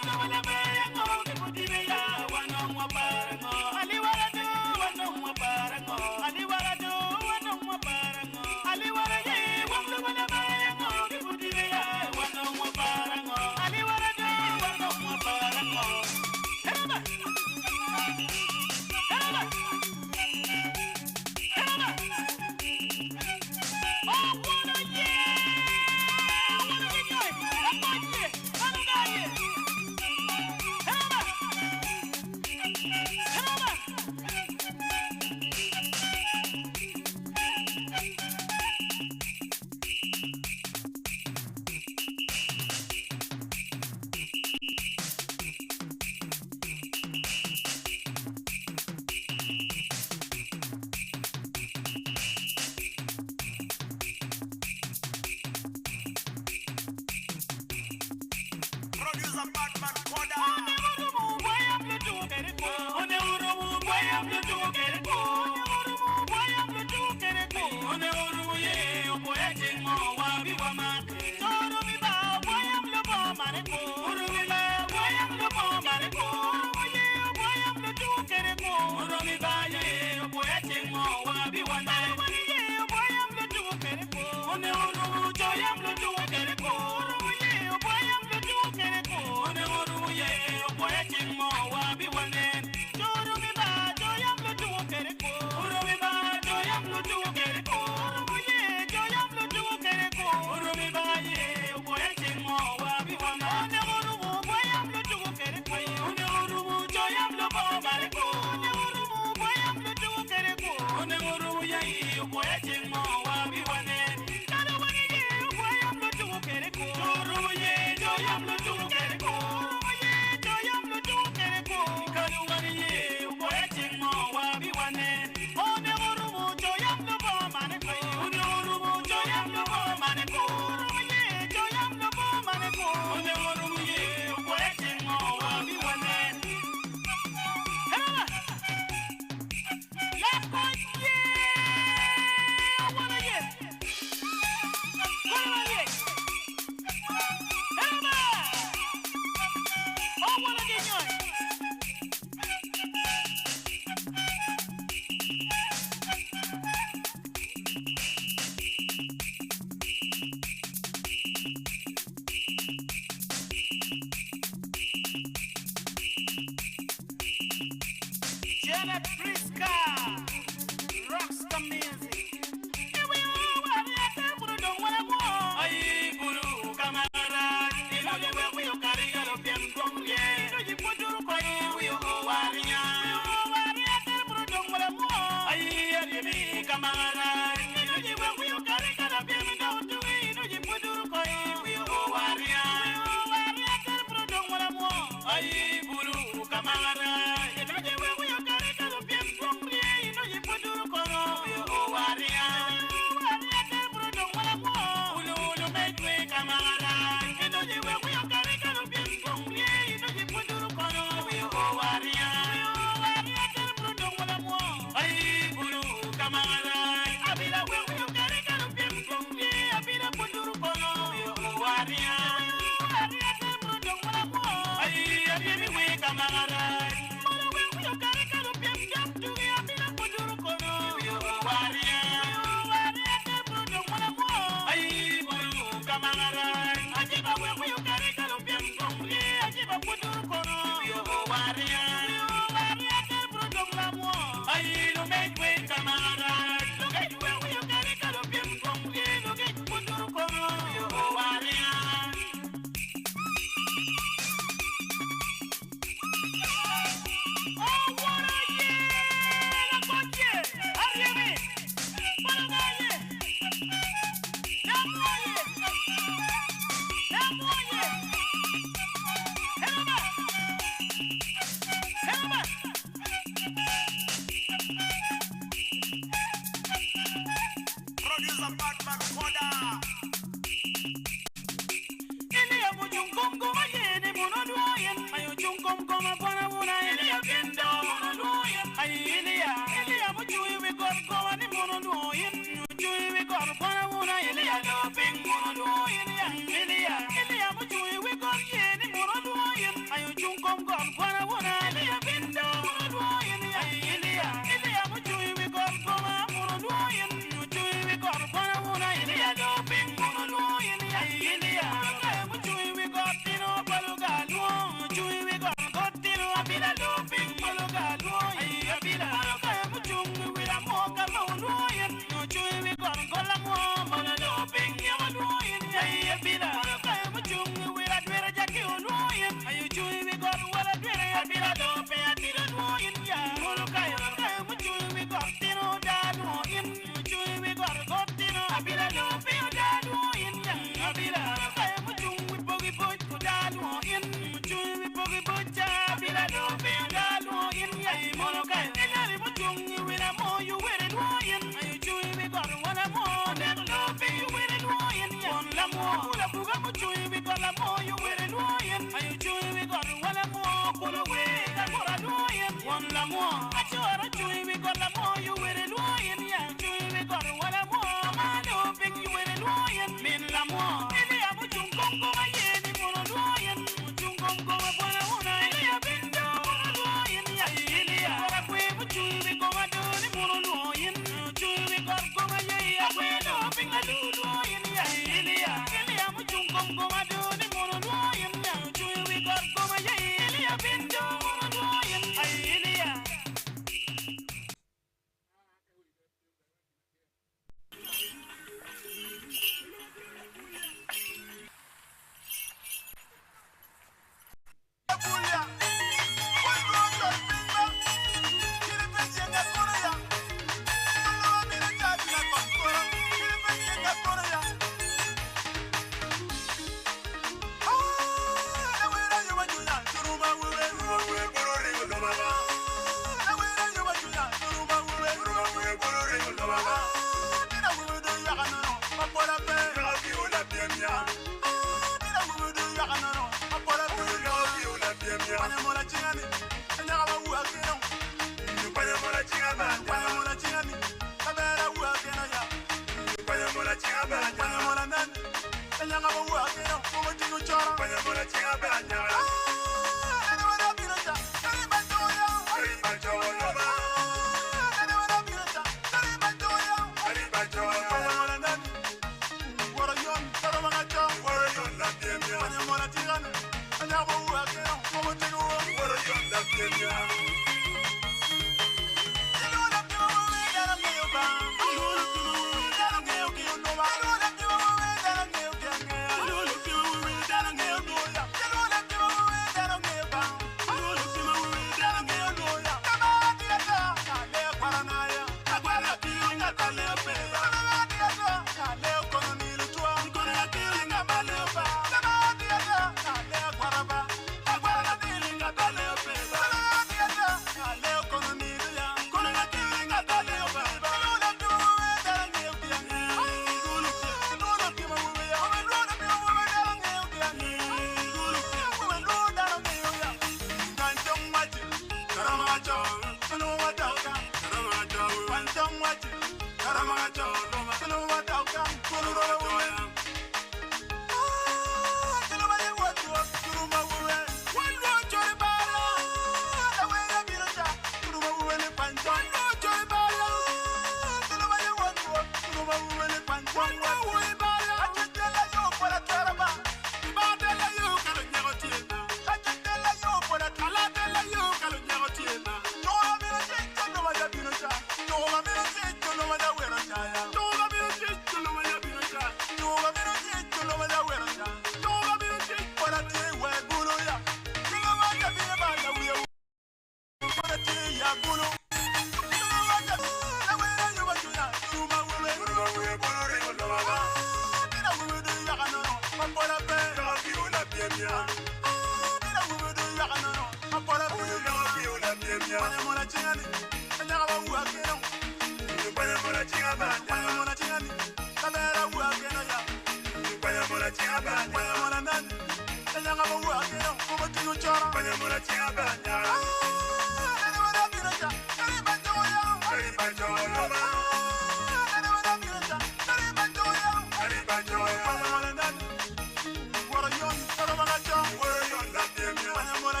What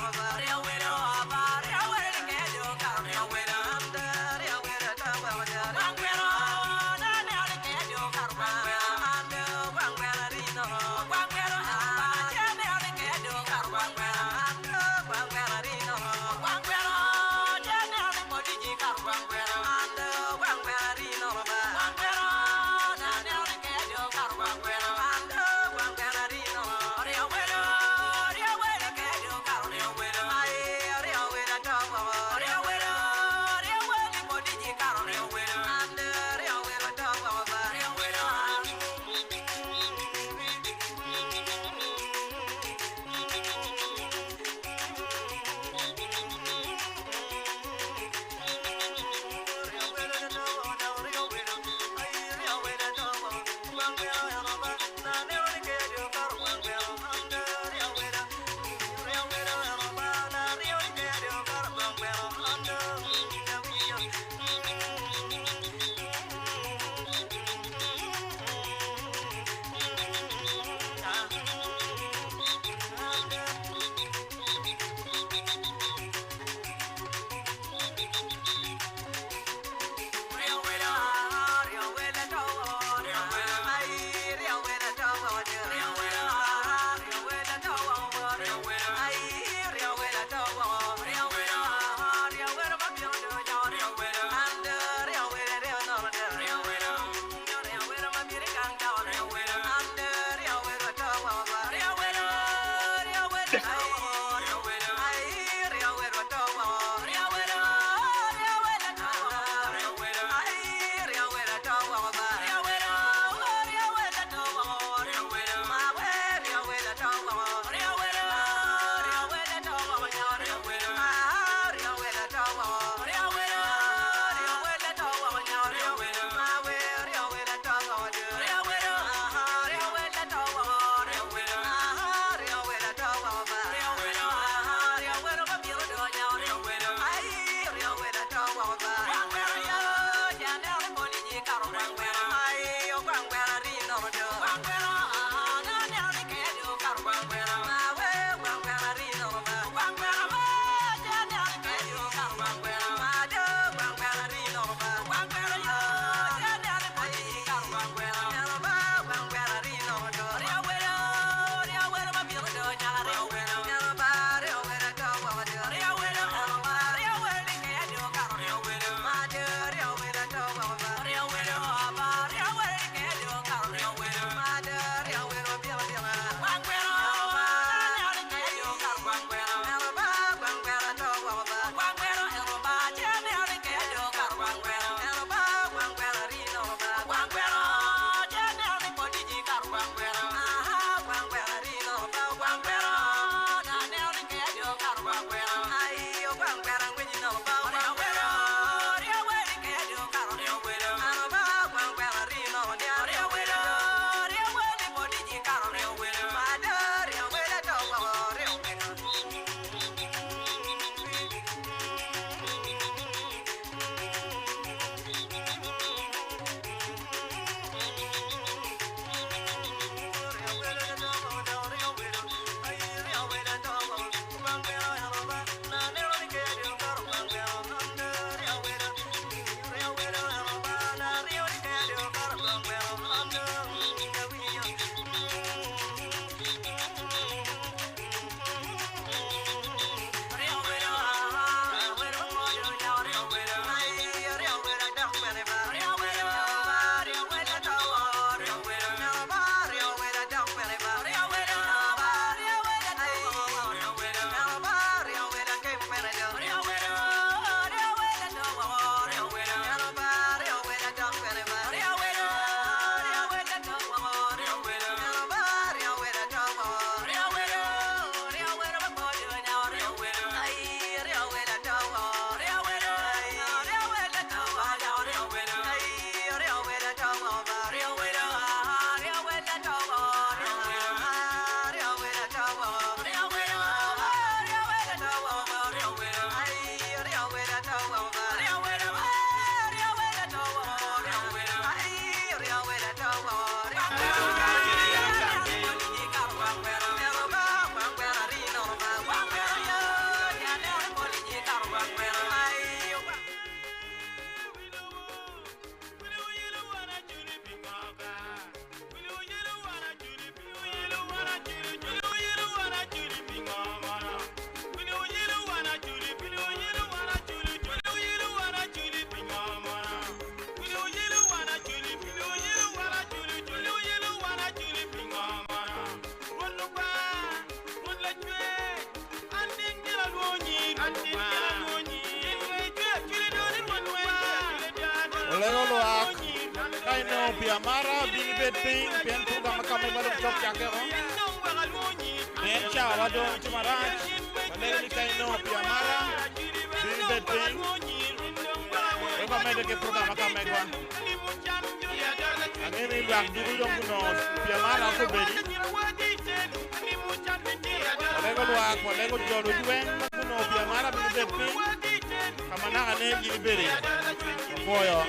Well, Olego loak. Kaino piamara bini beting pian tuga makame balok chok yakero. Pian chawa do chumarach. Olego ni kaino piamara bini beting. Eba mede ke tuga makame kwa. Angeni luak duru dong kuno piamara ko beri. Olego luak olego jodo jueng kuno piamara bini beting. Kamana ane bini beri. Boyo.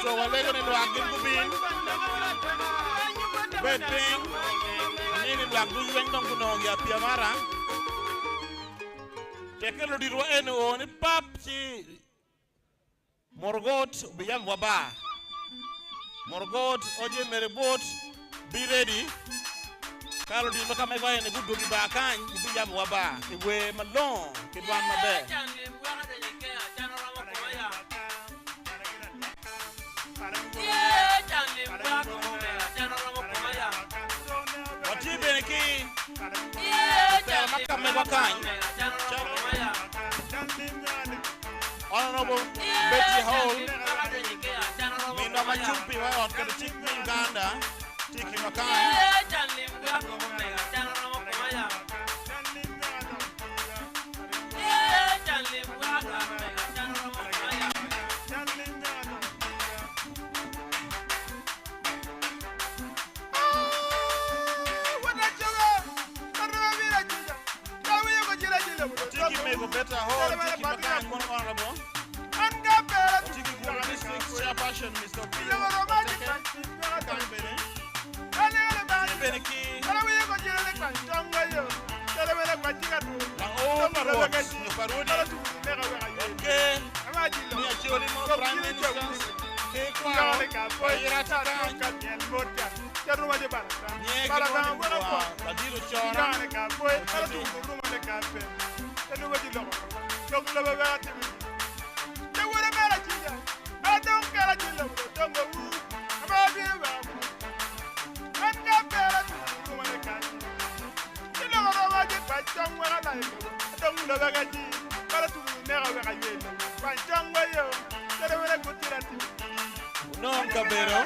So walego ni luak din kubin. Beting. Ini luak du yueng dong kunong ya piamara. Tekelo di ruwa eno ni pap si Morgot biyam waba. Morgot oje merebot be ready. Kalau di makam ego ni budu di bakany biyam waba. Iwe malong kidwan mabe. Wati beneki. Makam ego kany. Honorable Betty Hall, Minda Machumpi, where on the chief in Uganda, Tiki Makai. Tiki Mego Better Hall, Tiki Makai, one honorable. Tiki Guru District Chairperson, Mr. Pio. No, Cabero.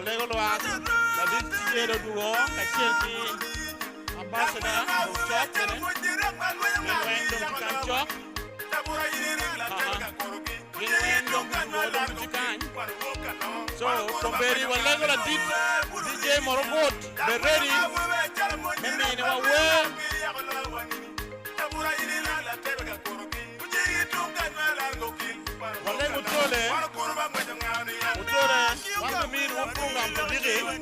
Walego Loas, la dit Jero Duo, la Chelsea, Ambassador, Chop, Chop, so, Komberi Walego la dit DJ Morogot, be ready. Mimi wa we. Walego tole. Utole, wangu mimi wa program pediri.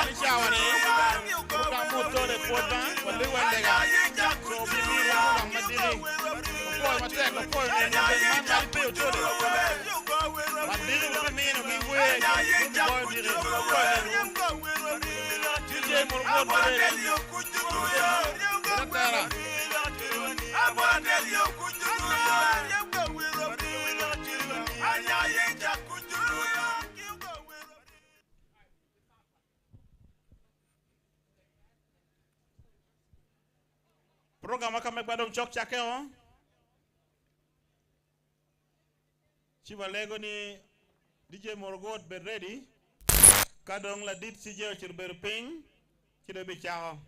Ni shawane. Program utole kwota, walego ndega. So mimi wa program pediri. Kwa mateka kwa ni mama pe utole. Pediri mimi ni mwe. Kwa pediri. DJ Morgot pediri. Tara. Program kama bado mchok chake ho. Chiva lego ni DJ Morgot be ready. Kadong la dit si jeo chirber ping. Chide be chao.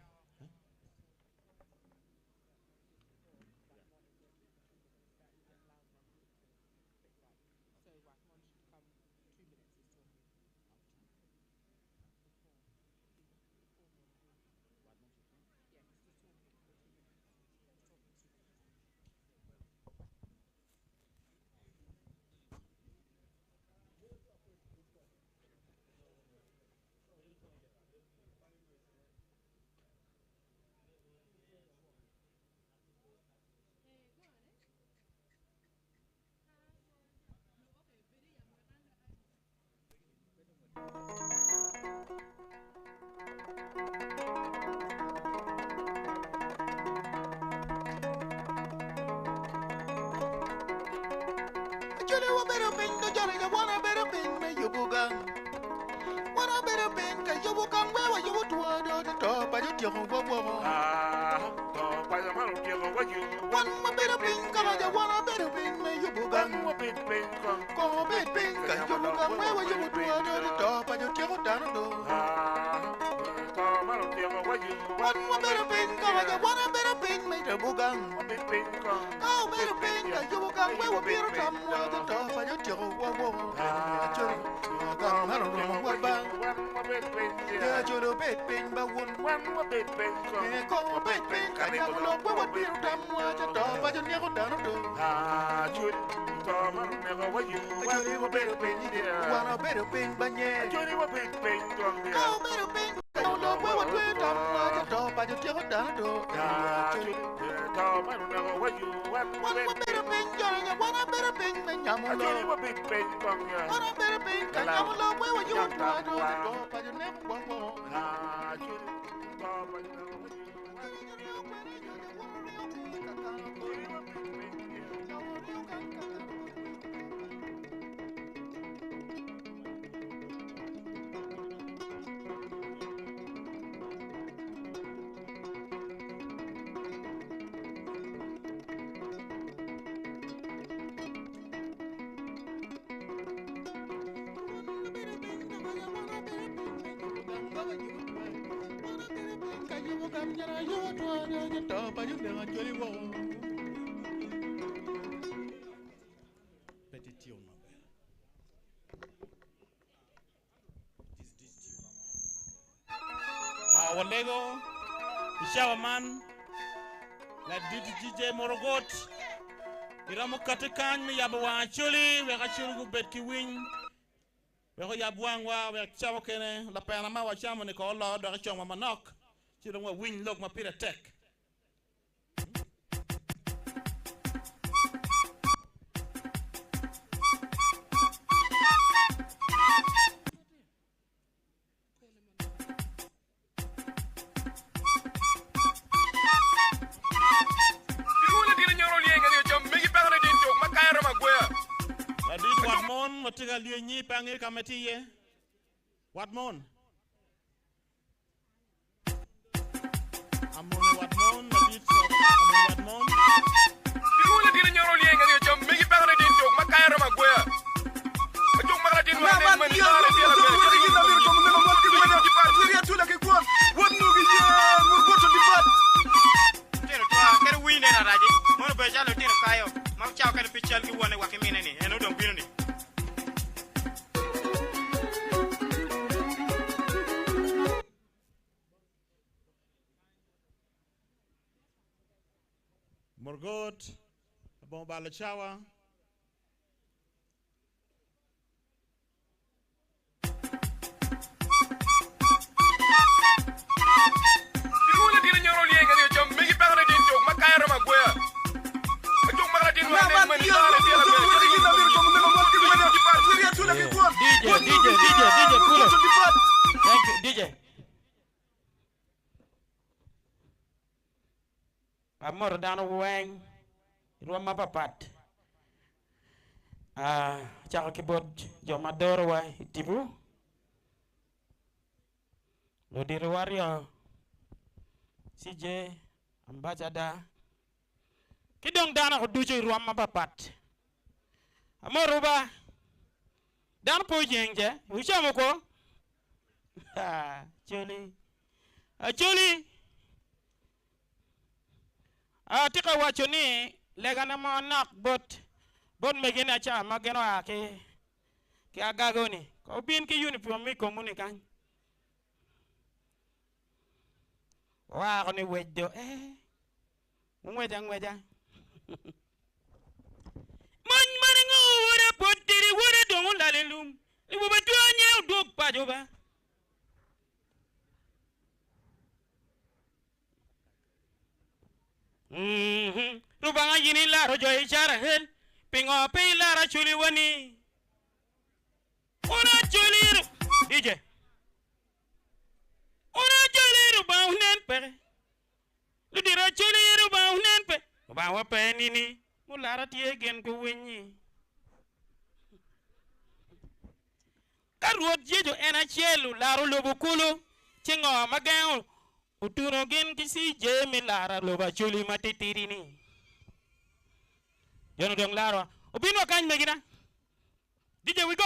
Walego, Ishawaman, la DJ Morogot, Iramu Katakan, Yabawa Chuli, Wekachulu Betki Wing, Weko Yabuangwa, Wekchawakene, La Panama, Wachama, Nicola, Dachama Manok, Chiluma Wing, Look, Mapira Tech. Matiga lienyi pangi kametiye. Watmon. Amone Watmon, David Amone Watmon. Dile dile nyoro lienga ni chom migi pangale din tok makayro magwea. Tok magala din wa ne man ni ala dia la. raji mono be jalo tiro kayo ma chao kan pichal ki wone wa kimine ni eno dom bino ni Morgot, Bon Balachawa. Dirula dina ñoro li nga ñom mi ngi bagala din jog makay rama goya. Jog magala din wa ne man la la dina DJ Kulo. Thank you DJ. Amor dano weng ruama papat. Chaka kibod jomador wa tibu. Lodi wario CJ ambassador. Kidong dana ko dujo ruama papat. Amor ruba dan po jengje usamo ko. Choli. Choli. Tika wachoni legana mo nak bot megena cha mageno ake ki agagoni ko bin ki uniform mi komuni kan wa ko ni weddo ngweda man maringo wora potiri wora don lalelum ni bo badonye dog pajoba Rubanga yini la rojo ishara hel pingo pe la ra chuli wani Ona chuli DJ Ona chuli ruba unen pe Ludira chuli ruba unen pe Ba wa pe nini mulara tie gen ko wenyi Karuot jejo ena chelu laro lobukulu chingo magao Uturo gen kisi jemi lara loba chuli matitiri ni. Jono dong lara. Ubino kany megina. DJ we go.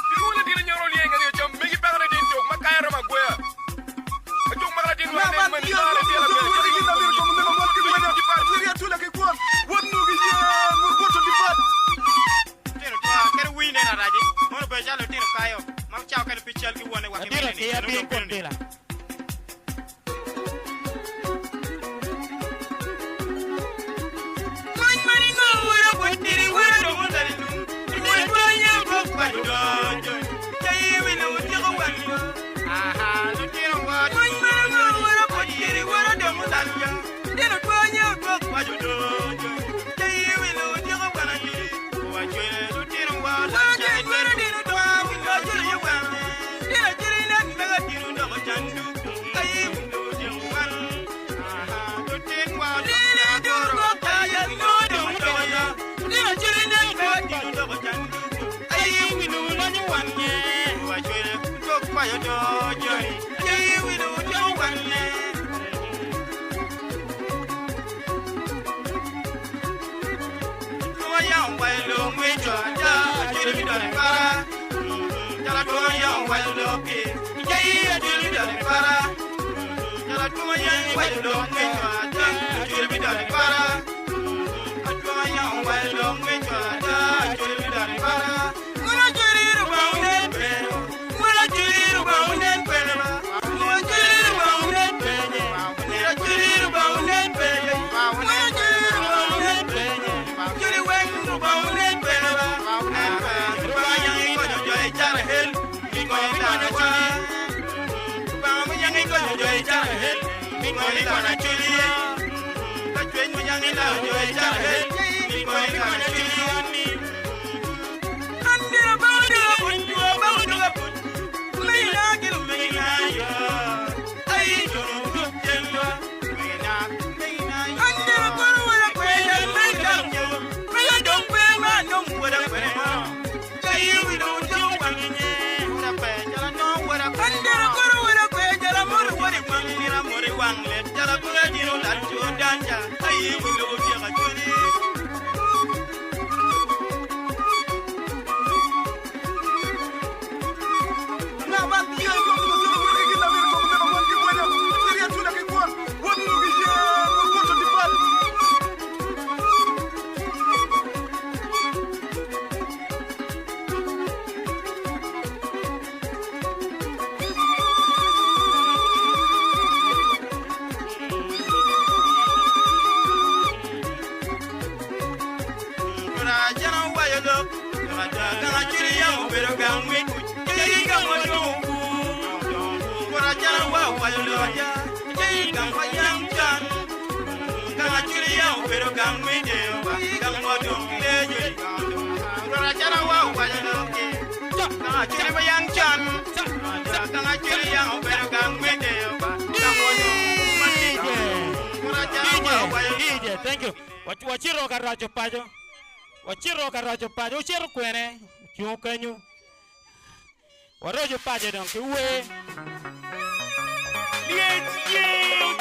Dirula dina ñoro li nga ñom mi ngi bagala din jog makay rama goya. Jog magala din wa ne man la la dina Kero wine na raji mono be jalo tiro kayo ma chao kan pichal ki wone wa kimine ni eno dom bino ni Thank you. Wachiro karajo pajo. Wachiro karajo pajo. Uchiro kwene. Chukanyu. Warojo pajo don kiwe. Thank you.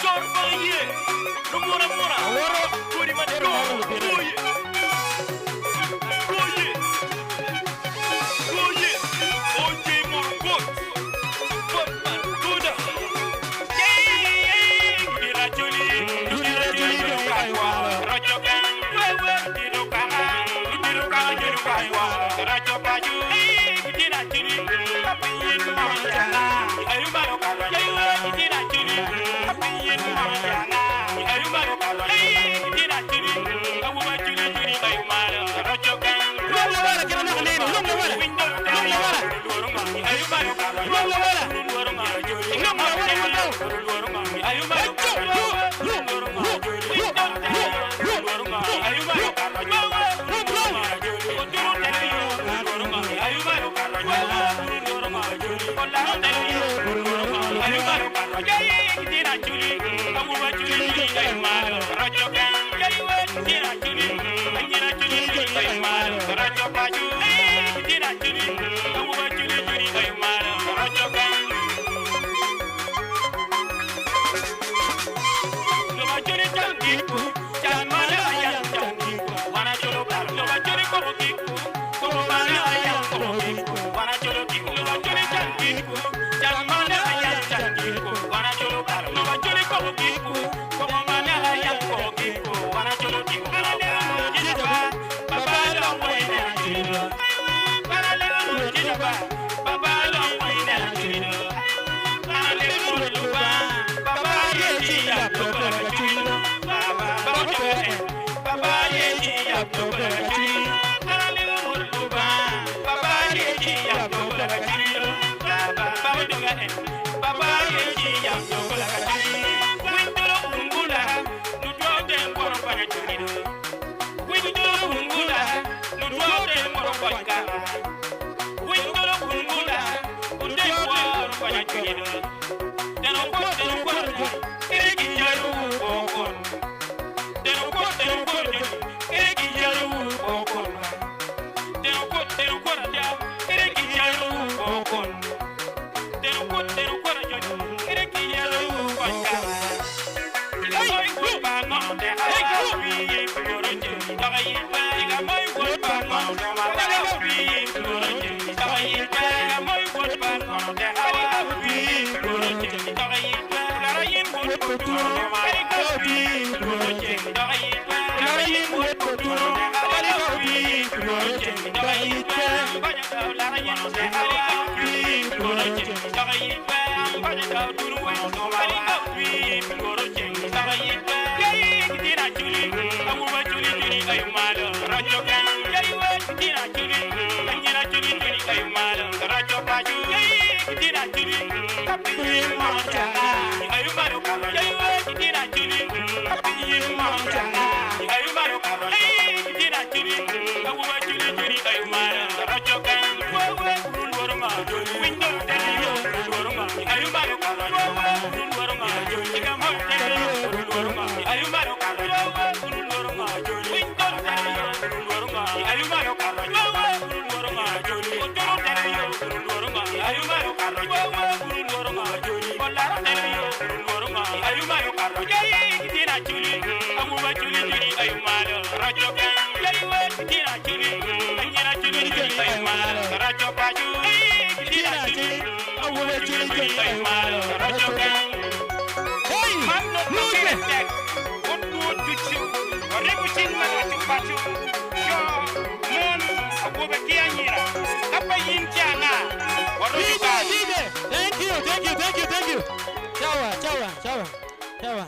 Chawa.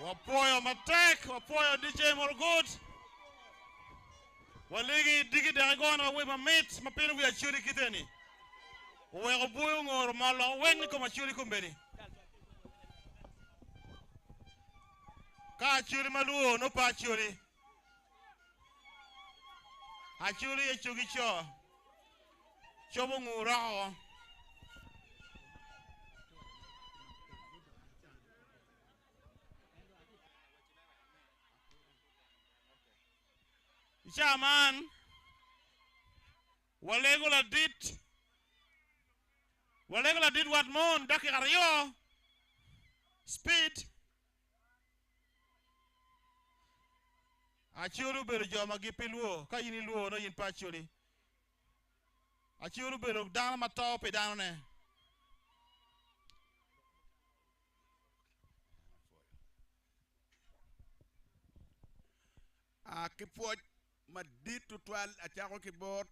Wapoyo Matek, Wapoyo DJ Morgut. Waligi digi dagona we mamit mapino we achuri kiteni. We obuyo ngor malo wen ko machuri kumbeni. Ka achuri maluo no pa achuri. Achuri echugi cho. Chobo ngura. Chairman, Walegula did what mon Dakarayo speed. Achuru berjo magipiluo, kayini luo no yin pachuri. Achuru bero down my top down there. Kipot madit tutwal achako kibot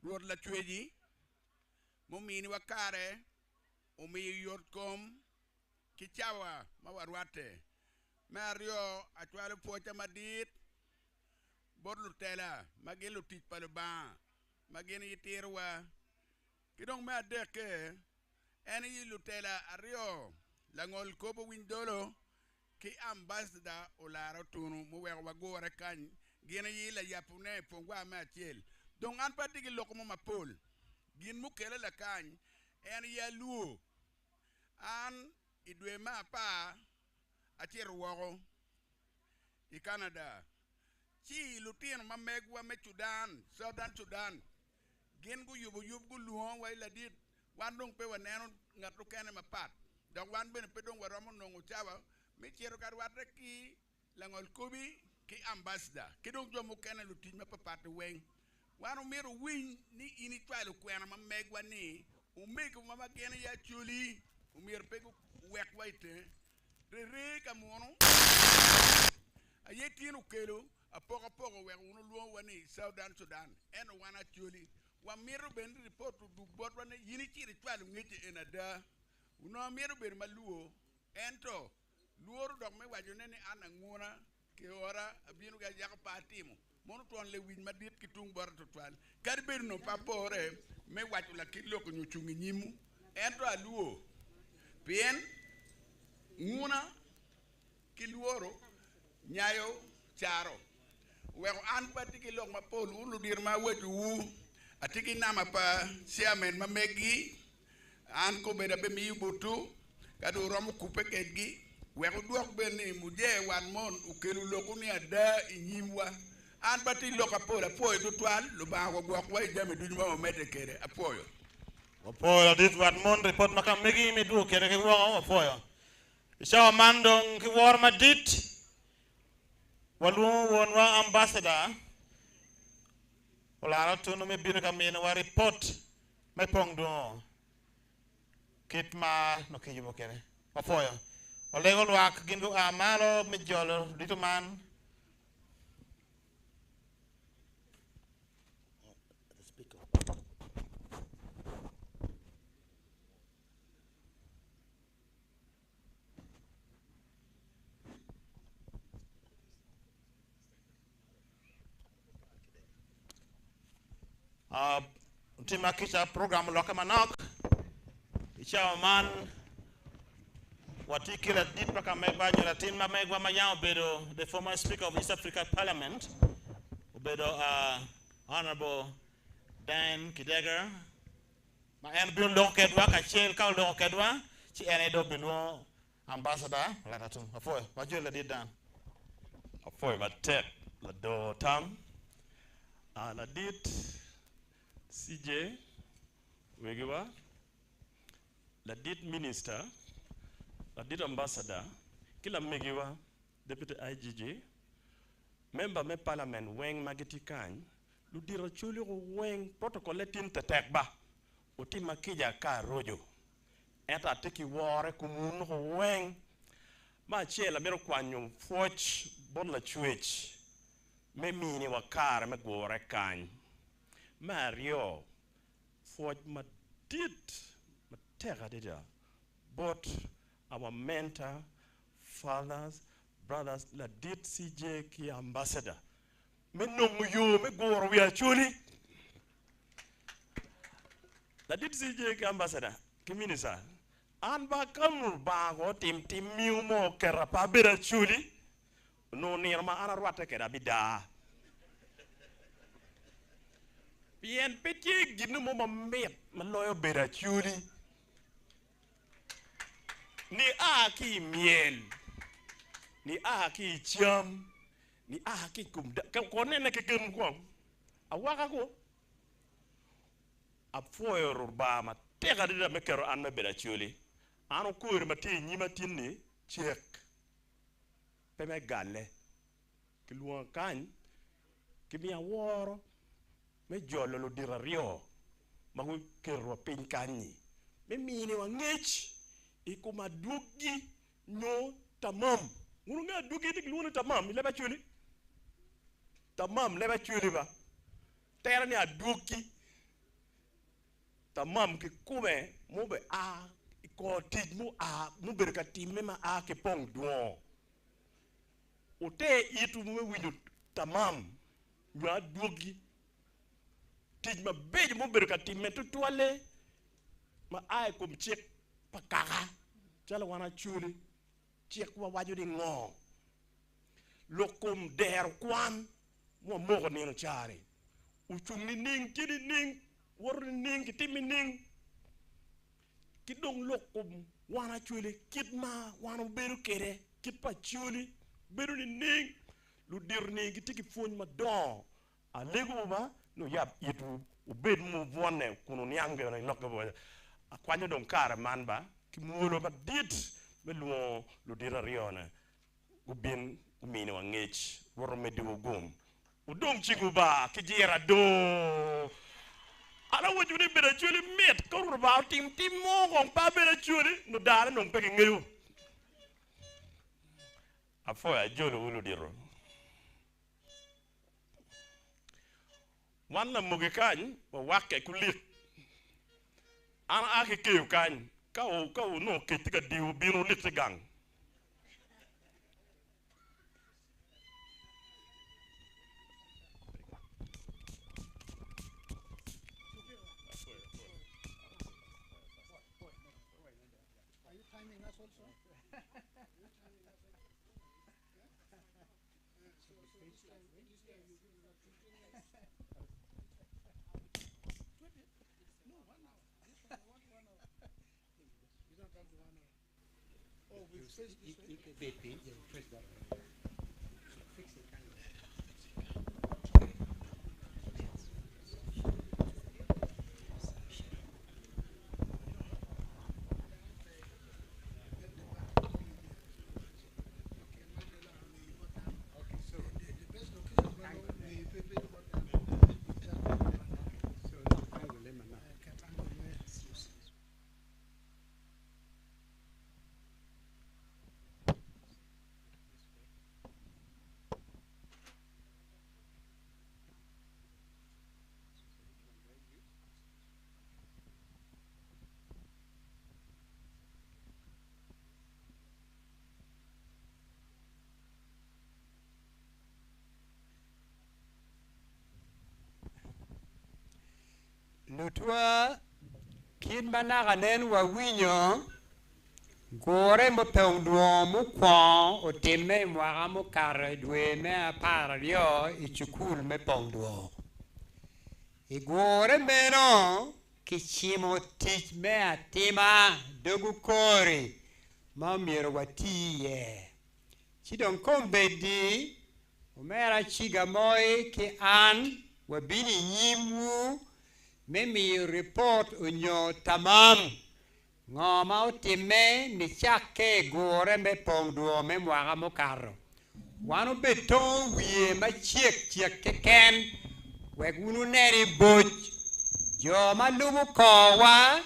ruot la chweji mumini wakare umi yotkom kichawa mawarwate mario achwalo pocha madit bot lutela magin lutit paluba magin yitirwa kidong me adeke eni yi lutela ario langol kobo windolo ki ambassador olaro tunu mu wer wagore kan gina yi la yapune pongwa ma tiel donc an patigi lokmo mapol gin mu kele la kan en ya luo an idwe ma pa atier wogo i Canada chi lutin ma megwa me Sudan Southern Sudan gin gu yubu luo wa la dit wan dong pe waneno ngatu kene mapat donc wan ben pe dong waromo nongo chawa mi quiero carwatre ki langol kobi ki ambassador ki dong jomu kene lutin ma papate weng wanu mero win ni ini twalo kwena ma megwa ni umeko mama kene ya chuli umir pego wek waite re kamono ayetino kelo apoko wek unu luo wani Southern Sudan en wana chuli wa mero ben report du bot wana yini chiri twalo ngeti enada uno mero ben maluo ento luoru dok me wajone ni ana nguna ke ora abinu ga yak patimo monu ton le win madit ki tung bor to twal kar ber no papore me waju la ki loko nyu chungi nyimu ento aluo pien nguna ki luoro nyayo charo we an patiki lok ma pol ulu dir ma waju wu atiki nama pa chairman ma megi an ko beda be mi butu kadu romu kupe kegi weko duok beni muje wan mon ukelu lokuni ada inyimwa an bati loka pola poy tutwal lo ba ko gwak way jame duñu ma mete kere apoyo apoyo dit wan mon report makam megi mi du kere ke wo apoyo isha mandong ki wor madit walu won wa ambassador wala rato no me binu kam ene wa report me pongdo kitma no ke yubo kere apoyo Olegol wak gingo amalo mijolo dito man. Tima kisha program loka manok. Icha man Watikila dit paka megwa nyolatin ma megwa mayao bedo the former speaker of East Africa Parliament bedo Honorable Dan Kidegger ma en bin lo kedwa ka chel ka lo kedwa chi ene do bino ambassador la tatum afoy wajula dit dan afoy batet la do tam la dit CJ wegiwa la dit minister la dit ambassador kila megiwa deputy IGG member me parliament weng magiti kan lu dira chuli ko weng protocol letin tetek ba otima kija ka rojo eta teki wore kumun ko weng ma chela mero kwanyo foch bon la chwech me mini wakar me gore kan Mario foch ma dit ma tega dida but our mentor fathers brothers la dit CJ ki ambassador me nongo yo me goro wi achuli la dit CJ ke ambassador ke minister an ba kamul ba go tim miu mo kera pa bera chuli no nirma ana rwata ke da bida bien petit ginu mo mamet man loyo bera chuli ni aki miel ni aki cham ni aki kumda ko nene ke gem ko awaka ko a foyor ba ma tega de me kero an me beda chuli anu kur ma ti nyima tinni check peme galle ki luon kan ki mi aworo me jolo lo dira rio ma ko kero pin kanyi me mini wa ngech e ko ma dugi no tamam nguru nga dugi dik luon tamam leba chuli tamam leba chuli ba tera ni adugi tamam ki kume mo be a ko tij mu a mu berka timme ma a ke pong duo o te itu mu widu tamam ya dugi tij ma beje mu berka timme to toile ma a ko chek pakaka chala wana chuli chek wa waju di ngo lokum der kwan mo mo ni no chari u chung ni ning kidi ning wor ning kitimi ning kidong lokum wana chuli kitma wana beru kere kitpa chuli beru ni ning lu dir ni kitiki fon ma don a lego ba no yap yitu u bed mu vonne kuno nyange na lokko bo akwanyo don kar manba ki mulo ba dit be lu dira riona u bin u mini wa ngech wor me diwo gum u dom chigu ba ki jira do ala waju ni beda chuli met ko ba tim mo gong pa beda chuli no dara no peke ngeyu afo ya jolo ulu diro wanna mugi kan wa wakke kulit ana ake keyu kan ka o no ketika diu binu lit gang Lutwa kin manaka nen wa winyo gore mo pengduo mo kwa o teme mwaka mo kare dwe me apara rio I chukul me pengduo I gore meno kichimo tich me atima dogu kori ma miro watiye chidon kombedi umera chiga moi ki an wabini nyimu Mimi report unyo tamam ngoma utime ni chake gore me pongduo me mwaka mo karo wanu beton wie ma chiek keken wegunu neri boch jo malumu kowa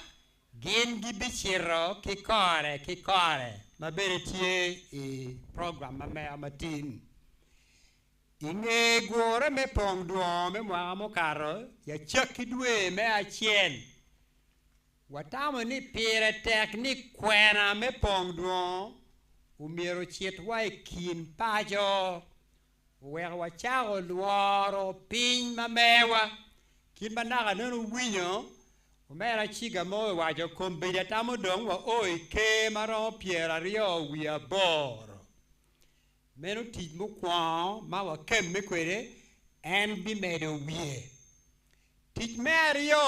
gin gibichiro kikore mabere tie I program mame amatin Inge gore me pongduo me mwaka mo karo ya chaki dwe me achiel watamo ni pire teknik kwena me pongduo umiero chiet wa kin pajo wek wachako luoro piny mamewa kin manaka neno winyo omera chiga mowe wacho kuom bedo atamo dong wa oi ke maromo 20 wi 8 meno tich mokwongo ma wakem me kwede en bimedo wiye tich me ariyo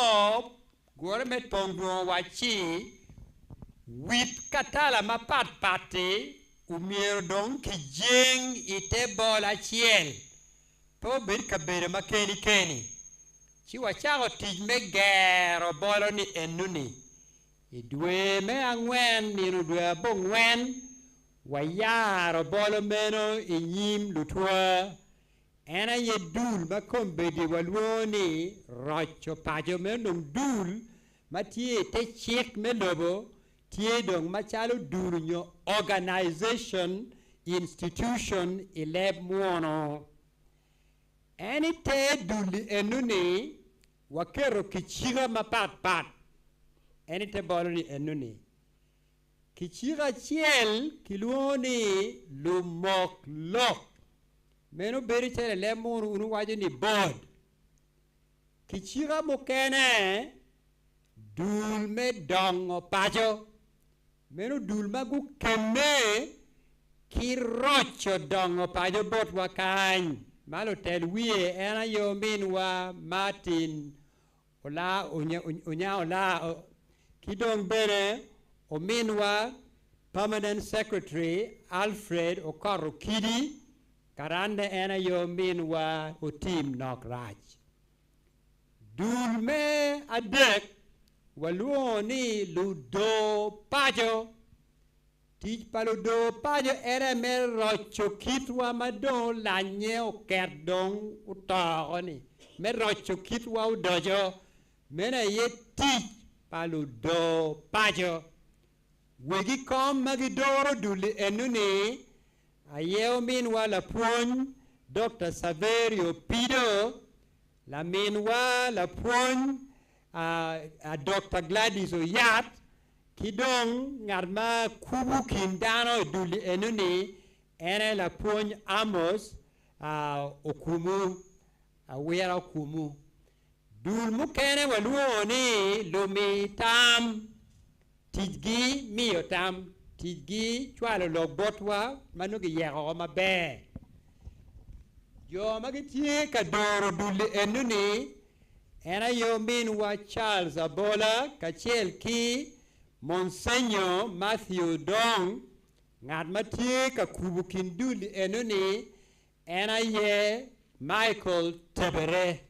gwore met pong duong wachi wit katala mapat pati umiero dong kijeng ite bol achiel po bed kabedo makeni keni chi wachako tich me gero bolo ni enuni idwe me ang'wen nino dwe abong'wen wayaro bolo meno inyim lutwa ena ye dul ma kombedi waluoni rocho pajo meno dul matie te chik melobo tie dong machalo dul nyo organization institution ileb muono eni te dul enuni wakero kichiga mapat eni te bolo ni enuni kichiga chiel kiluoni lumok lok meno beri chere lemon unu wajo ni board kichiga mokene dul me dongo pacho meno dul magu keme kirocho dongo pacho bot wakany malo tel wiye ena yo minwa Martin ola onya ola kidong bere ominwa permanent secretary Alfred Okoro Kidi karande ena yo minwa otim nok raj dul me adek waluoni ludo pajo tij paludo pajo ere me rocho kitwa madon lanye okerdong utogoni me rocho kitwa udojo mena ye tij paludo pajo wegi kom magidoro duli enuni ayeo minwa la puony Dr. Saverio Pido la minwa la puony Dr. Gladys Oyat kidong ngarma kubu kindano duli enuni ene la puony Amos okumu awera okumu dul mukene waluoni lumi tam tijgi miyo tam tijgi chwalo lobotwa manugi yego maber yo magitie kadoro duli enuni ena yo minwa Charles Abola kachiel ki Monsignor Matthew Dong ngat matie ka kubu kinduli enuni ena ye Michael Tebere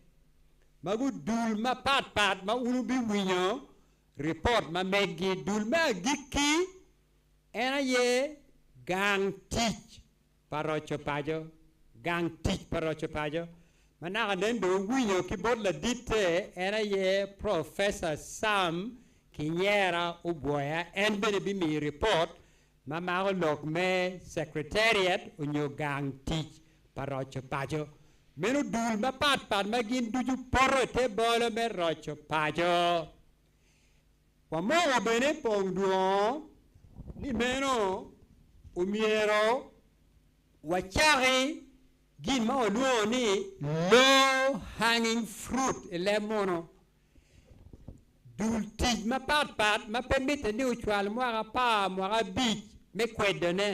magu dul mapat ma unubi winyo report ma megi dul ma giki ena ye gang teach parocho pajo gang teach parocho pajo manaka nendo winyo kibod la dite ena ye Professor Sam Kinyera Uboya en bene bimi report ma mago lok me secretariat unyo gang teach parocho pajo meno dul mapat magin duju poro te bolo me rocho pajo wamogo bene pong duo ni meno umiero wachari gin ma oluo ni low hanging fruit ele mono dul tij mapat ma permite ni uchwal mwaka pa mwaka bich me kwedone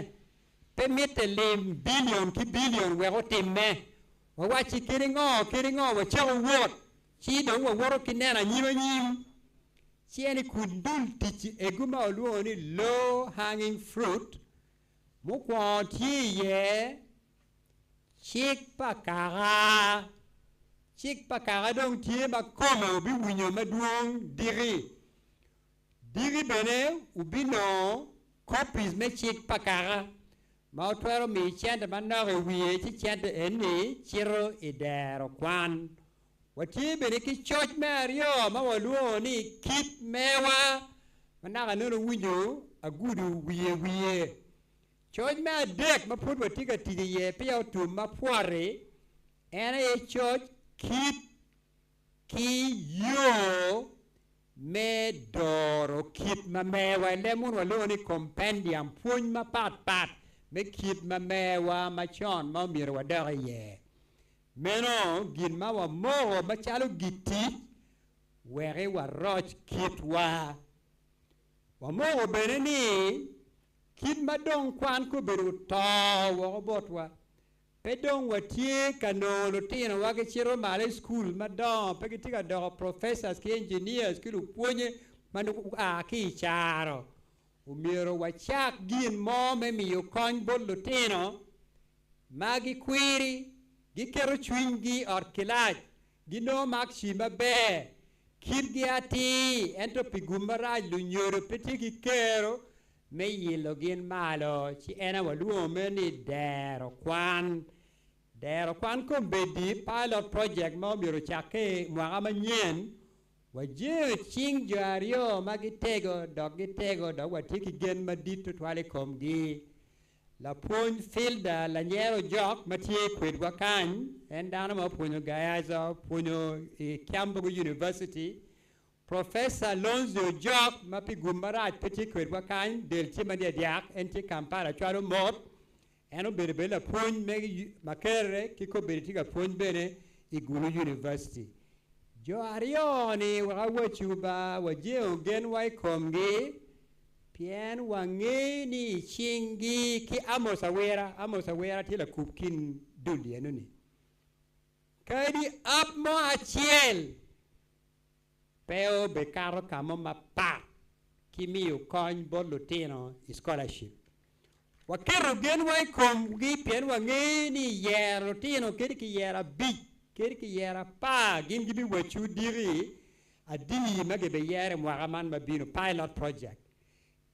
permite lim billion ki billion wego timme wawachi kiringo wachago wot chi dong waworo kinena nyim chieni kudul tich eguma oluo ni low hanging fruit mukwo tiye chik pakara dong tiye makoma ubi winyo maduong diri bene ubino copies me chik pakara ma otwero mi chente manore wiye chi chente eni chiro idero kwan wati bene ki church me ario ma waluo ni kit mewa manaka nono winyo agudu wiye church me adek ma put watika tiye pia utum ma puare ena ye church kit ki yo me doro kit ma mewa lemun waluo ni compendium puny ma pat me kit ma mewa ma chon ma miro wa dara ye meno gin ma wa mo ma chalo giti were wa roch kit wa mo bene ni kit ma dong kwan ko beru to wa botwa pe dong wa tie kanono tino wa ke chiro male school ma dong pe ke tiga do professors ki engineers ki lu puonye manu a ki charo umiro wa chak gin mo me miyo kony bol lutino magi kwiri gi kero chwingi or kilaj gi no mak shima be kirgi ati ento pigumara lu nyoro peti gi kero me yilo gin malo chi ena waluo me ni dero kwan ko bedi pilot project mo miro chake mwaga manyen wajeo ching jario magitego dog watiki gen madit to twale komgi la pun filda la nyero jok matie kwed wakany en dana ma punyo gayaza punyo Kiambu University Professor Lonzo Jok mapi gumbarat peti kwed wakany del chimania diak enti Kampala chwaro mot eno bere la pun me makere kiko bere tiga pun bere Igulu University jo arioni wawachuba wajeo gen wai komgi pien wangeni chingi ki amosawera tila kupkin dundi enuni kadi up mo achiel peo bekaro kamo mapa kimiyo kony bolutino scholarship wakero gen wai komgi pien wangeni yero tino kedi ki yera big ki yera pa gin gibi wachu diri adi mage be yere mwagaman mabino pilot project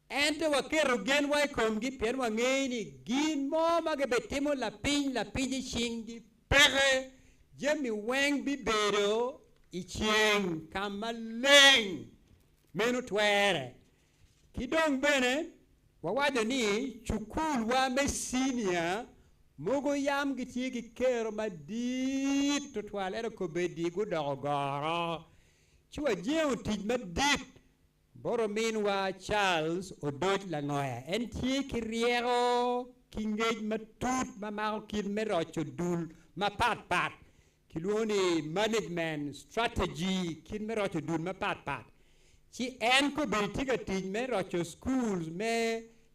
ente wakero gen wai komgi pien wangeni gin mo mage be timo la pinyi shingi pere jemi weng bibero icheng kamaleng menu twere kidong bene wawado ni chukul wa mesinia mogo yam giti gi kero madit to twalere ko bedi go dogoro chwa jeu tij madit boro min wa Charles Odot Langoya en tie ki riero ki ngej matut ma mao kin merocho dul ma pat kiluoni management strategy kin merocho dul ma pat chi en ko bedi ga tij merocho schools me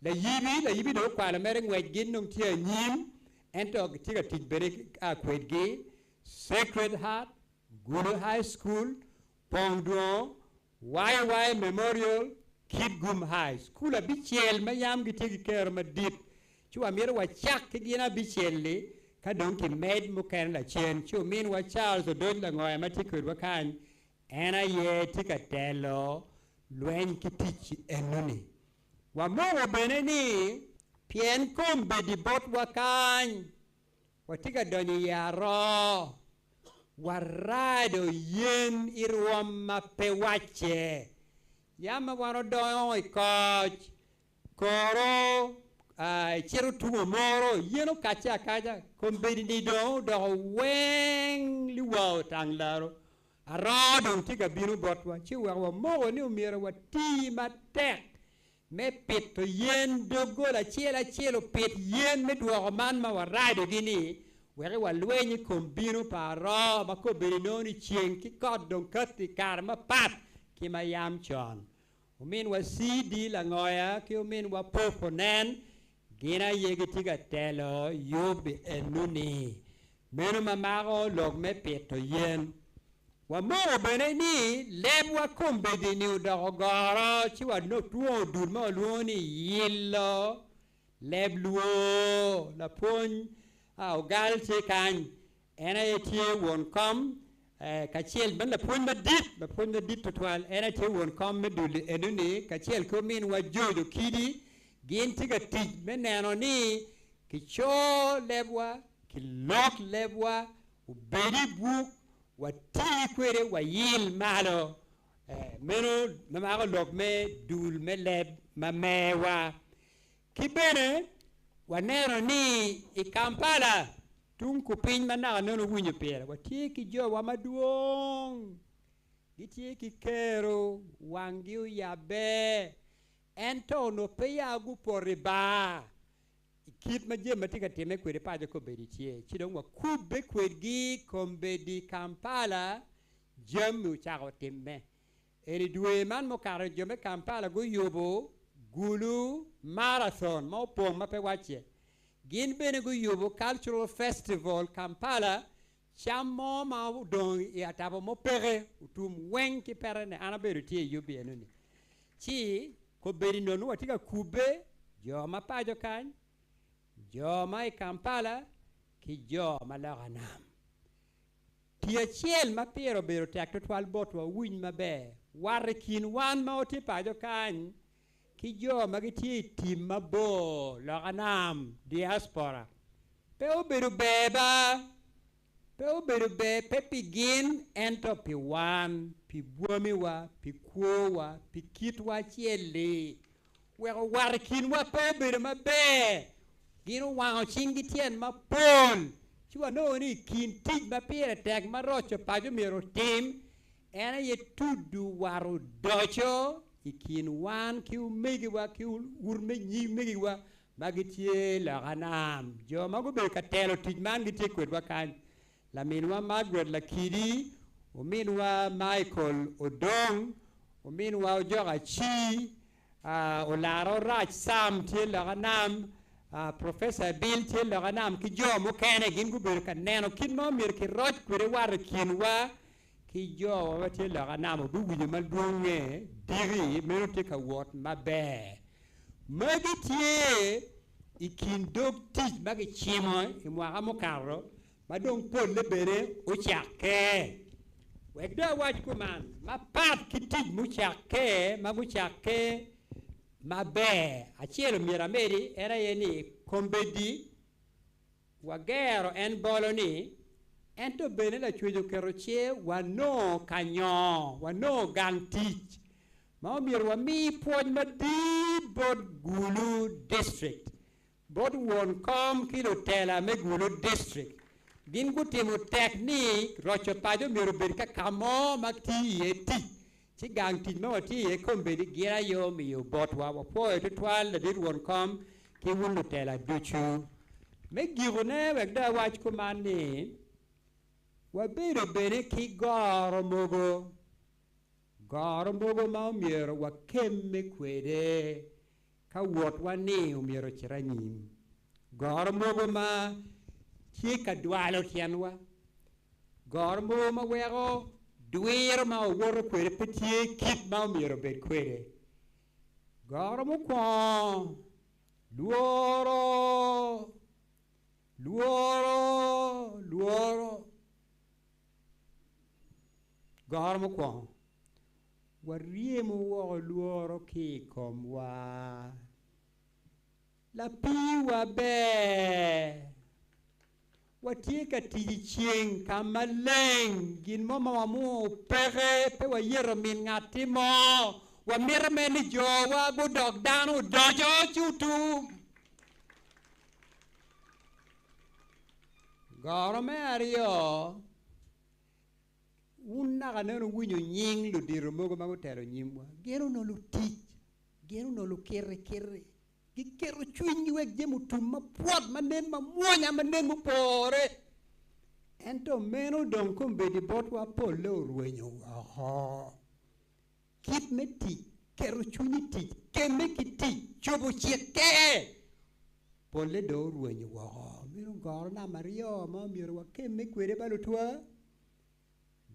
la yibi do kwala mere ngwej gin nong tie nyim ento tiga tij bere kwedgi Sacred Heart Guru High School Pongduo YY Memorial Kidgum High School a bichel mayam gitigi ker madit chua mira wa chak gina bicheli ka don ki med muken la chen chu min wa Charles Odot Langoya matikud wa kan ena ye tika telo lwen kitich enuni wa mo beneni pien kom bedi bot wakany watiga doni yaro warado yen irwam mapewache yama waro doyo coach koro chiru tumo moro yeno kacha kom bedi ni do weng liwa tanglaro arado tiga binu botwa chiwa wa mo ni umira wa ti matek me pit to yen dogola chielo pit yen me duogo man ma warado gini were wa lwenyi kombino paro ma ko berinoni chien ki kod don kati kar ma pat ki ma yam chon umin wa CD Langoya ki umin wa poponen gina yegi tiga telo yubi enuni meno mamago log me pit to yen wa mo bene ni lebwa kombedi ni udogoro chi wa no tuo dur ma luoni yillo lebluo la pon au gal che kan ena etie won kom kachiel ban la pon madit to twal ena tie won kom medul enuni kachiel ko min wa jodo kidi gin tiga tij meneno ni kicho lebwa kilok lebwa ubedi buk wati kwere wa yil malo meno namago lok me dul me leb ma mewa kibene wanero ni i Kampala tung kupiny mana nono winyo pera wati ki jo wa maduong giti ki kero wangi yabe ento no peya gu poriba kit ma je matika time kwede pajo ko bedi tie chidong wa kube kwedgi kombedi Kampala jamu chago timme eri duwe man mo karo jome Kampala go yobo gulu marathon mo pong ma pe wache gin bene go yobo cultural festival Kampala chamo ma dong ya tabo mo pere utum wen ki pere ne anaberu tie yobi enuni chi ko bedi nonu watika kube joma pajo kan joma e Kampala ki joma laganam tia chiel ma piero bero tek to twal botwa winy mabe warkin wan ma oti pajo kan ki joma gi tie tim mabo laganam diaspora pe oberu beba pe oberu be pe pigin ento pi wan pi buomi wa pi kuo wa pi kit wa chieli warkin wa pe oberu mabe gino wang chingi tien ma pon chua no ni kin tij ma pire tek ma rocho pajo miro tim ena ye tudu waru docho ikin wan ki umegi wa ki urme nyi megi wa magitie la ganam jo mago be ka telo tij man gi tekwed wa kan la minwa Margaret Lakidi o minwa Michael Odong o minwa Joga Chi o laro Raj Sam tie la ganam Professor Bill tie la ganam ki jo mo kene gin gu ber ka neno kin mo mir ki roj kwere war kin wa ki jo wa tie la ganam bu gu mal donge diri mero te ka wot mabe magi tie ikin dog tij magi chimo mo amo karo madong pol le bere o chake wegda waj kuman ma pat ki tij mu chake ma mu chake mabe achielo miramedi era yeni kombedi wagero en boloni ento bene la chujo keroche wano kanyo wano gantich ma mir wa mi poj madi bod gulu district bod won kom kilo tela me gulu district din gutimu technique rocho pajo miro berka kamo makti eti ci gang tin ma wati e kombe di gira yo mi yo botwa wa po e twal la dir won kom ki wulu tela duchu me girone wek da wach ko mani wa biro bene ki goro mogo ma miro wa kemme kwede ka wot wa ni miro chiranyim goro mogo ma ci ka dwalo tianwa goro mogo ma wego duir ma woro kwere petie kit ma miro bet kwere goro mo kwa luoro goro mo kwa wariemo wo luoro ki komwa la piwa be watika tiji chieng kamaleng gin mama mu pere pe wa yero min ngati mo wa mira meni jo wa budok danu dojo chutu goro me ario unna kaneno winyo nying lu diro mogo mago tero nyimwa gero no lu tich gero no lu kere gi kero chuinyi wek jemu tumma puot manen ma muonya manen mu pore ento meno don kombe di botwa polo ruenyo aha kit me tich kero chunyi tich keme ki tich chobo chieke pole do ruenyo wa meno goro na mario ma miro wa keme kwere balutwa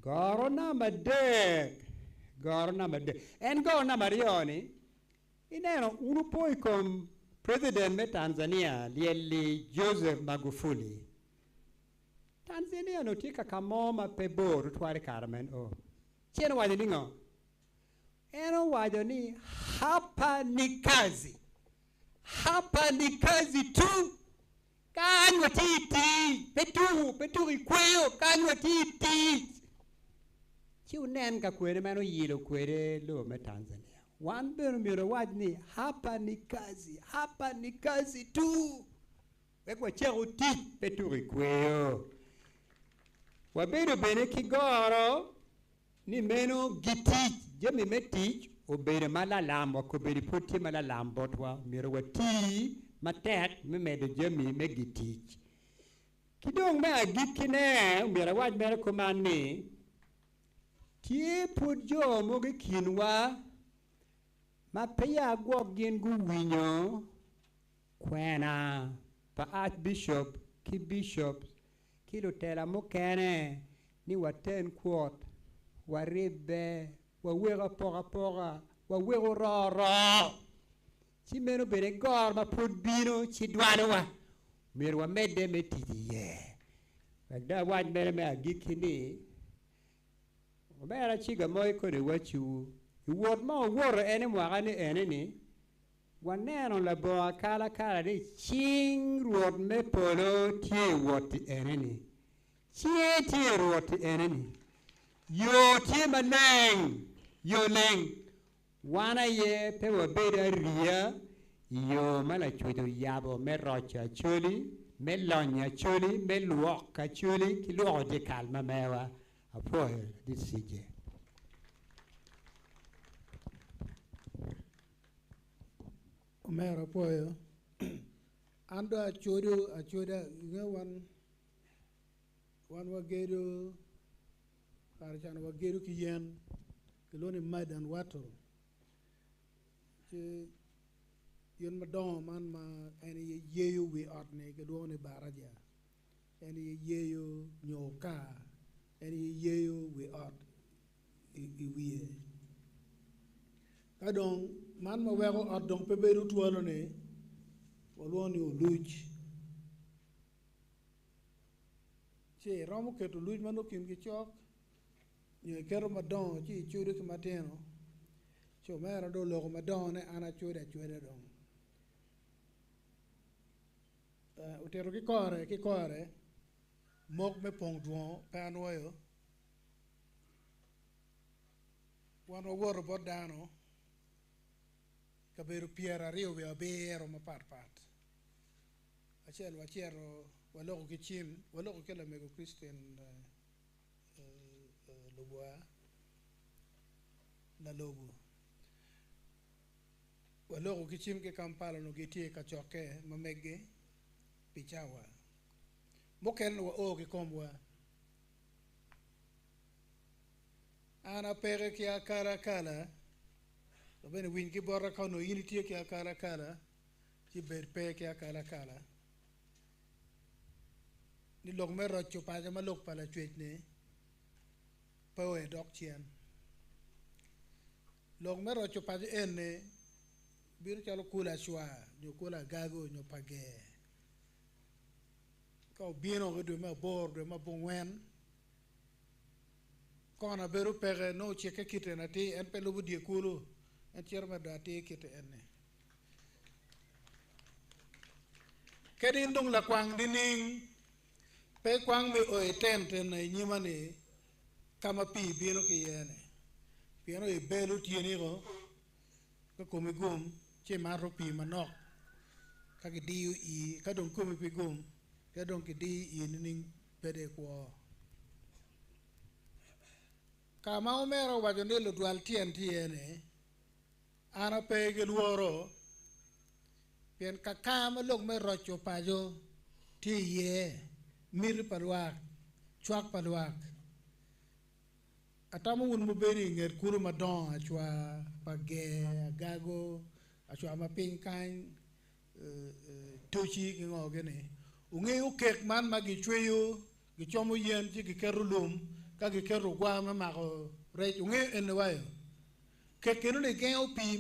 goro na madek en goro na mario ni ineno uno poi con president me Tanzania lieli Joseph Magufuli Tanzania no tika kamoma pebor tware Carmen o cheno wajo ningo eno wajo ni hapa ni kazi tu kanywa titi petu ikweo kanywa titi chi unen ka kwere mano yilo kwere lo me Tanzania wan beno miro wajni hapa ni kazi tu wekwa chego ti peturi kweo wabedo bene kigoro ni meno gitich jemi metich obere malalam wako beri poti malalam botwa miro wati matek me medo jami me gitich kidong me agikine mira waj mere komani tie pud jo moge kinwa ma peya gwok gin gu winyo kwena pa archbishop ki bishop ki lutela mokene ni waten kwot waribe wawega poga wawego roro chimeno bene gor ma pud bino chidwanowa mir wa medde metidi ye da waj mere me agikini obera chiga moy kode wachu iwot ma owuoro ene mwakani ene ni waneno labo akala ni ching ruot me polo tie woti ene ni tie ruot ene ni yo tie maneng yo leng wana ye pe wabeda ria yo mala chudo yabo me rocha chuli me lonya chuli me luoka chuli ki luo de calma mewa apoyo disije Omera apoyo ando achoda wan wagedo karchan wagedo ki yen kiloni mud and water che yen madon man ma eni yeyo wi otne kedone baraja eni yeyo nyoka eni yeyo wi ot i wiye kadong man ma wego ot dong pe beru tuolo ne wolwoni oluj che romo keto luj mano kim gi chok nyo kero madon chi chude ki mateno cho mera do logo madon ne ana chude dong utero ki kore mok me pong duo pe anwoyo wan wawuoro bodano kabedo piero ariyo wi abiro mapat achiel wachiero waloko ki chim waloko kela mego Christian lobwa na lobu waloko ki chim ke Kampala no gitie ka choke mamege pichawa mokel no o ki kombwa ana pere ki akala bene win ki borra kano unity ki akala ki berpe ki akala ni log me rocho pa ma log pala chwech ne pawe dok chien log me rocho pa en ne bir chalo kula shwa nyo kula gago nyo page ka bino do ma bor do ma bongwen kona beru pere no cheke kitena ti en pelo budie kulu en cherma dati kite enne kedin dong la kwang dining pe kwang me o etente na nyimane kama pi bino ki yene piano e belu tieni go ko komi gum che maro pi manok ka gi diu i ka dong komi pi gum ka dong ki di i ning pede ko kama omero wajone lo dual tiene ana pege luoro pien kakama lok me rocho pajo ti ye mir palwak chwak palwak atamo un muberi nger kuru madon achwa page gago achwa mapin kan tochi ki ngogene unge ukek man magi chweyo gi chomo yen ti gi kerulum ka gi keru gwa ma mago re unge en wayo que no le queda un pi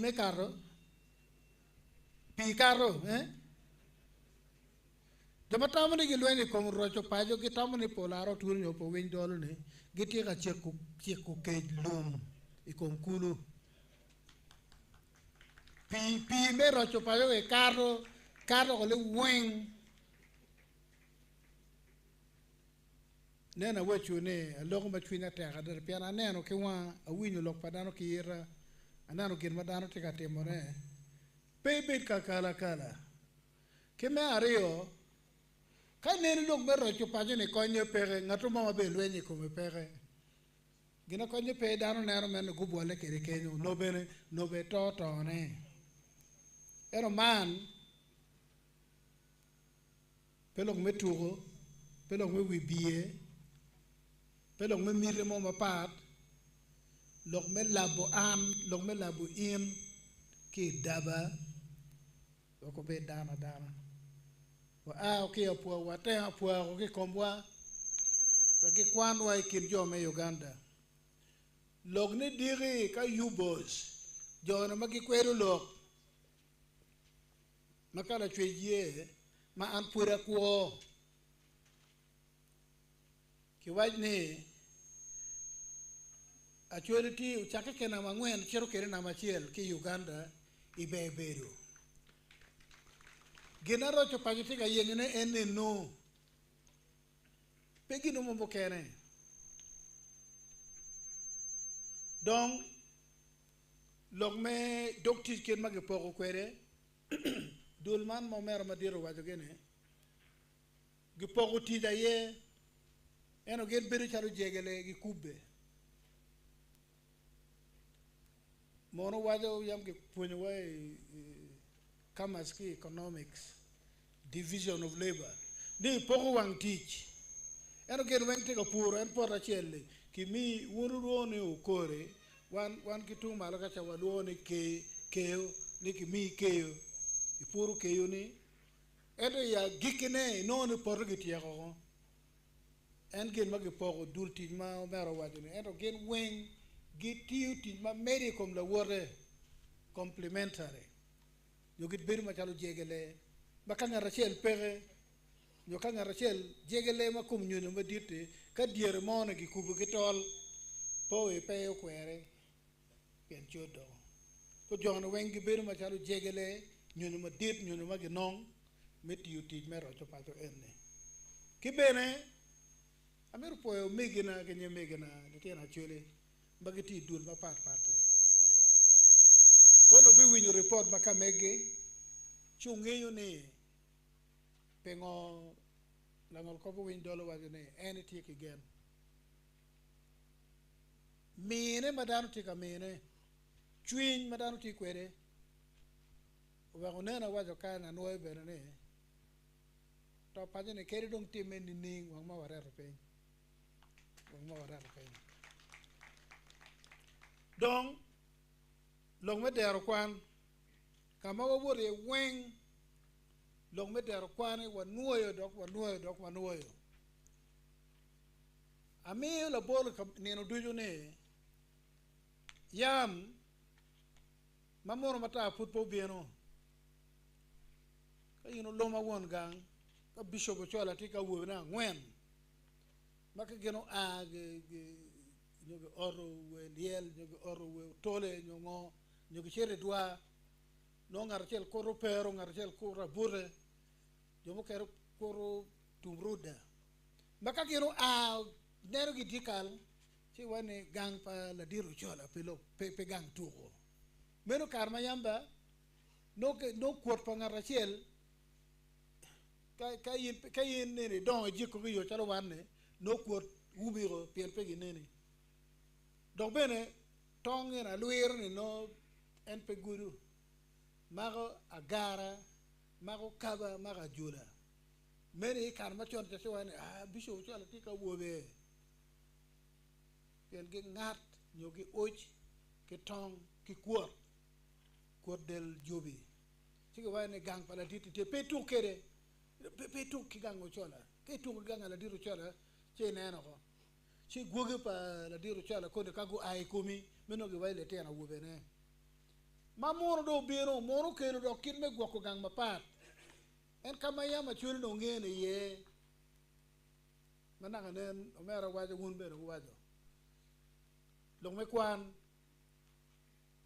carro de matamo ni gilweni como rocho pajo que tamo ni polaro turno po win dolo ne giti ka cheku ke lum e con culo pi me rocho pajo que carro con le wen nena wechu ne logo ma chwina terra der piana neno ke wa a winyo lok padano ki era anano kin madano tika temore pepe kala ke me ario ka neni lok berro chu paje ne konyo pere ngato mama be lwenye come pere gina konyo pe dano nero men gubole kere kenyo no be to ne ero man pelong me tugo pelong me wibie pelong me mire mo mapat lok me labo an lok me labo in ki daba ko be dana wa a ki apua wa te apua ko ki kombwa wa ki kwanwa ikin jo me Uganda lok ne diri ka yubos jo na magi kweru lok makala chweje ma an pura ko ki wajni actuality uchake kena mangwen chero kere na machiel ki Uganda ibebedo genaro cho pagiti ga yengene enne no pegi no mombo kene donc log me docteur ken mage poko kwere dulman mo mer ma diro wajo gene gi poko tida ye eno gen beru charu jegele gi kubbe mono wajo yam ge ponyo way kamaski economics division of labor ni poko wang teach eno gen wang te ko puro en porta chelle ki mi wonu woni ukore wan kitu malaka cha wadone keo ni ki mi keo ipuru keo ni edo ya gikine no ni porto giti ya ko en gen magi poko dulti ma mero wajone edo gen weng giti ti ma meri kom la wore complementary yo git beri ma chalo jegele bakanga rachel pere yo kanga rachel jegele ma kum nyuno ma dirte ka diere mona gi kubu gitol po e pe o kwere ken chodo ko jono wengi beri ma chalo jegele nyuno ma dit nyuno ma ginong meti uti mero to pato enne kibene ameru po megina genye megina tena chole bagiti dul ma parte kono bi winyo report makamege chungeyo ne pengo langol ko win dolo wajene enity again mine madanu tika mine chwin madanu ti kwere wa onena wajo kana noe benene to pajene keri dong time ni ning wang ma warere pe donc long me dero kwan kama wo bore weng long me dero kwan wa nuoyo dok ami la bol neno dujo ne yam mamoro mata putpo bieno ka yino loma won gang ka bishop chola tika wo na ngwen maka geno a nyoge oro we liel nyoge oro we tole nyongo nyoge chere dwa no ngar chel koro pero ngar chel koro bure jomo kero koro tumruda maka geno a nero gi dikal ci wane gang pa la diru chola pelo pe gang tuko meno karma yamba no kwot pa ngar chel kayin ne don jikko yo chalo wanne no kwot ubiro pien pegi nene donc bene tong ena luir ni no en pe guru mago agara mago kaba maga jula mene kan ma chon te wane bisho chala tika wobe pien ge ngat nyogi oj ke tong ki kwot del jobi tiga wane gang pala titi te petu kere petu ki gango chola petu ganga la diru chola che neno ko ci goge pa la diru chala ko de kago ay komi meno ge wayle tena wobene ma mono do biro mono kelo do kin me goko gang ma pat en kama yama churi no ngene ye mananga nen o mera wajo gun be no wajo long me kwan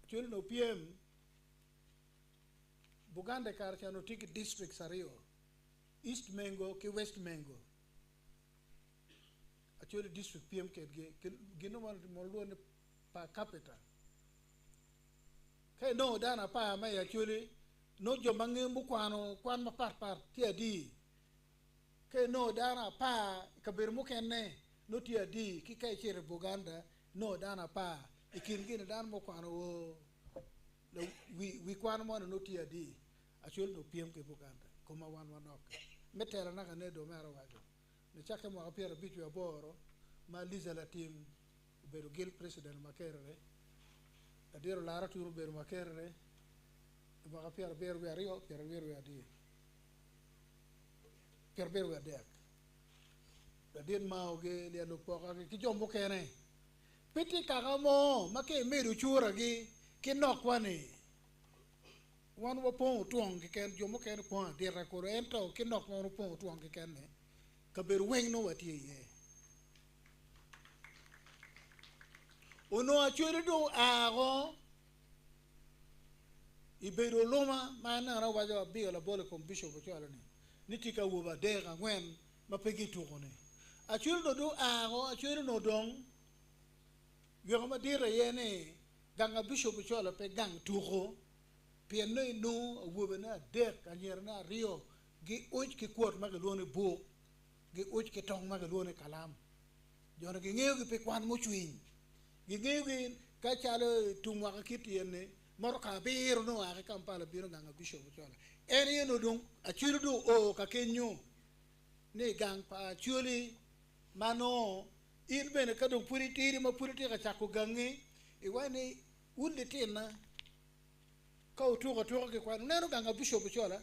churi no pm Buganda kar chano tiki district sario East Mengo ki West Mengo actually district PM gino mo pa capita kay no dana pa may actually no jo mangi mu kwan ma par ti adi kay no dana pa kabir mu kenne no ti adi ki kay chere Buganda no dana pa ikin gina dan mo kwano wo we kwan mo no ti adi actually no PM ke Buganda koma wan wanok metela na ne do mero wajo ne chake mo apira bitu ya boro ma liza la team beru gil president makerere adiro lara turu beru makerere ma apira beru ya rio beru ya di beru ya dek adin ma oge le lo poka ki jombo kene piti kagamo make meru chura gi ki nokwani wan wo pon tuong ki ken jomo ken pon de rakoro ento ki nok mo pon tuong ki ken ne ka ber weng no wati ye ono achuri do ago ibero loma mana ra wajo bi la bole kom bishop ko ala ni nitika wo ba de ga ngwen ma pegi tu kone achuri do ago achuri no dong yo ma dire ye ne ganga bishop ko ala pe gang tu ko pien no wo na de kanyer na rio gi uch ki kuot ma ga lone bo gi uch ki tong ma ga lone kalam jona gi ngeo gi pe kwan mo chuin gi ngeo gi ka chalo tumwa ka kitiene moro ka biro no a kampala biro ganga bishop chola eni no dum a chiru do o ka kenyo ne gang pa chuli mano in bene ka do puri tiri ma puri tiri ka chako gangi e wani unde tena ka to ke kwan nero ganga bishop chola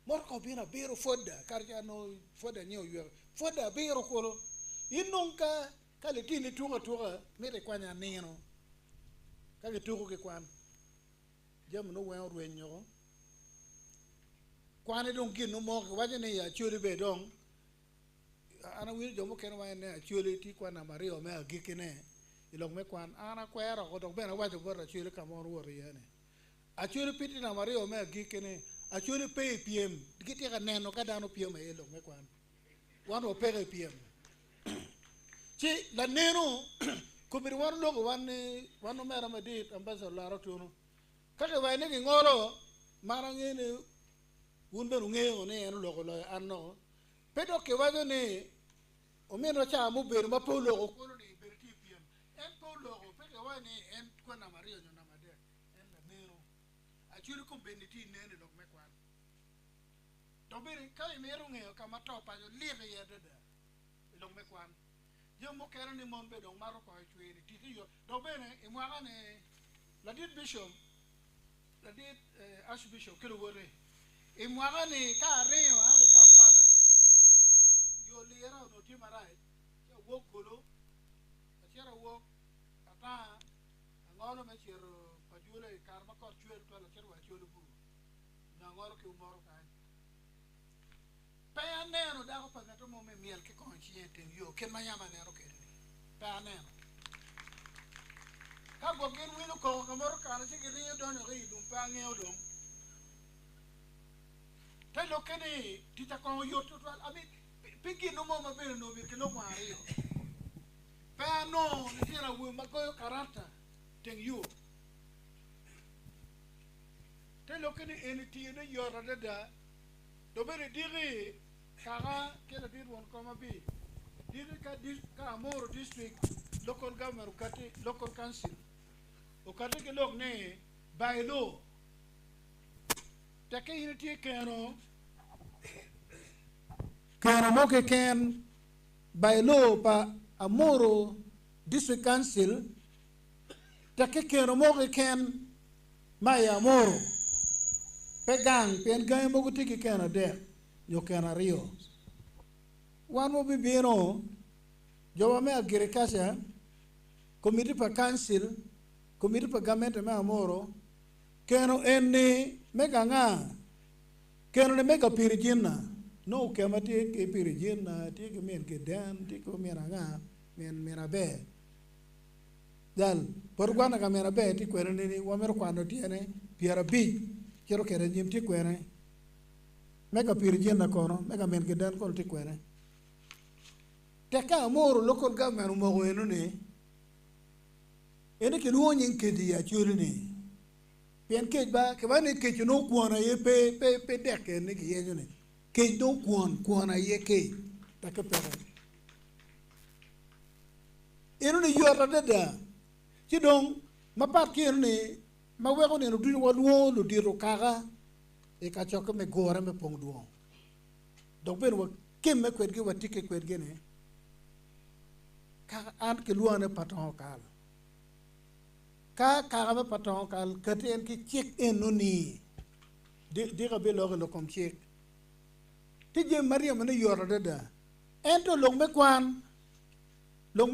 moro ka biro foda karja no foda nyo yu foda biro kolo inonka kale tini tuga mere kwanya nino kage tugo ke kwan jam no wen ruenyo kwane don kin no mo waje ne ya churi be dong ana wir jomo ken wa ne churi ti kwana mario me agikene ilong me kwan ana kwera ko dong be na waje bora churi ka mo ruo yene a churi piti na mario me agikene a churi pe pm giti ka neno ka dano pm e ilong me kwan wano pe pm ci la neno ko bir war logo wanu mera madit ambassador la rotuno kake wayne gi ngoro mara ngene wunbe ngeo ne en logo lo anno pedo ke wajo ne o meno cha mu ber ma polo ko lo ni ber ti piem en polo ko pe ke wayne en ko na mario na made en la nero a churi ko beniti nene lo me kwan do ber kai mero ngeo kama topa yo live ye dede lo me kwan yo mo kera ni mon be dong maro ko chweri titi yo do bene e mwaga ne la dit bishop la dit archbishop kero wore e mwaga ne ka reo a Kampala yo lera no ti marai ya wo golo a chera wo ata ngolo me chero pajule karma ko chweri to la chero wa chweri bu na ngoro ke umoro ka pa nero da ko pagato mo me miel ke consciente yo ke mayama nero ke pa nero ka go gen wino ko kamoro kana se ke rio don ri dum pa ngeo dum te lo ke ni ti ta ko yo to abi pigi no mo ma be no bi ke lo kwa rio pa no ni tira wo ma ko karata ten yo te lo ke ni eni ti ne yo ra da do bere diri kaga kela dir won koma bi diri ka Amoro district local government kati local council o kati ke lok ne baylo take unity keno mo ke ken baylo pa Amoro district council take keno mo ke ken maya Amoro pegang pen gang mo kuti ki kana de yo kana rio wan mo bibino jowa me agriculture committee pa council committee pa government me Amoro keno enni mega nga keno ne mega pirjina no kemati ke pirjina ti ke men ke dan ti ko mera nga men mera be dal por gwana ka mera be ti kwere ni wa mer kwano ti ene piera bi quiero que reñim ti kwere mega pirjina kono mega men ke dan ko ti kwere te ka Amoro local government mo go eno ne ene ke no nyin ke dia churi ne pen ke ba ke ba ne ke no kuona ye pe de ke ne ke ye ne ke no kuona ye ke ta ke pere eno ne yo ta da ti dong ma pat ke ne ma wego ne du wo lo di ro kaga e ka choko me gore me pong duo dok ben wa kem me kwet ge wa tike kwet ge ne ka an ke luane paton kal ka me paton kal katen ki chik en no ni de ga be lo kom chik ti je Mariam ne yoro da ento long me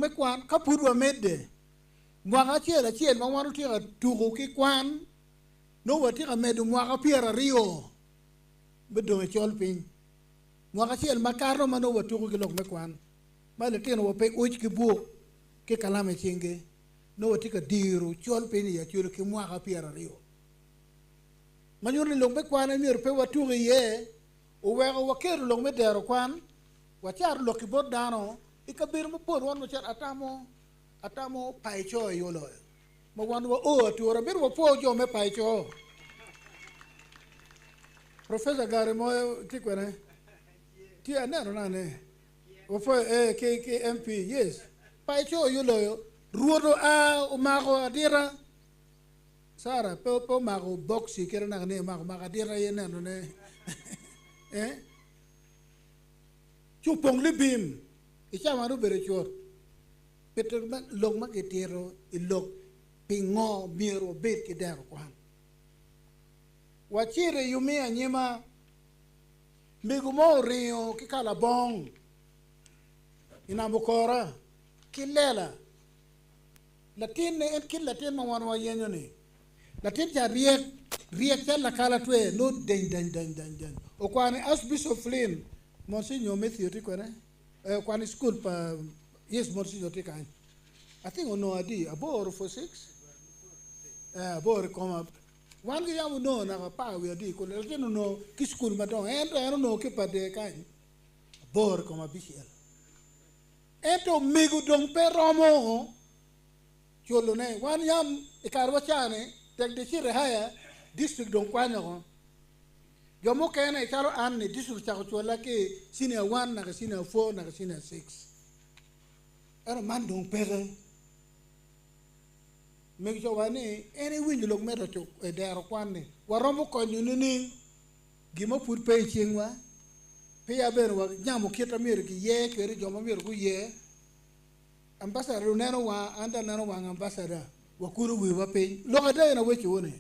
kwan ka purwa medde mwaka chiel ma wanu tira tugo ki kwan no wa tira medu mwaka piera rio bedo e chol piny mwaka chiel makaro ma no wa tugo ki long me kwan ma le tino wa pe uch ki buok ki kalame chinge no wa tika diru chol piny ya chulo ki mwaka piera rio ma nyuri long me kwan e mier pe wa tugo ye uwego wa keru long me dero kwan wa char lo ki bod dano ikabir mo por wan mo char atamo paicho yolo ma wan wa o tuora bir wa po jo me paicho Professor Gare mo ti kwene ti anero nane wa po ke MP yes paicho yolo ruodo a o mago adira Sara po mago boxi kera na ne mago adira yena no ne chupong libim ichama ru bere chor peter long ma ketero ilok pingo miero bet ke dar kwan wachire yumi anyima migumo rio kikala bong inabukora kilela latin ne en kin latin ma wan wa yenyo ni latin ja riek ta la kala twe no den o kwani Archbishop Flynn Monsignor Matthew tikwane kwani school pa yes Monsignor tikan I think ono adi abor for 6 abor koma wan gi yamu no na pa we adi ko le no ki school ma don endo no ki pa de kan abor koma bishel eto migu dong pe romo cholo ne wan yam e karwa chane tek de chire haya district dong kwanyo ko yomo kene charo an ni district chako chola ke senior 1 na senior 4 na senior 6 era man dong pere meg jo wani ene winjo lok medo to e dero kwanne waromo konyu ni gima put pe chingwa pe ya ber wa nyamo kita mir ki ye kere joma mir ku ye ambassador neno wa anda neno wa ambassador wa kuru wi wa pe lo da na wechi woni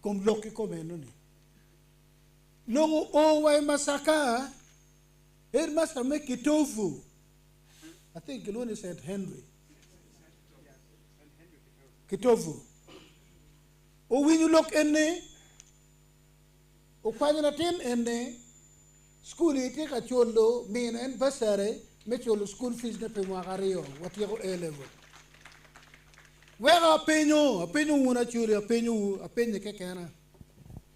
kom lokki ko meno ni no o wa masaka master make tofu I think Kiloni said Henry kitovu o winyu lok enne o kwanyana tin enne school ite ka cholo mina en basare me cholo school fees ne pe mwakario watiego A level wega penyo una churi apenye kekena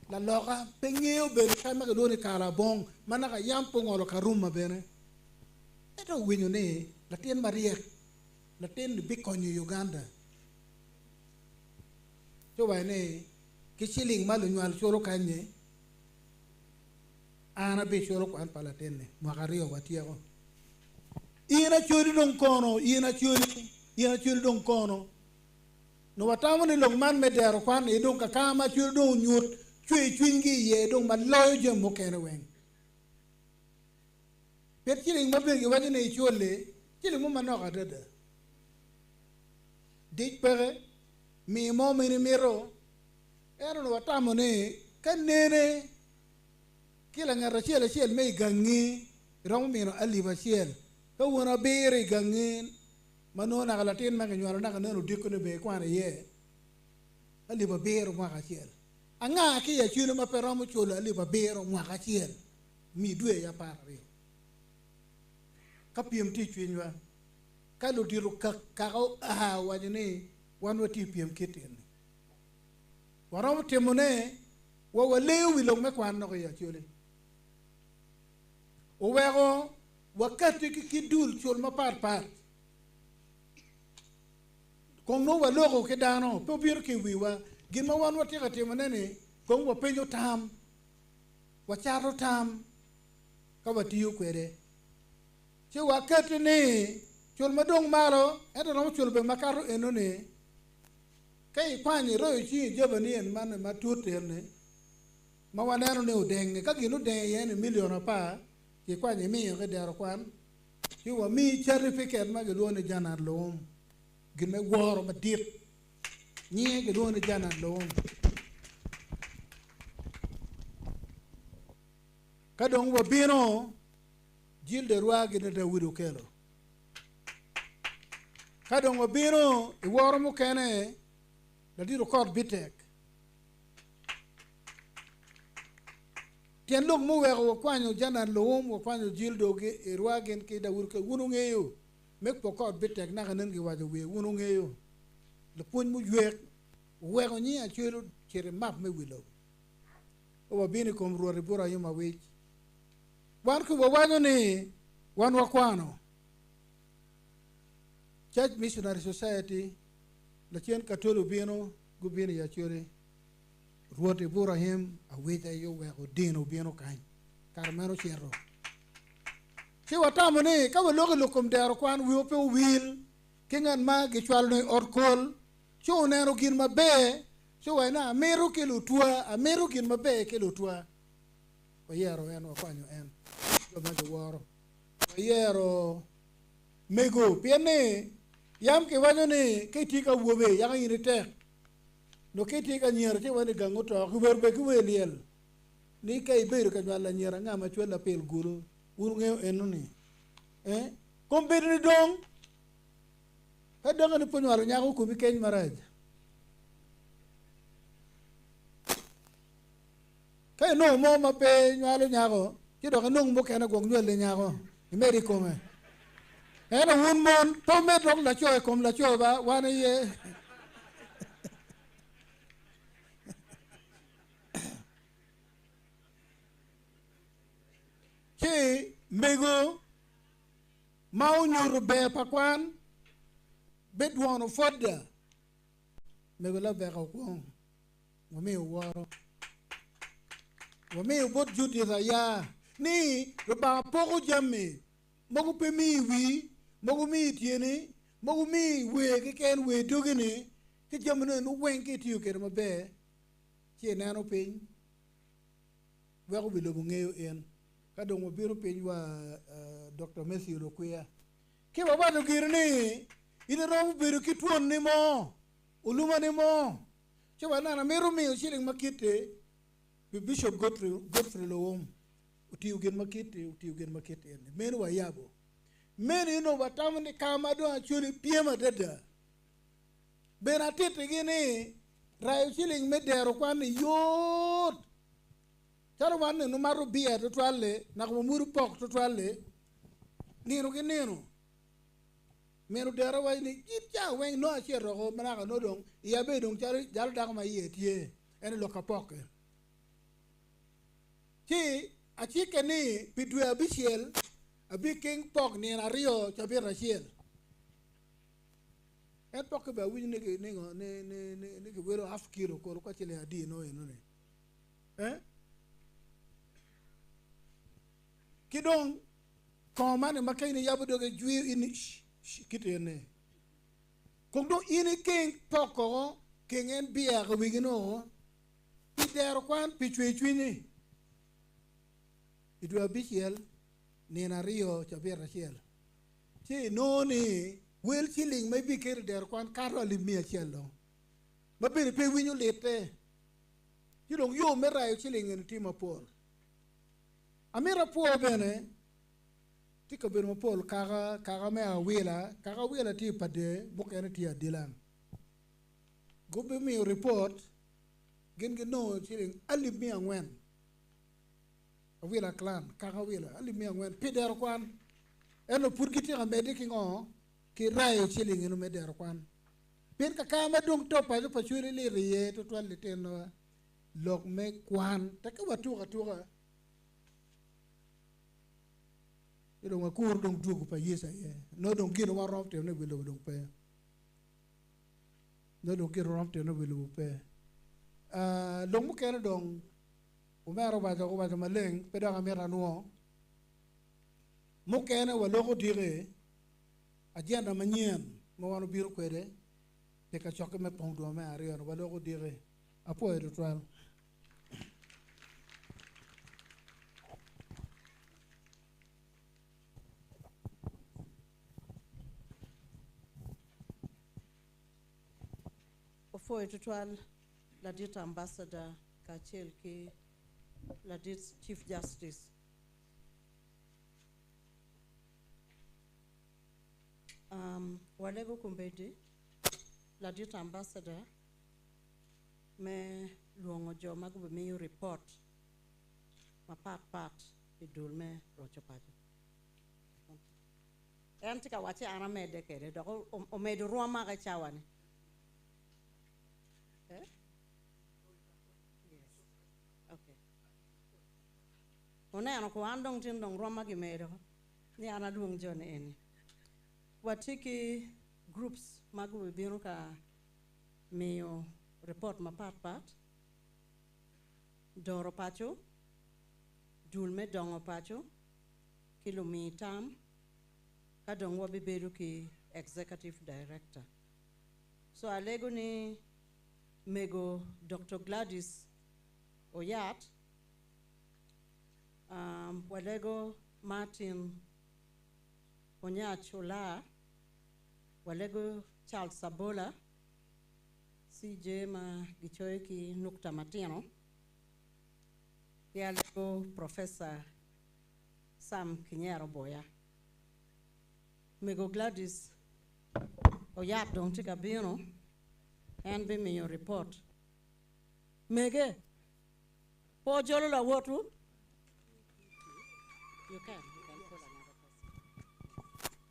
la loka pengeo bere kama kadoni kala bong mana ka yampo ngolo karuma bene eto winyu ne latin mariek latin bikonyo Uganda coba ne kisiling malu nyual choro kanye ana be choro kwan palatenne makario watia ko ina chori dong kono no watamo ni long man medero kwan e dong kama chori dong nyut chui chwingi ye dong man loyo je mo kene wen pet chiling mabe ge wadi ne chole chiling mo manoka dada dik pere mi mo mini miro ero no watamo ne kanene kila ngara chiel me gangi romo mino aliba chiel ka wona bere gangi manona kala tin ma nyoro na no dikko ne be kwane ye aliba bere mo ka chiel anga ki ya chulo ma pero mo chulo aliba bere mo ka chiel mi due ya pare ka piem ti chwinywa ka lo diru ka wajene wan wati piem kiten waram temone wa lewi long me kwan no ya chole o wego wakati ki dul chol ma par kom no wa logo ke dano po bir ki wiwa gima wan wati ka temone ne kom wa penyo tam wa charo tam ka wati yu kwere che wakati ne chol madong malo eto no chol be makaro enone kai kwani royo chi jabani en man matuterne ma waneno ni udeng ka gino deng yen million apa ki kwanye miyo ke dero kwan ki wa mi certificate ma giluo ni Janet Loum gin me gworo madit nyie giluo ni Janet Loum ka dong wabino Gilda Rwagi na David Okello ka dong wabino iworo mukene na diro kod bitek tien lok muweko wakwanyo Janet Loum wakwanyo Gilda Rwagi ki David Okello wunu ng'eyo mek po kod bitek naka nen gi wajo we wunu ng'eyo le puny mu ywek weko nyi achwero chere map me wilo wabini kom ruori bura yuma wich wan ku wawanyo ni wan wakwano Church Missionary Society la chien katolo bino gubini ya chore ruoti Ibrahim awita yo weko dino bino kany karmeno chero si watamo ni ka walogo lokom dero kwan wiope wil kingan ma gichwal ni orkol si unero gin mabe si wena amiru kilo tua amiru gin mabe kilo tua wayero en wakwanyo en majo woro wayero mego piene yam ke wanyo ni ketika wuobe yang irite no ketika nyer ti wani gango to ku berbe ku weliel ni kay beru ka wala nyer nga ma chwela pel guru uru ngeo enuni kom bedni dong ka dong ni punwalo nyako ku bi keny maraj kay no mo ma pe nywalo nyako ti do ka nong mo kena gong nywele nyako imeri kome ena wun mon to me dog la choy kom la choy ba wana ye ke mego mau nyuru be pakwan bedwono fodda mego la be ko kwong wame woro wame bot judi ra ya ni ba poko jamme mogu pe mi wi mogu mi tieni mogu mi we ke ken we dogini ke jamno no wen ke tiu ke ma be che nano pin wa ko bi lo ngeo en ka do mo biro pin wa Dr. Matthew Lokuya ke baba do girni ina ro biro ki tuon ni mo uluma ni mo che wa na mero mi shiling makite bi Bishop Godfrey Loum utiu gen makite en men wa yabo men ino watamni kama do achuri piema dada bena tete gini rayo shiling medero kwani yot charo wanne no maru biya to twale na ko muru pok to twale niro gi niro menu dero wa ni kitya wen no achero ko mana no dong ya be dong charo jal dak ma yetie en lo kapok ti achike ni pidwe abichiel abi king pok ni na rio chabir rachiel en pok ba win ne ke wero half kilo ko ko chile adi no eno ne kidong ko mane makay ni yabudo ke jwi in kitene ko do ini king pok ko kingen biya ko wigino pidero kwan pichwe ni idwa bichiel ni na rio chabir rachiel ti no ni wel chiling mai bi ker der kwan karo li mia chielo ma be pe winyu lete ti dong yo me rayo chiling en ti mapol amira po bene ti ko be mapol kaga me awila ti pade bukene ti adilang go be mi report gen no chiling ali mia ngwen awila clan kaka wila ali mi angwen pider kwan eno purgiti ga mede ki ngo ki rayo chiling eno meder kwan pin ka kama dum to pa pa churi li riye to twal teno lok me kwan ta ka watu ka iro ma kur dong dugu pa yesa ye no dong giro wa rof te no bilo dong pe no dong giro rof te no bilo pe dong mu kene dong umero ba jo ba maleng peda kamera nuo mukene wa logo dire agenda manien mo wano biro kwede te ka choke me pong do me ario wa logo dire apo e twal Ofoyo tutwal ladit ambassador kachel ki ladit Chief Justice. Walego kumbedi ladit ambassador me luongo jo mag miyo report ma pat idul me rocho pacho. Tika wache ana mede kere doko omedo ruama ka chawani. Eh? Yes. Okay. Ona ano ko andong tindong ruama ki medo. Ni ana duong jone eni. Watiki groups magu biro ka miyo report ma pat doro pacho dulme dongo pacho kilomitam kadong wabibedu ki executive director. So alego ni mego Dr. Gladys Oyat, walego Martin Onyachola, walego Charles Sabola, CJ ma gichoe ki nukta matino, yalego Professor Sam Kinyero Boya. Mego Gladys Oyat dong tika bino and be me your report. Mege po jolo la wotu. You can call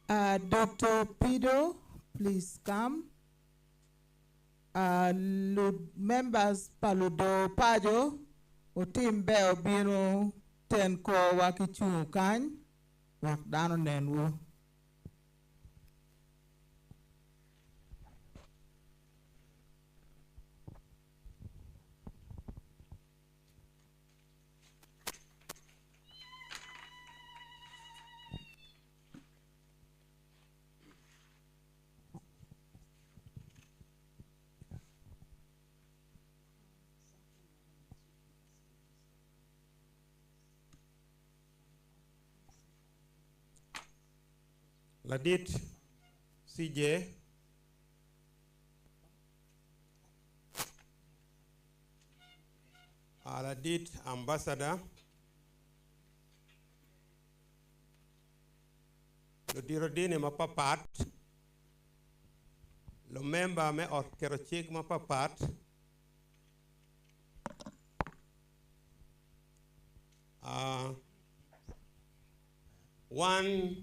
another person. Dr. Pido, please come. Members Paludo Pajo, o team bell bino 10 ko wakichu kan wak dano nenwo. Ladit CJ, Ladit ambassador, lo dirodine mapapat, lo member me or kerochik mapapat, one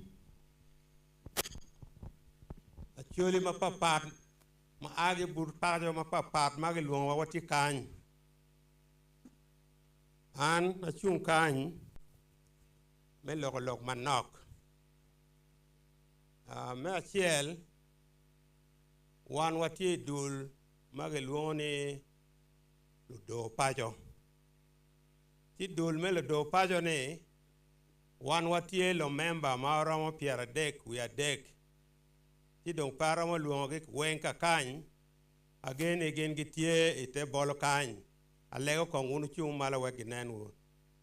Choli mapapat maagi burtajo mapapat magi luong wawati kany an achung kany me lok manok me achiel wan wati dul magi luong ni ludo pajo ti dul me ludo pajo ni wan wati lo member ma oromo piera dek wi adek ti dong para mo luongo gi wen ka kany again gitie ite bolo kany alego kong unu chung mala wegi nenu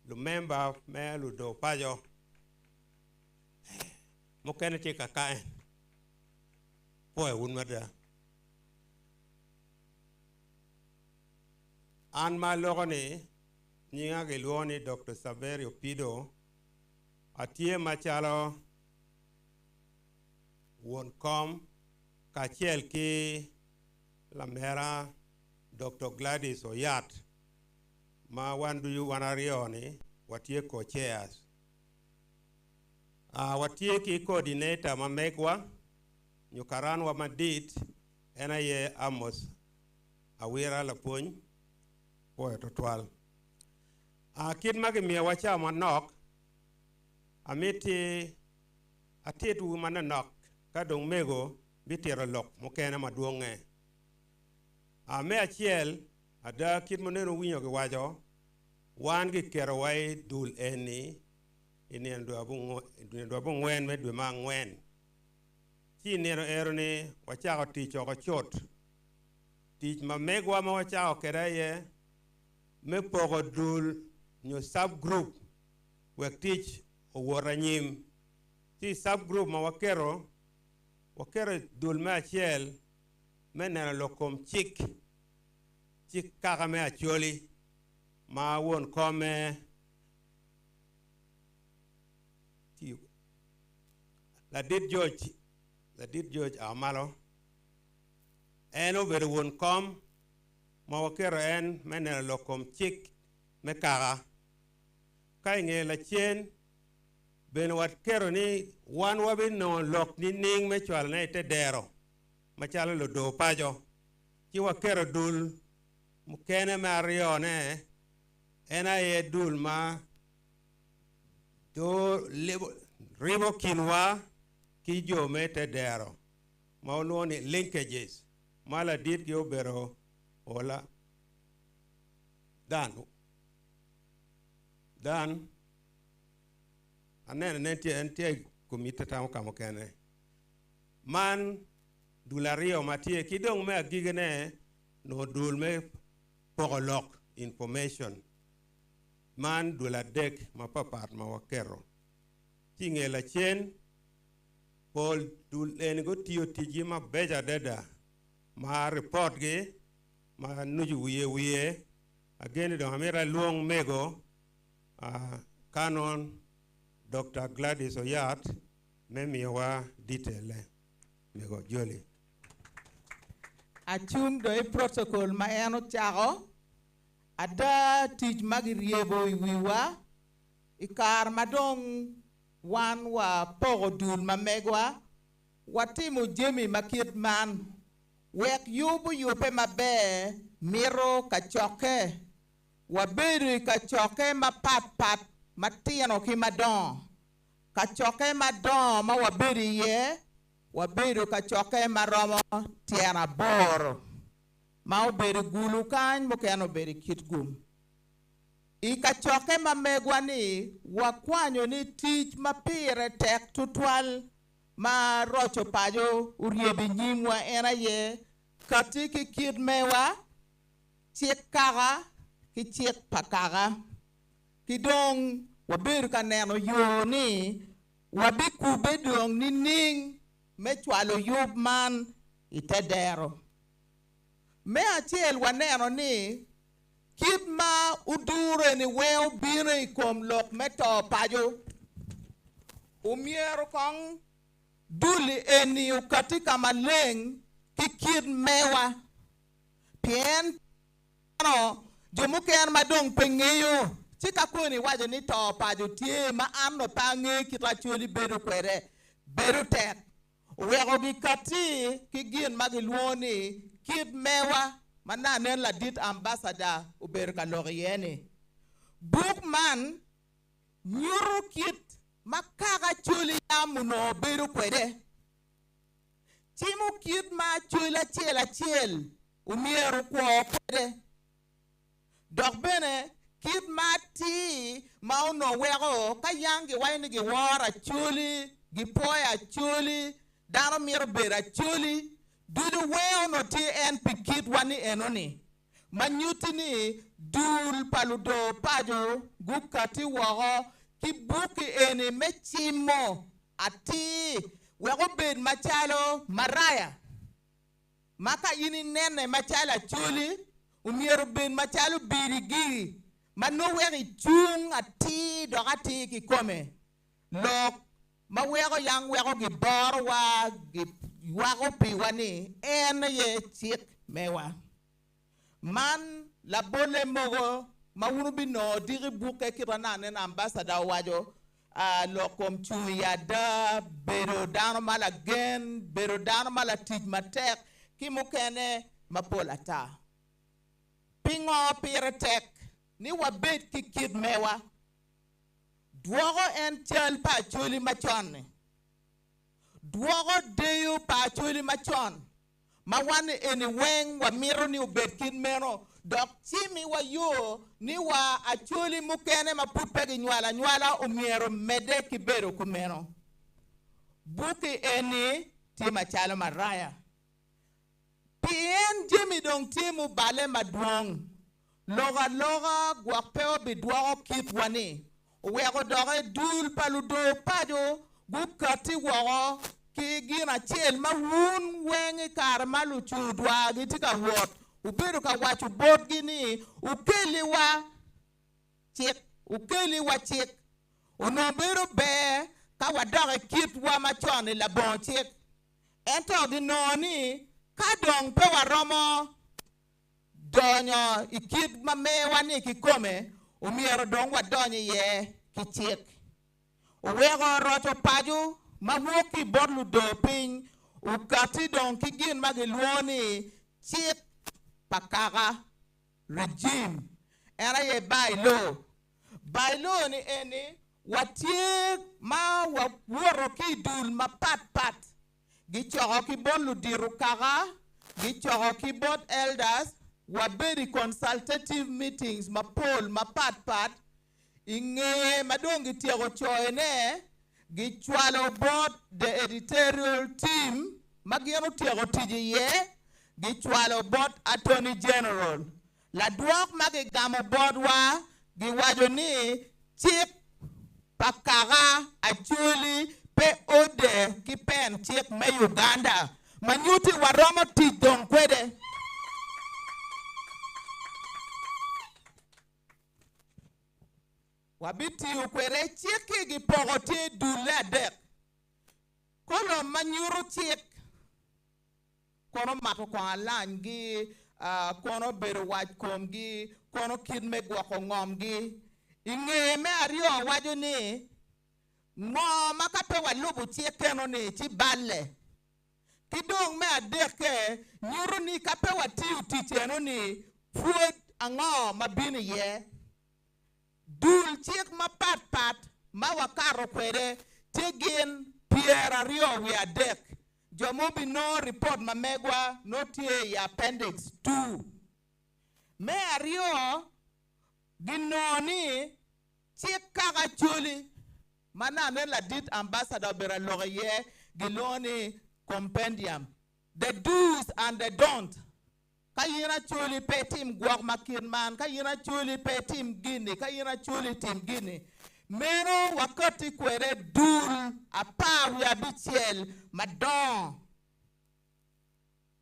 lu member me lu do pajo mo kene ti ka kaen poe un mada an ma logo ni nyinga ge luoni Dr. Saverio Pido atie machalo won kom kachiel ki la mera Dr. Gladys Oyat ma wandu yu wanarioni watie co-chairs. Watie ki coordinator ma megwa nyukaran wa madit ena ye Amos Awira Lapuny poe totwal. Kid magi miya wacha manok amiti atitu mananok kadong mego bitero lok mokene maduonge. Me achiel ada kit moneno winyo gi wajo wan gi kero wai dul eni inien do abu ngwen me dwe ma ngwen ti neno ero ni wachako tich oko chot tich ma megwa ma wachako keraye me pogo dul nyo subgroup wek tich owora nyim ti subgroup ma wakero dul me achiel me neno lokom chik ci kaka me acholi ma won kome la dit George Amalo en obedo won kom ma wakero en meneno lokom chik me kaka ka inge la chien ben wat kero ni wan wabi no lok ni ning me chwal na ite dero machalo lo do pajo ki wakero dul mukene mario ne ena ye dul ma do ribo kinwa ki jo me te dero ma ononi linkages mala dit yo bero ola dan anene nentie kumite tam kamo kene man dulario matie kidong me agigene no dul me pogolok information man duladek ma papat ma wakero tinge la chen pol dul en go tiyo tiji ma beja deda ma report ge ma nuju wiye again do amira luong mego canon Dr. Gladys Oyat memiwa detail mego joli achung do protocol ma eno chago ada tij magiriebo wiwa ikar madong wan wa pogo dul mamegwa watimo jemi makit man wek yubu yupe mabe miro kachoke waberu kachoke mapat matiano ki madon kachoke madon ma waberu ye waberu kachoke maromo tiana boro ma oberu gulu kany mokeno beru kitgum I kachoke mamegwa ni wakwanyo ni tich mapire tek tutwal ma rocho pajo uriebi nyimwa ena ye katiki kid mewa chiek kaga ki chiek pakaga kidong wabiru kaneno yo ni wabiku bedong ni ning mechwalo yub man itedero me achiel waneno ni kid ma udure ni weo bire kom lok meto pajo umiero kong duli eni ukatika maleng kikid mewa pien no jomuken madong pengeyo chika kuni wajo ni to pajo tie ma anno pange kitachuli beru kwere beru tet wego gikati kigin magiluoni kid mewa manane la dit ambassador uberka loriene bookman nyuru kit makaka chuli amuno beru kwede timu kit ma chula chiel umieru kwa kwede dok bene kit ma ti ma uno wego kayangi waini gi wara chuli gi poya chuli daro miru bera chuli dudu weo no ti en pikit wani enoni manyuti ni dul paludo pajo gukati wago kibuki eni mechimo ati wego bed machalo maraya maka ini nene machala chuli umieru bed machalo birigi mano wegi chung ati dogati kikome lok ma wego yang wego gibor wa wago piwani en ye chik mewa man la bole mogo mawunu bino diri buke kirana ne ambassador wajo lokom chuya da bero dano mala gen bero dano mala tij matek kimukene mapolata pingo piretek ni wabet kikid mewa duogo en chel pa chuli machone duogo deyo pa chuli machon mawani eni weng wa miro ni ubetkin meno dok chimi wa yo ni wa achuli mukene mapupegi nyala umiero mede kibero kumeno buki eni tima chalo maraya pien jimi dong timu bale maduong loga guapeo biduogo kitwani wego doge dul paludo pajo gukati wogo ki gina chiel ma wun wengi kar malu chudwa gitika wot ubedo ka wacho bot gini ukeliwa chik onobedo be ka wadoge kitwa machon I labon chik ento ginoni ka dong pe waromo donyo ikit mamewa ni kikome umiero dong wadonyo ye kichik owego rocho paju mawuoki borlu do piny ukati dong kigin magiluoni chik pakaga regime era ye bailo ni eni watie ma wawuoro ki dul ma pat gichoko ki borlu diru kaga gichoko ki board elders wabedi consultative meetings mapol ma pat inge madongi tiego choene gichwalo board the editorial team magiero tiego tiji ye gichwalo board attorney general la duok magigamo board wa giwajo ni chik pakaga achuli pe ode kipen chik me Uganda manyuti waromo tijong kwede wabiti ukwere chiki gipogoti dule dek kono manyuru chik kono mato kwa alan gi kono beru waj kom gi kono kidme gwako ngom gi inge me ario wajo ni ngoma kape walubu chik keno ni chi balle kidong me adeke nyuru ni kape watiu ticheno ni fuod ango mabini ye dul chik ma pat ma wakaro kwere tegin piera rio we adek jomobi no report ma megwa no tie ya appendix 2 me ario ginoni chik kaga chuli mana ne la dit ambassador bera loye giloni compendium the do's and the don't kayina chuli pe team gwak makin man kayina chuli pe team gini kayina chuli team gini mero wakati kwere dul apa we abichiel madon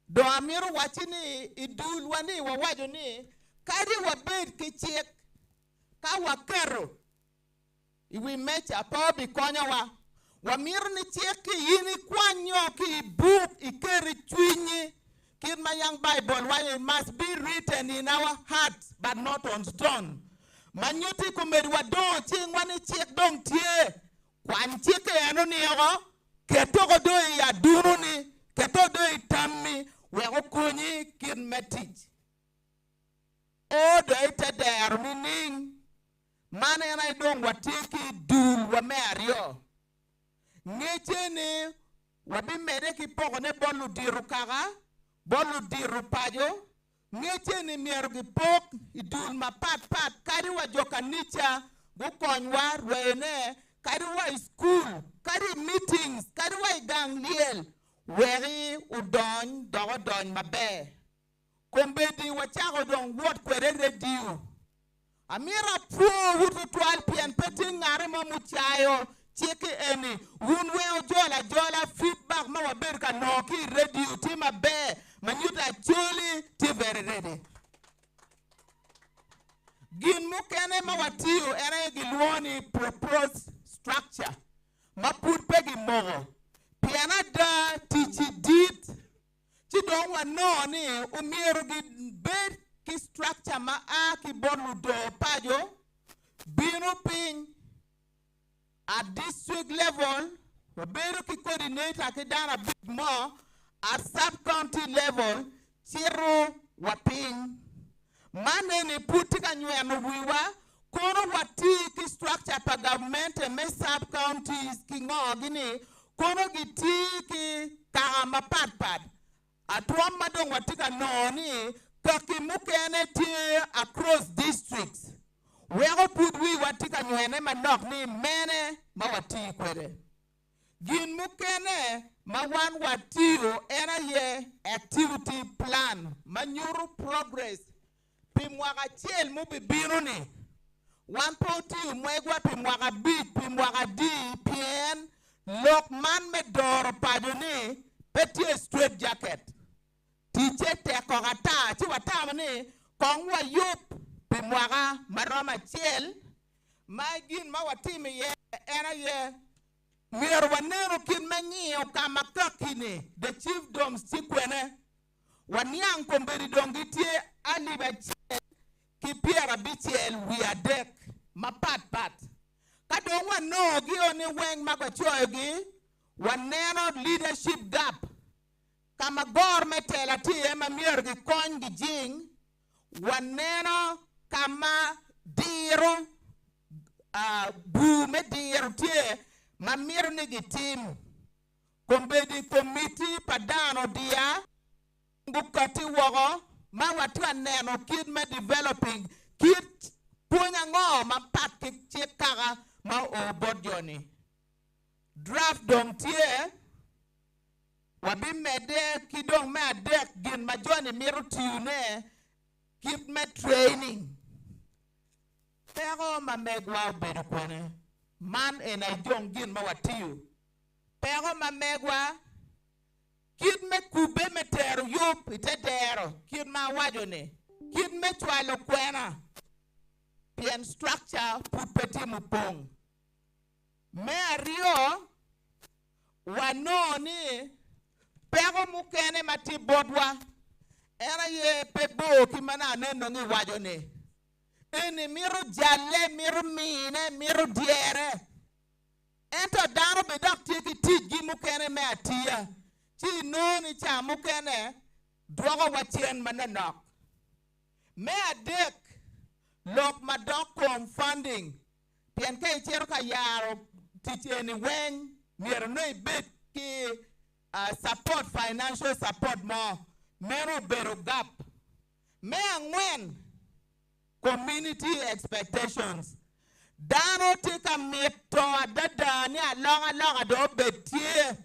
do amiru wachini idul wani wawajo ni kadi wabed kichik ka wakero iwi mecha pa bi konyo wamir ni chik yini kwanyo ki book ikeri chwinyi Kid my young Bible, why it must be written in our hearts, but not on stone. Manyuti kumedwa don ching wani chik dong tie. Kwan chike eno ni yako, ketoko doi ya duru ni, keto doi tammi, weko kunyi kid metich. O doi te der meaning, mane yana dong watiki dul wa meario. Ngeche ni, wabi mede ki poko ne bolu diru kaga, bolu diru pajo ngeche ni mieru gi pok idul ma pat kari wa joka nicha go konywa rwene kari wa school kari meetings kari wa gang liel weri udon dogo don mabe kombedi wa chago don wot kwere radio amira pro wutu twal pian peti ngare ma muchayo chiki eni unwe jola feedback ma waber ka noki radio tima be manyuta chuli ti very ready gin mukene ma watiyo ere gilwoni proposed structure ma put pegi mogo piana da tichi dit ti don wa no ni umiero gi bed ki structure ma a ki bonu do pajo binu pin at district level, we better coordinate like a bit more at sub-county level, Chiro Waping. Manene putika nyueno wiwa, kono wati structure pa government and me sub-counties kingo gini, kono giti ki kama pad. Atwa madong watika noni, kaki mukene ti across districts. Wego put we watika nyuene manok ni mene ma wati kwere. Gin mukene ma wan watiyo era ye activity plan. Manyuru progress. Pimwaka chiel mubi biro ni. Wan poti mwegwa pimwaka bit, pimwaka di, pien. Lok man me doro pajo ni. Peti straight jacket. Tiche teko gata. Chi wata ye mier wanero kin manyio kama kakine the chiefdoms chikwene wanyang komberi dongitie aliba chiel kipiera bichiel wi adek mapat kadong wano gi oni weng magochoyo gi waneno leadership gap kama gor metela tie ma mier gi kony gi jing waneno kama diro bu me diro tie ma mier ni gi tim kombedi committee padano dia ngukati wogo ma watwa neno kid me developing kid punya ngo ma pat ki kaga ma o bodjoni draft dong tie wabi mede kidong me adek gin ma joni miru tiune kid me training pero ma megwa bedo kwene man en ay jong gin ma watiu pero ma megwa kid me kube me tero yup ite dero kid ma wajone kid me chwalo kwena pien structure put peti mupong me ario wanoni pero mukene mati bodwa era ye pebo kimana neno ngi wajone eni miru jalle miru mine miru diere ento daro bedak tiki tigi mukene me atia chi noni cha mukene drogo watien mananok me adek lok madok kom funding pien ke chero ka yaro ticheni wen mier no bet ki support financial support mo mero bero gap me angwen community expectations dano tika mito adada ni alonga do betie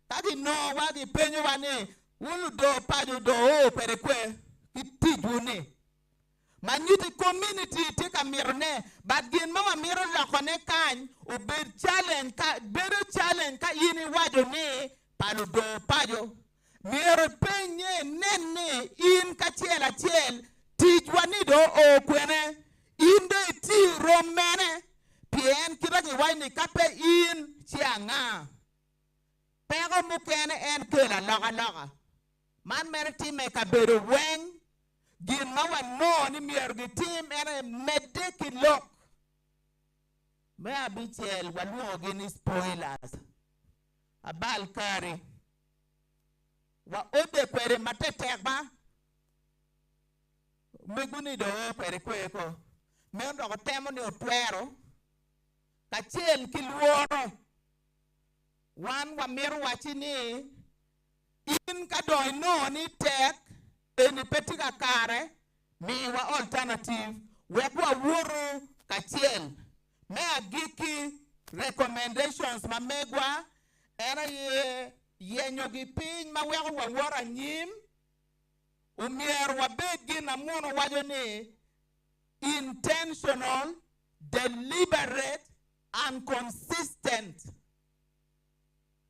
kaki no wagi penyo wane ulu do pajo do o perekwe kitijuni manyuti community tika mirne bagin mama miro lakone kany ubed challenge ka bedo challenge ka yini wajo ni palo do pajo miro penye nene in kachiel tijwani do o kwene inde ti romene pien kiragi waini kape in chianga pero mukene en kela loga man mere time ka bedo weng gin mawa no ni mier gi tim ene medeki lok me abichel waluo gini spoilers abal kari wa ode kwere matetek ba meguni do kwere kweko me ndo ko temo ni otwero kachiel kiluoro wan wa miru wachini in kadoi no ni tek eni petika kare mi wa alternative wekwa wuru kachiel me agiki recommendations ma megwa era yenyo gi piny ma weko wa wora nyim umier wa begi na muno wajo ni intentional, deliberate and consistent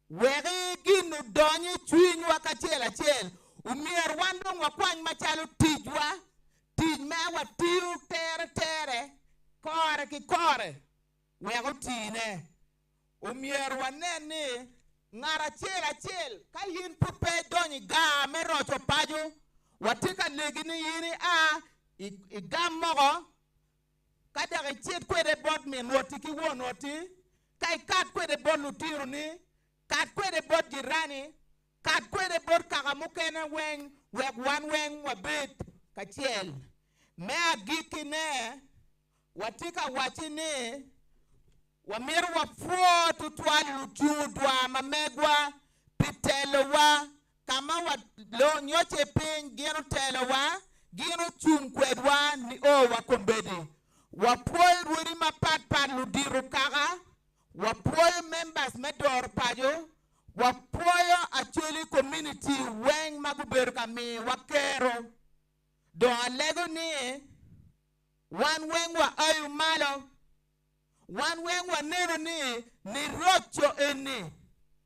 wege ginu donye chwiny wa kachiel umier wandong wa kwany machalo tijwa tij mewa tiu tere kore ki kore wego tine umier waneni ngara chiel ka yin pupe donyi ga merocho pajo watika legini yini igam mogo kada ga chiet kwede bod min wotiki wonoti kai kat kwede bod lutiru ni kat kwede bod jirani kat kwede bod kagamukena weng weg wan weng wabit kachiel me agikine watika wachini wamiru wa fuo tutwali lutudwa mamegwa pitelowa kama wa lo nyoche piny gino telowa gino chunkwedwa ni wa kombedi wapuoy ruri mapat ludiru kaga wapuoy members medor pajo wapuoyo actually community weng maguberu kami wakero do alego ni wan weng wa ayu malo wan weng wa nero ni rocho eni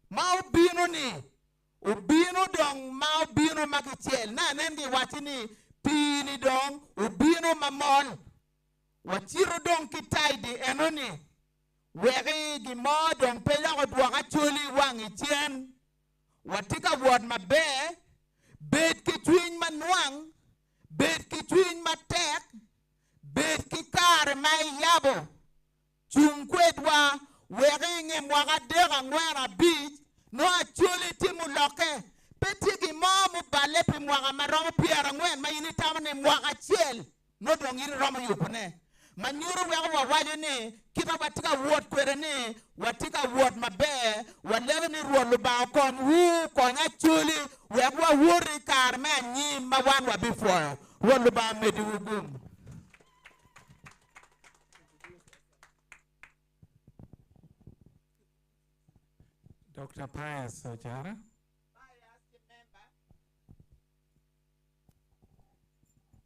ma ubino ni ubino dong ma ubino makichiel na nengi watini pini dong ubino mamol wachiro dong kitaidi enoni wegi gi mo dong penya ko duaka chuli wangi chien watika word mabe bet ki twin manwang bet ki twin matek bet ki kar mai yabo chung kwetwa wegi nge mwaga dega ngwera beach no achuli timu loke peti gi mo mu bale pi mwaga maromo piera ngwen ma yini tamane mwaga chiel no dong iri romo yupune manyuru wego wawajo ni kita watika word kwere ni watika word mabe walego ni ruolo ba kon wu konya chuli wego wuri kar me nyim ma wan wa before ruolo ba medi wugum. Dr. Pius Ojara.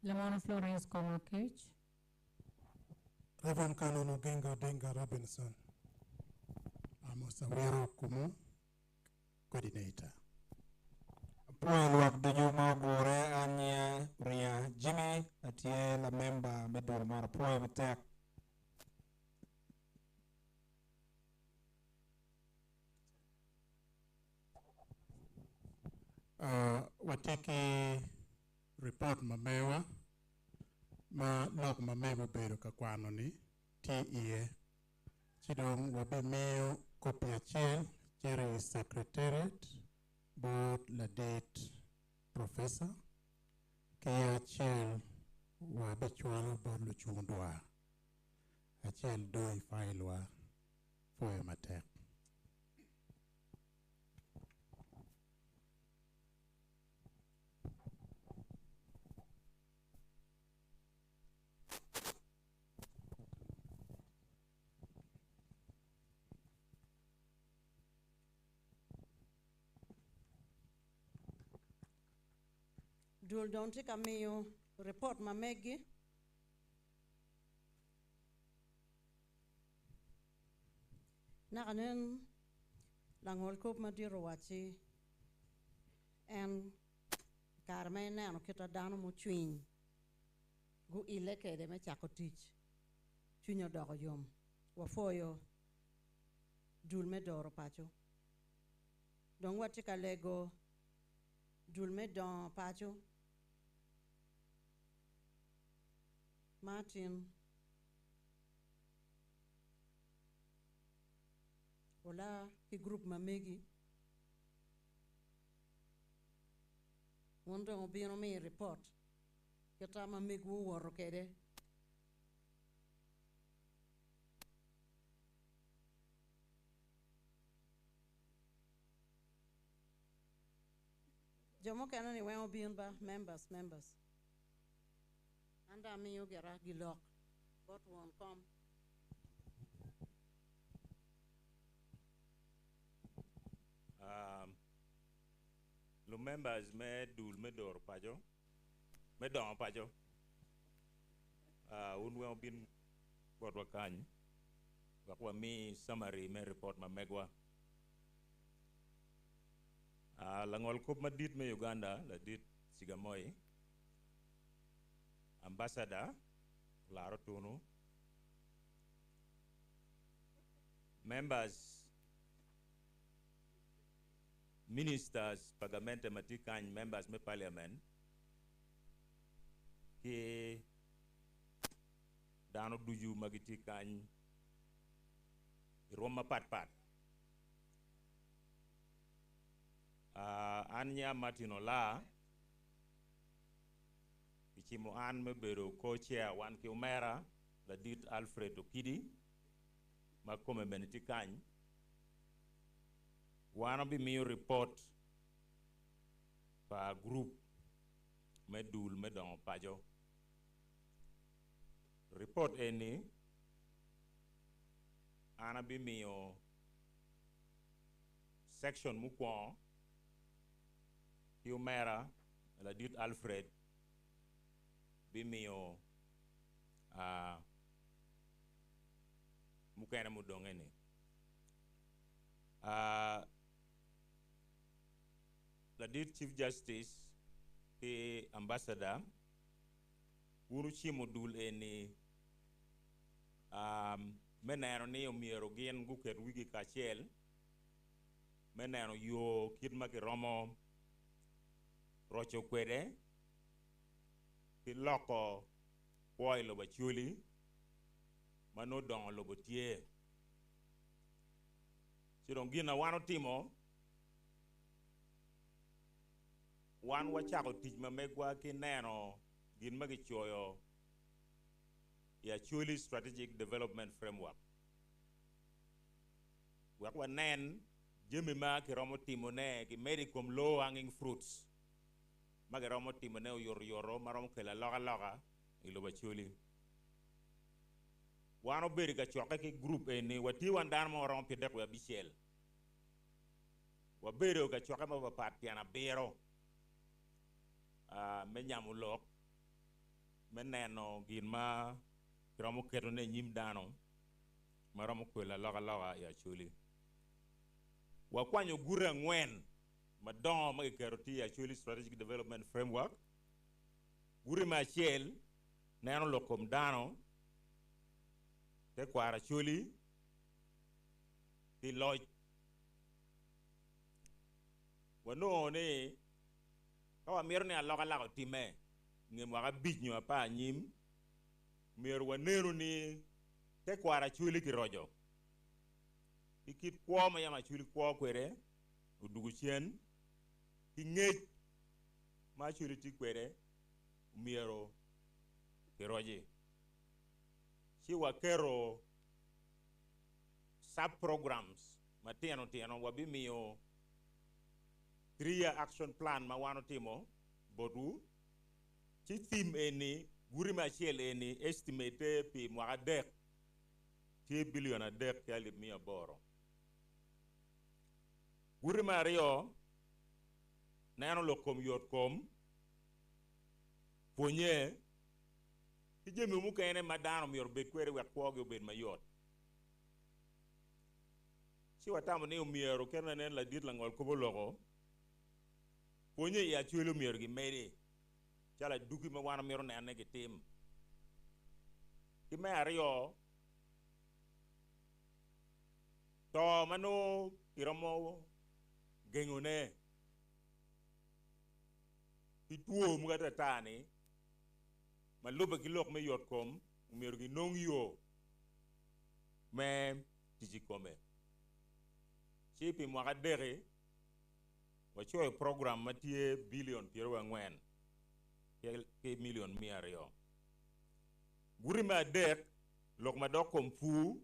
Lamona Florence Komokech. Reverend Canon Ogenga Denga Robinson. I'm Osawero Kumu, coordinator. Point work the Juma Bore Anya Ria Jimmy Atie la member Medor Mar Point attack. Watiki report mamewa ma nok mamewa bedo kakwano ni TEA chidong wabe meyo kopi achiel chere secretariat board la date professor kaya achiel wabe chwalo board lo chundwa achiel doi file wa foye matek. Dul don't take a meal report ma megi. Nakanen langol kop madiro wachi en karme nano kita dano mo chwin gu ile kede me chako tich chwinyo dogo yom wafoyo dul me doro pacho dong watika lego dul me don pacho Martin wala ki group mamegi wonde obino mi report kata mamegi wo woro kede jomo kana ni wen obin ba members anda mi yo gera gilok got won come lo members me dul me dor pajo me don pajo un we bin bot wakany wakwa mi summary me report ma megwa langol kop madit me Uganda la dit sigamoy ambassador laro tunu members ministers pagamente matikany members me parliament ke dano duju magiti kany roma pat anya Martino la ichimo an me bero co-chair wan ki umera la dit Alfred Okidi makome beniti kany wana bi miyo report pa group me dul me don pajo report eni ana bi miyo section mukwon Humera la dit Alfred bimio mukena mudongeni la dit Chief Justice ke ambassador uru chimo dul eni me neno ni omiero gin guket wigi kachiel me neno yo kit ma kiromo rocho kwede kiloko kwoi lobo chuli mano dongo lobo tie chirong gina wano timo wan wachako tich ma megwa kineno gin ma gichoyo ya chuli strategic development framework wak wanen jemi ma kiromo timo ne ki medi kuom low hanging fruits ma kiromo timo ne yoro maromo kela loka iloba chuli wano beri ka choke ki group ni wati wan dan mo romo pidek wa bichel wa beri ka choke ma bapat piana bero me nyamu lok me neno gin ma kiromo keto ne nyim dano maromo kela loka ya chuli wakwanyo gura ngwen madongo magikeroti ya chuli strategic development framework guri ma chiel neno lokom dano te kwara chuli ti loj wano ni kawa mier ni aloka lako time ngem waka bijnyo apa nyim mier wanero ni te kwara chuli ki rojo ikit kwa ma yama chuli kwa kwere udugu chien ki ngej ma chuli ti kwere miero ki roji si wakero sub programs ma tiano wabi miyo 3-year action plan ma wano timo bodu si theme eni guri ma chiel eni estimate pi mwaka dek ti billion adek kali mia boro guri ma rio neno lokom yot kom ponye ti jemi mu kene madano miyor bet kwere wek kwoge obed mayot si watamo ni umiero kena nen la dit la ngol kobo loko ponye ya chuelo miyor gi mede chala duki ma wana miyor ne gi tim ki me ario to mano iromo gengone ituo mga tatani maluba kilok me yot kom umiyor gi nong yo me tijikome chipi mwaka dere wachoy program matie billion piero angwen ke million miario guri ma dek lok madok kom fu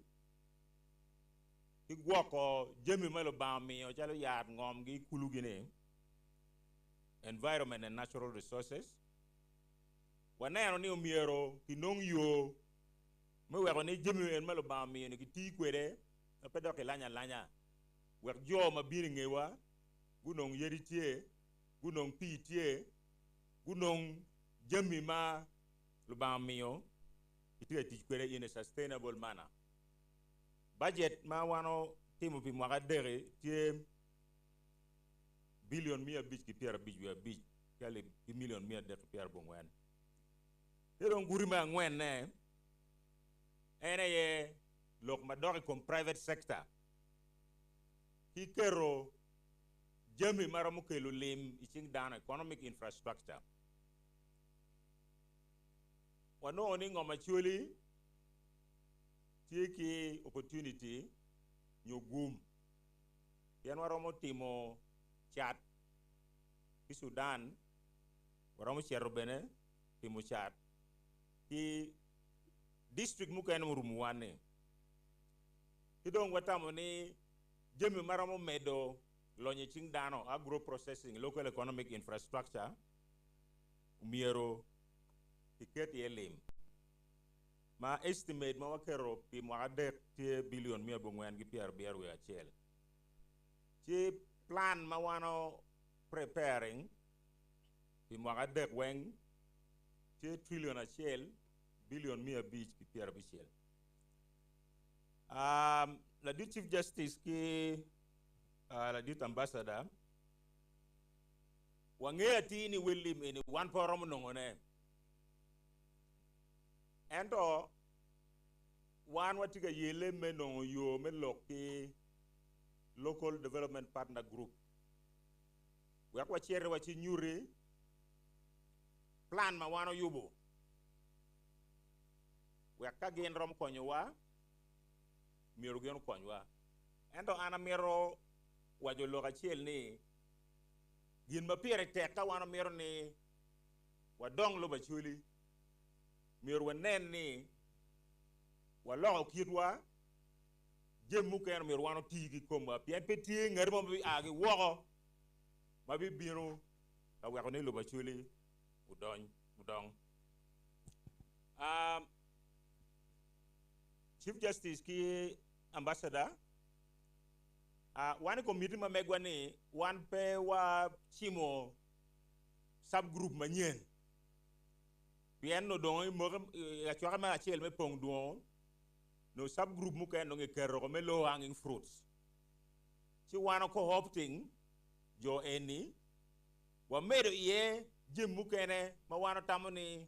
ki gwoko jemi malo bami o chalo yad ngom gi kulu gine environment and natural resources waneno ni umiero kinong yo me weko ni jemi en malo bami ni kiti kwere apedok lanya wek jo mabiri ngewa gunong yeri tie gunong pi tie gunong jemi ma lubamio itiga tikwere in a sustainable manner budget ma wano timo pi mwaka dere tie billion mia bich ki pier bich kali ki million mia dek pier bongwen erong guri ma ngwen ne ene ye lok madori kom private sector ki kero jemi maramu kelo lim iching dana economic infrastructure wano ni ngoma chuli tiki opportunity nyogum yan waromo timo chat ki Sudan waromo chero bene timo chat ki district muken murumuwane kidong watamo ni jemi maramo medo lonye ching dano agro processing local economic infrastructure umiero tiket yelim ma estimate ma wakero pi mwaka dek tie billion mia bongwen gi pier we achiel chi plan ma wano preparing pi mwaka dek weng tie trillion achiel billion mia bich gi pier bichiel la di chief justice ki la dit ambassador wangea tini willim ini wan porom nongone ento wan watiga yele meno yo meloki local development partner group wakwa chere wachi nyuri plan ma wano yubo waka gin rom konyowa miero gen konyowa endo ana miero wajo loka chiel ni gin mapire tek ka wano miero ni wadong lo bachuli miero wanen ni waloko kitwa jemu ken miero wano tigi komba pien peti ngari mo bi agi woko mabi biro ka wako ni lo bachuli udong Chief Justice ki ambassador one committee ma megwa ni one pe wa chimo subgroup manyen bien no don mo ya chwa ma achel me pong duo no subgroup mu ken no ngekero me low hanging fruits chi wana ko opting jo eni wa medo ye jemu kene ma wana tamoni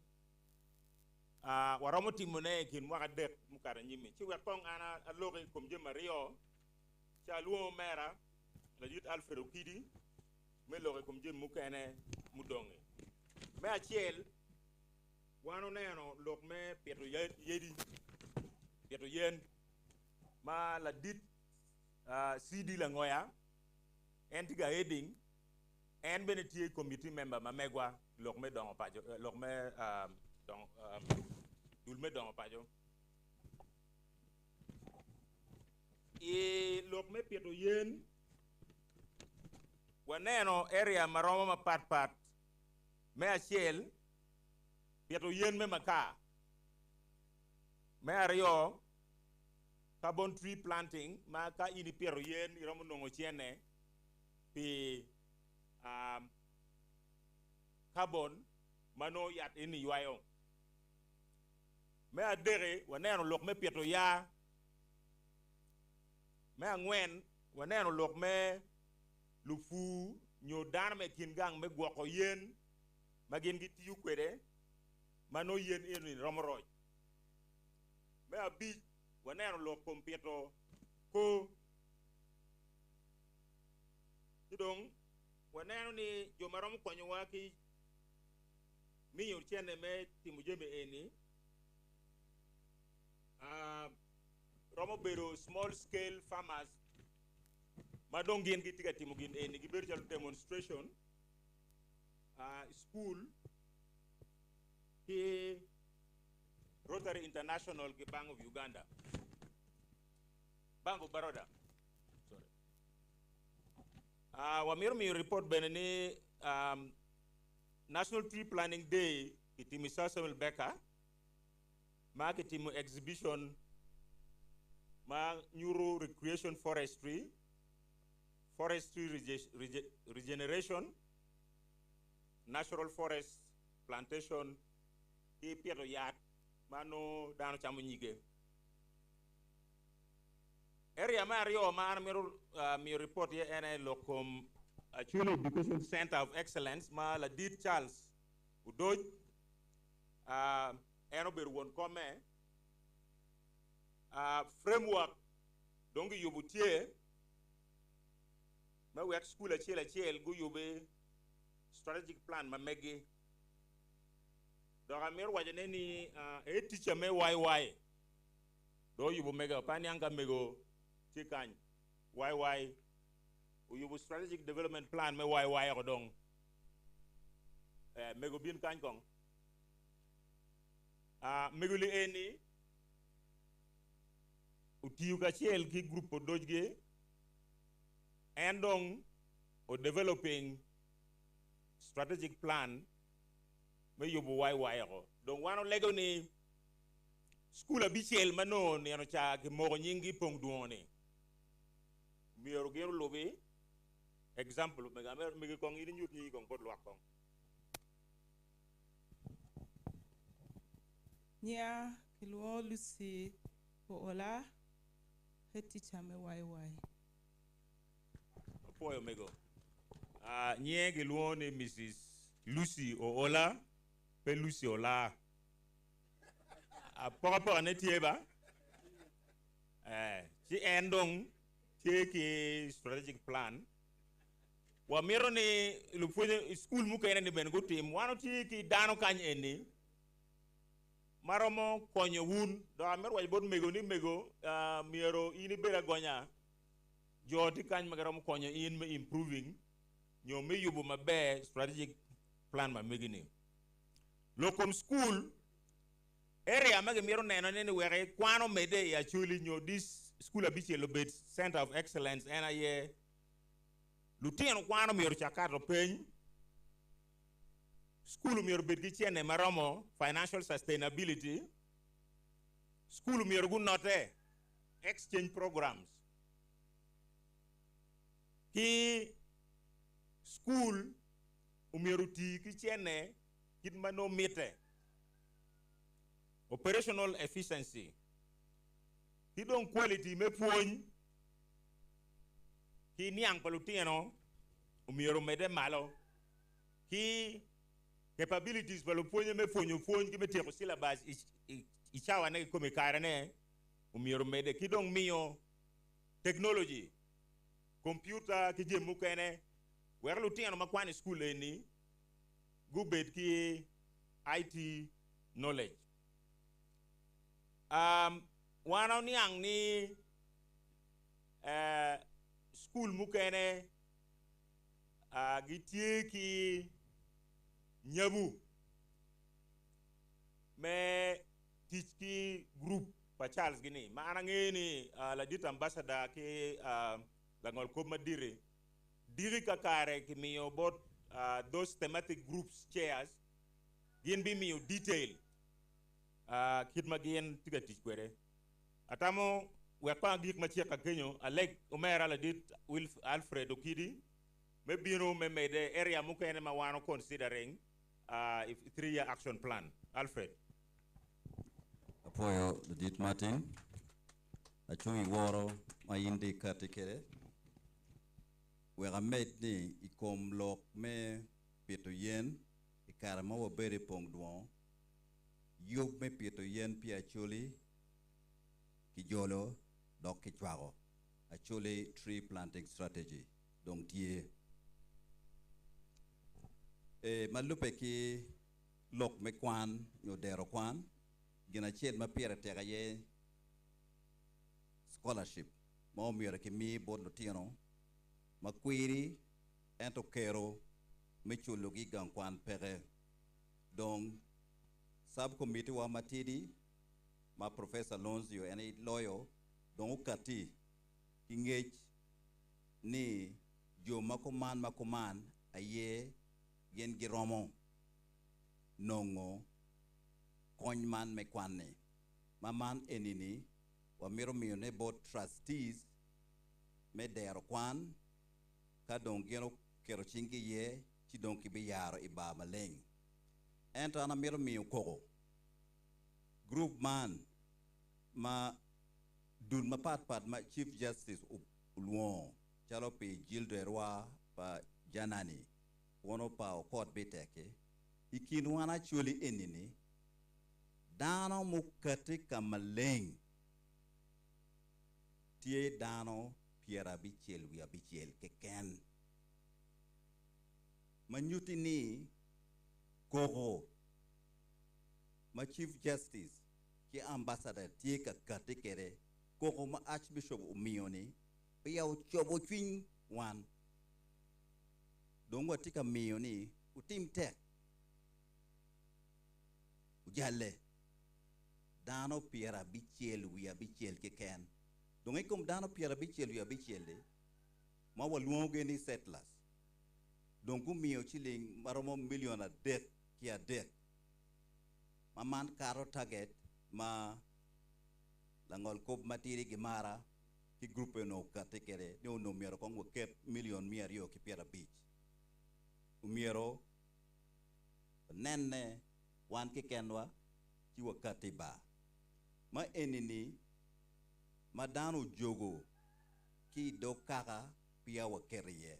waromo timone kin waka dek mukara nyimi chi wekong ana aloge kom je Mario cha luo mera la yut Alfredo Kidi me loge kom je mukene mudonge me achiel wano neno lok me Pietro Yedi Pietro Yen ma la dit CD la ngoya entiga heading en benetie committee member ma megwa lok me dongo pajo lok me dul me dongo pajo e lok me Pietro Yen waneno area maromo ma pat me achiel Pietro Yen me maka me ario carbon tree planting ma ka ini Pietro Yen iromo nongo chiene pi carbon mano yat ini yuayo me adere waneno lok me Pietro ya me angwen waneno lok me lufu nyodan me kingang me gwoko yen magin gitiyu kwede mano yen ini romoroj me abi waneno lok kom Pietro ko tidong waneno ni jomarom konyo waki miyo chene me timujeme eni romo bero small scale farmers madong gin gitiga timugin eni giber jalo demonstration school ki Rotary International ki Bank of Uganda Bank of Baroda sorry wamiro mi report beneni National Tree Planting Day kitimi Samuel Becker ma kitimi exhibition ma neuro recreation forestry regeneration natural forest plantation ki Pietro Yat mano dano chamo nyige area mario ma mi report ye ene lokom Chulo Education Center of Excellence ma la dit Charles Udoj eno ber won come framework dongi yobutie ma work school achiel go yobe strategic plan ma megi do amer wajane ni e teacher me YY do yubo mega panyanga mego tikany YY uyubu strategic development plan me YY ko dong mego bin kany kong meguli eni utiyu ka chiel ki group dojge endong o developing strategic plan me yubu YY ko dong wano lego ni school abichiel manon yano cha ki mogo nyingi pong duone miero gero lobe example mega kong ini nyut ni kong pod luak kong nya kilwo Lucy Oola heti chame YY poyo mego nye kilwo ni Mrs. Lucy Oola pe Lucy Ola poka ne tieba ci endong ki strategic plan wa miro ni lu fuñe school mu kayene ben go tim wano ti ki dano kañ eni maromo konyo wun do amer way bod mego ni mego miro ini bera gonya joti kañ magaram konyo in me improving ñoo me yubu ma be strategic plan ma megini lokom school area mage miro neno ni were kwano mede ya chuli ñoo this school abiche lo bet center of excellence and aye lutien kwano miro chakato peny school miro bet gi chene maromo financial sustainability school miro gu note exchange programs ki school umiro ti ki chene kit mano mite operational efficiency ki don quality me puony ki niang palutieno umiro mede malo ki capabilities palo puonyo me puonyo ki me tieko syllabus ichawa ne kome karane umiro mede ki don miyo technology computer ki jemu kene wer lutieno makwani school eni gubet ki IT knowledge wana niang ni school mukene gitie ki nyabu me teach ki group pa Charles gini maana ngeni la dit ambassador ki la ngol ko madire diri kakare ki miyo bot those thematic groups chairs gin bi miyo detail kit magien tiga teach kwere atamo wekpa gik machia ka kenyo alek umera la dit Alfred Okidi me biro me mede area mukene ma wano considering if 3-year action plan. Alfred. Apoyo dit Martin achungi woro ma indi katikere wega medni ikom lok me pito yen ikarama wa bere pong duon yug me pito yen pia chuli kijolo dok kichwago actually tree planting strategy dong tie malupe ki lok me kwan nyo dero kwan gina ched ma pira tega ye scholarship ma omira ki mi bod lutino ma kwiri ento kero me chulo gi gang kwan pere dong sub committee wa matidi ma Professor Lonzio any lawyer dong ukati kingej ni jo makuman aye yen giromo nongo konyman me kwanne maman enini wa miro mione board trustees me dero kwan ka dong gero kero chingi ye chi dong ki biyaro iba maleng ento ana miro mio koko group man ma dul ma pat ma Chief Justice Ulwon chalo pe Gilles Roy pa Janani wono pa o court beteke ikin wana chuli enini dano mukati kamaleng tie dano piera bichel wi abichel keken manyuti ni koko ma Chief Justice ki ambassador tie ka katikere koko ma Archbishop Umioni pia uchobo twin wan dongo tika mioni utim tek ujale dano piera bichel wi bichel ke ken dongo ikom dano piera bichel wi bichel de ma walwonge ni settlers dongo mio chiling maromo million a det ki a det maman karo target ma langol kob matiri gimara ki grupe no katekere no miero kongo ket million miario ki piera beach umiero nenne wan ki kenwa ki wakati ba ma enini madano jogo ki do kaka pia wakerie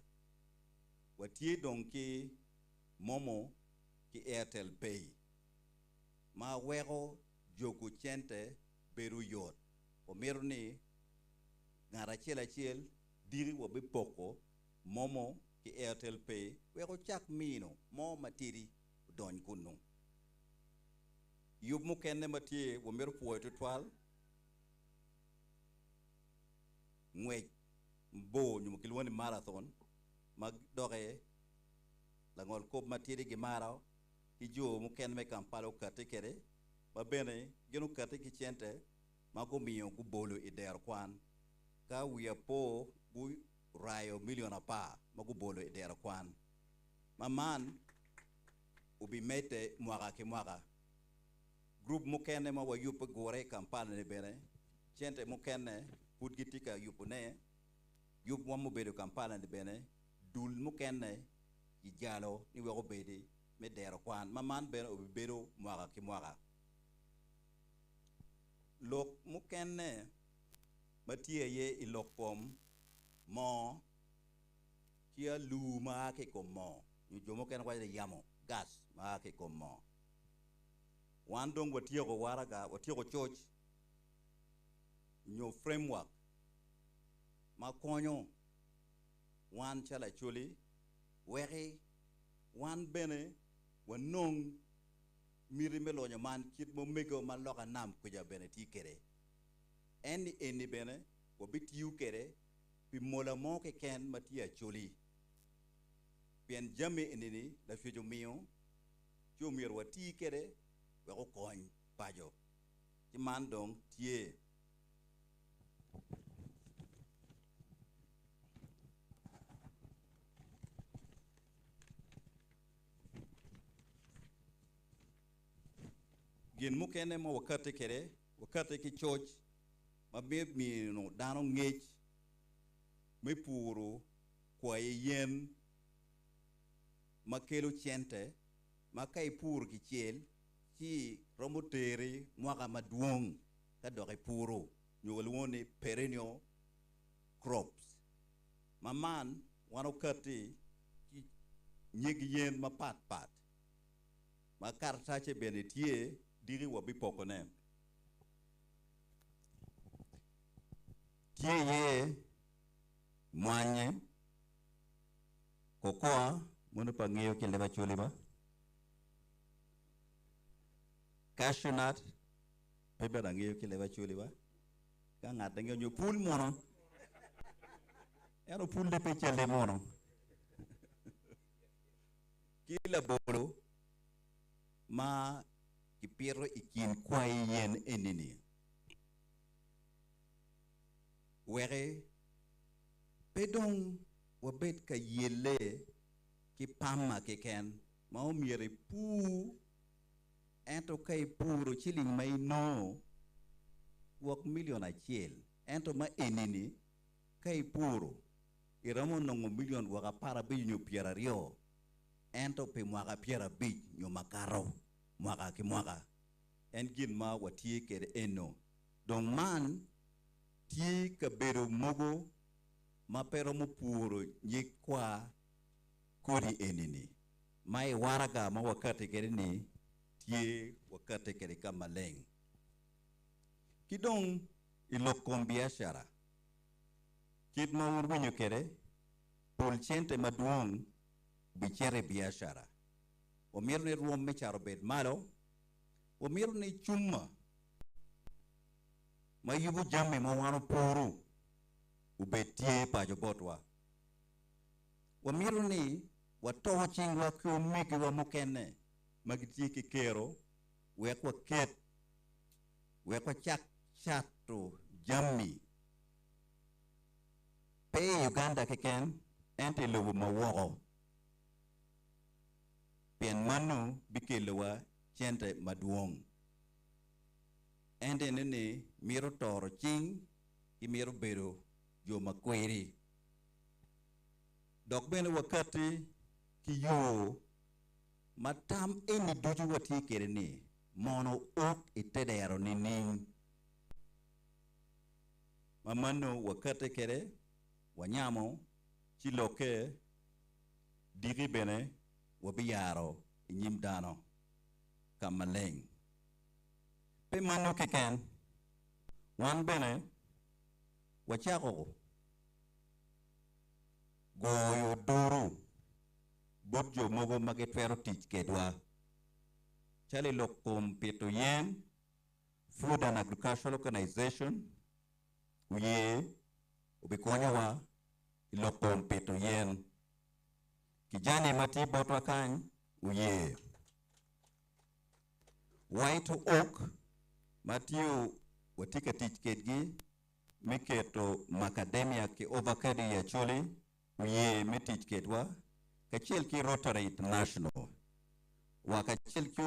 watie donki momo ki Airtel Pay ma wego jogo chente beru yot o mirni ngara achiel diri wa bipoko momo ki Airtel Pay we ko chak mino mo matiri don kunu yub mu kenne matie wo mer puo to twal ngwe bo nyum kilwani marathon mag doge la ngol ko matiri gi maraw ki jo mu kenne me kampalo katikere ba bene genu katiki chente mago miyo gu bolo i der kwan ka wiya po gu rayo million apa mago bolo i der kwan maman ubi mete mwaka ki mwaka group mukene ma wa yup gore kampana ne bene chente mukene put gitika yup ne yup wa mu bedo kampana ne bene dul mukene ijalo ni we go bedi me der kwan maman bene ubi bedo mwaka ki mwaka lok mukene matie ye ilok pom mo kia lu ma ke ko mo ñu jomo ken kwa yamo gas ma ke ko mo wan dong watie ko waraga watie ko church ñu framework ma konyo wan chala chuli weri wan bene wanong miri melonya man kit mo mego man loka nam ko ja bene ti kere eni bene wo bitiu kere pi mola mo ke ken matia choli bien jame enini la fijo miyo jo mir wati kere we ko koñ pajo ti man dong tie gin mukene mo wakati kere wakati ki church ma be mi no dano ngej me puro kwa yen makelo chente makai pur ki chiel chi romotere mwaka maduong ka doke puro nyuwalwone perennial crops maman wanokati ki nyig yen ma pat makarta che benetie diri wa bipoko ne tie ye mwanye kokoa munu pangeo kile ba chuli ba cashew nut pepe rangeo kile ba chuli ba ka ngata ngeo nyo pul mono ero pul de peche le mono kila bolo ma kipiro ikin kwa yen enini were pedong wabet ka yele ki pama ke ken ma o miere pu ento kai puro chiling mai no wok million achiel ento ma enini kai puro iramo nongo million waka para bi nyu piera rio ento pe mwaka piera bi nyu makaro mwaka ki mwaka en gin ma watie kere eno don man tie ka bero mogo ma pero mo puro nyikwa kodi enini mai waraga ma wakati kere ni tie wakati kere kama leng kidong ilokom biashara kit ma urwenyo kere pol chente maduong bichere biashara omir ne ruom me charo bed malo omir ne chuma ma yubu jamme ma wano puru ubetie pa jo botwa omir ne watoho chingwa kyo miki wa mukene magitie ki kero wekwa ket wekwa chak chato jammi pe Uganda keken ente lugu ma woko pen manu bikelewa chente maduong ende nene miro toro ching ki miro bero jo makweri dok bene wakati ki yo matam eni duju wati kere ni mono ok itedero ni ning mamano wakati kere wanyamo chiloke diri bene wabiyaro inyim dano kamaleng pe manu keken wan bene wachako goyo duru but jomogo magitwero tich kedwa chali lokom pito yen Food and Agricultural Organization uye ubikonyawa ilokom pito yen kijani mati botwa kany uye White Oak Matthew watika tich kedgi miketo macadamia ki avocado ya chole uye metich kedwa kachel ki Rotary International wakachel ki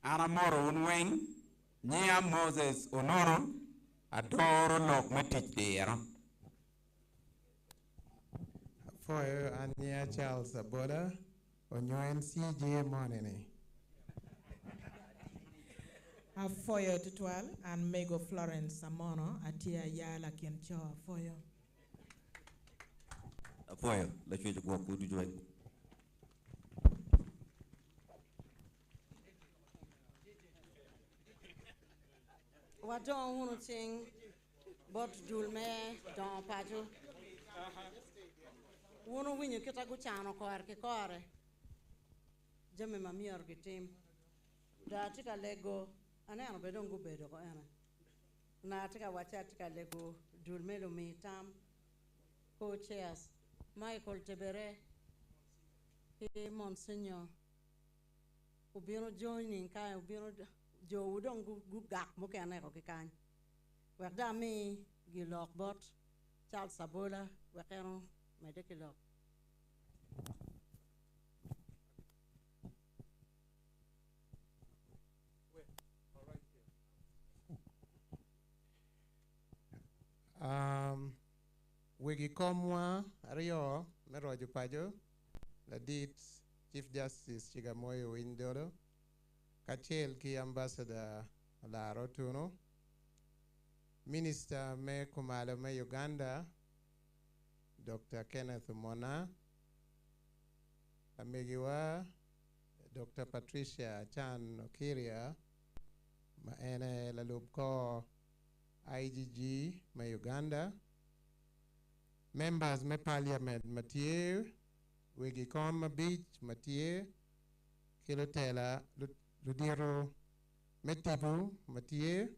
Anamoro unweng Nia Moses Onoro adoro lok metich dira Foyo Ania Charles Aboda onyoen CJ Monene Afoyo Tutwal and Mego Florence Samono atia yala kiencho afoyo. Afoyo la chwe kwa kudu joy. Wadon wunu ting bot dulme don pajo. Wunu winyu kita guchano kor ki kore. Jame mamior ki tim. Da tika lego ane ano bedon gu bedo ko ane. Na tika wacha tika lego dulme lo mi tam. Co-chairs Michael Tebere e Monsignor. Ubino joining kai ubino jo udong gu gak mo ke ane ko ki kany. Wekda mi gilok bot Charles Sabola wekeno medekilok. Wigi komwa Rio Merojo Pajo Ladit Chief Justice Chigamoyo Windoro Kachel ki Ambassador Laro Tuno Minister me Kumalo me Uganda Dr. Kenneth Mona Amegiwa Dr. Patricia Chan Okiria ma ene lalubko IGG me Uganda members me parliament Mathieu Wigicom Beach Mathieu Kilotela Ludiro Metibu Mathieu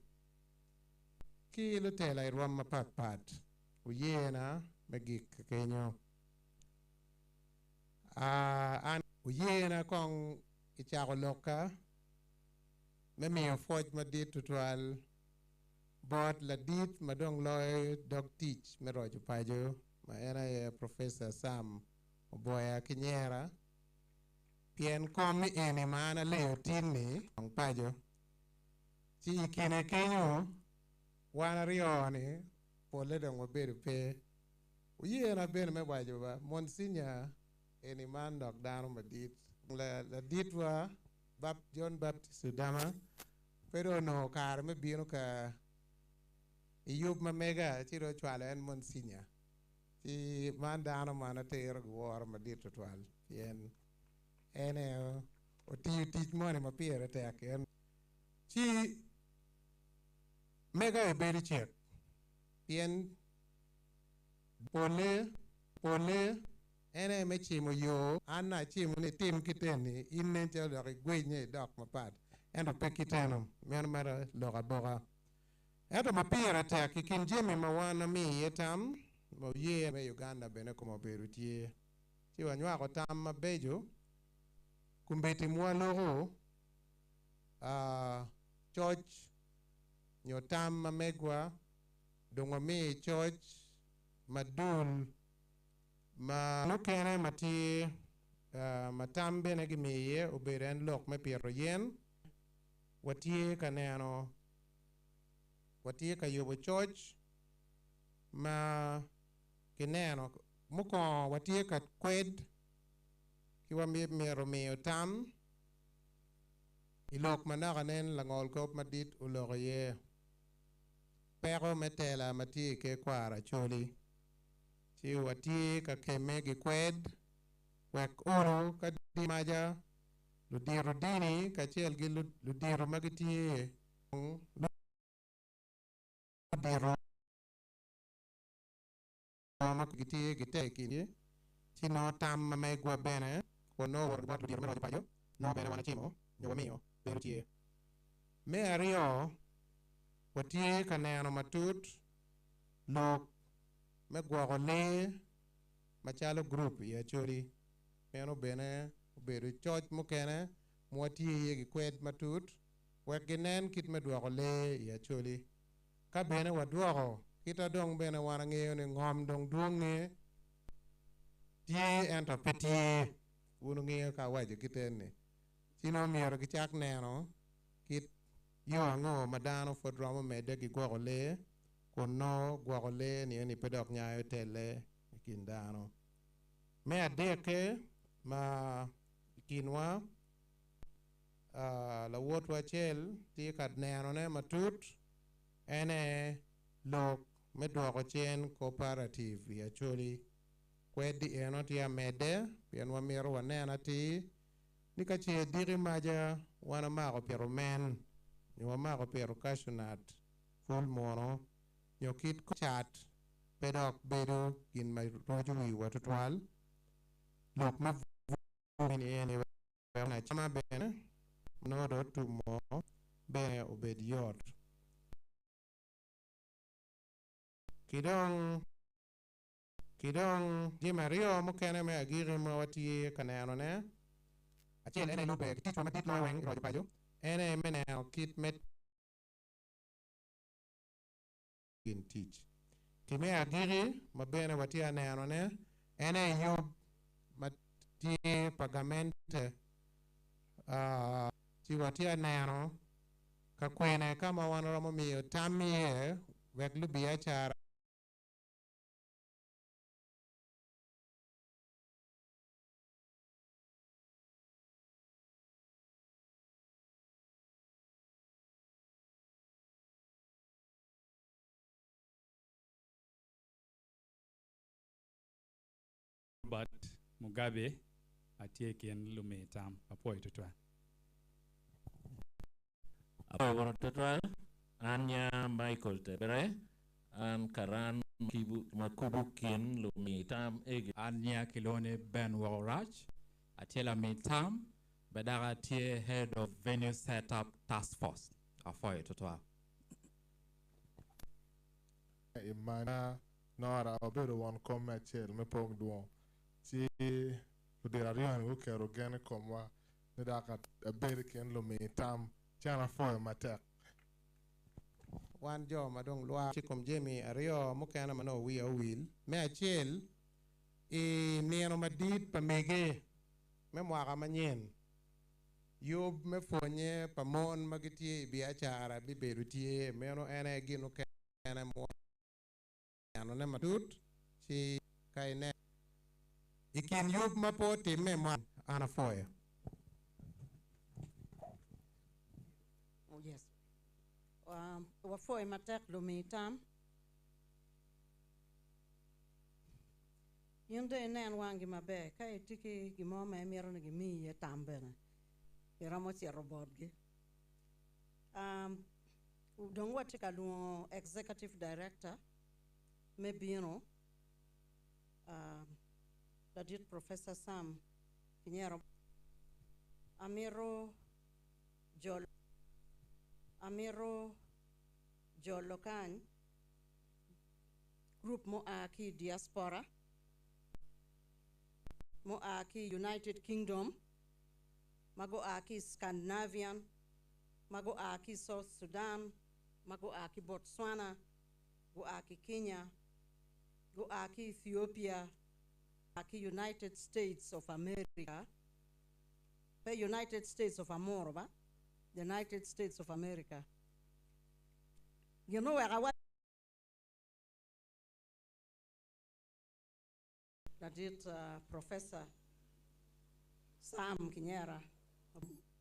Kilotela Irwam Pat Uyena Megik Kenyo an Uyena Kong Ichako Loka Memi Forge Madit Tutual But Ladit Madong Loy Dog Teach Merojo Pajo ma era Professor Sam Oboya Kinyera Pien Komi ene mana leo tini Ang Pajo Chi kine kenyo Wana rioni Pole dong waberu pe Uye na bene me bajo ba Monsignor ene man dog dano madit Ladit wa John Baptist Udama Pero no kar me bino ka Iyub mamega chiro chwala en Monsignor Chi mandano mana tero gwar madito twal Yen ene o tiyu tich mone mapire tek en Chi mega e beri chek Yen pole ene me chimo yo Anna chimo ni tim kiteni Innen chalo ki gwenye dok mapad Eno pe kiteno Meno mara loka boka Eto mapira tek kikin jemi mawana mi yetam mo ye me Uganda bene como beru tie ti wanywa ko tam mabejo kumbeti mwalogo church nyotam mamegwa dongwa mi church madul ma nokene mati matam bene gimiye oberen lok me piro yen watie kaneno watie kayobo church ma kineno muko watie kat kwed kiwa mero meyo tam ilok manaka nen langol kop madit uloko ye pero metela matie ke kwara choli si watie ka keme gi kwed wek oro ka di maja ludiro dini ka chiel gi ludiro magitie ludiro ma giti gite kini ci no tam ma me gwa bene ko no wor ba di ma payo no bene wana chimo yo mio pero tie me ario watie kaneno matut lok me gwa ko le machalo group ya chori meno bene obedo church mokene mwatie yegi kwed matut wek ginen kit medwoko le ya choli ka bene wadwoko kita dong bene wana ng'eyo ni ng'om dong duong'e tie ento pe tie wunu ng'eyo ka wajo kitenni chino miero gichak neno kit yo ang'o ma dano fod romo mede gi gwoko le kun no gwoko le ni pe dok nyayo tele i kin dano me adeke ma kinwa la wot wachel ti kad neno ne matut ene lok me dwoko chen cooperative ya choli kwedi eno ti amede pien wamiro wanena ti nika che diri maja wana mako pero men ni wamako pero cashewnut full mono nyokit ko chat pedok bedo gin ma rojo wi watutwal lok ma vumini ene na chama bene no do tumo bene obed yot kidong jimario mokene me agiri ma watie kaneno ne achiel ene lube tich ma tit weng rojo pajo ene meneno kit met gin tich time agiri ma bene watie neno ne ene yob matie pagamente ci watie neno ka kwene kama wan romo miyo tamie wek lubi achara Robert Mugabe atie kien lume tam apoy tutwa apoy tutwa anya Michael Tebere an karan kibu makubu kien lume tam ege anya kilone Ben Waraj atiela me tam bedaga tie head of venue setup task force apoy tutwa imana nora obedo wan come chel me pong duo si udira rian wo kero gene komwa ne daka American lo me tam chana foy matek wan jo madong lwa chikom jemi ario mokena mano wi awil me achiel e neno madit pamege me mwaka manyen yob me fonye pamon magitie biachara bibedo tie meno ene gino kene mo ano ne matut si kaine ikin yob mapo time mo ana foya yes wa foy matek lumitam yunde nen wangi mabe kay tiki gimo ma mero ne gimi ye tambena iramo ci robot gi don wati ka lu executive director maybe you know that did Professor Sam Kinyero Amiro Jolokan group mo aki diaspora mo aki United Kingdom mago aki Scandinavian mago aki South Sudan mago aki Botswana go aki Kenya go aki Ethiopia aki United States of America United States of Amorba the United States of America you know where I was that did Professor Sam Kinyera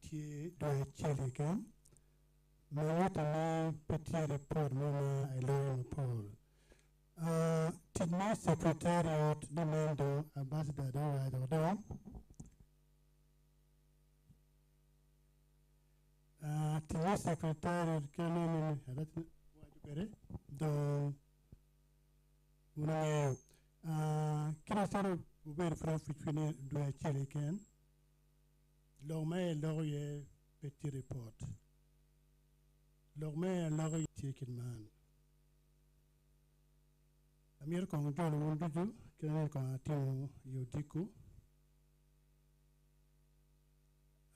tie do chele kan Mawata petit report mama Elena Paul. Tidma Secretariat Demando Ambassador Dawa Tidma Secretariat Kenan Hadat Wajukere do Unayo saro uber from fitfine do a cheliken. Logme logye petit report. Logme logye taken man. Amir kong jolo wunduju kene kong atimo yodiku.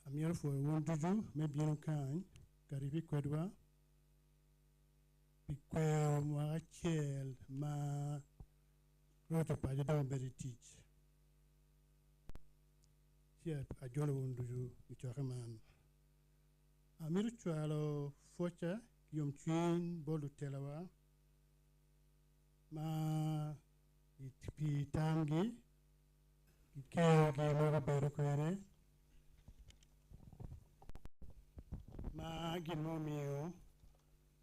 Amir for wunduju me bien kan karibi kwedwa. Pikwero mwa chel ma roto pa jada beri teach. Siya a jolo wunduju ichoke man. Amir chualo focha yom chuin bolu telawa ma pi tangi ikeo ki moga beru kwere ma gino mio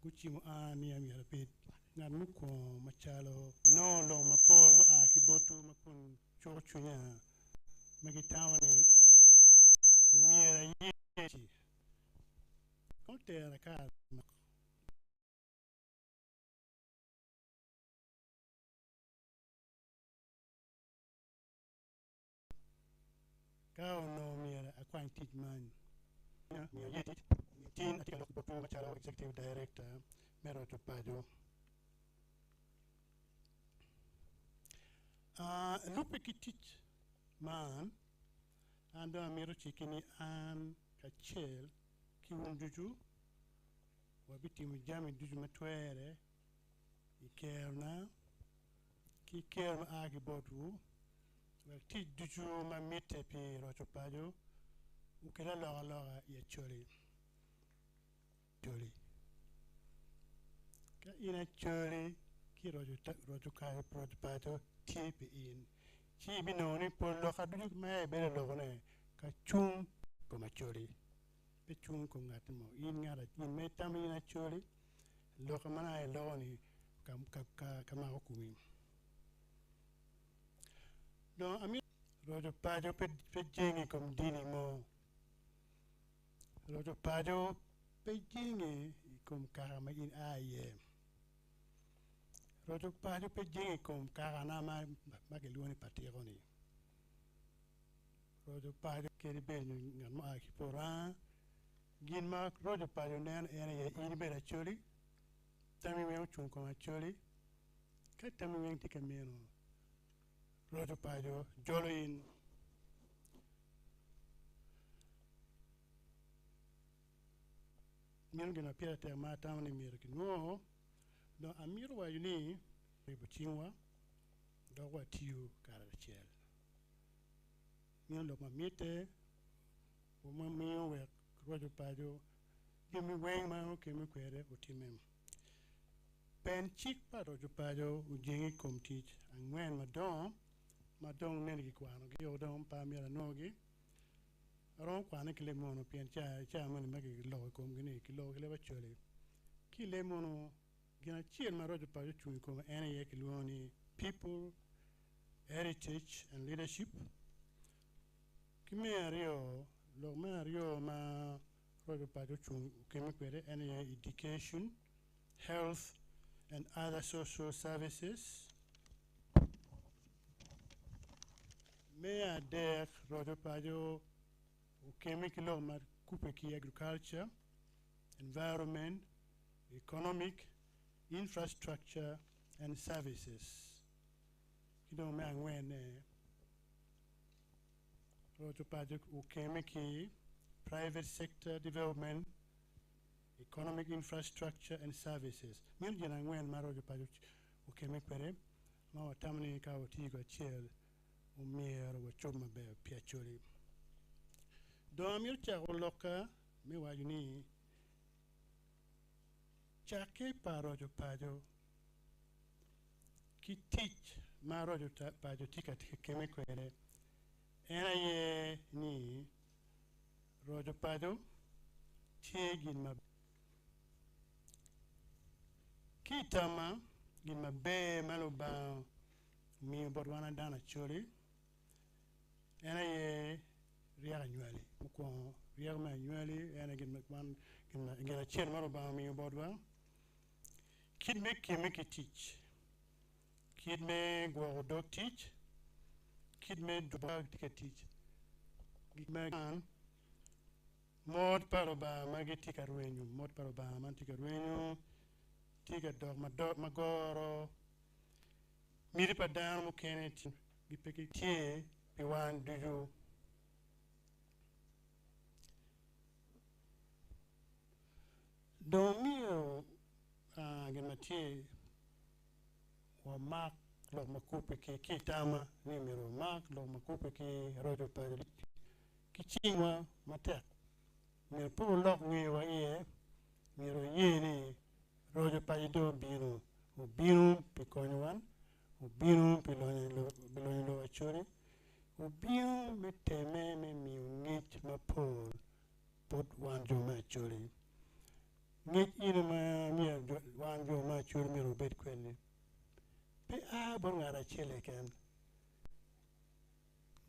guchimo ani amira pit ngan muko machalo no lo mapol ma aki botu makun chochunya magitawani umira yeti kontera ka Kao no mira akwan teach man. Mira yeti. Tin atika lok botu machalo executive director Mero Tupajo. Lupe ki teach man ando amiro chikini an kachel ki wunduju wabiti mujami duju matwere ikerna ki kerna agi botu ti duju ma mite pi rocho pajo ukela loga ya choli ka ina choli ki rocho kai rocho pajo ti pi in chi binoni por loga duju ma bele logone ka chung ko ma choli pe chung ko ngatmo in ngara in me tam ina choli loga mana e logoni kama okumi No, I mean, Rojo Pajo pe jingi kom dini mo. Rojo Pajo pe jingi kom karama in aye. Rojo Pajo pe jingi kom karana mageluani patironi. Rojo Pajo keri benyo ngan mo aki pora. Gin ma Rojo Pajo nen ene ini bela choli. Tami weng chung koma choli. Ka tami weng tika meno. Rojo Pajo, jolo in Mil gina pira te ma tamani mirki no no amir wa yuni ribo chingwa do wa tiu kara chel Mil lo ma mite o ma mi we Rojo Pajo gimi weng ma ke mi kwere utimem pen chik pa Rojo Pajo ujingi kom teach angwen madong nene kwano gi odong pa mira nogi ron kwano kile mono pien cha mani magi lo kom gini ki lo kile bachole ki le mono gina chien ma Rojo Pajo chung kom ene ye ki luoni people heritage and leadership ki me ario lo me ario ma Rojo Pajo chung kemi kwere ene ye education health and other social services Mea der Rojo Pajo chemical mar kupeki agriculture, environment, economic, infrastructure and services. Kido me angwene Rojo Pajo chemical private sector development, economic infrastructure and services. Min jena ngwen ma Rojo Pajo chemical ma watamni ka otigo chiel umiero wa choma be piachori do amir chago loka me wajuni chake pa Rojo Pajo ki teach ma Rojo Pajo tika keme kwere ena ye ni Rojo Pajo gin ma kitama gin ma be maluba mi bodwana dana chori ena ye riya nyuali ko riya ma nyuali ena gin makman gina chen maluba mi bodwa kid me teach kid me go dog teach kid me do bag tika teach gik man mod paro ba magi tika ruenyo mod paro ba man tika ruenyo tika dog magoro miri pa dan mo kenet gi peki tie pi wan duju domio gematie wa mak lo makupe ki tama ni miro mak lo makupe ki rojo pa ki chingwa matek miro pu lok ngi wa ie miro yeni rojo pa do binu o binu pi konwan o binu pi lo achori o binu me teme me mi ngich ma pol pot wan jo ma achori ngich ina ma mi wan jo ma achori miro bet kwene pe a bon ngara chile ken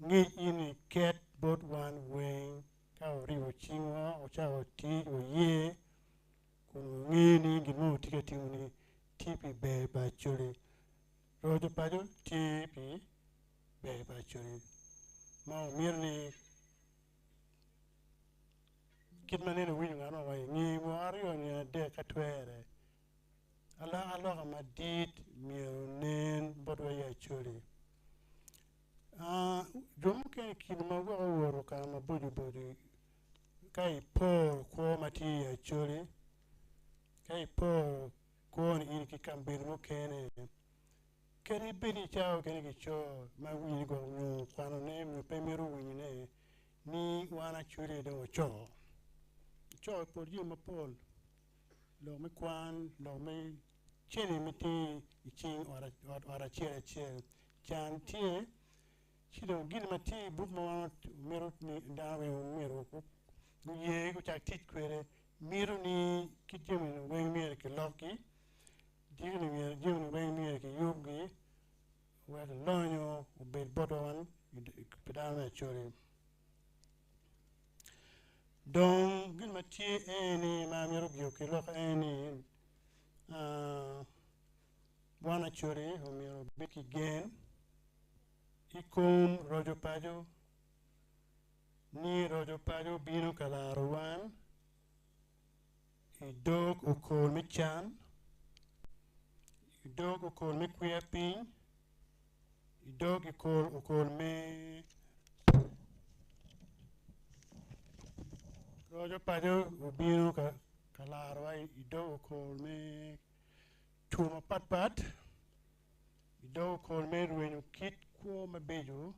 ngich ini ket bot wan wing ka riwo chingwa o cha o ti o ye kun ngini gimo tika tinguni tipi be ba chori rojo pajo tipi be ba chori ma mirni kit manene winyo ngano wa ni mo ario ni de katwere ala ma dit mionen bodwa ya chori jomu ke kin ma woro ka ma bodi kai po ko mati ya chori kai po ko ni ki kambir mo kene keri bedi chao kene ki cho ma wini go no kwano ne mo pemero wini ne ni wana chori do cho por yu ma pol lo me kwan lo me chini miti iching ora chere chan tie chido gin mati buk ma mero ni dawe mero ko ye ko chak tit kwere miro ni kitjemi weng mere ke loki digni mere jemi weng mere ke yogi wa lonyo be bodowan pedana chori donc gin mati eni ma mero gyo ke lok eni wana chori o mero beki gen ikum rojo pajo ni rojo pajo bino kala ruan idog ukol mi chan idog ukol mi kuya pin idog ukol mi rojo pajo ubino kala ruan idog ukol mi chuma pat idog ukol mi ruenyo kit ko mabejo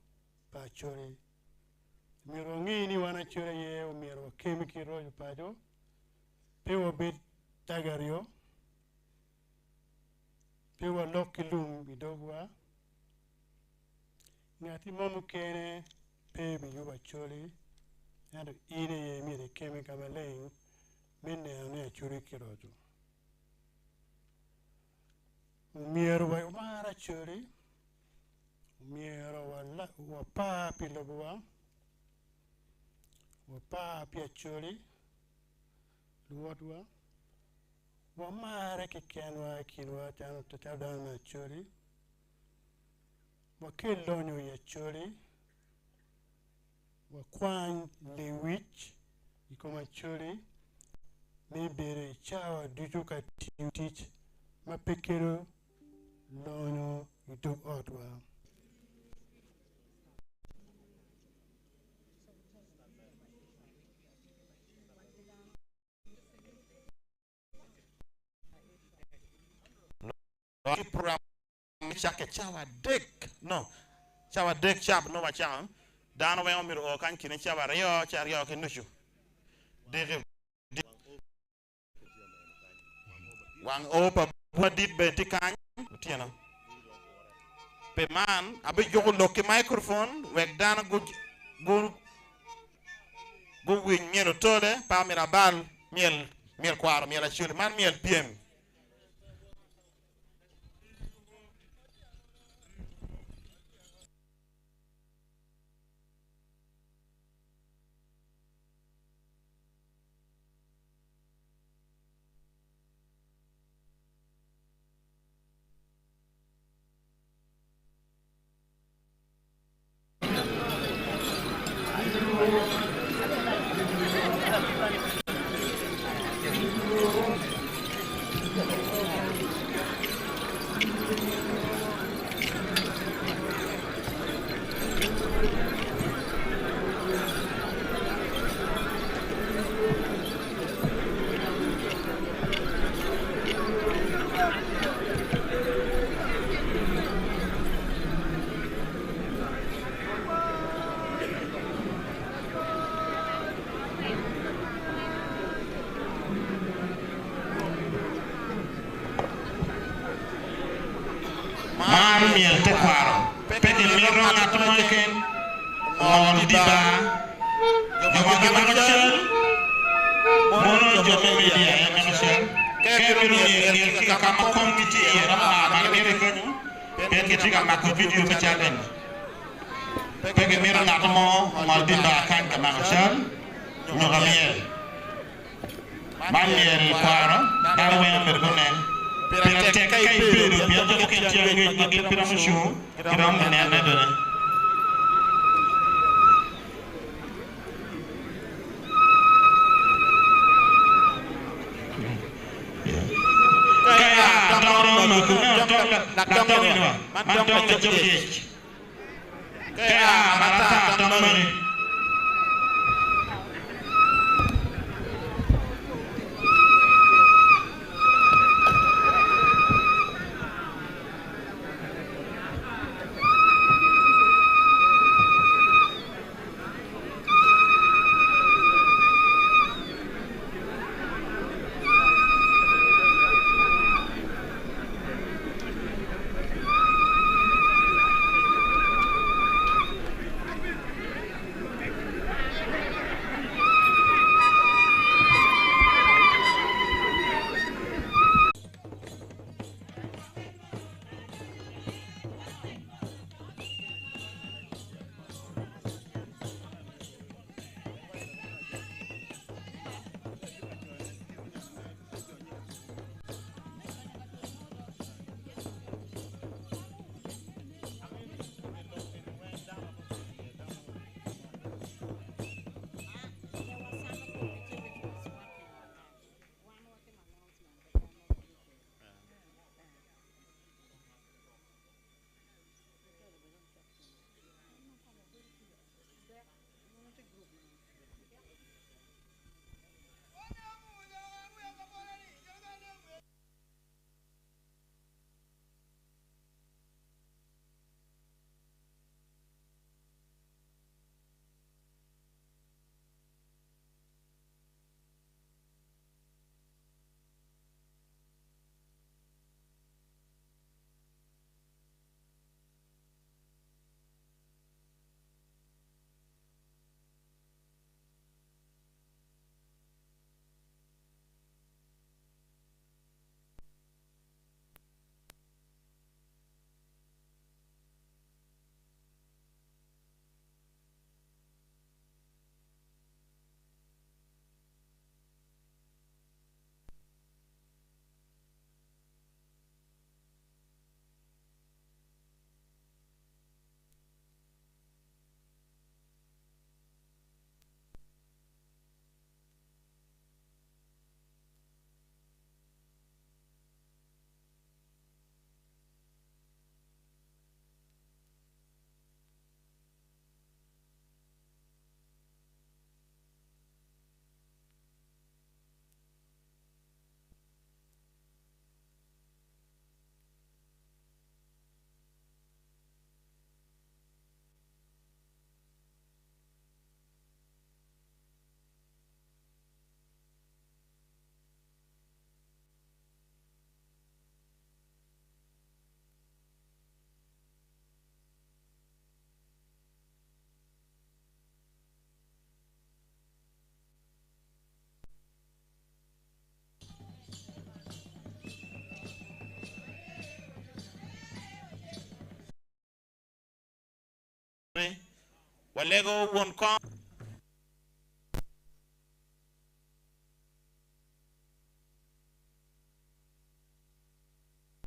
pa chori miro ngini wana chori ye o miro kemiki rojo pajo pewa bit tagario pewa lokilum idogwa ngati momu kene pe bi yuba chori ando ine ye mire kemika maleng menne ane chori kirojo miro wa mara chori miro wa pa pilogwa wa pa piachori luotwa wa mare ke kenwa kinwa tano tatadana chori wa kelonyo ya chori wa kwan lewich ikoma chori mebere chawa dujuka tiutich mapekero lonyo iduk otwa program chake chawa dek no chawa dek chap no ma chang dano we omiro o kan kine chawa ryo chario ke nuchu dege wang opa badit be tikan tiena pe man abe jogo loke microphone wek dana go win mielo tole pa mirabal miel kwaro miel achule man miel piem miel te kwaro peke miro ng'at moken on diba joma gima chel mono joma media ema chel kero ni kaka komiti era ma ngere kanyo peke tika mako video pe chalen peke miro ng'at mo on diba kan kama chel nyoga miel Maniel kwaro dawe mergonen pero te kai pero pia jo ke tiange ngake pira mushu kiram ne ne done kaya tawro makuna tawro man tawro joge kaya marata tawro walego won ko